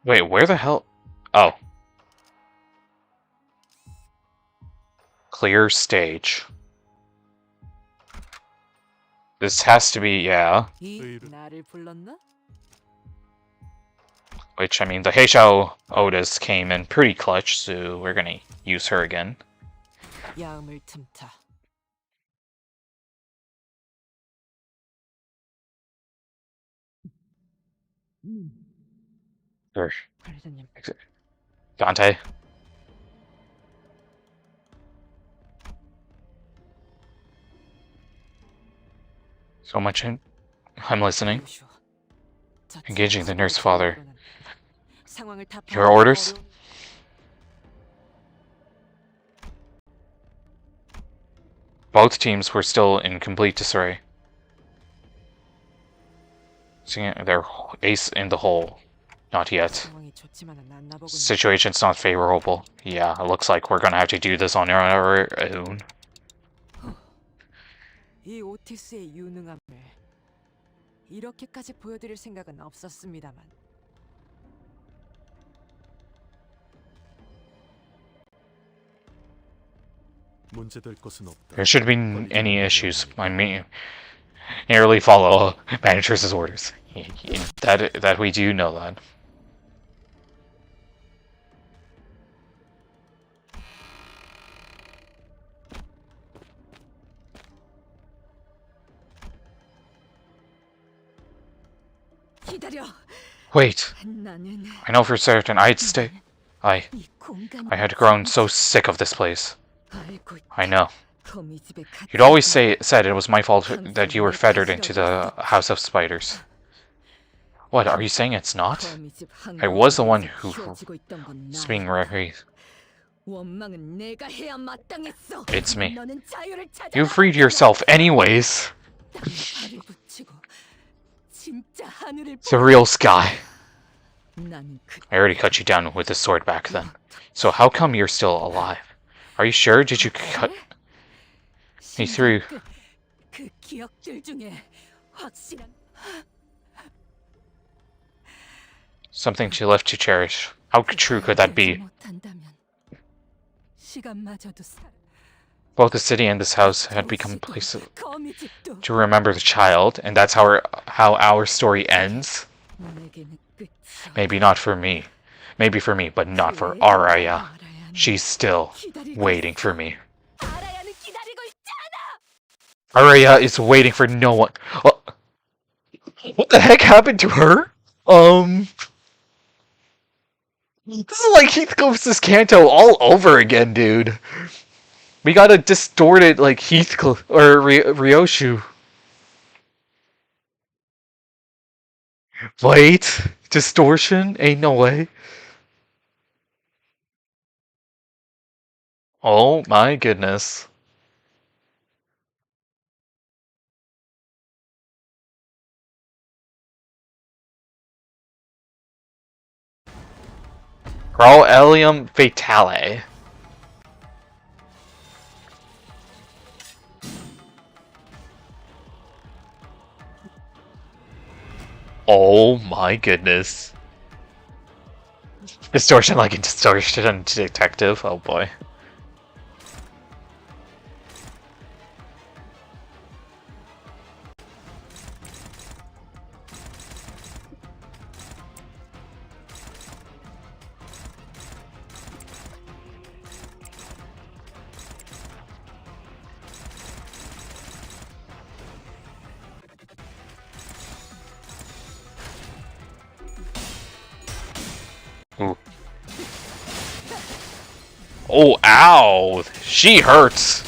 Wait, where the hell? Oh. Clear stage. This has to be, yeah. 나를 불렀나? Which, I mean, the Heishao Otis came in pretty clutch, so we're gonna use her again. 야음을 틈타. Or 관리자님. Dante. So much in. I'm listening. Engaging the nurse father. Your orders? Both teams were still in complete disarray. Seeing their ace in the hole. Not yet. Situation's not favorable. Yeah, it looks like we're gonna have to do this on our own. 이 오티스의 유능함을 이렇게까지 보여드릴 생각은 없었습니다만. There shouldn't be any issues. I mean, merely follow manager's orders. That we do know that. Wait. I know for certain I had grown so sick of this place. I know. You'd always said it was my fault that you were fettered into the House of Spiders. What, are you saying it's not? I was the one who was being raised. It's me. You freed yourself anyways. It's a real sky. I already cut you down with the sword back then. So how come you're still alive? Are you sure? Did you cut me through? Something she left to cherish. How true could that be? Both the city and this house had become places to remember the child, and that's how our story ends. Maybe not for me. Maybe for me, but not for Araya. She's still waiting for me. Araya is waiting for no one. What the heck happened to her? This is like Heath vs. Canto all over again, dude. We got a distorted, like, Heathcliff or Ryoshu. Wait, distortion? Ain't no way. Oh my goodness. Proelium Fatale. Oh my goodness. Distortion like a distortion detective. Oh boy. Ooh. Oh, ow! She hurts!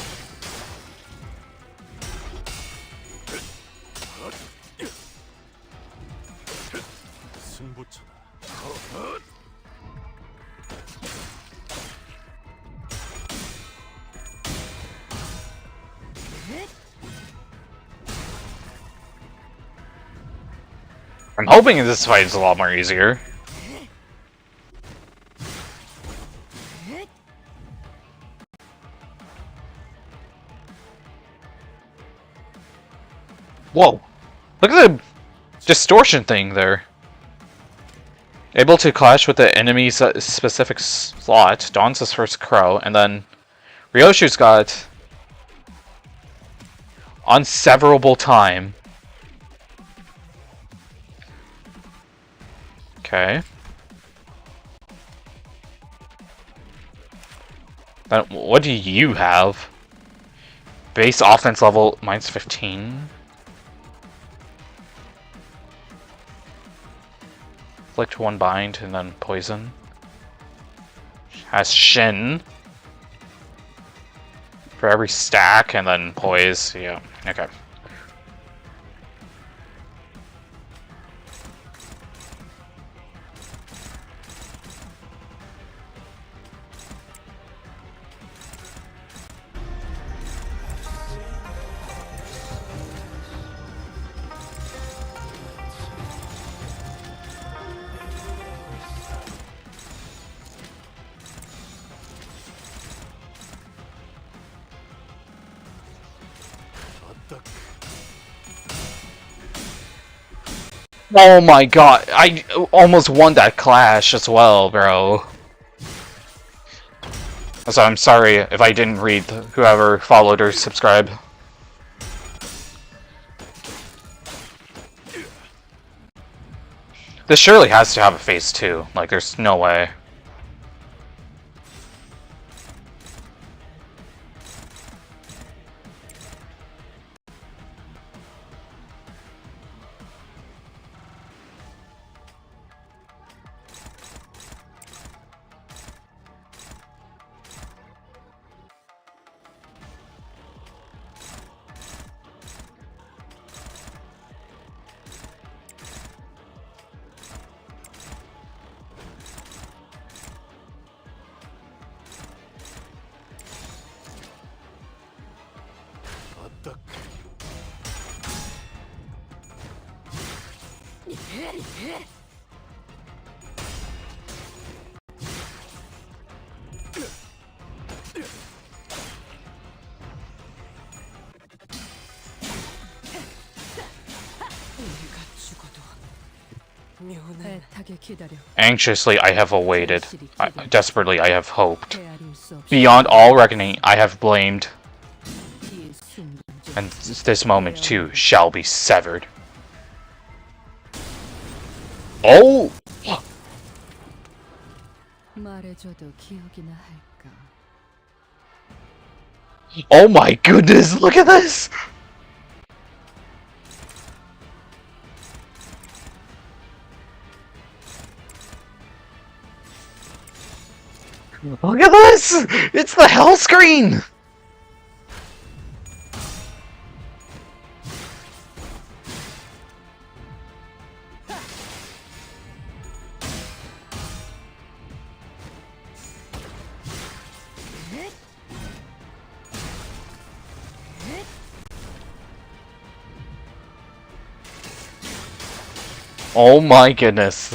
I'm hoping this fight is a lot more easier. Whoa! Look at the distortion thing there. Able to clash with the enemy's specific slot, dons his first crow, and then Ryoshu's got unseverable time. Okay. Then what do you have? Base offense level minus 15. Inflict one bind and then poison. Has Shin. For every stack and then poise. Yeah, okay. Oh my god, I almost won that clash as well, bro. So I'm sorry if I didn't read whoever followed or subscribed. This surely has to have a phase 2. Like, there's no way. 애타게 기다려. Anxiously, I have awaited. Desperately, I have hoped. Beyond all reckoning, I have blamed. And this moment, too, shall be severed. Oh! 말해줘도 기억이나 할까. Oh my goodness, look at this! Look at this! It's the hell screen! Oh my goodness.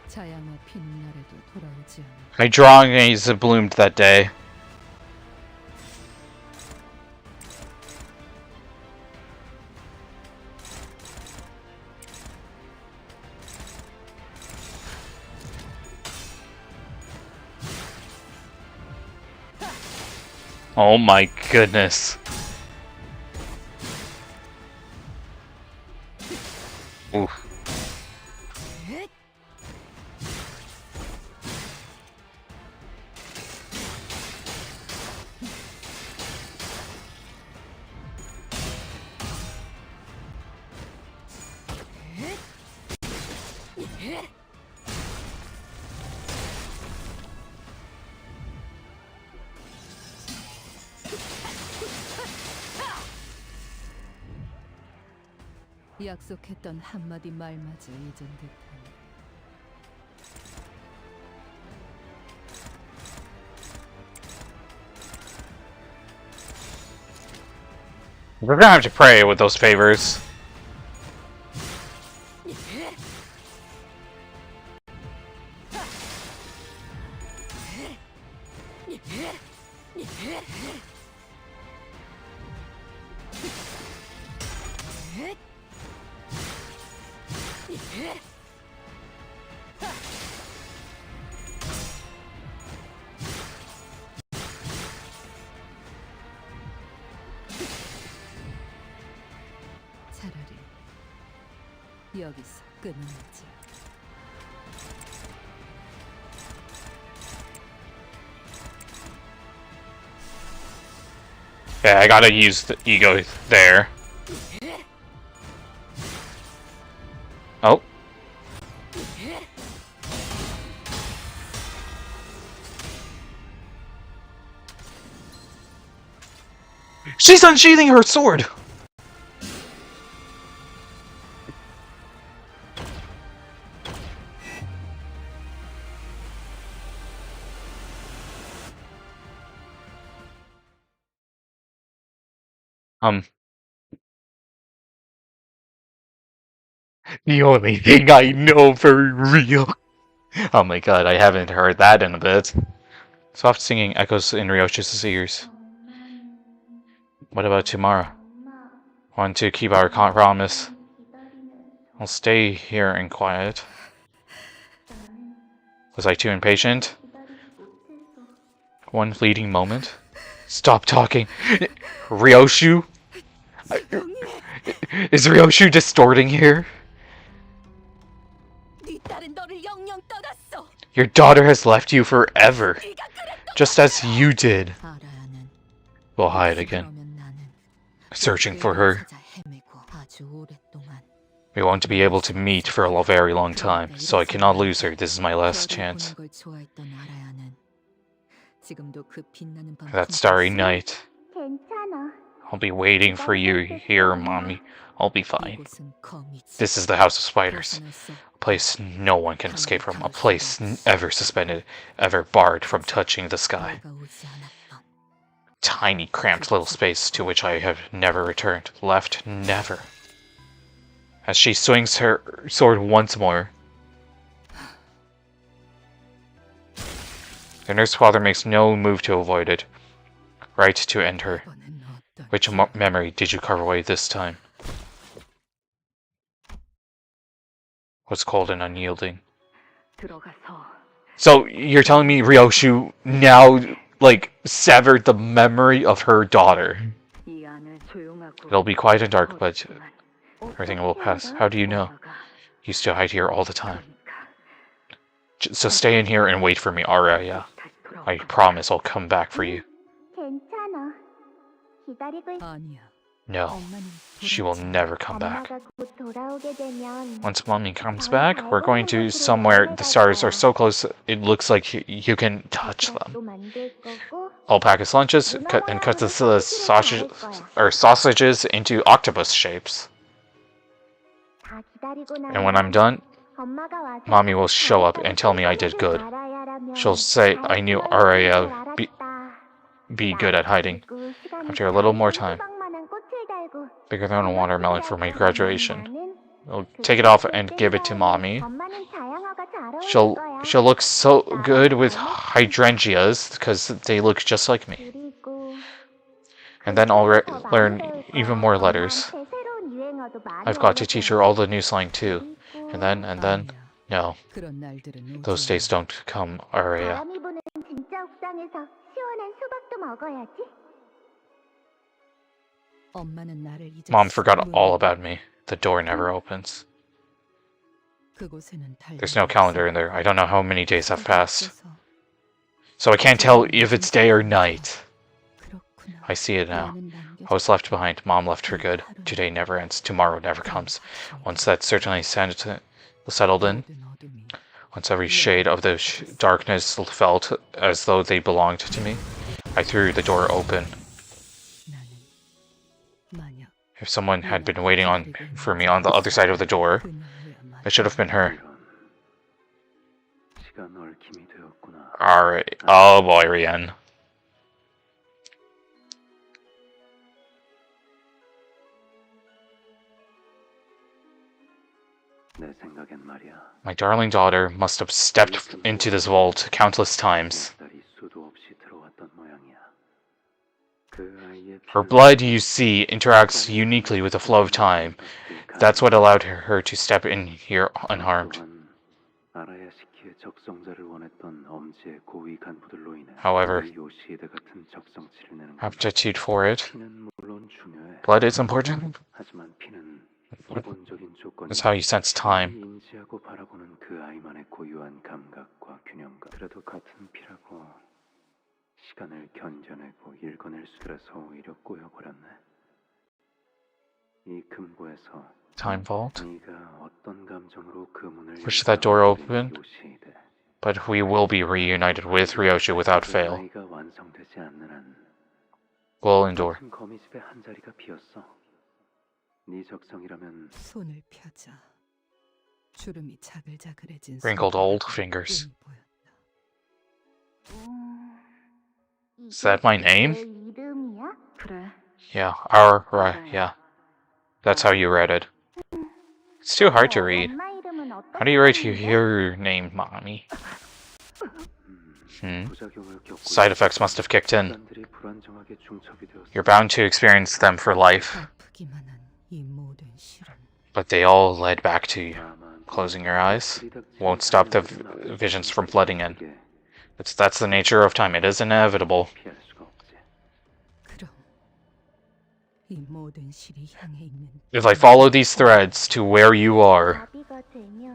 자양아 피는 날에도 돌아오지 않아. My drawing days bloomed that day. Oh my goodness. Oof. 약속했던 한마디 말마저 잊은 듯하네. We're gonna have to pray with those favors. 차라리 여기서 끊어내자. Yeah, I gotta use the ego there. Oh. She's unsheathing her sword! The only thing I know for real. Oh my god, I haven't heard that in a bit. Soft singing echoes in Ryoshu's ears. What about tomorrow? Want to keep our promise? I'll stay here in quiet. Was I too impatient? One fleeting moment. Stop talking. Ryoshu? Is Ryoshu distorting here? Your daughter has left you forever. Just as you did. We'll hide again. Searching for her. We won't be able to meet for a very long time, so I cannot lose her. This is my last chance. That starry night. I'll be waiting for you here, Mommy. I'll be fine. This is the House of Spiders. A place no one can escape from. A place ever suspended, ever barred from touching the sky. Tiny, cramped little space to which I have never returned. Left, never. As she swings her sword once more. The nurse father makes no move to avoid it. Right to end her. Which memory did you carve away this time? Was cold and unyielding. So you're telling me Ryoshu now, like, severed the memory of her daughter? It'll be quiet and dark, but everything will pass. How do you know? You used to hide here all the time. So stay in here and wait for me, Araya. I promise I'll come back for you. No, she will never come back. Once Mommy comes back, we're going to somewhere the stars are so close it looks like you can touch them. I'll pack his lunches and cut the sausages into octopus shapes. And when I'm done, Mommy will show up and tell me I did good. She'll say I knew Araya be good at hiding. After a little more time. Bigger than a watermelon for my graduation. I'll take it off and give it to Mommy. She'll look so good with hydrangeas because they look just like me. And then I'll learn even more letters. I've got to teach her all the new slang too. And then, no. Those days don't come, Araya. Mom forgot all about me. The door never opens. There's no calendar in there. I don't know how many days have passed. So I can't tell if it's day or night. I see it now. I was left behind. Mom left for good. Today never ends. Tomorrow never comes. Once that's certainly settled in, once every shade of the darkness felt as though they belonged to me, I threw the door open. If someone had been waiting for me on the other side of the door, it should have been her. Alright. Oh boy, Rien. My darling daughter must have stepped into this vault countless times. Her blood, you see, interacts uniquely with the flow of time. That's what allowed her to step in here unharmed. However, aptitude for it. Blood is important. That's how you sense time. Time vault. Push that door open, but we will be reunited with Ryoshu without fail. We'll endure. Wrinkled old fingers. Is that my name? Yeah, yeah. That's how you read it. It's too hard to read. How do you write your name, Mommy? 부작용을 겪고 Side effects must have kicked in. 집단들이 불안정하게 중첩이 되었습니다. You're bound to experience them for life, 아프기만 한 이 모든 실험. but they all led back to you. 다만 Closing your eyes 들이닥치는 won't stop the 사람들은 visions from flooding in. 이게 That's the nature of time. It is inevitable. 피할 수가 없지. 그럼 이 모든 실이 향해 있는 If I follow these threads to where you are,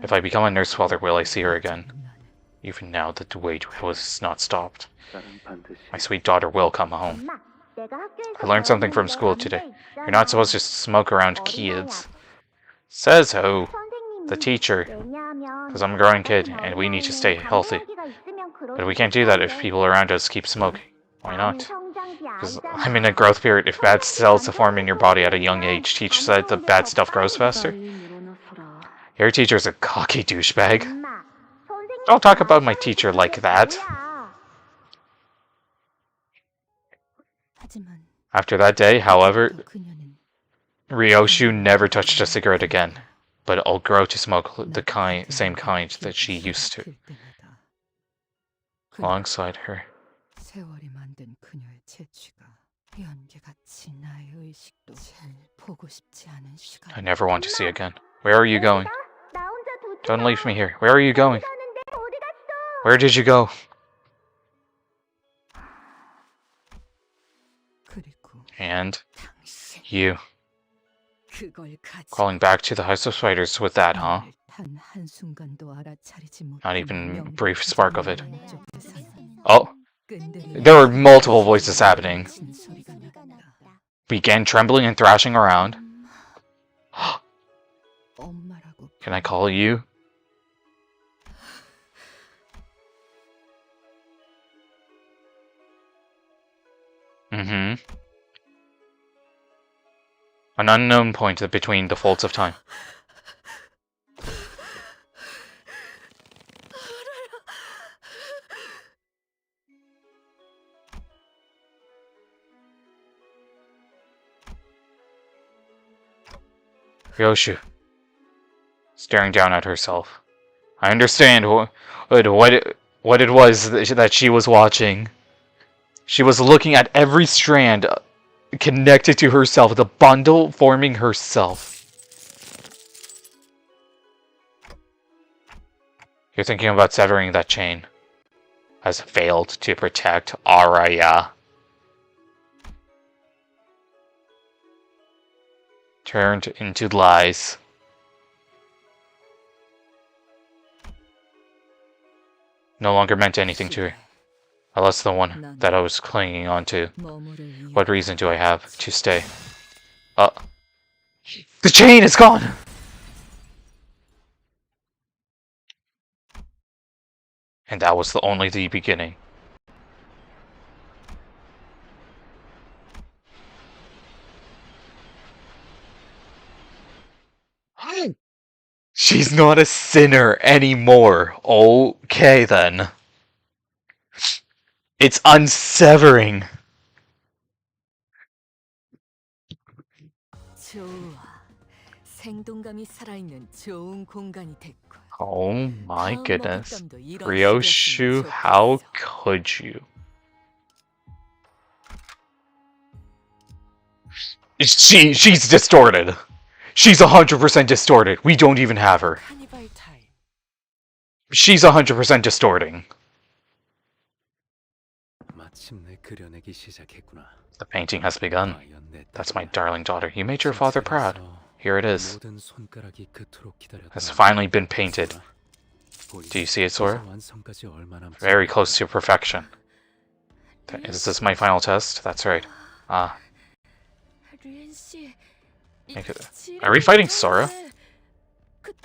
if I become a nurse father, will I see her again? Even now that the wait was not stopped, 딸은 반드시 my sweet daughter will come home. I learned something from school today. You're not supposed to smoke around kids. Says who? The teacher. Because I'm a growing kid, and we need to stay healthy. But we can't do that if people around us keep smoking. Why not? Because I'm in a growth period. If bad cells form in your body at a young age, teacher said the bad stuff grows faster. Your teacher's a cocky douchebag. Don't talk about my teacher like that. 하지만 After that day, however, 그녀는 Ryoshu never touched a cigarette again, but I'll grow to smoke the same kind that she used to. 클 때마다 Alongside her. 세월이 만든 그녀의 채취가 연계같이 나의 의식도 잘 보고 싶지 않은 시간. I never want to see again. Where are you going? Don't leave me here. Where are you going? Where did you go? 그리고 And 당신 you. 그걸 가지고 Crawling back to the House of Spiders with that, huh? 단 한순간도 알아차리지 Not 못한 even 명백한 brief spark of it. 안쪽 세상. Oh, 끈들이 there were multiple voices happening. 소리가 난다. Began trembling and thrashing around. 엄마라고 Can I call you? Mm-hmm. An unknown point between the folds of time. Ryoshu, staring down at herself. I understand what it was that she was watching. She was looking at every strand connected to herself, the bundle forming herself. You're thinking about severing that chain. Has failed to protect Araya. Turned into lies. No longer meant anything to her. I lost the one that I was clinging on to. 머무를 이유. What reason do I have to stay? The chain is gone! And that was only the beginning. She's not a sinner anymore. Okay then. It's unsevering. 좋아. 생동감이 살아있는 좋은 공간이 됐고. Oh my 다음 goodness. 먹잇감도 이런 Ryoshu, 식이었으면 how 좋겠어. could you? She's distorted. She's 100% distorted. We don't even have her. 카니발 타임. She's 100% distorting. 마침내 그려내기 시작했구나. The painting has begun. 과연 내 That's my 딸이야. darling daughter. You made your father proud. 손질해서 Here it is. 모든 손가락이 그토록 기다렸던 Has finally been painted. 보이지? Do you see it, Sora? 완성까지 얼마 남지 Very 않았다. close to perfection. Is this my final test? That's right. Ah. 류엔 씨, Are we fighting Sora?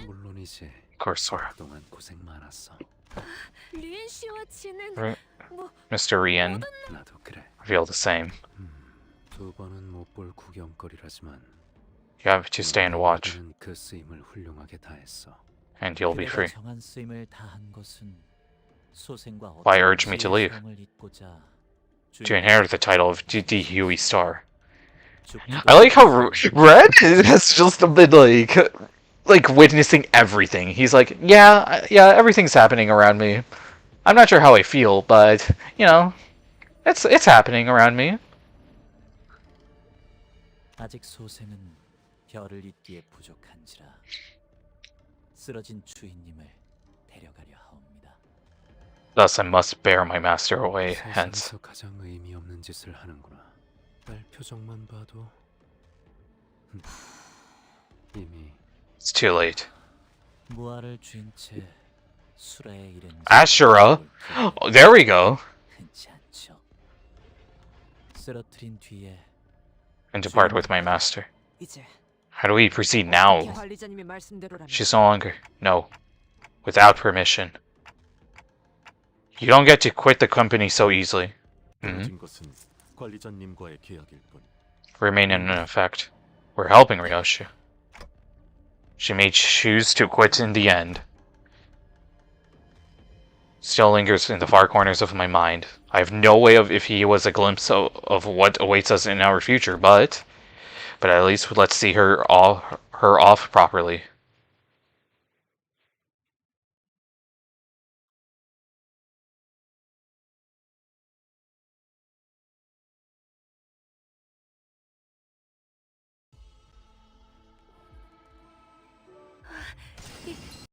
물론이지. Of course, Sora. 그동안 고생 많았어. 류엔 씨와 지는 Right. Mr. Rien, 나도 그래. I feel the same. 두 번은 못 볼 구경거리라지만 You have to stay and watch, 너희들은 그 쓰임을 훌륭하게 다했어. and you'll be free. 정한 쓰임을 다한 것은 소생과 Why urge me to leave? To inherit the title of D. Huey Star. I like how Red has just been like like witnessing everything. He's like, yeah, everything's happening around me. I'm not sure how I feel, but you know, it's happening around me. 아직 소생은 별을 잇기에 부족한지라 쓰러진 주인님을 데려가려 하옵니다. Thus I must bear my master away hence. 세상에서 가장 의미 없는 짓을 하는구나. 딸 표정만 봐도 이미 It's too late. 무아를 쥔 채 수레에 이른 Ashura? Oh, there we go. 흔치 않죠. 쓰러뜨린 뒤에 And depart with my master. 이제 How do we proceed now? 관리자님의 말씀대로라면 She's no longer. No. Without permission. You don't get to quit the company so easily. 떨어진 것은 관리자님과의 계약일 뿐. Remain in effect. We're helping Ryoshu. She may choose to quit in the end. Still lingers in the far corners of my mind. I have no way of if he was a glimpse of what awaits us in our future, but at least let's see her off properly.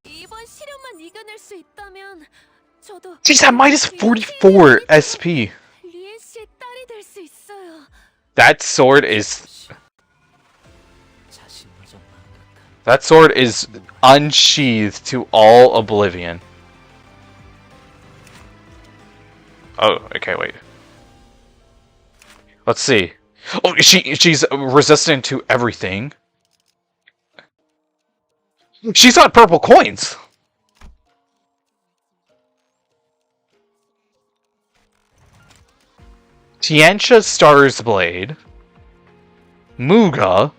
이번 시련만 이겨낼 수 있다면 저도 She's at minus 44 SP. 리엔 씨의 딸이 될 수 있어요. That sword is unsheathed to all oblivion. Oh, okay, wait. Let's see. Oh, she's resistant to everything. She's got purple coins. Tiantia Star's Blade. Muga.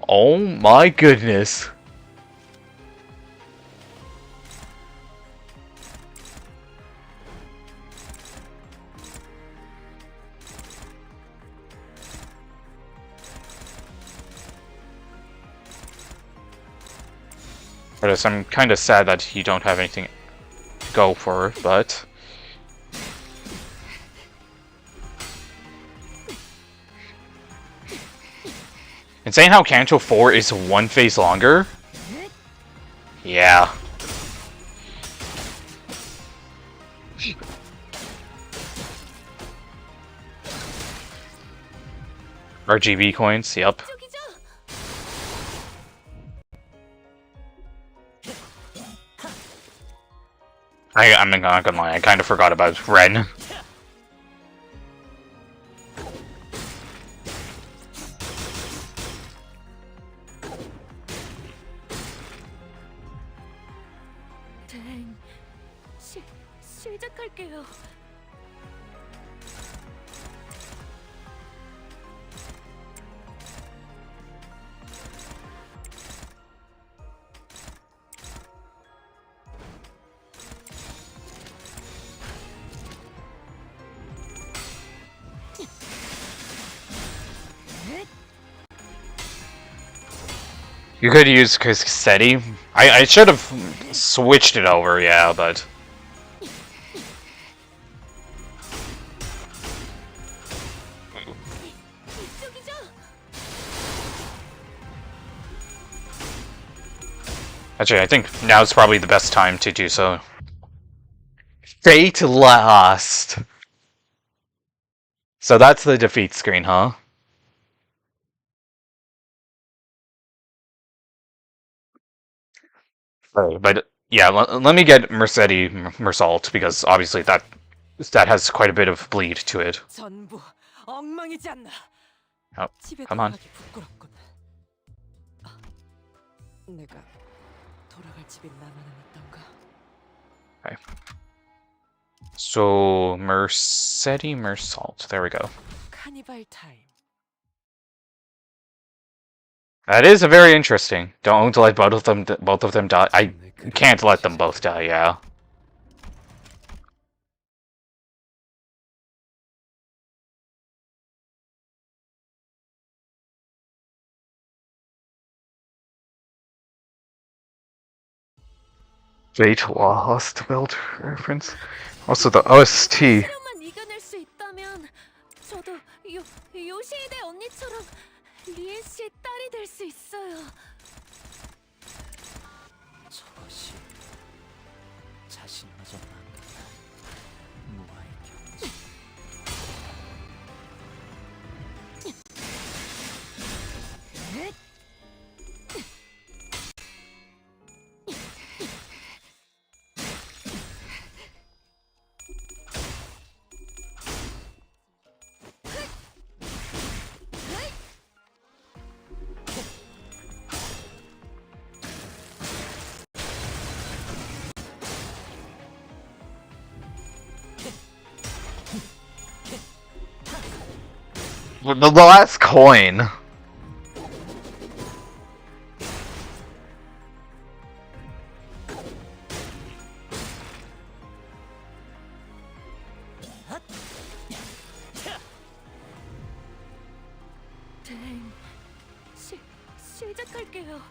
Oh my goodness. I'm kind of sad that you don't have anything to go for, but... Insane how Canto 4 is one phase longer? Yeah. RGB coins, yep. I'm not gonna lie, I kind of forgot about Ren. 시작할게요. You could use Cassetti. I should have switched it over, yeah, but... Actually, I think now's probably the best time to do so. Fate last! So that's the defeat screen, huh? But yeah, let me get Mersault, because obviously that has quite a bit of bleed to it. 전부 엉망이지 않나. Oh, 집에 come on. 돌아가기 부끄럽군. 내가 돌아갈 집이 나만은 있던가. Okay. So Mersault, there we go. 카니발 타임. That is a very interesting. Don't let both of them die. I can't let them both die, yeah. Fate Lost belt reference. Also the OST. 시련만 이겨낼 수 있다면 저도 요시히데 언니처럼 리엔 씨의 딸이 될 수 있어요. 저것이 자신마저 망각한 무아의 경지. The last coin. 시작할게요.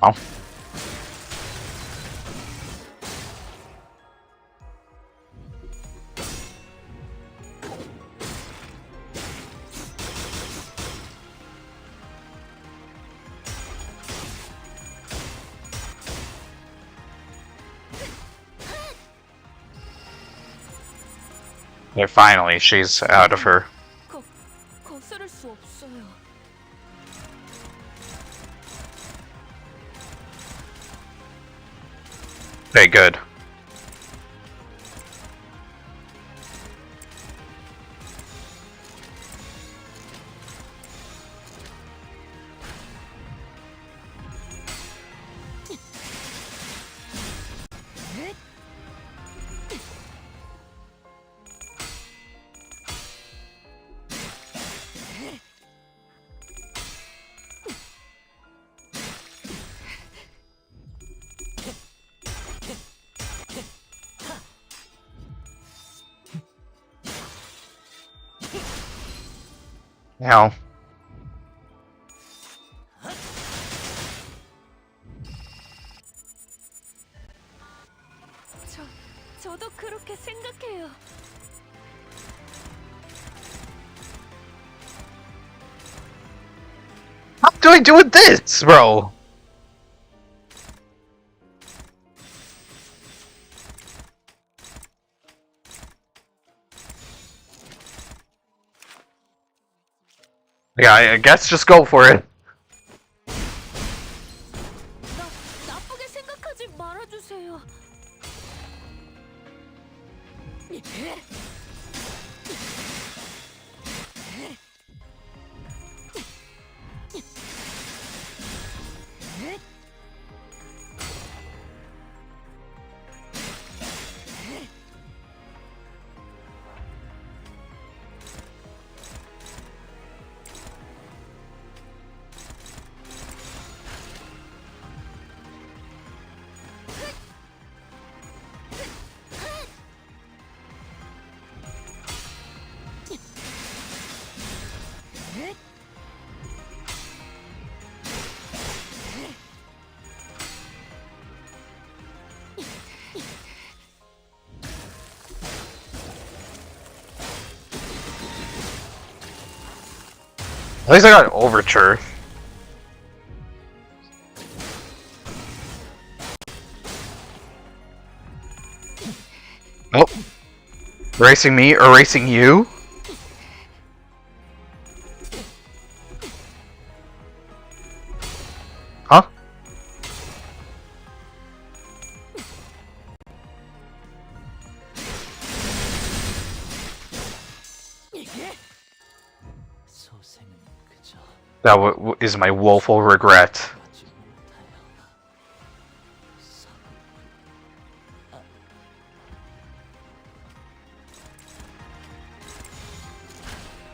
Oh. Yeah, finally, she's out of her. 거스를 수 없어요. Okay, good. Now, 저도 그렇게 생각해요. what do I do with this, bro? Yeah, I guess just go for it. 나쁘게 생각하지 말아주세요. At least I got Overture. Nope. Erasing me, erasing you? Huh? That is my woeful regret. 하지 못하여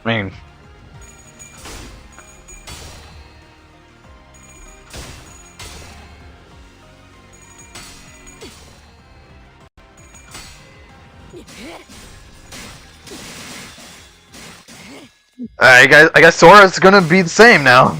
I mean, I guess Sora's gonna be the same now.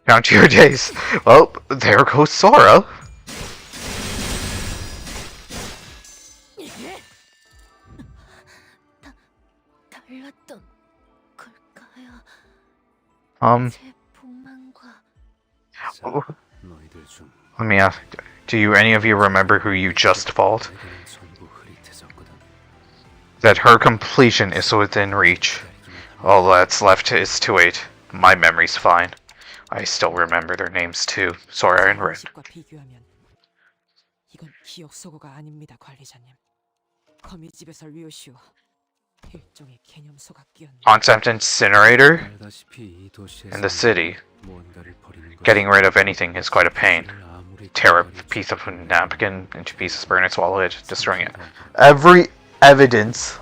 Count your days. Well, there goes Sora. 달랐던 걸까요? Um, 제 복만과 너희들 중 let me ask, do you any of you remember who you just fought? 내게는 전부 흐릿해졌거든. That her completion is within reach. All that's left is to wait. My memory's fine. I still remember their names too, Sora and Rin. 과 비교하면 이건 기억 소고가 아닙니다, 관리자님. 거미집에서 리오슈 일종의 개념소가 끼었네. Concept Incinerator 알다시피 이 도시에서 in the city. 무언가를 버리는 것 Getting rid of anything is quite a pain. 아무리 Tear a piece of napkin into pieces, burn it, swallow it, destroying it. Every evidence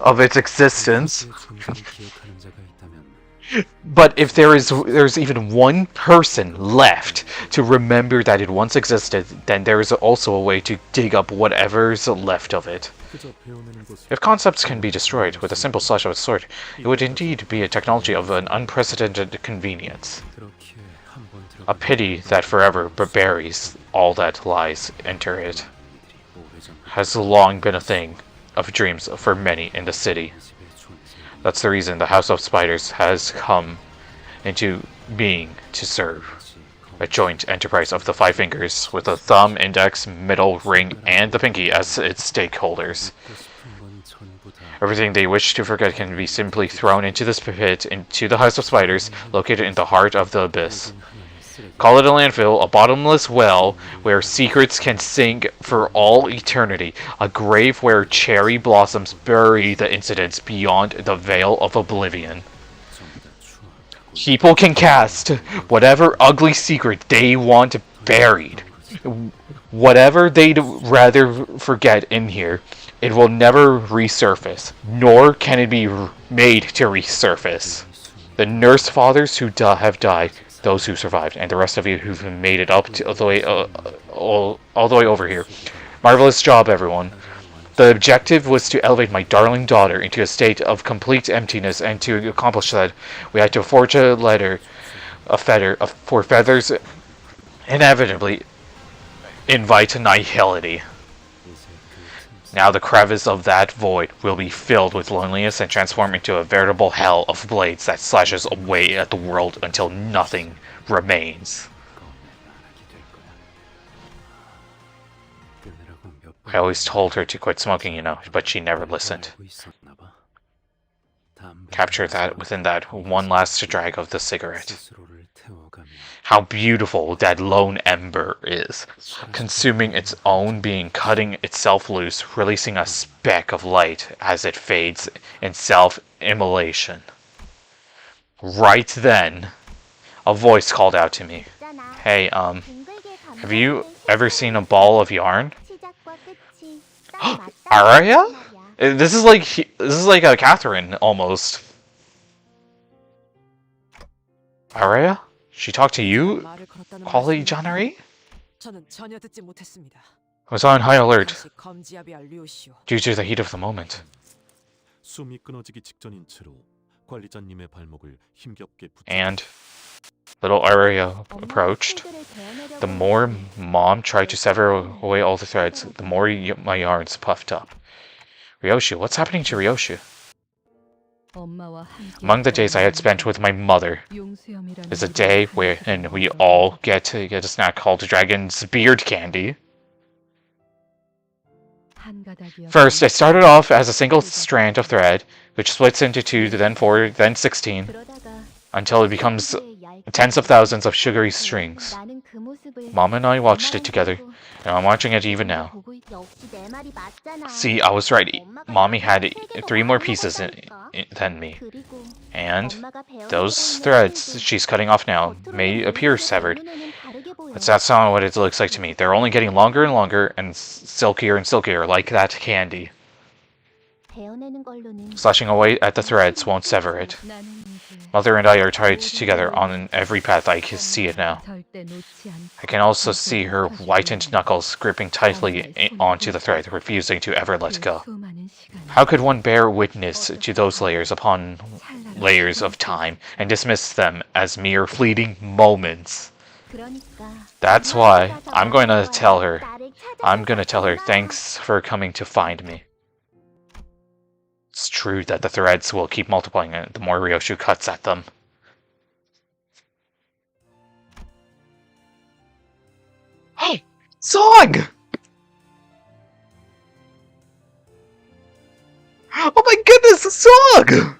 of its existence. 기억하는 자가 있다면 But if there's even one person left to remember that it once existed, then there is also a way to dig up whatever's left of it. 그저 배워내는 곳 If concepts can be destroyed with a simple slash of a sword, it would indeed be a technology of an unprecedented convenience. 그렇게 한번 들어가 A pity that forever buries all that lies into it. Has long been a thing of dreams for many in the city. That's the reason the House of Spiders has come into being to serve. A joint enterprise of the Five Fingers, with the thumb, index, middle, ring, and the pinky as its stakeholders. Everything they wish to forget can be simply thrown into this pit, into the House of Spiders, located in the heart of the abyss. Call it a landfill, a bottomless well where secrets can sink for all eternity, a grave where cherry blossoms bury the incidents beyond the veil of oblivion. People can cast whatever ugly secret they want buried. Whatever they'd rather forget in here, it will never resurface, nor can it be made to resurface. The nurse fathers who have died, those who survived, and the rest of you who've made it up to all the way over here. Marvelous job, everyone. The objective was to elevate my darling daughter into a state of complete emptiness, and to accomplish that, we had to forge a letter, for feathers inevitably invite nihility. Now the crevice of that void will be filled with loneliness and transform into a veritable hell of blades that slashes away at the world until nothing remains. I always told her to quit smoking, you know, but she never listened. Capture that within that one last drag of the cigarette. How beautiful that lone ember is, consuming its own being, cutting itself loose, releasing a speck of light as it fades in self-immolation. Right then, a voice called out to me. Hey, have you ever seen a ball of yarn? Araya? This is like a Catherine almost. Araya? She talked to you, Quali Janari? 저는 전혀 듣지 못했습니다. I was on high alert 다시 검지압이야 리오슈. due to the heat of the moment. 숨이 끊어지기 직전인 채로 관리자님의 발목을 힘겹게 붙잡. And little Araya approached. The more Mom tried to sever away all the threads, the more my yarns puffed up. Ryoshu, what's happening to Ryoshu? Among the days I had spent with my mother is a day when we all get a snack called Dragon's Beard Candy. First, I started off as a single strand of thread, which splits into 2, then 4, then 16, until it becomes tens of thousands of sugary strings. Mom and I watched it together, and I'm watching it even now. See, I was right. Mommy had 3 more pieces than me. And those threads she's cutting off now may appear severed. But that's not what it looks like to me. They're only getting longer and longer and silkier, like that candy. Slashing away at the threads won't sever it. Mother and I are tied together on every path. I can see it now. I can also see her whitened knuckles gripping tightly onto the thread, refusing to ever let go. How could one bear witness to those layers upon layers of time and dismiss them as mere fleeting moments? That's why I'm going to tell her. Thanks for coming to find me. It's true that the threads will keep multiplying the more Ryoshu cuts at them. Hey! Song! Oh my goodness, a song!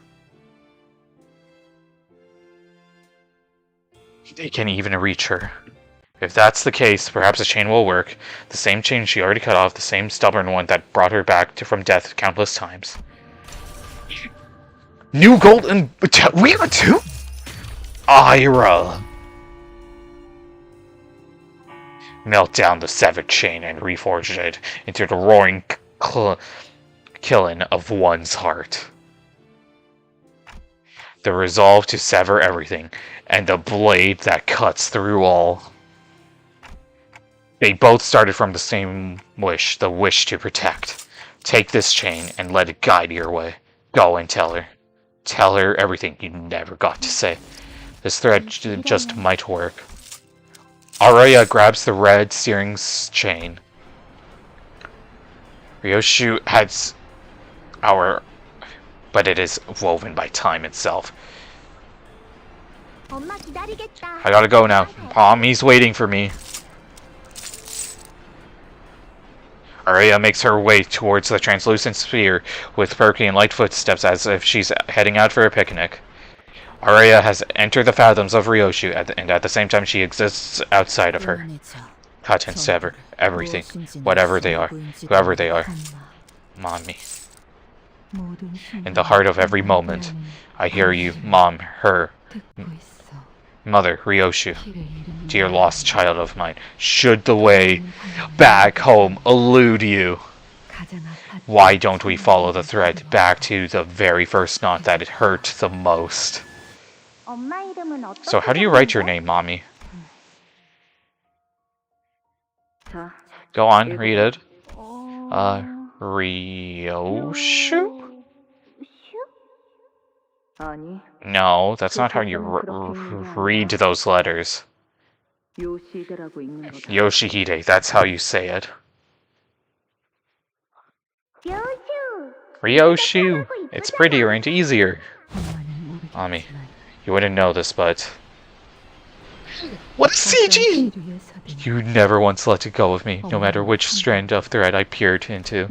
They can even reach her. If that's the case, perhaps the chain will work. The same chain she already cut off, the same stubborn one that brought her back from death countless times. New golden... We are too? Ira! Melt down the severed chain and reforge it into the roaring killing of one's heart. The resolve to sever everything, and the blade that cuts through all. They both started from the same wish, the wish to protect. Take this chain and let it guide your way. Go and tell her. Tell her everything you never got to say. This thread just might work. Araya grabs the red steering chain. Ryoshu has but it is woven by time itself. I gotta go now. Mommy's waiting for me. Araya makes her way towards the translucent sphere with perky and light footsteps as if she's heading out for a picnic. Araya has entered the fathoms of Ryoshu, and at the same time she exists outside of her. Cut and sever everything, whatever they are, whoever they are. Mommy. In the heart of every moment, I hear you, Mom, her. Mother, Ryoshu, dear lost child of mine, should the way back home elude you, why don't we follow the thread back to the very first knot that it hurt the most? So how do you write your name, Mommy? Go on, read it. Ryoshu? No, that's not how you read those letters. Yoshihide, that's how you say it. Ryoshu! It's prettier and easier. Mommy, you wouldn't know this, but... What a CG! You never once let it go of me, no matter which strand of thread I peered into.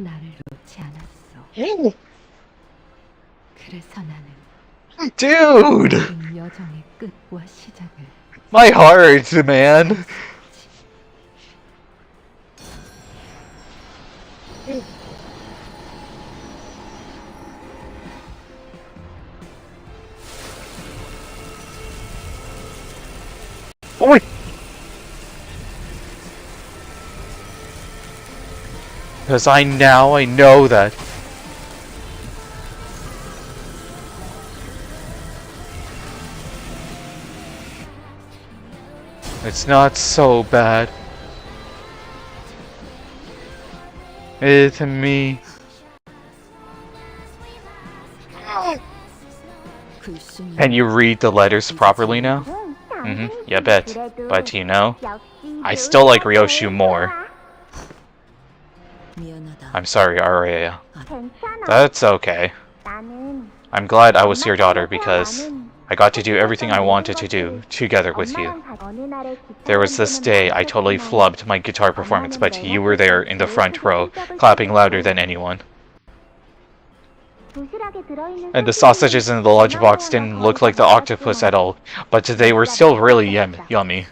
Dude! My heart, man! Oh my... Because I know that. It's not so bad. It's me. Can you read the letters properly now? Yeah, bet. But you know, I still like Ryoshu more. I'm sorry, Araya. That's okay. I'm glad I was your daughter because I got to do everything I wanted to do together with you. There was this day I totally flubbed my guitar performance, but you were there in the front row, clapping louder than anyone. And the sausages in the lunchbox didn't look like the octopus at all, but they were still really yummy.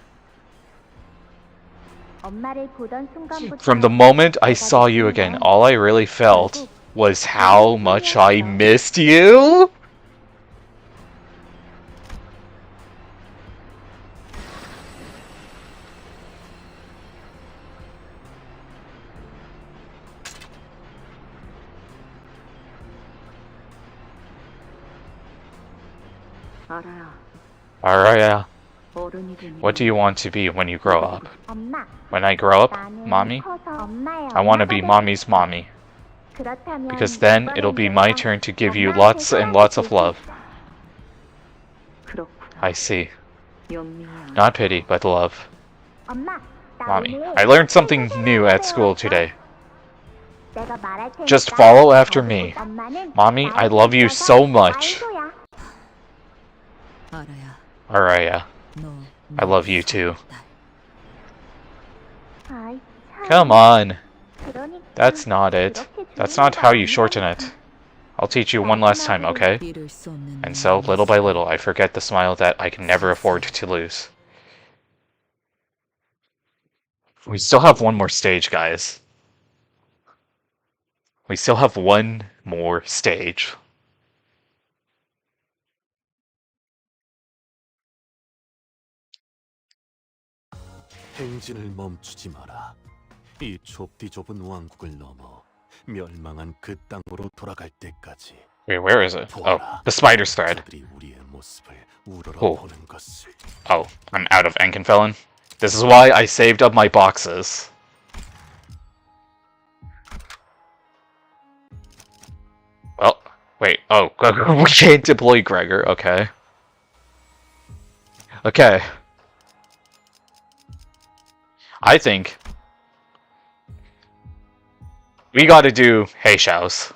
From the moment I saw you again, all I really felt was how much I missed you. Araya, what do you want to be when you grow up? When I grow up, Mommy? I want to be Mommy's mommy. Because then it'll be my turn to give you lots and lots of love. I see. Not pity, but love. Mommy, I learned something new at school today. Just follow after me. Mommy, I love you so much. Araya, I love you too. Come on. That's not it. That's not how you shorten it. I'll teach you one last time, okay? And so, little by little, I forget the smile that I can never afford to lose. We still have one more stage, guys. We still have one more stage. 행진을 멈추지 마라. 이 좁디 좁은 왕국을 넘어 멸망한 그 땅으로 돌아갈 때까지. Wait, where is it? Oh, the spider's thread. Oh. Oh, I'm out of Enkenfelon. This is why I saved up my boxes. Well, wait, oh, we can't deploy Gregor, okay. Okay. I think we gotta do Heishao's.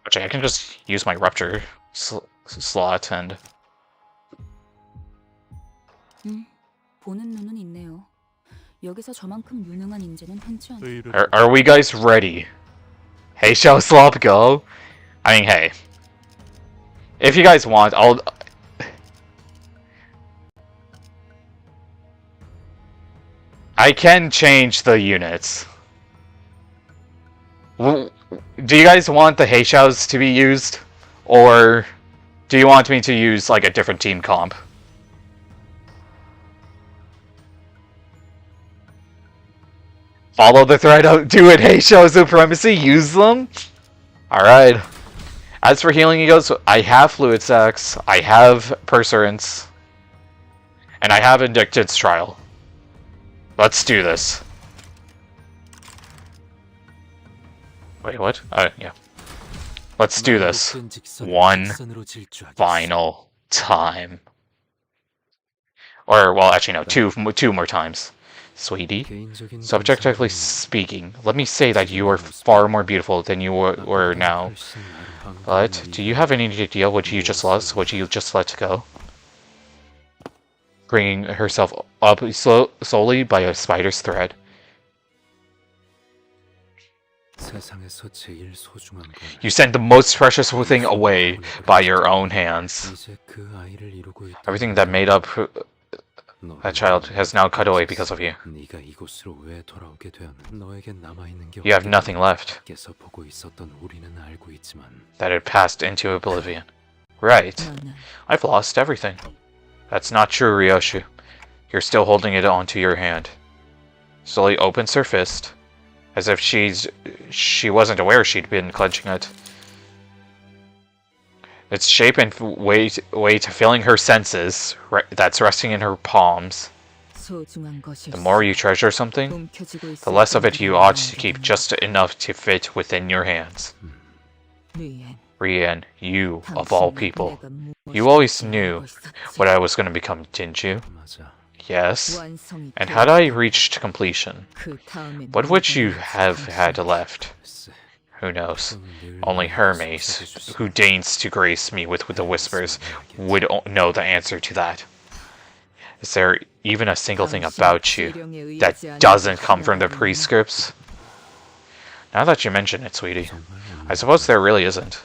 Which I can just use my rupture slot and... Are we guys ready? Heishao's slop go? I mean, hey. If you guys want, I can change the units. Do you guys want the Heishaos to be used? Or do you want me to use like a different team comp? Follow the thread out, do it, Heishao Supremacy, use them? Alright. As for healing, he goes, I have Fluid Sacs, I have Perseverance, and I have Indicted's Trial. Let's do this. Wait, what? Yeah. Let's do this. One final time. Or, well, actually, no, two more times. Sweetie, subjectively speaking, let me say that you are far more beautiful than you were now. But, do you have any idea what you just lost, what you just let go? Bringing herself up solely by a spider's thread. You sent the most precious thing away by your own hands. Everything that made up that child has now cut away because of you. You have nothing left. That had passed into oblivion. Right. I've lost everything. That's not true, Ryoshu. You're still holding it onto your hand. Slowly opens her fist, as if she wasn't aware she'd been clenching it. Its shape and weight filling her senses, that's resting in her palms. The more you treasure something, the less of it you ought to keep just enough to fit within your hands. Rian, you, of all people. You always knew what I was going to become, didn't you? Yes. And had I reached completion, what would you have had left? Who knows? Only Hermes, who deigns to grace me with the whispers, would know the answer to that. Is there even a single thing about you that doesn't come from the prescripts? Now that you mention it, sweetie, I suppose there really isn't.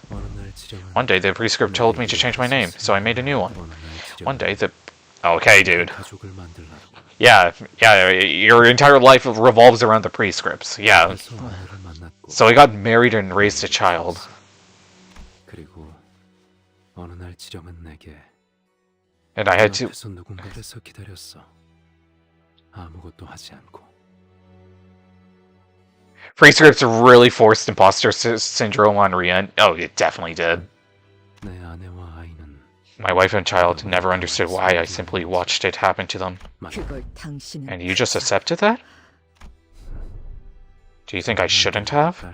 One day the prescript told me to change my name, so I made a new one. One day the... Okay, dude. Yeah, your entire life revolves around the prescripts. Yeah. So I got married and raised a child. 그리고 어느 날 지령은 내게 And I had to... 앞에서 누군가를 기다렸어. 아무것도 하지 않고. Prescripts really forced imposter syndrome on Rian. Oh, it definitely did. 내 아내와 아이는 My wife and child never understood why. I simply watched it happen to them. And you just accepted that? Do you think I shouldn't have?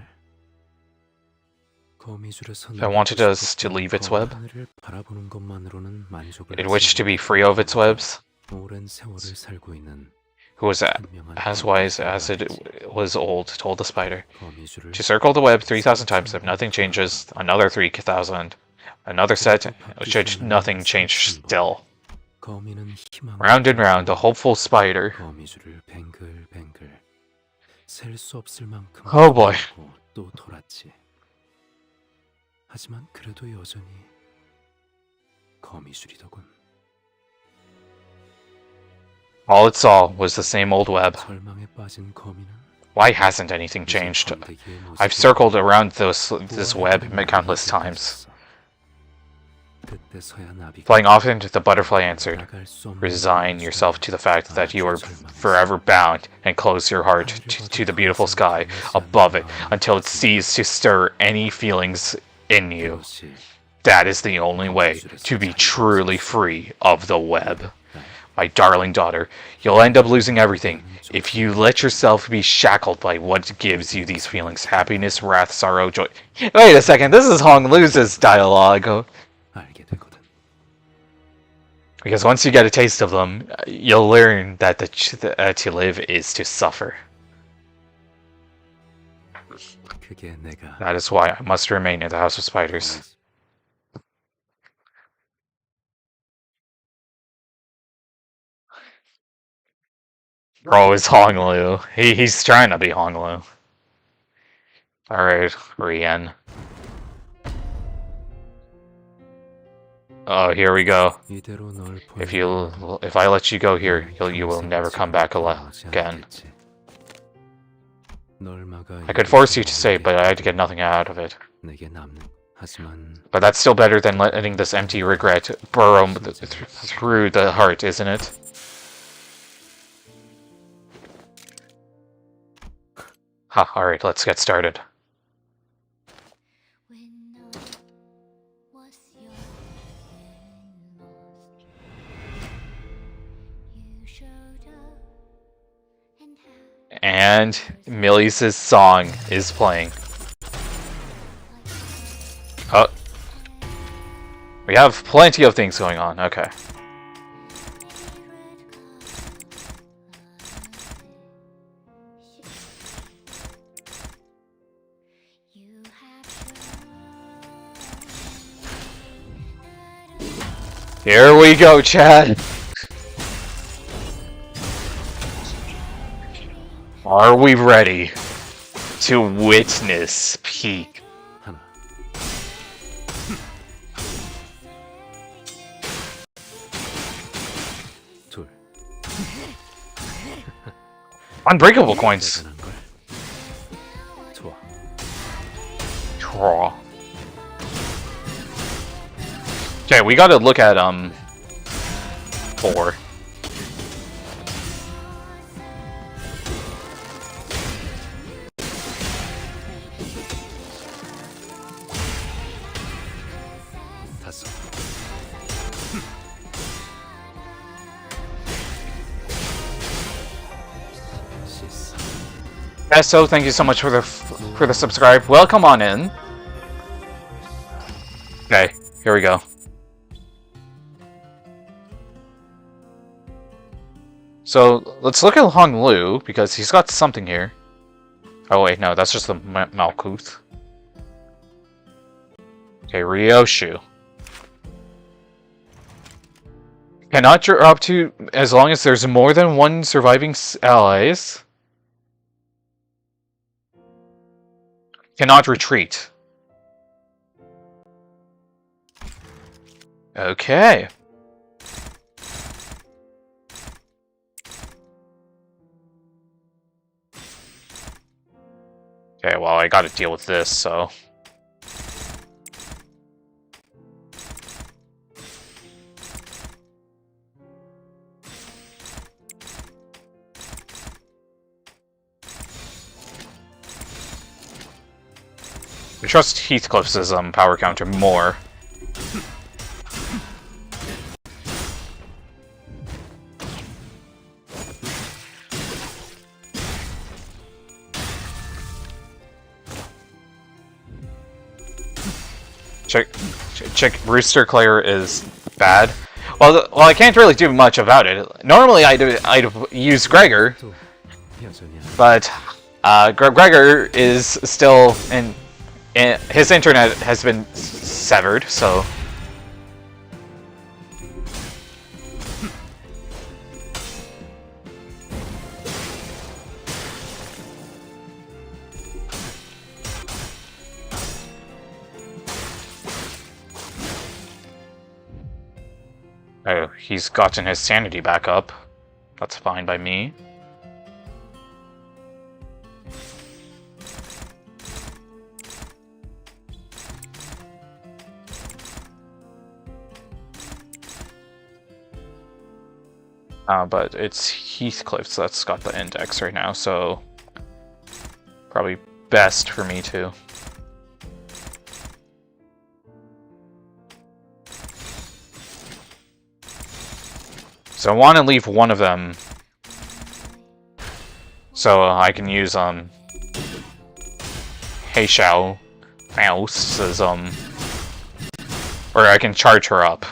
I wanted us to leave its web. It wished to be free of its webs. Who was as wise as it was old, told the spider. To circle the web 3,000 times. If nothing changes, another 3,000. Another set, should nothing change still. Round and round, the hopeful spider. Oh boy. 하지만 그래도 여전히 거미줄이더군. All it saw was the same old web. 절망에 빠진 거미는 Why hasn't anything changed? I've circled around this web countless times. Flying off into the butterfly answered, resign yourself to the fact that you are forever bound and close your heart to the beautiful sky above it until it ceases to stir any feelings in you. That is the only way to be truly free of the web. My darling daughter, you'll end up losing everything if you let yourself be shackled by what gives you these feelings. Happiness, wrath, sorrow, joy. Wait a second, this is Hong Lu's dialogue. Because once you get a taste of them, you'll learn that to live is to suffer. That is why I must remain in the House of Spiders. Bro, it's Hong Lu. He's trying to be Hong Lu. Alright, Rian. Oh, here we go. If I let you go here, you will never come back again. I could force you to stay, but I'd get nothing out of it. But that's still better than letting this empty regret burrow through the heart, isn't it? Ha, alright, let's get started. And Millie's song is playing. Oh. We have plenty of things going on, okay. Here we go, Chad. Are we ready to witness peak? Unbreakable coins. Draw. Okay, we gotta look at 4. So thank you so much for the subscribe. Welcome on in. Okay, here we go. So let's look at Hong Lu because he's got something here. Oh wait, no, that's just the Malkuth. Okay, Ryoshu. Cannot drop to as long as there's more than one surviving allies. Cannot retreat. Okay. Okay, well, I gotta deal with this, so... I trust Heathcliff's power counter more. Check Rooster Claire is bad. Well, I can't really do much about it. Normally I'd use Gregor, but Gregor is still in his internet has been severed, so. Oh, he's gotten his sanity back up. That's fine by me. But it's Heathcliff's that's got the index right now, so probably best for me too. So I want to leave one of them so I can use Heishao Mouse's or I can charge her up.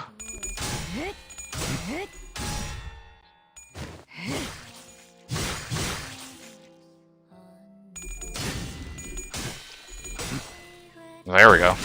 There we go.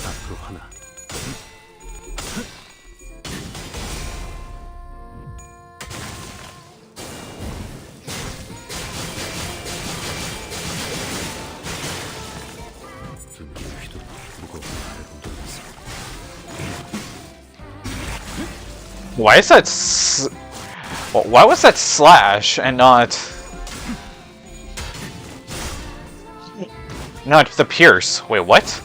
앞으로 하나. Why is that why was that slash and not the pierce? Wait, what?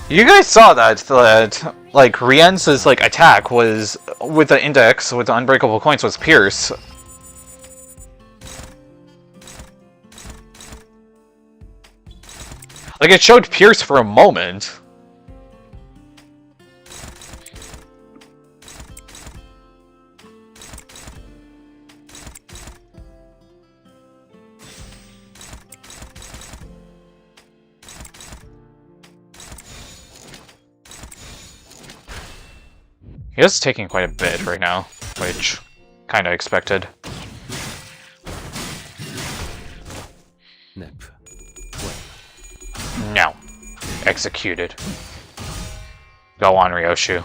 You guys saw that like Rien's like attack was with the index with the unbreakable coins was pierce. Like it showed pierce for a moment. He is taking quite a bit right now, which kind of expected. No. Executed. Go on, Ryoshu.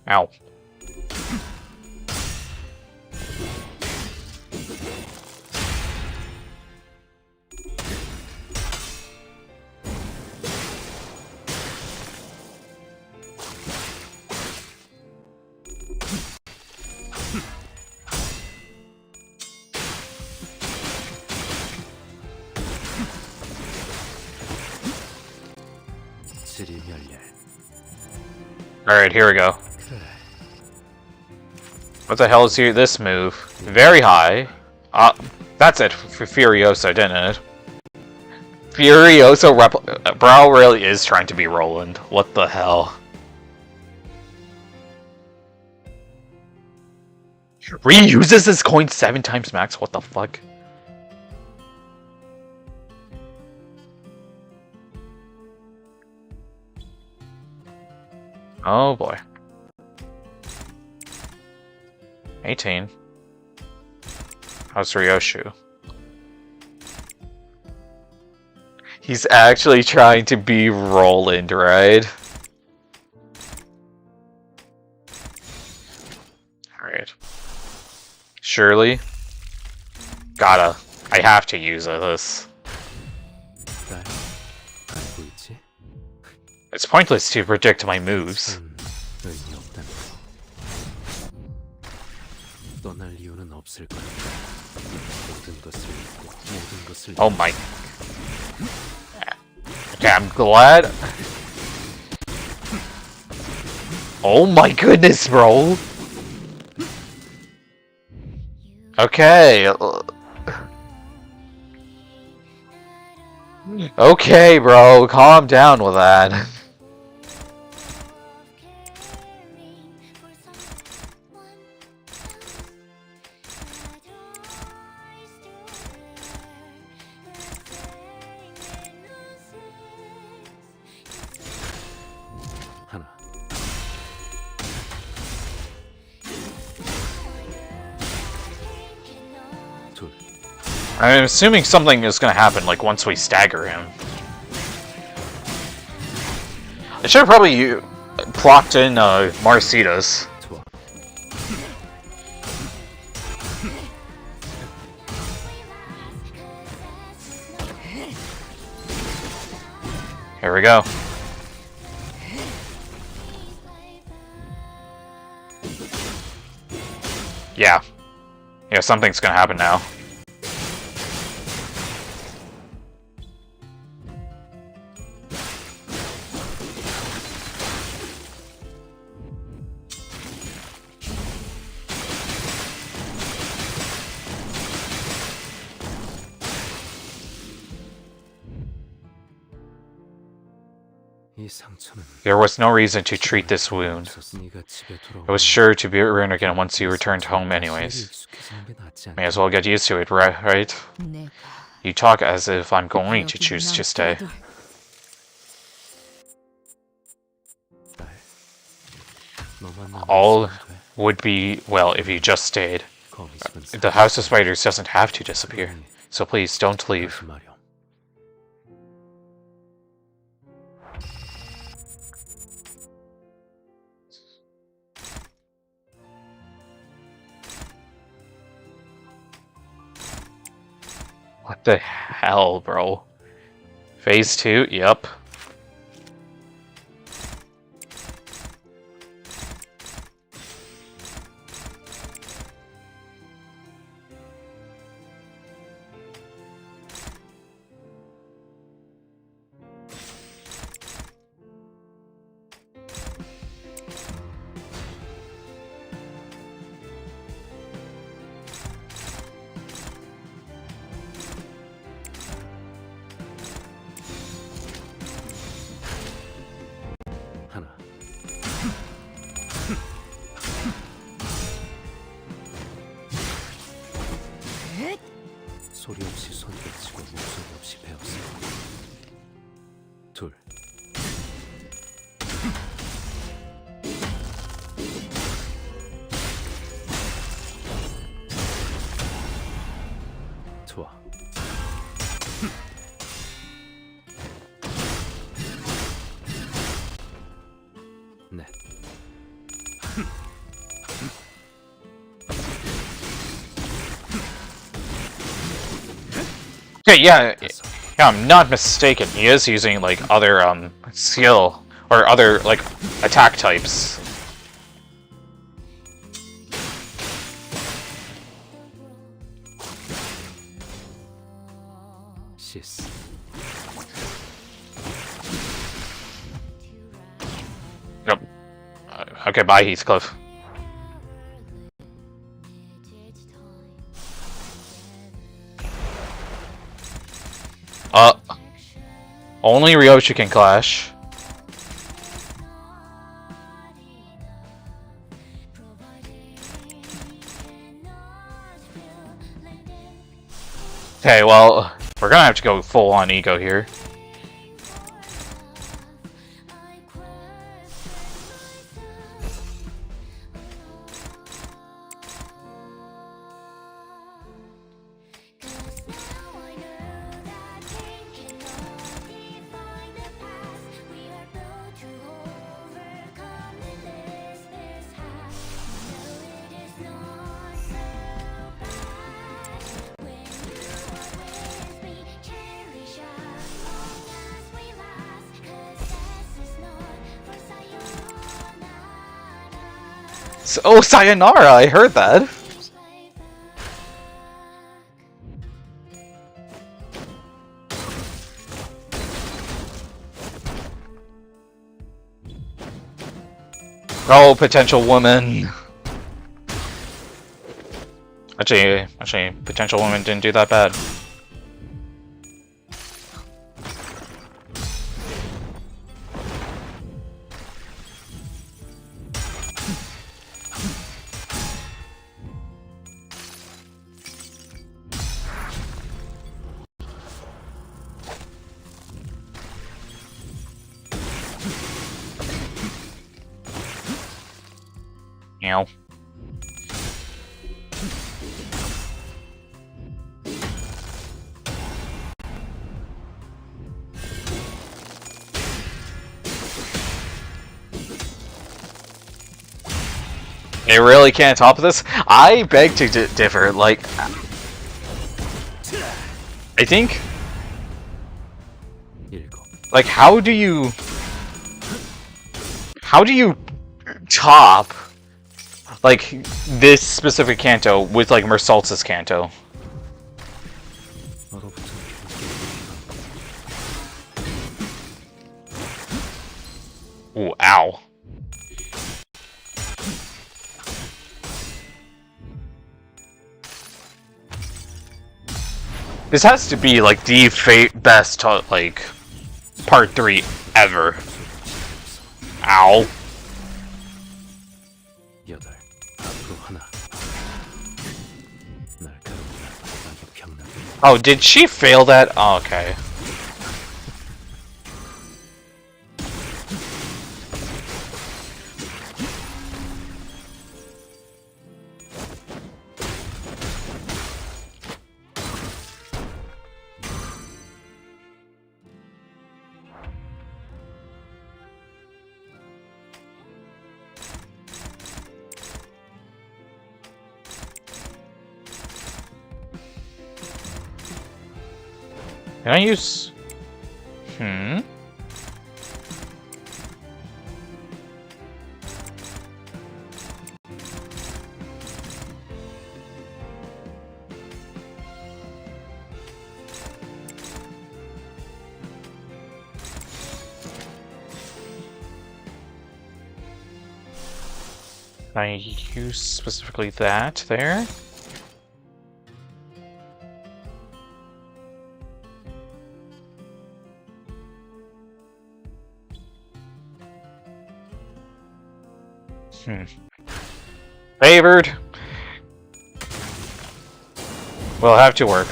Ow. 찌리 멸렬. Alright, here we go. 그래. What the hell is here? This move? Very high. That's it for Furioso, didn't it? Furioso Brow really is trying to be Roland. What the hell? Reuses his coin 7 times max? What the fuck? Oh boy. 18. How's Ryoshu? He's actually trying to be Roland, right? Alright. Surely. Gotta. I have to use this. 날 알고 있지? It's pointless to predict my moves. 의미 없다는 거. 떠날 이유는 없을 거야. 모든 것을 잊고 모든 것을. Oh my. Okay, I'm glad. Oh my goodness, bro. Okay. Okay, bro, calm down with that. 하나. 둘. I'm assuming something is gonna happen, like, once we stagger him. I should have probably plopped in, Marcitas. 좋아. Here we go. Yeah. Yeah, something's gonna happen now. 이 상처는 There was no reason to treat this wound. 네가 집에 It was sure to be ruined again once you returned home anyways. May as well get used to it, right? You talk as if I'm going to choose to stay. All would be well if you just stayed. The House of Spiders doesn't have to disappear, so please don't leave. What the hell, bro? Phase 2? Yep. 하나. 소리 없이 손 뻗치고 목소리 없이 배웠어. 둘. 좋아. 넷. Okay, yeah, I'm not mistaken. He is using, like, other, skill, or other, like, attack types. 시스. Okay, bye, Heathcliff. Only Ryoshu can clash. Okay, well, we're gonna have to go full on ego here. Oh, sayonara! I heard that. Oh, potential woman. Actually, potential woman didn't do that bad. Meow. They really can't top this? I beg to differ. Like, I think, like, how do you top like this specific Canto with like Mersalt's Canto? Ooh, ow. This has to be like the best like part 3 ever. Ow. Oh, did she fail that? Oh, okay. Can I use... Can I use specifically that there? Favored. We'll have to work.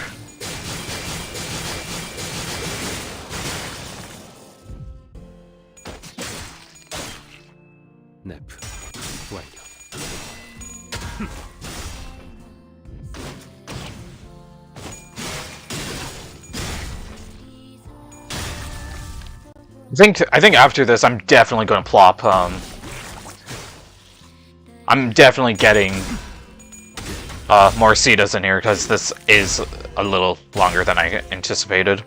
I think after this, I'm definitely going to plop. I'm definitely getting more Cetas in here because this is a little longer than I anticipated.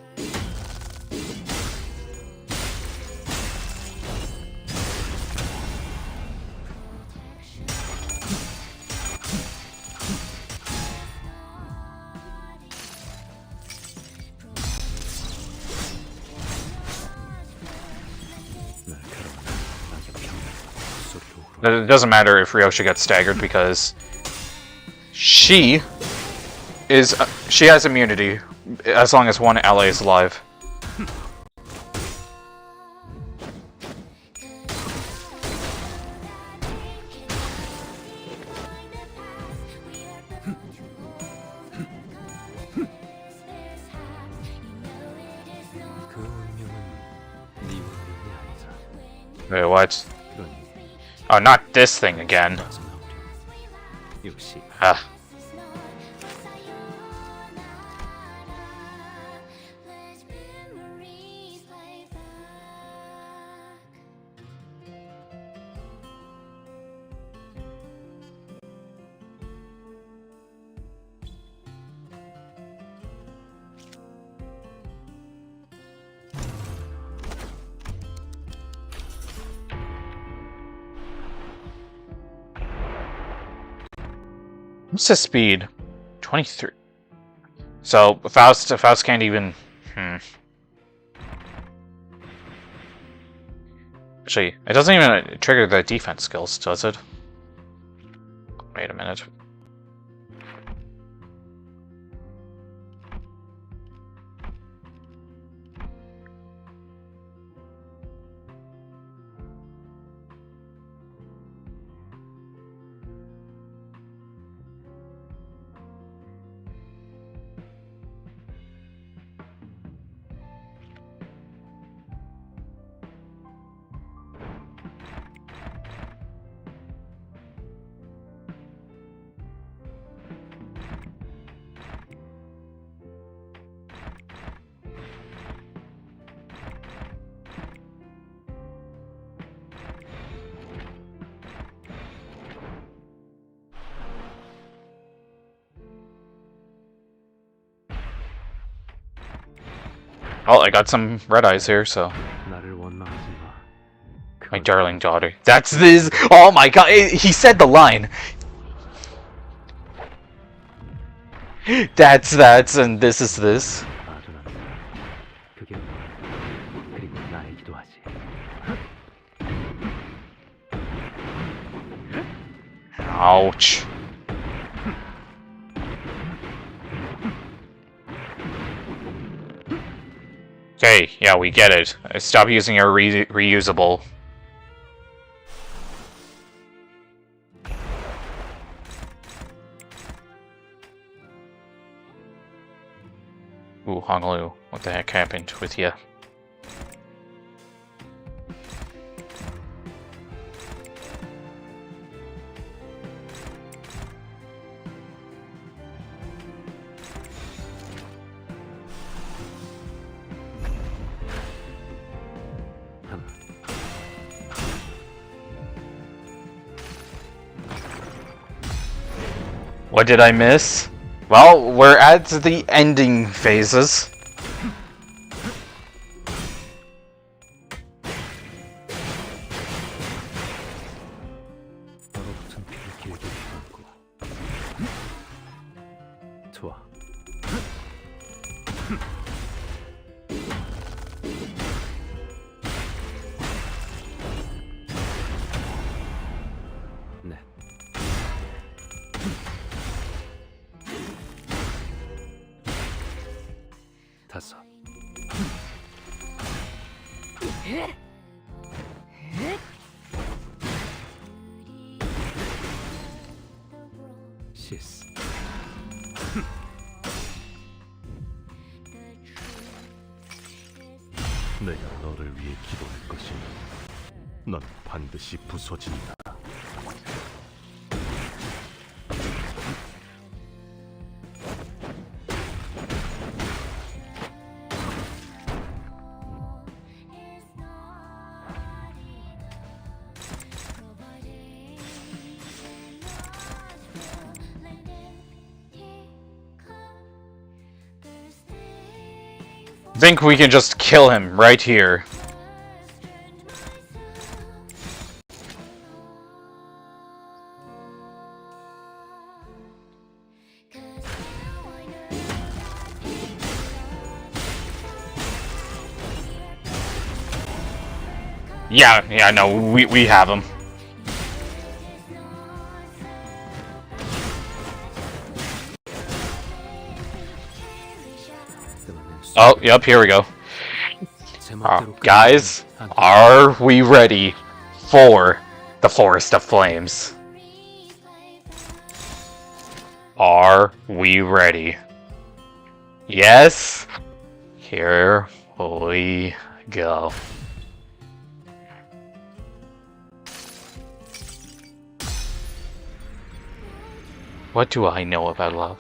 It doesn't matter if Ryoshu gets staggered because she has immunity as long as one ally is alive. Wait, what? Oh, not this thing again. Ah. What's the speed? 23. So Faust can't even. Actually, it doesn't even trigger the defense skills, does it? Wait a minute. Oh, I got some red eyes here, so. My darling daughter. That's this. Oh my god, he said the line. That's, and this is this. Ouch. Okay, yeah, we get it. Stop using your reusable. Ooh, Honolulu, what the heck happened with you? What did I miss? Well, we're at the ending phases. 내가 너를 위해 기도할 것이니 넌 반드시 부서진다. I think we can just kill him right here. Yeah, no, we have him. Oh, yep, here we go. 제 멋대로 Guys, 끝내면 안 are we ready for the Forest of Flames? Are we ready? Yes? Here we go. What do I know about love?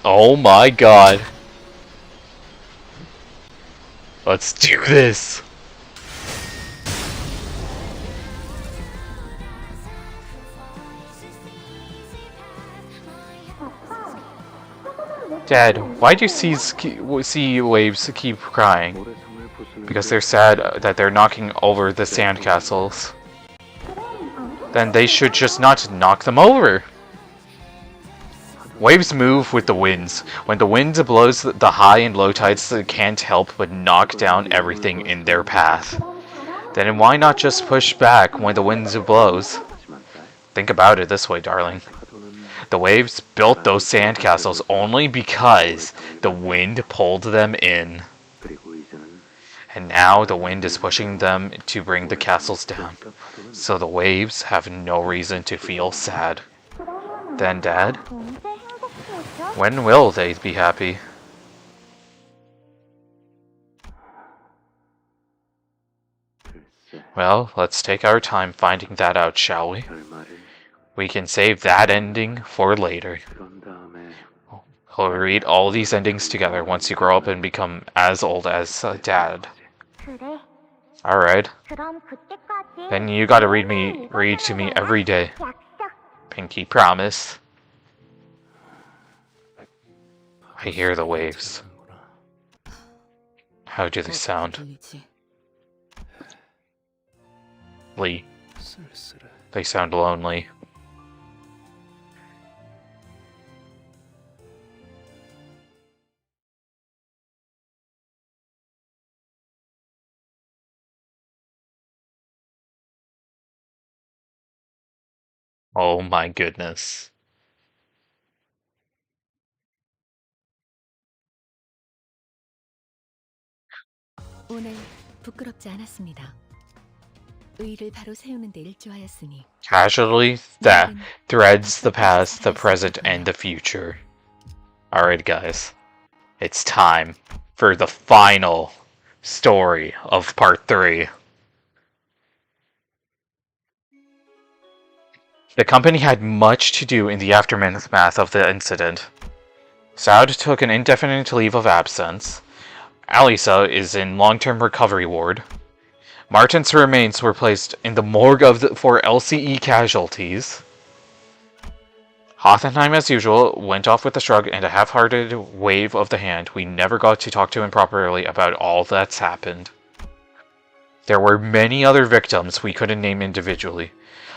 Oh my god. Let's do this. Dad, why do sea waves keep crying? Because they're sad that they're knocking over the sandcastles. Then they should just not knock them over. Waves move with the winds. When the wind blows, the high and low tides can't help but knock down everything in their path. Then why not just push back when the wind blows? Think about it this way, darling. The waves built those sandcastles only because the wind pulled them in. And now the wind is pushing them to bring the castles down. So the waves have no reason to feel sad. Then, Dad, when will they be happy? Well, let's take our time finding that out, shall we? We can save that ending for later. We'll read all these endings together once you grow up and become as old as Dad. Alright. Then you gotta read to me every day. Pinky promise. I hear the waves. How do they sound? Lee. They sound lonely. Oh my goodness. 오늘 부끄럽지 않았습니다. 의의를 바로 세우는 데 일조하였으니 Casually, that threads the past, the present, and the future. Alright guys, it's time for the final story of part 3. The company had much to do in the aftermath of the incident. Saud took an indefinite leave of absence. Alisa is in long-term recovery ward. Martin's remains were placed in the morgue for LCE casualties. Hoffenheim, as usual, went off with a shrug and a half-hearted wave of the hand. We never got to talk to him properly about all that's happened. There were many other victims we couldn't name individually.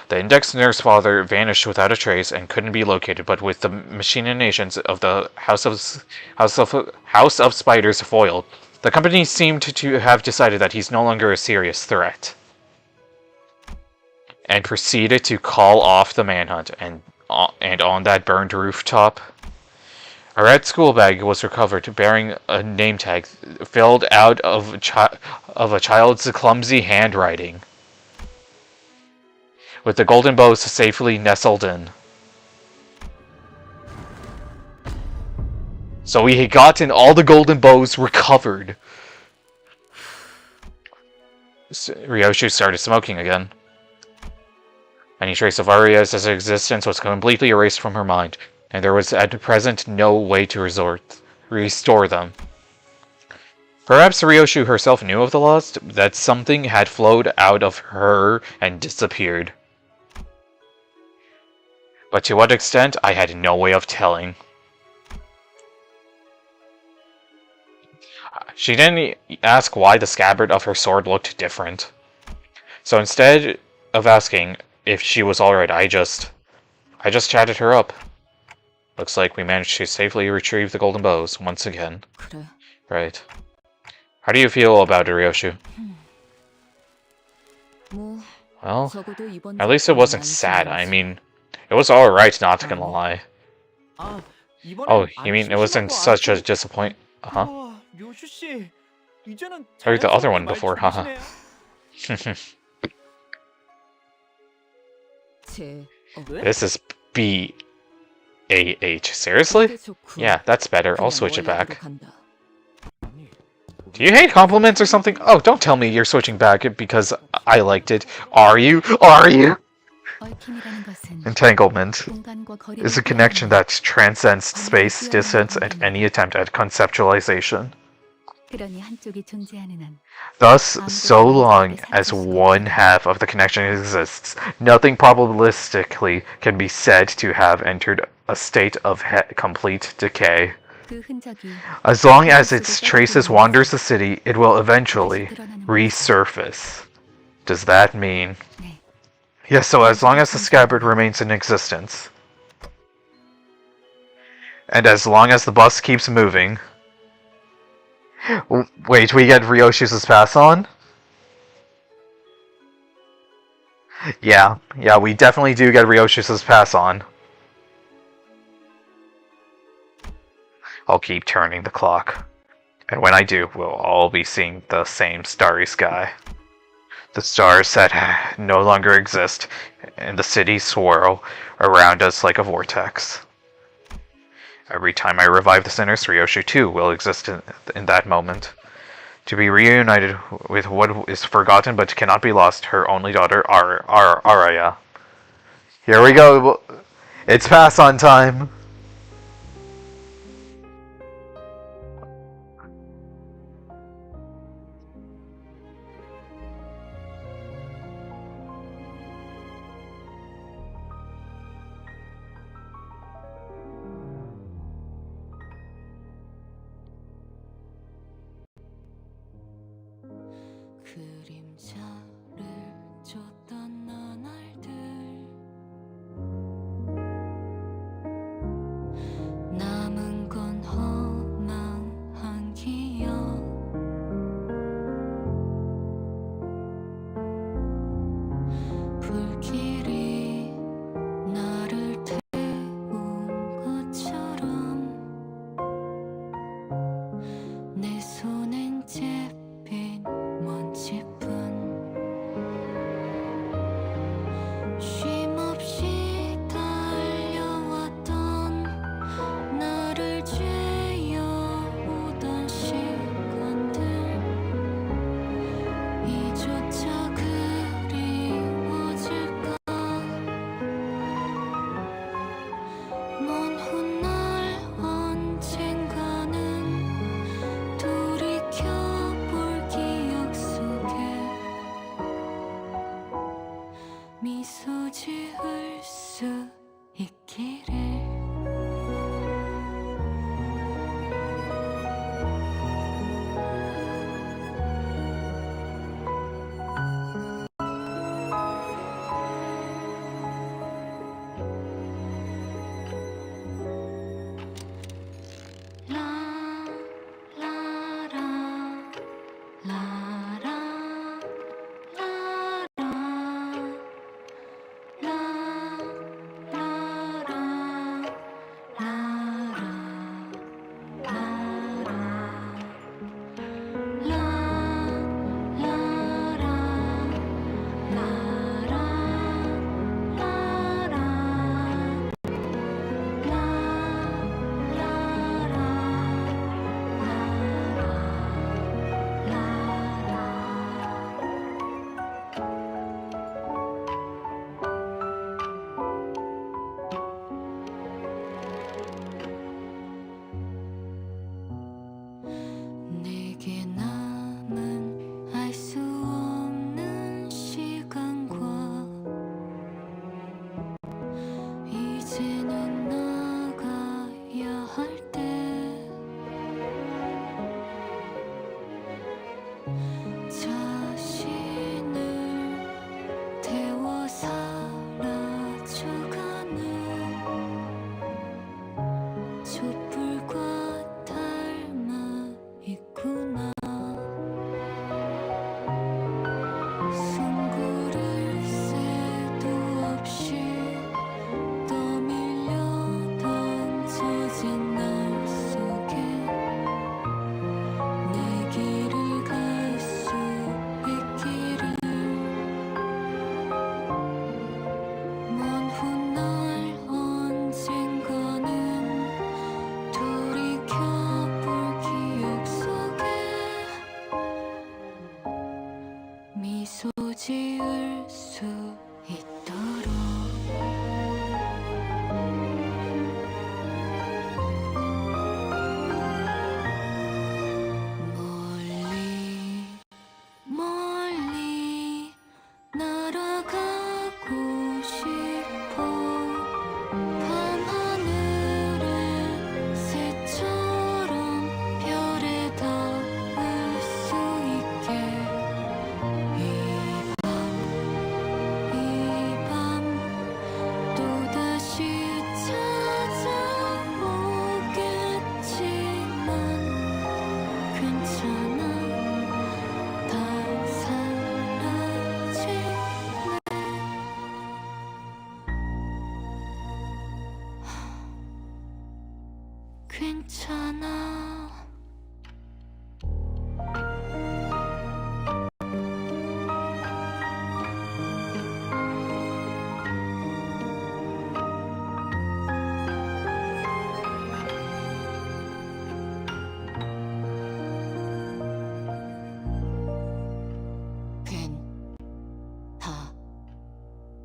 The index nurse father vanished without a trace and couldn't be located, but with the machinations of the House of Spiders foiled, the company seemed to have decided that he's no longer a serious threat, and proceeded to call off the manhunt. And on that burned rooftop, a red school bag was recovered bearing a name tag filled out of a child's clumsy handwriting, with the golden bows safely nestled in. So we had gotten all the golden bows recovered. Ryoshu started smoking again. Any trace of Aria's existence was completely erased from her mind, and there was at present no way to restore them. Perhaps Ryoshu herself knew of the lost, that something had flowed out of her and disappeared. But to what extent, I had no way of telling. She didn't ask why the scabbard of her sword looked different. So instead of asking if she was alright, I just I just chatted her up. Looks like we managed to safely retrieve the golden bows once again. 그래. Right. How do you feel about it, Ryoshu? 뭐 Well, 적어도 이번 at least it wasn't sad. I mean, it was alright, not gonna lie. 아, Oh, you mean it wasn't such a disappoint? Uh-huh. 요슈 씨, 이제는 Or the other one 자연스럽게 before, haha. 말씀하시네요. This is B-A-H. Seriously? Yeah, that's better. I'll switch it back. Do you hate compliments or something? Oh, don't tell me you're switching back because I liked it. Are you? Are you? Entanglement is a connection that transcends space, distance, and any attempt at conceptualization. Thus, so long as one half of the connection exists, nothing probabilistically can be said to have entered a state of complete decay. As long as its traces wanders the city, it will eventually resurface. Does that mean? Yes, so as long as the scabbard remains in existence, and as long as the bus keeps moving. Wait, we get Ryoshu's pass on? Yeah, we definitely do get Ryoshu's pass on. I'll keep turning the clock. And when I do, we'll all be seeing the same starry sky. The stars that no longer exist, and the city swirl around us like a vortex. Every time I revive the sinners, Ryoshu too will exist in that moment. To be reunited with what is forgotten but cannot be lost, her only daughter, Araya. Here we go! It's pass on time! 닿을 수 있도록 멀리 멀리 날아가고 싶어 밤하늘의 새처럼 별에 닿을 수 있게 이 밤 또다시 찾아오겠지만 괜찮아 다 사라지네 괜찮아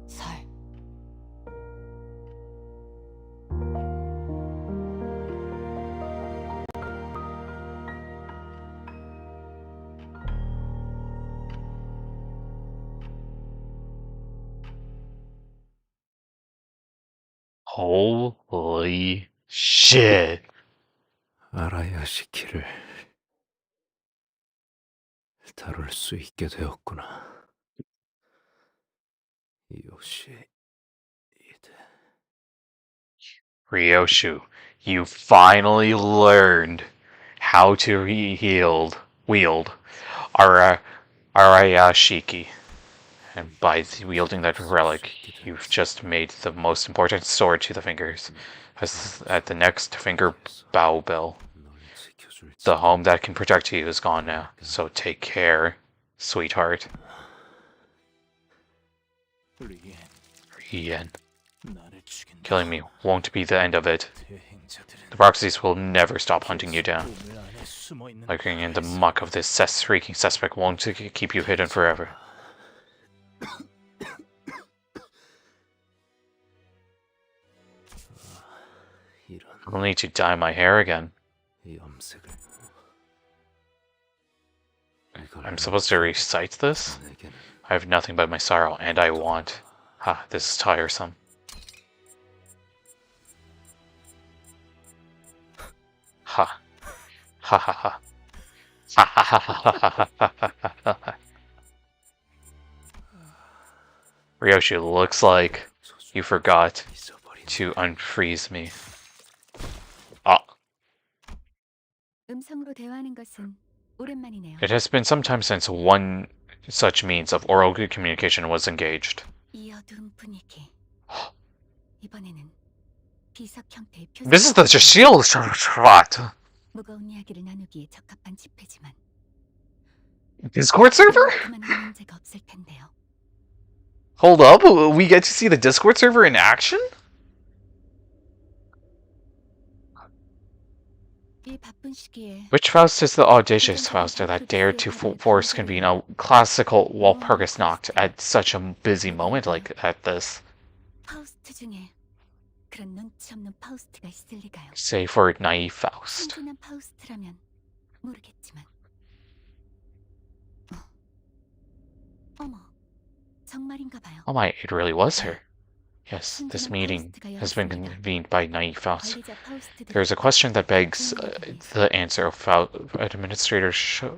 살 Holy shit. 아라야시키를 다룰 수 있게 되었구나. 요시 Ryoshu, you finally learned how to wield Arayashiki. And by wielding that relic, you've just made the most important sword to the fingers. At the next finger bow bell. The home that can protect you is gone now, so take care, sweetheart. Rien. Killing me won't be the end of it. The proxies will never stop hunting you down. Lurking in the muck of this shrieking suspect won't keep you hidden forever. I'll need to dye my hair again. I'm supposed to recite this? I have nothing but my sorrow, and I want. Ha, this is tiresome. Ha. Ha ha ha. Ha ha ha ha ha ha ha ha. Ryoshu, looks like you forgot to unfreeze me. Ah. 음성으로 대화하는 것은 오랜만이네요. It has been some time since one such means of oral communication was engaged. 이 어두운 분위기. 이번에는 비석 형태의 표정. This is the Jashiel shot. 무거운 이야기를 나누기에 적합한 집회지만. Discord server? 그만한 문제가 없을 텐데요. Hold up, we get to see the Discord server in action? 이 바쁜 시기에 Which Faust is the audacious Faust that dared to force convene a classical Walpurgis Nacht at such a busy moment like at this? 파우스트 중에 그런 눈치 없는 파우스트가 있을 리가요. Say for naive Faust. 순진한 파우스트라면 모르겠지만. 어머, 정말인가 봐요. Oh my, it really was her. Yes, this meeting has been convened by naive Faust. There is a question that begs the answer of Administrator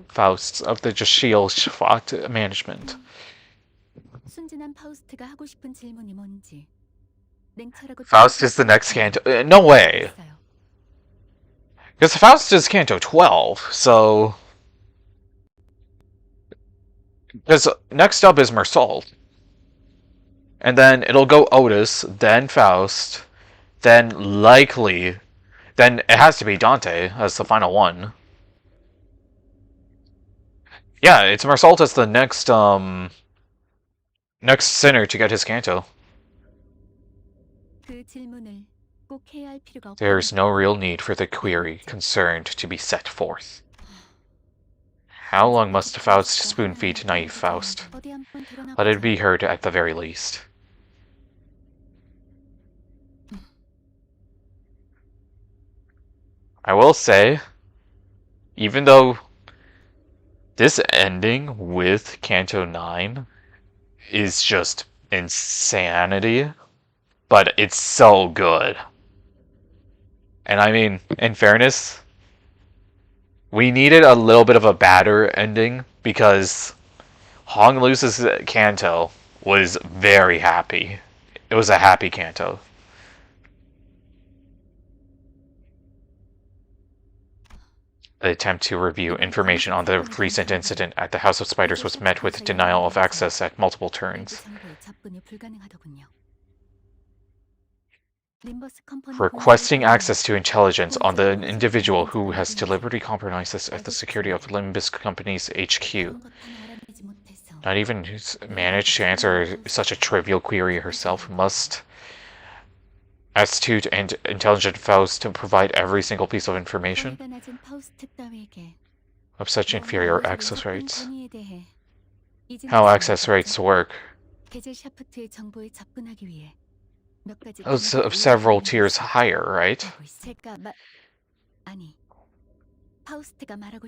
Faust of the Jashiel Shvat management. 순진한 파우스트가 하고 싶은 질문이 뭔지. Faust is the next Canto. No way! Because Faust is Canto 12, so... Because next up is Mersault. And then it'll go Otis, then Faust, then likely... Then it has to be Dante as the final one. Yeah, it's Mersault as the next, next sinner to get his Canto. There's no real need for the query concerned to be set forth. How long must Faust spoon-feed naive Faust? Let it be heard at the very least. I will say, even though this ending with Canto 9 is just insanity, but it's so good. And I mean, in fairness, we needed a little bit of a badder ending because Hong loses Canto was very happy. It was a happy Canto. The attempt to review information on the recent incident at the House of Spiders was met with denial of access at multiple turns. Requesting access to intelligence on the individual who has deliberately compromised the security of Limbus Company's HQ. Not even managed to answer such a trivial query herself, must astute and intelligent Faust to provide every single piece of information of such inferior access rates. How access rates work. Of several tiers higher, right?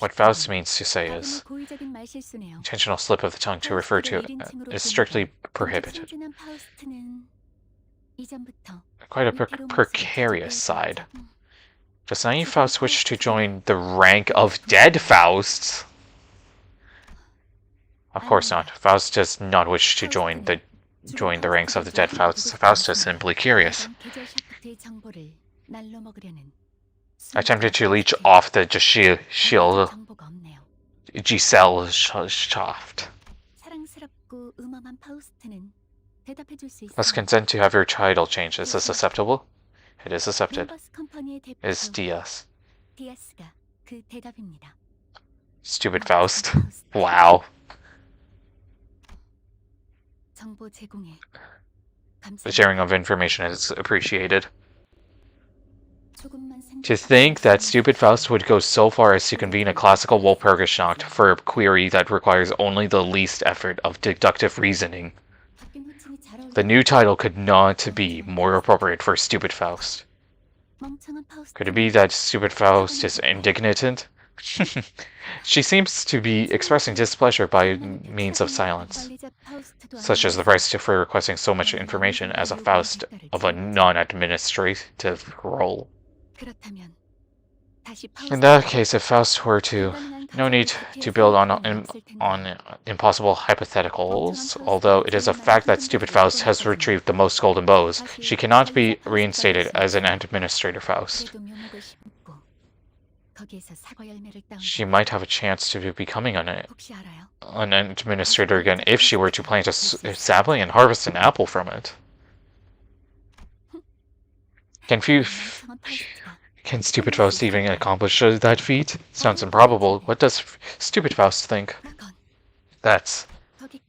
What Faust means to say is, intentional slip of the tongue to refer to is strictly prohibited. Quite a precarious side. Does naive Faust wish to join the rank of dead Fausts? Of course not. Faust does not wish to join the ranks of the dead Fausts. Faust is simply curious. Attempted to leech off the Giselle shaft. Must consent to have your title changed. Is this acceptable? It is accepted. Is DS. Stupid Faust. Wow. The sharing of information is appreciated. To think that stupid Faust would go so far as to convene a classical Walpurgisnacht for a query that requires only the least effort of deductive reasoning. The new title could not be more appropriate for stupid Faust. Could it be that stupid Faust is indignant? She seems to be expressing displeasure by means of silence, such as the price for requesting so much information as a Faust of a non-administrative role. In that case, if Faust were to, no need to build on impossible hypotheticals, although it is a fact that stupid Faust has retrieved the most golden bows, she cannot be reinstated as an administrator Faust. She might have a chance to becoming an administrator again if she were to plant a sapling and harvest an apple from it. Can stupid Faust even accomplish that feat? Sounds improbable. What does stupid Faust think? That's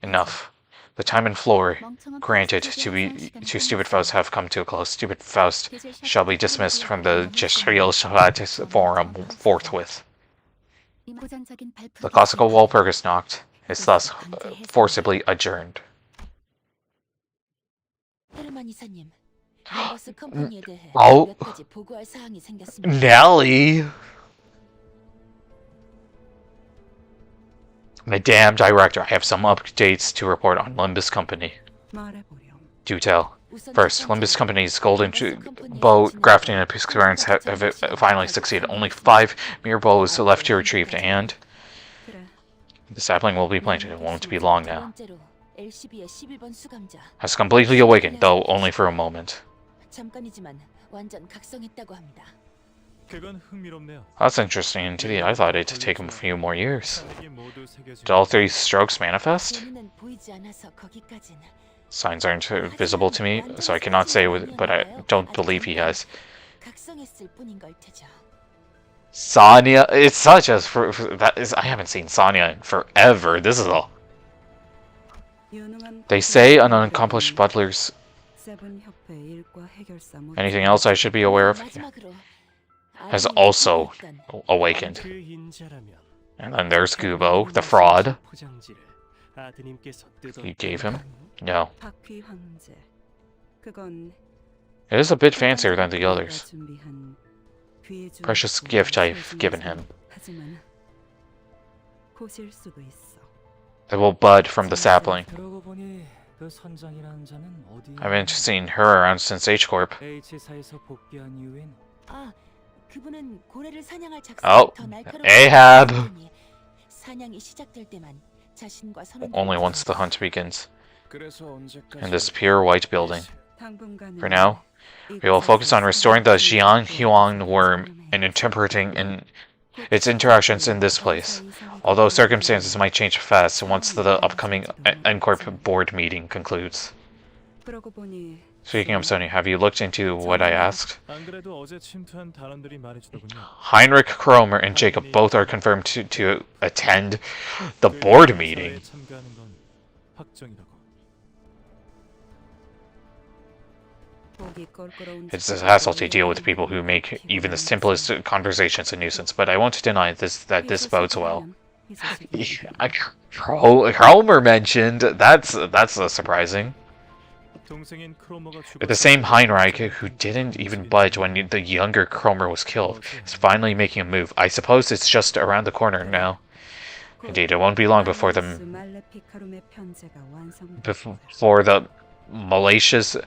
enough. The time and floor granted to stupid Faust have come to a close. Stupid Faust shall be dismissed from the Gestalt forum forthwith. The classical Walpurgisnacht is thus forcibly adjourned. Oh, Nelly! Madame Director, I have some updates to report on Limbus Company. Do tell. First, Limbus Company's golden bow grafting experiments have finally succeeded. Only 5 mere bows left to retrieve, and the sapling will be planted. It won't be long now. Has completely awakened, though only for a moment. That's interesting indeed. I thought it'd take him a few more years. Did all 3 strokes manifest? Signs aren't visible to me, so I cannot say, but I don't believe he has. Sonya, it's such as I haven't seen Sonya in forever. This is all. They say an unaccomplished butler's. Anything else I should be aware of? Has also awakened. And then there's Gubo, the fraud. You gave him? No. It is a bit fancier than the others. Precious gift I've given him. It will bud from the sapling. I haven't seen her around since H-Corp. Oh, Ahab! Only once the hunt begins. In this pure white building. For now, we will focus on restoring the Jianghuang worm and interpreting its interactions in this place. Although circumstances might change fast once the upcoming N-Corp board meeting concludes. Speaking of Sony, have you looked into what I asked? Heinrich Kromer and Jacob both are confirmed to attend the board meeting. It's a hassle to deal with people who make even the simplest conversations a nuisance, but I won't deny that this bodes well. Kromer mentioned, that's surprising. The same Heinrich, who didn't even budge when the younger Kromer was killed, is finally making a move. I suppose it's just around the corner now. Indeed, it won't be long before the malicious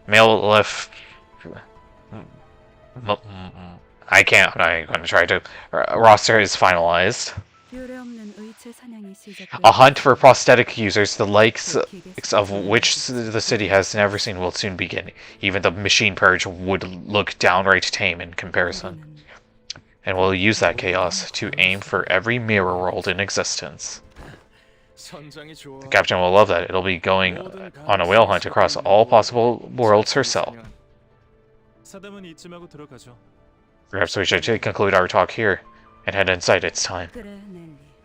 I'm gonna try to roster is finalized. A hunt for prosthetic users, the likes of which the city has never seen, will soon begin. Even the machine purge would look downright tame in comparison. And we'll use that chaos to aim for every mirror world in existence. The captain will love that. It'll be going on a whale hunt across all possible worlds herself. Perhaps we should conclude our talk here and head inside. It's time.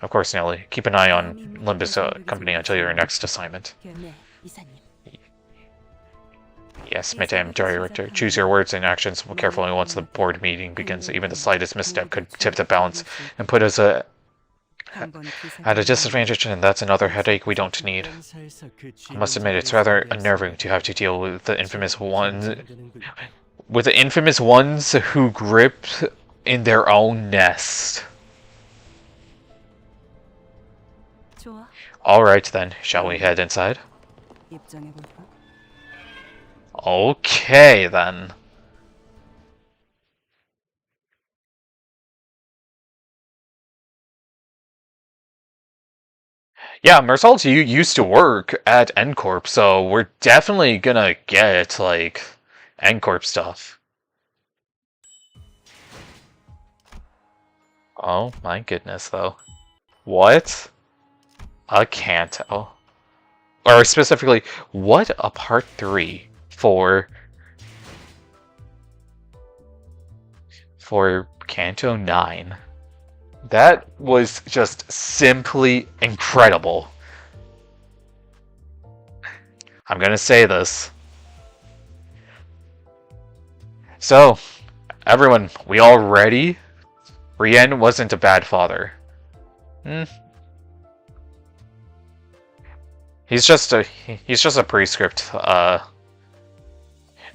Of course, Nelly. Keep an eye on Limbus Company until your next assignment. Yes, Madame Director. Choose your words and actions carefully once the board meeting begins. Even the slightest misstep could tip the balance and put us at a disadvantage, and that's another headache we don't need. I must admit, it's rather unnerving to have to deal with the infamous ones who grip in their own nest. Alright then, shall we head inside? Okay then. Yeah, Mersault used to work at N-Corp, so we're definitely gonna get, like, N-Corp stuff. Oh my goodness, though. What? A Canto. Or specifically, what a part 3 for Canto 9. That was just simply incredible. I'm gonna say this. So, everyone, we all ready? Rien wasn't a bad father. He's just a prescript.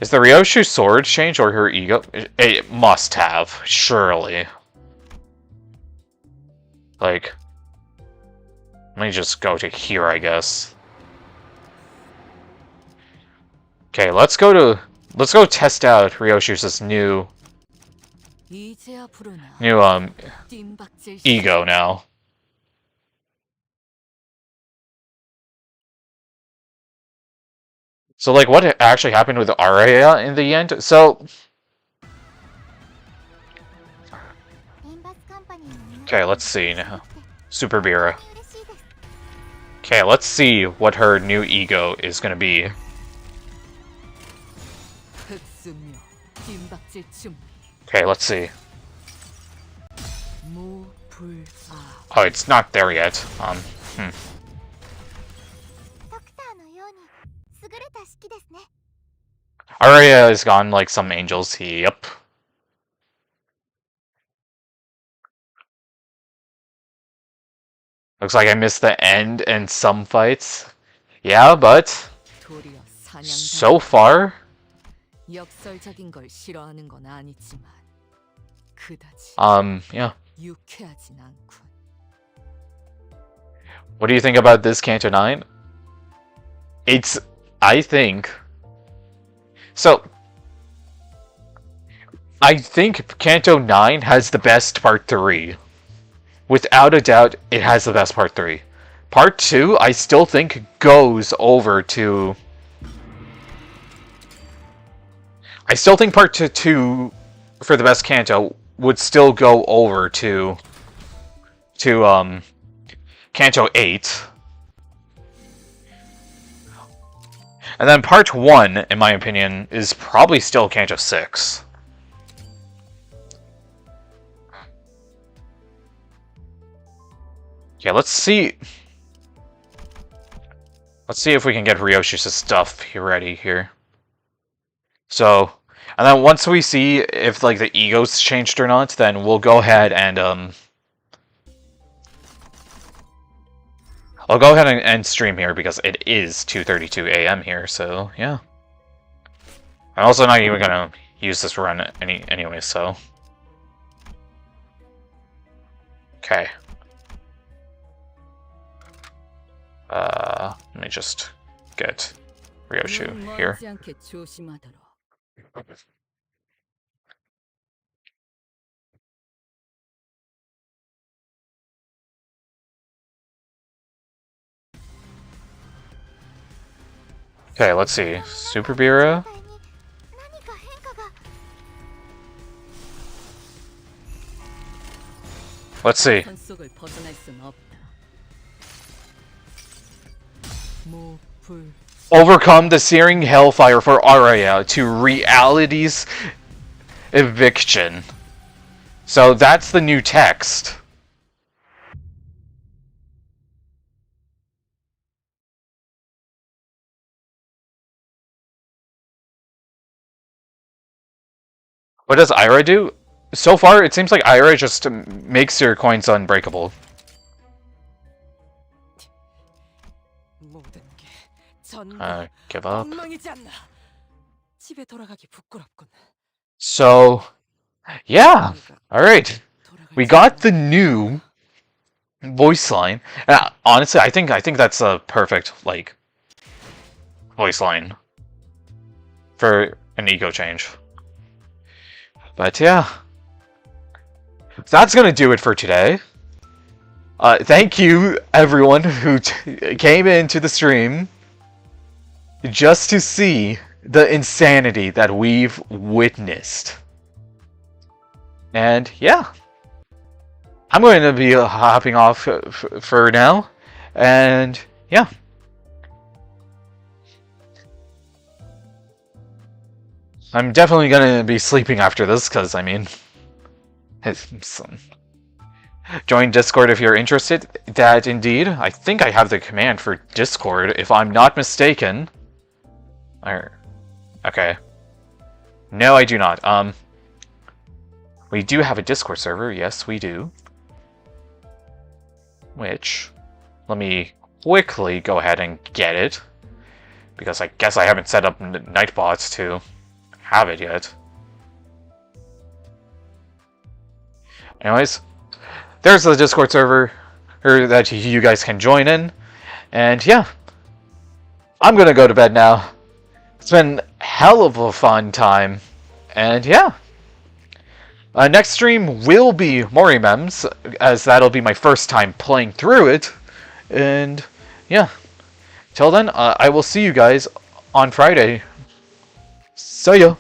Is the Ryoshu sword change or her ego? It must have, surely. Like, let me just go to here, I guess. Okay, let's go test out Ryoshu's new ego now. So, like, what actually happened with Araya in the end? So, okay, let's see now. Super Bira. Okay, let's see what her new ego is gonna be. Okay, let's see. Oh, it's not there yet. Araya is gone like some angels. Yep. Looks like I missed the end in some fights. Yeah, but so far, 역설적인 걸 싫어하는 건 아니지만 그다지 yeah. 유쾌하진 않군. What do you think about this Canto 9? It's, I think Canto 9 has the best part 3. Without a doubt, it has the best part 3. Part 2, I still think, goes over to... I still think part 2 for the best Canto would still go over to Canto 8. And then part 1, in my opinion, is probably still Canto 6. Yeah, let's see if we can get Ryoshu's stuff ready here. So, and then once we see if like the ego's changed or not, then we'll go ahead and I'll go ahead and end stream here because it is 2:32 a.m. here, so yeah. I'm also not even gonna use this run anyway, so. Okay. Let me just get Ryoshu here. Okay, let's see. Super Bureau. Let's see. Overcome the searing hellfire for Araya to reality's eviction. So that's the new text. What does Ira do? So far, it seems like Ira just makes your coins unbreakable. Give up. So, yeah. Alright. We got the new voice line. Honestly, I think that's a perfect, like, voice line for an ego change. But yeah. That's gonna do it for today. Thank you, everyone who came into the stream just to see the insanity that we've witnessed. And yeah, I'm going to be hopping off for now. And yeah. I'm definitely going to be sleeping after this, because, I mean... Join Discord if you're interested. That, indeed. I think I have the command for Discord, if I'm not mistaken. Okay. No, I do not. We do have a Discord server. Yes, we do. Which... Let me quickly go ahead and get it. Because I guess I haven't set up Nightbots to have it yet. Anyways, there's the Discord server that you guys can join in. And yeah, I'm gonna go to bed now. It's been hell of a fun time. And yeah, next stream will be Mori Mems, as that'll be my first time playing through it. And yeah, till then, I will see you guys on Friday. See ya.